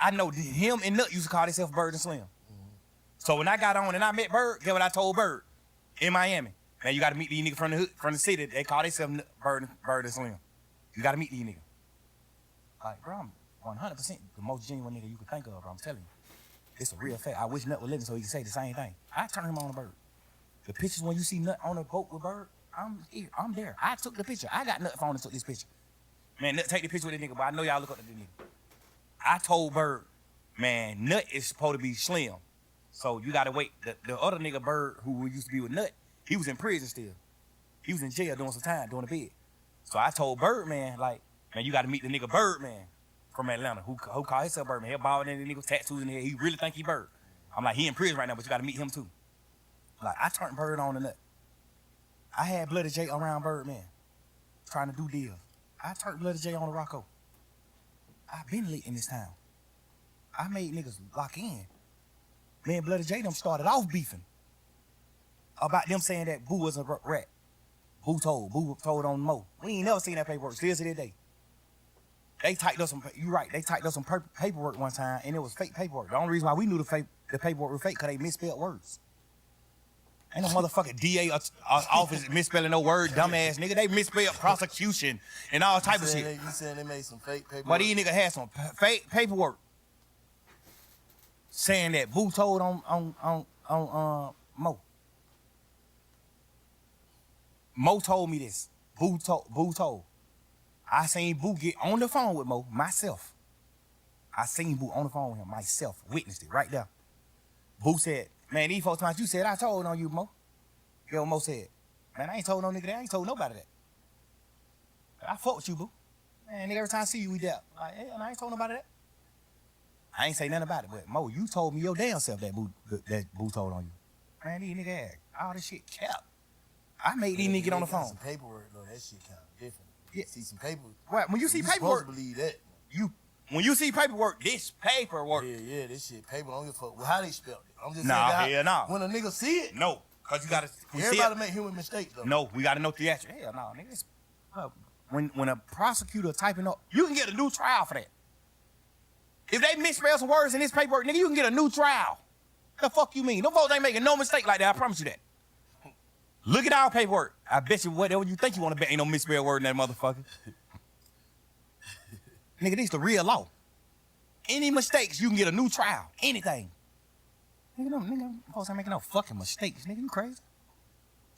I know him and Nut used to call themselves Bird and Slim. So when I got on and I met Bird, guess what I told Bird in Miami? Man, you got to meet these niggas from the hood, from the city. They call themselves Bird and Slim. You got to meet these niggas. Like, bro, I'm 100% the most genuine nigga you could think of, bro. I'm telling you. It's a real fact. I wish Nut was living so he could say the same thing. I turned him on to Bird. The pictures when you see Nut on a boat with Bird, I'm here. I'm there. I took the picture. I got Nut phone and took this picture. Man, Nut take the picture with this nigga, but I know y'all look up to this nigga. I told Bird, man, Nut is supposed to be Slim. So you gotta wait. The other nigga Bird who used to be with Nut, he was in prison still. He was in jail doing some time, doing a bid. So I told Birdman, like, man, you got to meet the nigga Birdman from Atlanta, who called himself Birdman. He bald and the nigga tattoos in the head. He really think he Bird. I'm like, he in prison right now, but you got to meet him too. Like, I turned Bird on the nut. I had Bloody J around Birdman, trying to do deals. I turned Bloody J on the Rocco. I been lit in this town. I made niggas lock in. Me and Bloody J them started off beefing about them saying that Boo was a rat. Boo told on Mo. We ain't never seen that paperwork, still to this day. They typed up some, you right, they typed up some paperwork one time, and it was fake paperwork. The only reason why we knew the paperwork was fake, because they misspelled words. Ain't no motherfucking DA office misspelling no word, dumbass nigga. They misspelled prosecution and all type of shit. You saying they made some fake paperwork? But these niggas had some fake paperwork saying that Boo told on Mo. Mo told me this. Boo told. I seen Boo get on the phone with Mo myself. I seen Boo on the phone with him myself. Witnessed it right there. Boo said, man, these folks times you said I told on you, Mo. You know what Mo said? Man, I ain't told no nigga that. I ain't told nobody that. I fuck with you, Boo. Man, nigga, every time I see you, we there. Like, hey, I ain't told nobody that. I ain't say nothing about it, but Mo, you told me your damn self that Boo told on you. Man, these niggas act. All this shit kept. I made these niggas get on the phone. Some paperwork, though, that shit kind of different. Yeah. See some paperwork. What? When you see paperwork, supposed to believe that. When you see paperwork, this paperwork. Yeah, this shit paper. I don't give a fuck how they spelled it. I'm just Nah, saying. hell nah. When a nigga see it, No, cause you gotta. everybody make human mistakes though. No, we gotta know theatrics. Hell no, nigga. When a prosecutor typing up, you can get a new trial for that. If they misspell some words in this paperwork, nigga, you can get a new trial. The fuck you mean? Them folks ain't making no mistake like that. I promise you that. Look at our paperwork. I bet you whatever you think you want to bet ain't no misspelled word in that motherfucker. Nigga, this the real law. Any mistakes, you can get a new trial. Anything. Nigga, folks ain't making no fucking mistakes. Nigga, you crazy?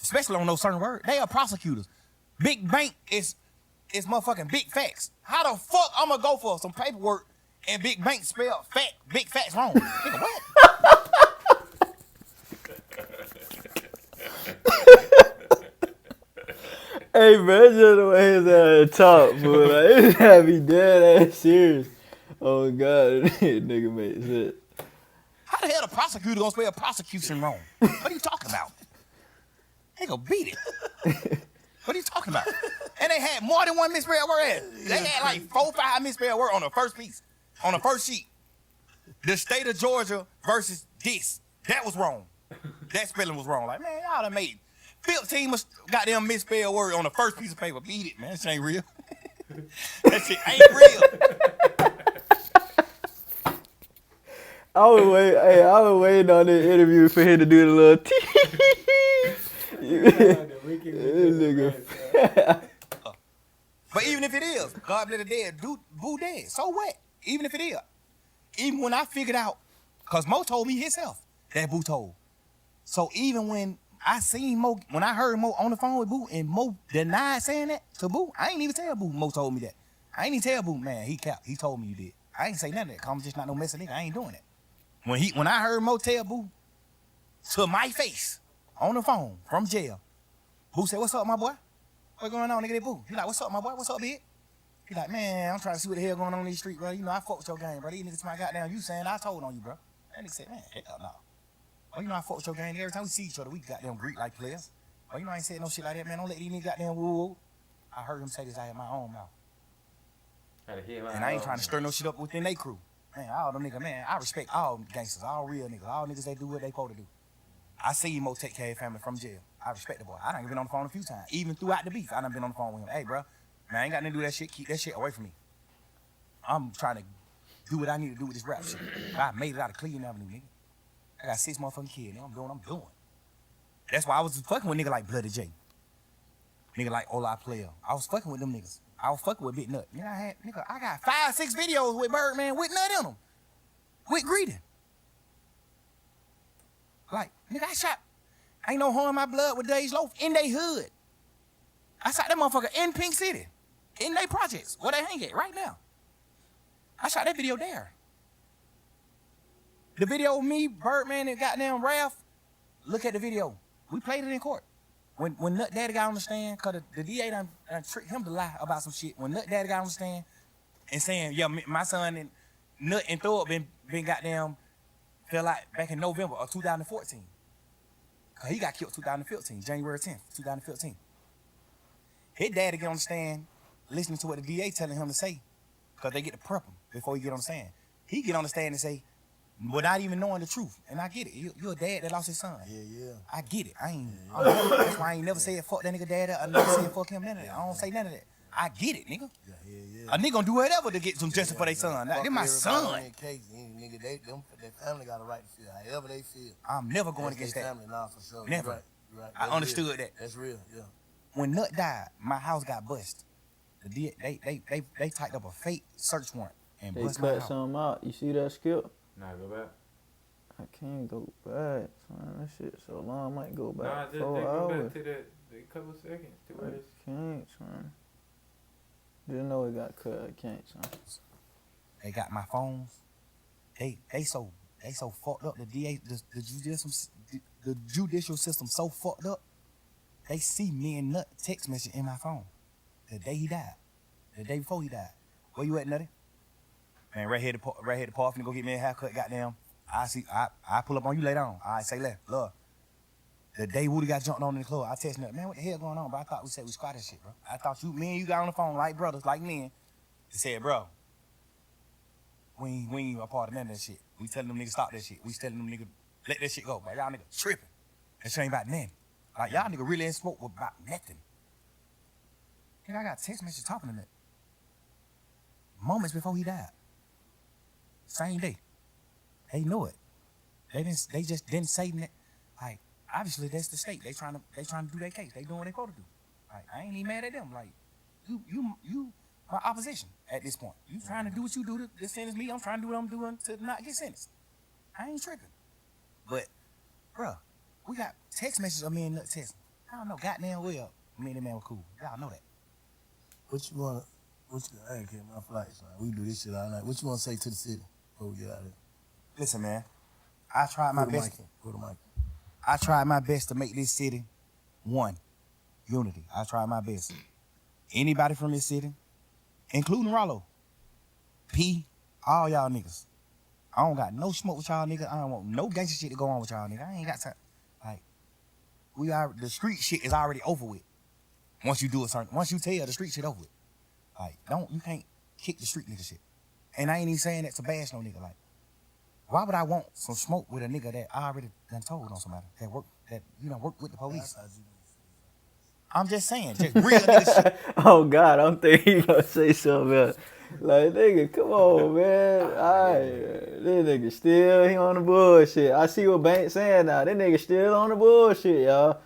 Especially on those certain words. They are prosecutors. Big bank is motherfucking big facts. How the fuck I'm gonna go for some paperwork and big bank spell big facts wrong? Nigga, what? Hey, bro, that's just the way his ass talk, bro. Like, it gotta be dead ass serious. Oh, God, nigga made sense. How the hell the prosecutor gonna spell prosecution wrong? What are you talking about? They gonna beat it. What are you talking about? And they had more than one misspelled word. They had like 4 or 5 misspelled words on the first piece, on the first sheet. The state of Georgia versus this. That was wrong. That spelling was wrong. Like, man, y'all done made 15 goddamn misspelled word on the first piece of paper. Beat it, man. That shit ain't real. That shit ain't real. I was waiting on this interview for him to do the little nigga. But even if it is, God bless the dead, Boo dead. So what? Even if it is. Even when I figured out, because Mo told me himself that Boo told. So even when I seen Mo, when I heard Mo on the phone with Boo and Mo denied saying that to Boo, I ain't even tell Boo Mo told me that. I ain't even tell Boo, man, he capped. He told me you did. I ain't say nothing of that, 'cause I'm just not no messing nigga. I ain't doing that. When I heard Mo tell Boo to my face on the phone from jail, Boo said, "What's up, my boy? What going on, nigga? That Boo." He like, "What's up, my boy? What's up, big?" He like, "Man, I'm trying to see what the hell going on in these streets, bro. You know, I fuck with your game, bro. These niggas my goddamn you saying I told on you, bro." And he said, "Man, hell no. Well, you know I fuck with your game. Every time we see each other, we goddamn greet like players. Well, you know I ain't said no shit like that, man. Don't let these niggas goddamn woo." I heard him say this out of my own mouth. And I ain't trying to stir no shit up within they crew. Man, all them niggas, man, I respect all gangsters, all real niggas, all niggas that do what they supposed to do. I seen Mo take care of family from jail. I respect the boy. I done been on the phone a few times. Even throughout the beef, I done been on the phone with him. "Hey, bro, man, I ain't got nothing to do with that shit. Keep that shit away from me. I'm trying to do what I need to do with this rap shit. I made it out of Cleveland Avenue, nigga. I got 6 motherfucking kids, nigga. I'm doing what I'm doing." That's why I was fucking with nigga like Bloody J. Nigga like Ola Player. I was fucking with them niggas. I was fucking with Big Nut. I got 5, 6 videos with Birdman with Nut in them. With greeting. Like, nigga, ain't no harm in my blood with Days Loaf in they hood. I shot that motherfucker in Pink City. In they projects. Where they hang at right now. I shot that video there. The video of me, Birdman, and goddamn Ralph. Look at the video. We played it in court. when Nut Daddy got on the stand, cause the DA done tricked him to lie about some shit. When Nut Daddy got on the stand and saying, yeah, my son and Nut and Thug been goddamn fell out back in November of 2014. Cause he got killed 2015, January 10th, 2015. His daddy get on the stand, listening to what the DA telling him to say, cause they get to prep him before he get on the stand. He get on the stand and say, without even knowing the truth. And I get it. You're a dad that lost his son. Yeah. I get it. That's why I ain't never said fuck that nigga dad. I never said fuck him, none of that. I don't say none of that. I get it, nigga. Yeah. A nigga gonna do whatever to get some justice for their son. They my son. Case, nigga, their family got a right to feel however they feel. I'm never going against that. Family, nah, for sure. Never. You're right. I understood that. That's real, yeah. When Nut died, my house got bust. They typed up a fake search warrant and They bust my cut house. something out. You see that, Skip? Nah, go back. I can't go back. Man, that shit so long. I might go back Nah, just 4 go hours. back to the couple seconds to where it's. Can't, son. Didn't know it got cut. I can't, son. They got my phones. They so fucked up. The DA, the judicial system so fucked up. They see me and Nut text message in my phone the day he died, the day before he died. Where you at, Nutty? Man, right here the park, finna go get me a haircut. Goddamn, I pull up on you later on. I say left, love. The day Woody got jumped on in the club, I text Nut, man, what the hell going on? But I thought we said we squatted shit, bro. I thought me and you got on the phone like brothers, like men. They said, bro, we ain't a part of none of that shit. We telling them niggas stop that shit. We telling them niggas let that shit go. But y'all niggas tripping. That shit ain't about nothing. Like y'all niggas really ain't smoke about nothing. Nigga, I got text messages talking to that. Moments before he died. Same day. They knew it. They just didn't say that. Like, obviously that's the state. They trying to do their case. They doing what they supposed to do. Like, I ain't even mad at them. Like, you my opposition at this point. You trying to do what you do to sentence me. I'm trying to do what I'm doing to not get sentenced. I ain't tripping. But, bruh, we got text messages of me and Nut texting. I don't know, goddamn well, me and that man were cool. Y'all know that. I ain't getting my flight, son. We do this shit all night. What you want to say to the city before we get out of here? Listen, man, I tried my best. Put the mic. I tried my best to make this city one, unity. I tried my best. Anybody from this city, including Rollo, P, all y'all niggas. I don't got no smoke with y'all niggas. I don't want no gangster shit to go on with y'all niggas. I ain't got time. Like, the street shit is already over with. Once you tell the street shit over with. Like, you can't kick the street nigga shit. And I ain't even saying that to bash no nigga. Like, why would I want some smoke with a nigga that I already done told on somebody that work with the police? I'm just saying, just real nigga shit. Oh, God, I'm thinking you gonna say something else. Like, nigga, come on, man. This nigga still, he on the bullshit. I see what Bank saying now. This nigga still on the bullshit, y'all.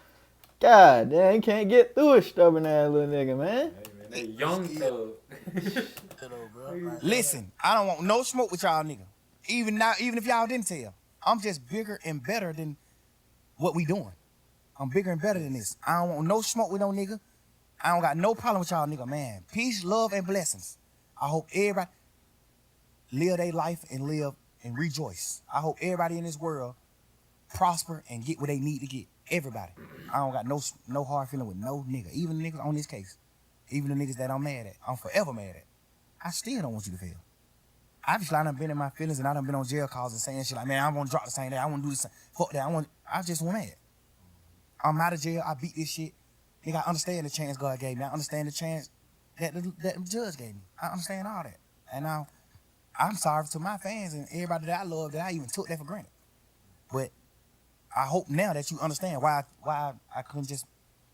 God damn, he can't get through a stubborn ass little nigga, man. Hey, man, that young thug. Listen, I don't want no smoke with y'all nigga. Even if y'all didn't tell. I'm just bigger and better than what we doing. I'm bigger and better than this. I don't want no smoke with no nigga. I don't got no problem with y'all nigga, man. Peace, love, and blessings. I hope everybody live their life and live and rejoice. I hope everybody in this world prosper and get what they need to get. Everybody. I don't got no hard feeling with no nigga. Even the niggas on this case. Even the niggas that I'm mad at. I'm forever mad at. I still don't want you to feel. Obviously, I done been in my feelings and I done been on jail calls and saying shit like, man, I want to drop the same day. I want to do this. Fuck that. I just want mad. I'm out of jail. I beat this shit. Nigga, I understand the chance God gave me. I understand the chance that the judge gave me. I understand all that. And now, I'm sorry to my fans and everybody that I love that I even took that for granted. But I hope now that you understand why I couldn't just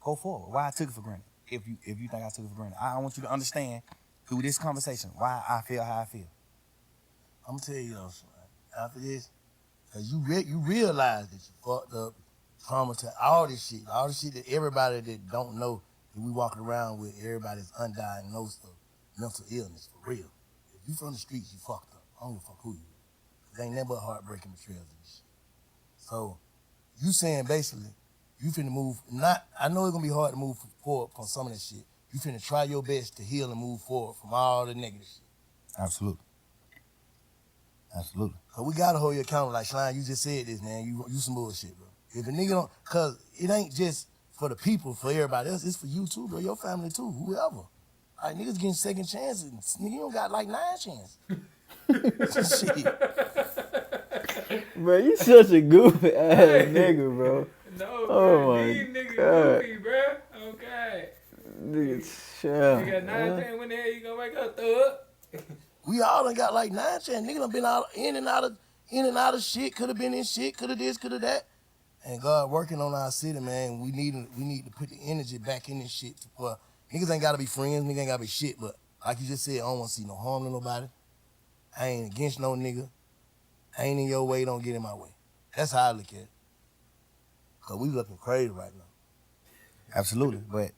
go forward. Why I took it for granted. If you think I took it for granted. I want you to understand through this conversation why I feel how I feel. I'm gonna tell you though, after this, cause you realize that you fucked up, traumatized, all this shit that everybody that don't know that we walking around with, everybody's undiagnosed of mental illness for real. If you from the streets, you fucked up. I don't give a fuck who you is. There ain't nothing but heartbreaking materials in this shit. So you saying basically, you finna move. I know it's gonna be hard to move forward from some of that shit. You finna try your best to heal and move forward from all the negative shit. Absolutely. Cause we gotta hold you accountable. Like Shline, you just said this, man. You some bullshit, bro. If a nigga don't, cause it ain't just for the people, for everybody else. It's for you too, bro. Your family too, whoever. Like, niggas getting second chances. Nigga, you don't got like 9 chances. Shit. Bro, you such a goofy ass nigga, bro. No, Oh bro, my these niggas God. goofy, bro. Okay. Nigga, chill. You got 9 chances. When the hell you gonna wake up, thug? We all done got like 9 chances. Nigga done been out in and out of shit. Could have been in shit. Could have this. Could have that. And God working on our city, man. We need to put the energy back in this shit. For niggas ain't gotta be friends. Niggas ain't gotta be shit. But like you just said, I don't want to see no harm to nobody. I ain't against no nigga. I ain't in your way. Don't get in my way. That's how I look at it. Cause we looking crazy right now. Absolutely, but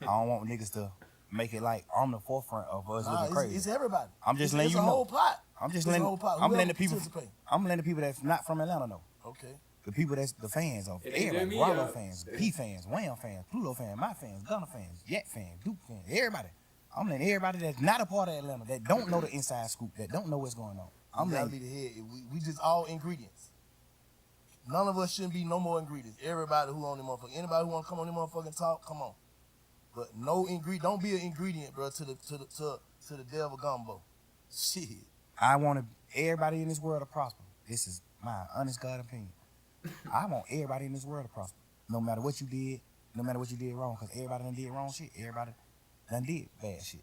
I don't want niggas to make it like I'm the forefront of us Nah, looking crazy. It's everybody. I'm just letting it's you a know. whole pot. I'm just It's a letting whole pot. I'm Whoever letting the people participate. I'm letting the people that's not from Atlanta know. Okay. The people that's the fans of It ain't everybody, just me, Rollo y'all. fans, P fans, Wham fans, Pluto fans, my fans, Gunner fans, Jet fans, Duke fans, everybody. I'm letting everybody that's not a part of Atlanta, that don't know the inside scoop, that don't know what's going on. I'm You gotta letting be the head. We just all ingredients. None of us shouldn't be no more ingredients. Everybody who on the motherfucker, anybody who wanna come on the motherfucking talk, come on. But no ingredient. Don't be an ingredient, bro, to the devil gumbo. Shit. I want everybody in this world to prosper. This is my honest God opinion. I want everybody in this world to prosper. No matter what you did, no matter what you did wrong, because everybody done did wrong shit. Everybody done did bad shit.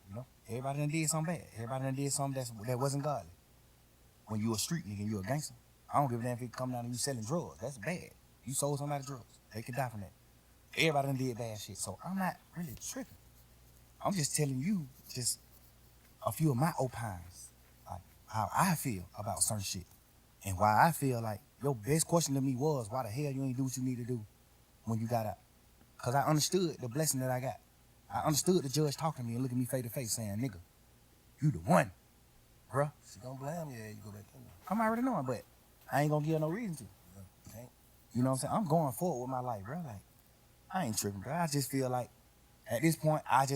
You know? Everybody done did something bad. Everybody done did something that wasn't godly. When you a street nigga and you a gangster, I don't give a damn if you come down and you selling drugs. That's bad. You sold somebody drugs. They could die from that. Everybody done did bad shit. So I'm not really tripping. I'm just telling you just a few of my opines. Like how I feel about certain shit. And why I feel like your best question to me was, why the hell you ain't do what you need to do when you got out? Because I understood the blessing that I got. I understood the judge talking to me and looking me face to face saying, nigga, you the one, bruh. She gonna blame you. You go back in there. I'm already knowing, but I ain't gonna give her no reason to. Okay. You know what I'm saying? I'm going forward with my life, bro. Like, I ain't tripping, bro. I just feel like at this point, I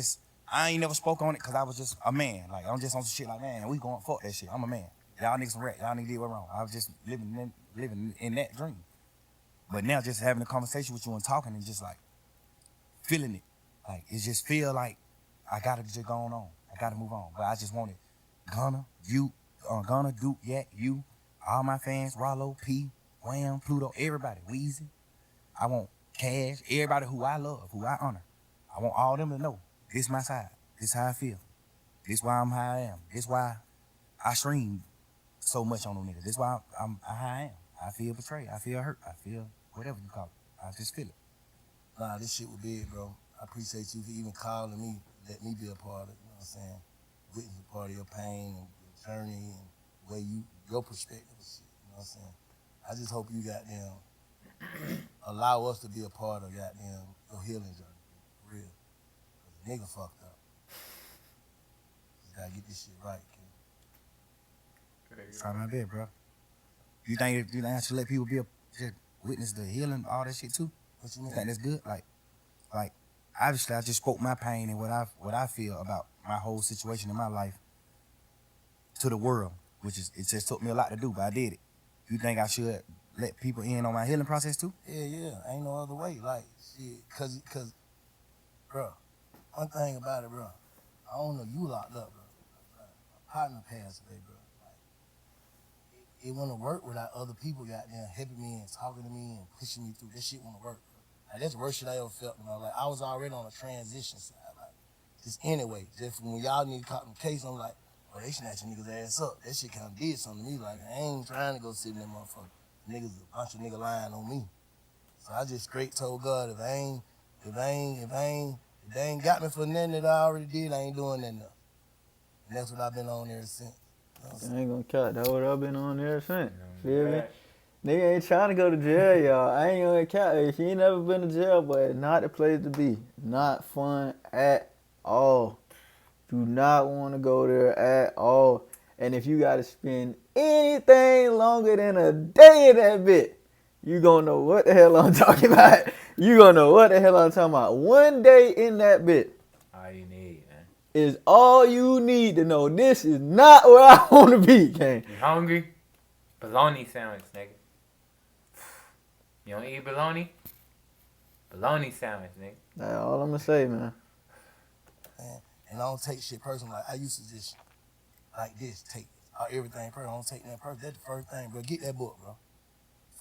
ain't never spoke on it because I was just a man. Like, I'm just on some shit like, man, we going fuck that shit. I'm a man. Y'all niggas some rat. Y'all niggas did what wrong. I was just living in that dream. But now just having a conversation with you and talking and just like feeling it. Like, it just feel like I gotta just go on. I gotta move on. But I just wanted Gunna, Duke, Yak, you, all my fans, Rollo, P, Wham, Pluto, everybody, Weezy. I want Cash, everybody who I love, who I honor. I want all them to know this my side. This how I feel. This why I'm how I am. This why I stream so much on them niggas. This why I'm how I am. I feel betrayed. I feel hurt. I feel whatever you call it. I just feel it. Nah, this shit was big, bro. I appreciate you for even calling me, let me be a part of it. You know what I'm saying? Witness a part of your pain and your journey and the way your perspective of shit. You know what I'm saying? I just hope you allow us to be a part of your healing journey. For real. Cause the nigga fucked up. Just gotta get this shit right, kid. Try my best, bro. You think I should let people just witness the healing, all that shit too? What you You mean? think that's good? Like obviously I just spoke my pain and what I feel about my whole situation in my life to the world, which is, it just took me a lot to do, but I did it. You think I should let people in on my healing process too? Yeah. Ain't no other way. Like, shit, cause, bro, one thing about it, bro, I don't know, you locked up, bro. My partner passed away, bro. Like, it wanna work without other people goddamn helping me and talking to me and pushing me through. This shit wanna work, bro. Like, that's the worst shit I ever felt in my life. I was already on a transition side, like, just anyway. Just when y'all need to cop them case, I'm like, oh, they snatching niggas' ass up. That shit kinda did something to me. Like, I ain't trying to go sit in that motherfucker. Niggas, a bunch of niggas lying on me. So I just straight told God, if they ain't got me for nothing that I already did, I ain't doing nothing else. And that's what I've been on ever since. You know what I'm I saying? ain't gonna count. That's what I've been on ever since. Feel me? Nigga ain't trying to go to jail, y'all. I ain't gonna count. If you ain't never been to jail, but it's not the place to be. Not fun at all. Do not want to go there at all. And if you gotta spend anything longer than a day in that bit, you gonna know what the hell I'm talking about. You gonna know what the hell I'm talking about. One day in that bit All you need, man. is all you need to know. This is not where I want to be, gang. You hungry? Bologna sandwich, nigga. You don't eat bologna? Bologna sandwich, nigga. That's all I'm gonna say, man. And I don't take shit personal. Like I used to just like this, take everything personal. I don't take that personal. That's the first thing, bro. Get that book, bro.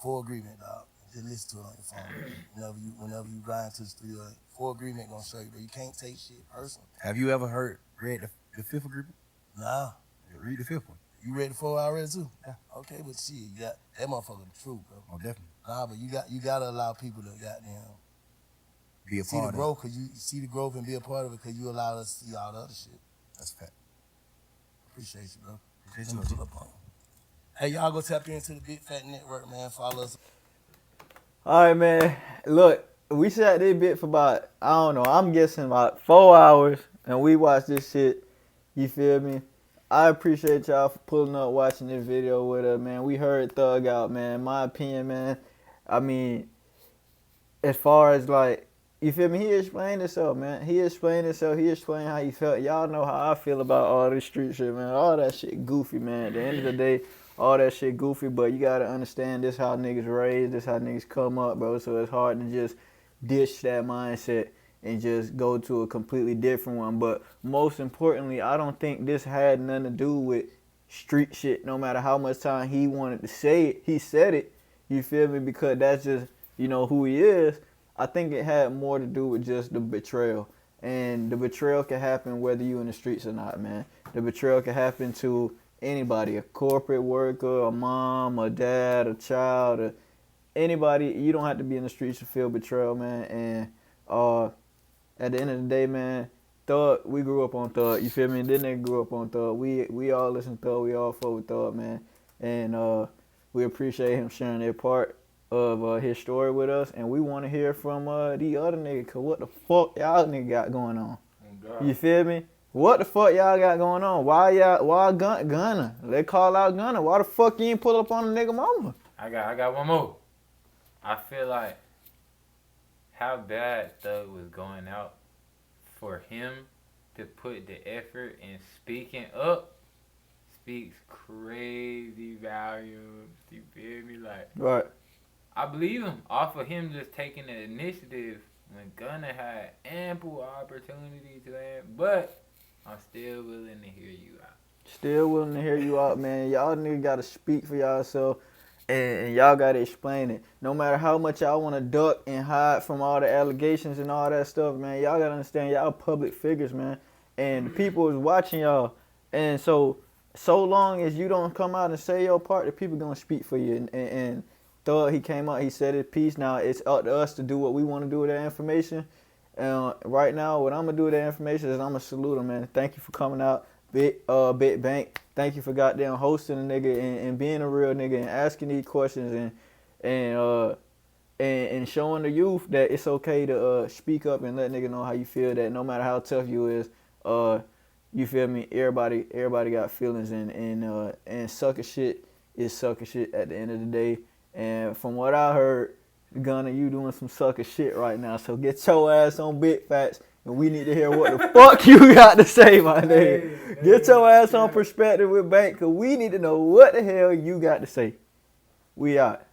Full Agreement, dog. Just listen to it on your phone. Whenever you grind to the studio, Full Agreement gonna show you, but you can't take shit personal. Have you ever read the fifth agreement? Nah. Read the fifth one. You read the 4 already too? Yeah. Okay, but shit, you got that motherfucker the truth, bro. Oh, definitely. Nah, but you gotta allow people to goddamn Be a see part the growth, cause you see the growth and be a part of it, cause you allow us to see all the other shit. That's a fact. Appreciate you, bro. Appreciate Let me you. pull up on you. Hey, y'all go tap into the Big Fat Network, man. Follow us. All right, man. Look, we sat this bit for about, I don't know, I'm guessing about 4 hours, and we watched this shit. You feel me? I appreciate y'all for pulling up, watching this video with us, man. We heard Thug out, man. My opinion, man. I mean, as far as like, you feel me? He explained himself, man. He explained himself. He explained how he felt. Y'all know how I feel about all this street shit, man. All that shit goofy, man. At the end of the day, all that shit goofy, but you gotta understand this how niggas raised, this how niggas come up, bro. So it's hard to just ditch that mindset and just go to a completely different one. But most importantly, I don't think this had nothing to do with street shit. No matter how much time he wanted to say it, he said it. You feel me? Because that's just, you know, who he is. I think it had more to do with just the betrayal. And the betrayal can happen whether you in the streets or not, man. The betrayal can happen to anybody, a corporate worker, a mom, a dad, a child, or anybody. You don't have to be in the streets to feel betrayal, man. And at the end of the day, man, Thug, we grew up on Thug. You feel me? This nigga grew up on Thug. We all listen to Thug. We all fuck with Thug, man. And we appreciate him sharing that part of his story with us. And we want to hear from the other nigga, because what the fuck y'all nigga got going on? Oh, You feel me? What the fuck y'all got going on? Why Gunna? They call out Gunna. Why the fuck you ain't pull up on the nigga mama? I got one more. I feel like how bad Thug was going out for him to put the effort in speaking up speaks crazy volumes. You feel me? Like, Right. I believe him off of him just taking the initiative when Gunna had ample opportunity to land, but I'm still willing to hear you out. Still willing to hear you out, man. Y'all niggas gotta speak for yourself, and y'all gotta explain it. No matter how much y'all wanna duck and hide from all the allegations and all that stuff, man, y'all gotta understand y'all public figures, man. And the people is watching y'all. And so long as you don't come out and say your part, the people gonna speak for you. And Thug, he came out, he said his piece. Now it's up to us to do what we want to do with that information. Right now, what I'm gonna do with that information is I'm gonna salute him, man. Thank you for coming out, Big Bank. Thank you for goddamn hosting a nigga and being a real nigga and asking these questions and showing the youth that it's okay to speak up and let nigga know how you feel. That no matter how tough you is, you feel me? Everybody got feelings and sucker shit is sucker shit at the end of the day. And from what I heard, Gunna, you doing some sucker shit right now. So get your ass on Big Facts, and we need to hear what the fuck you got to say, my nigga. Get your ass on Perspective with Bank, because we need to know what the hell you got to say. We out.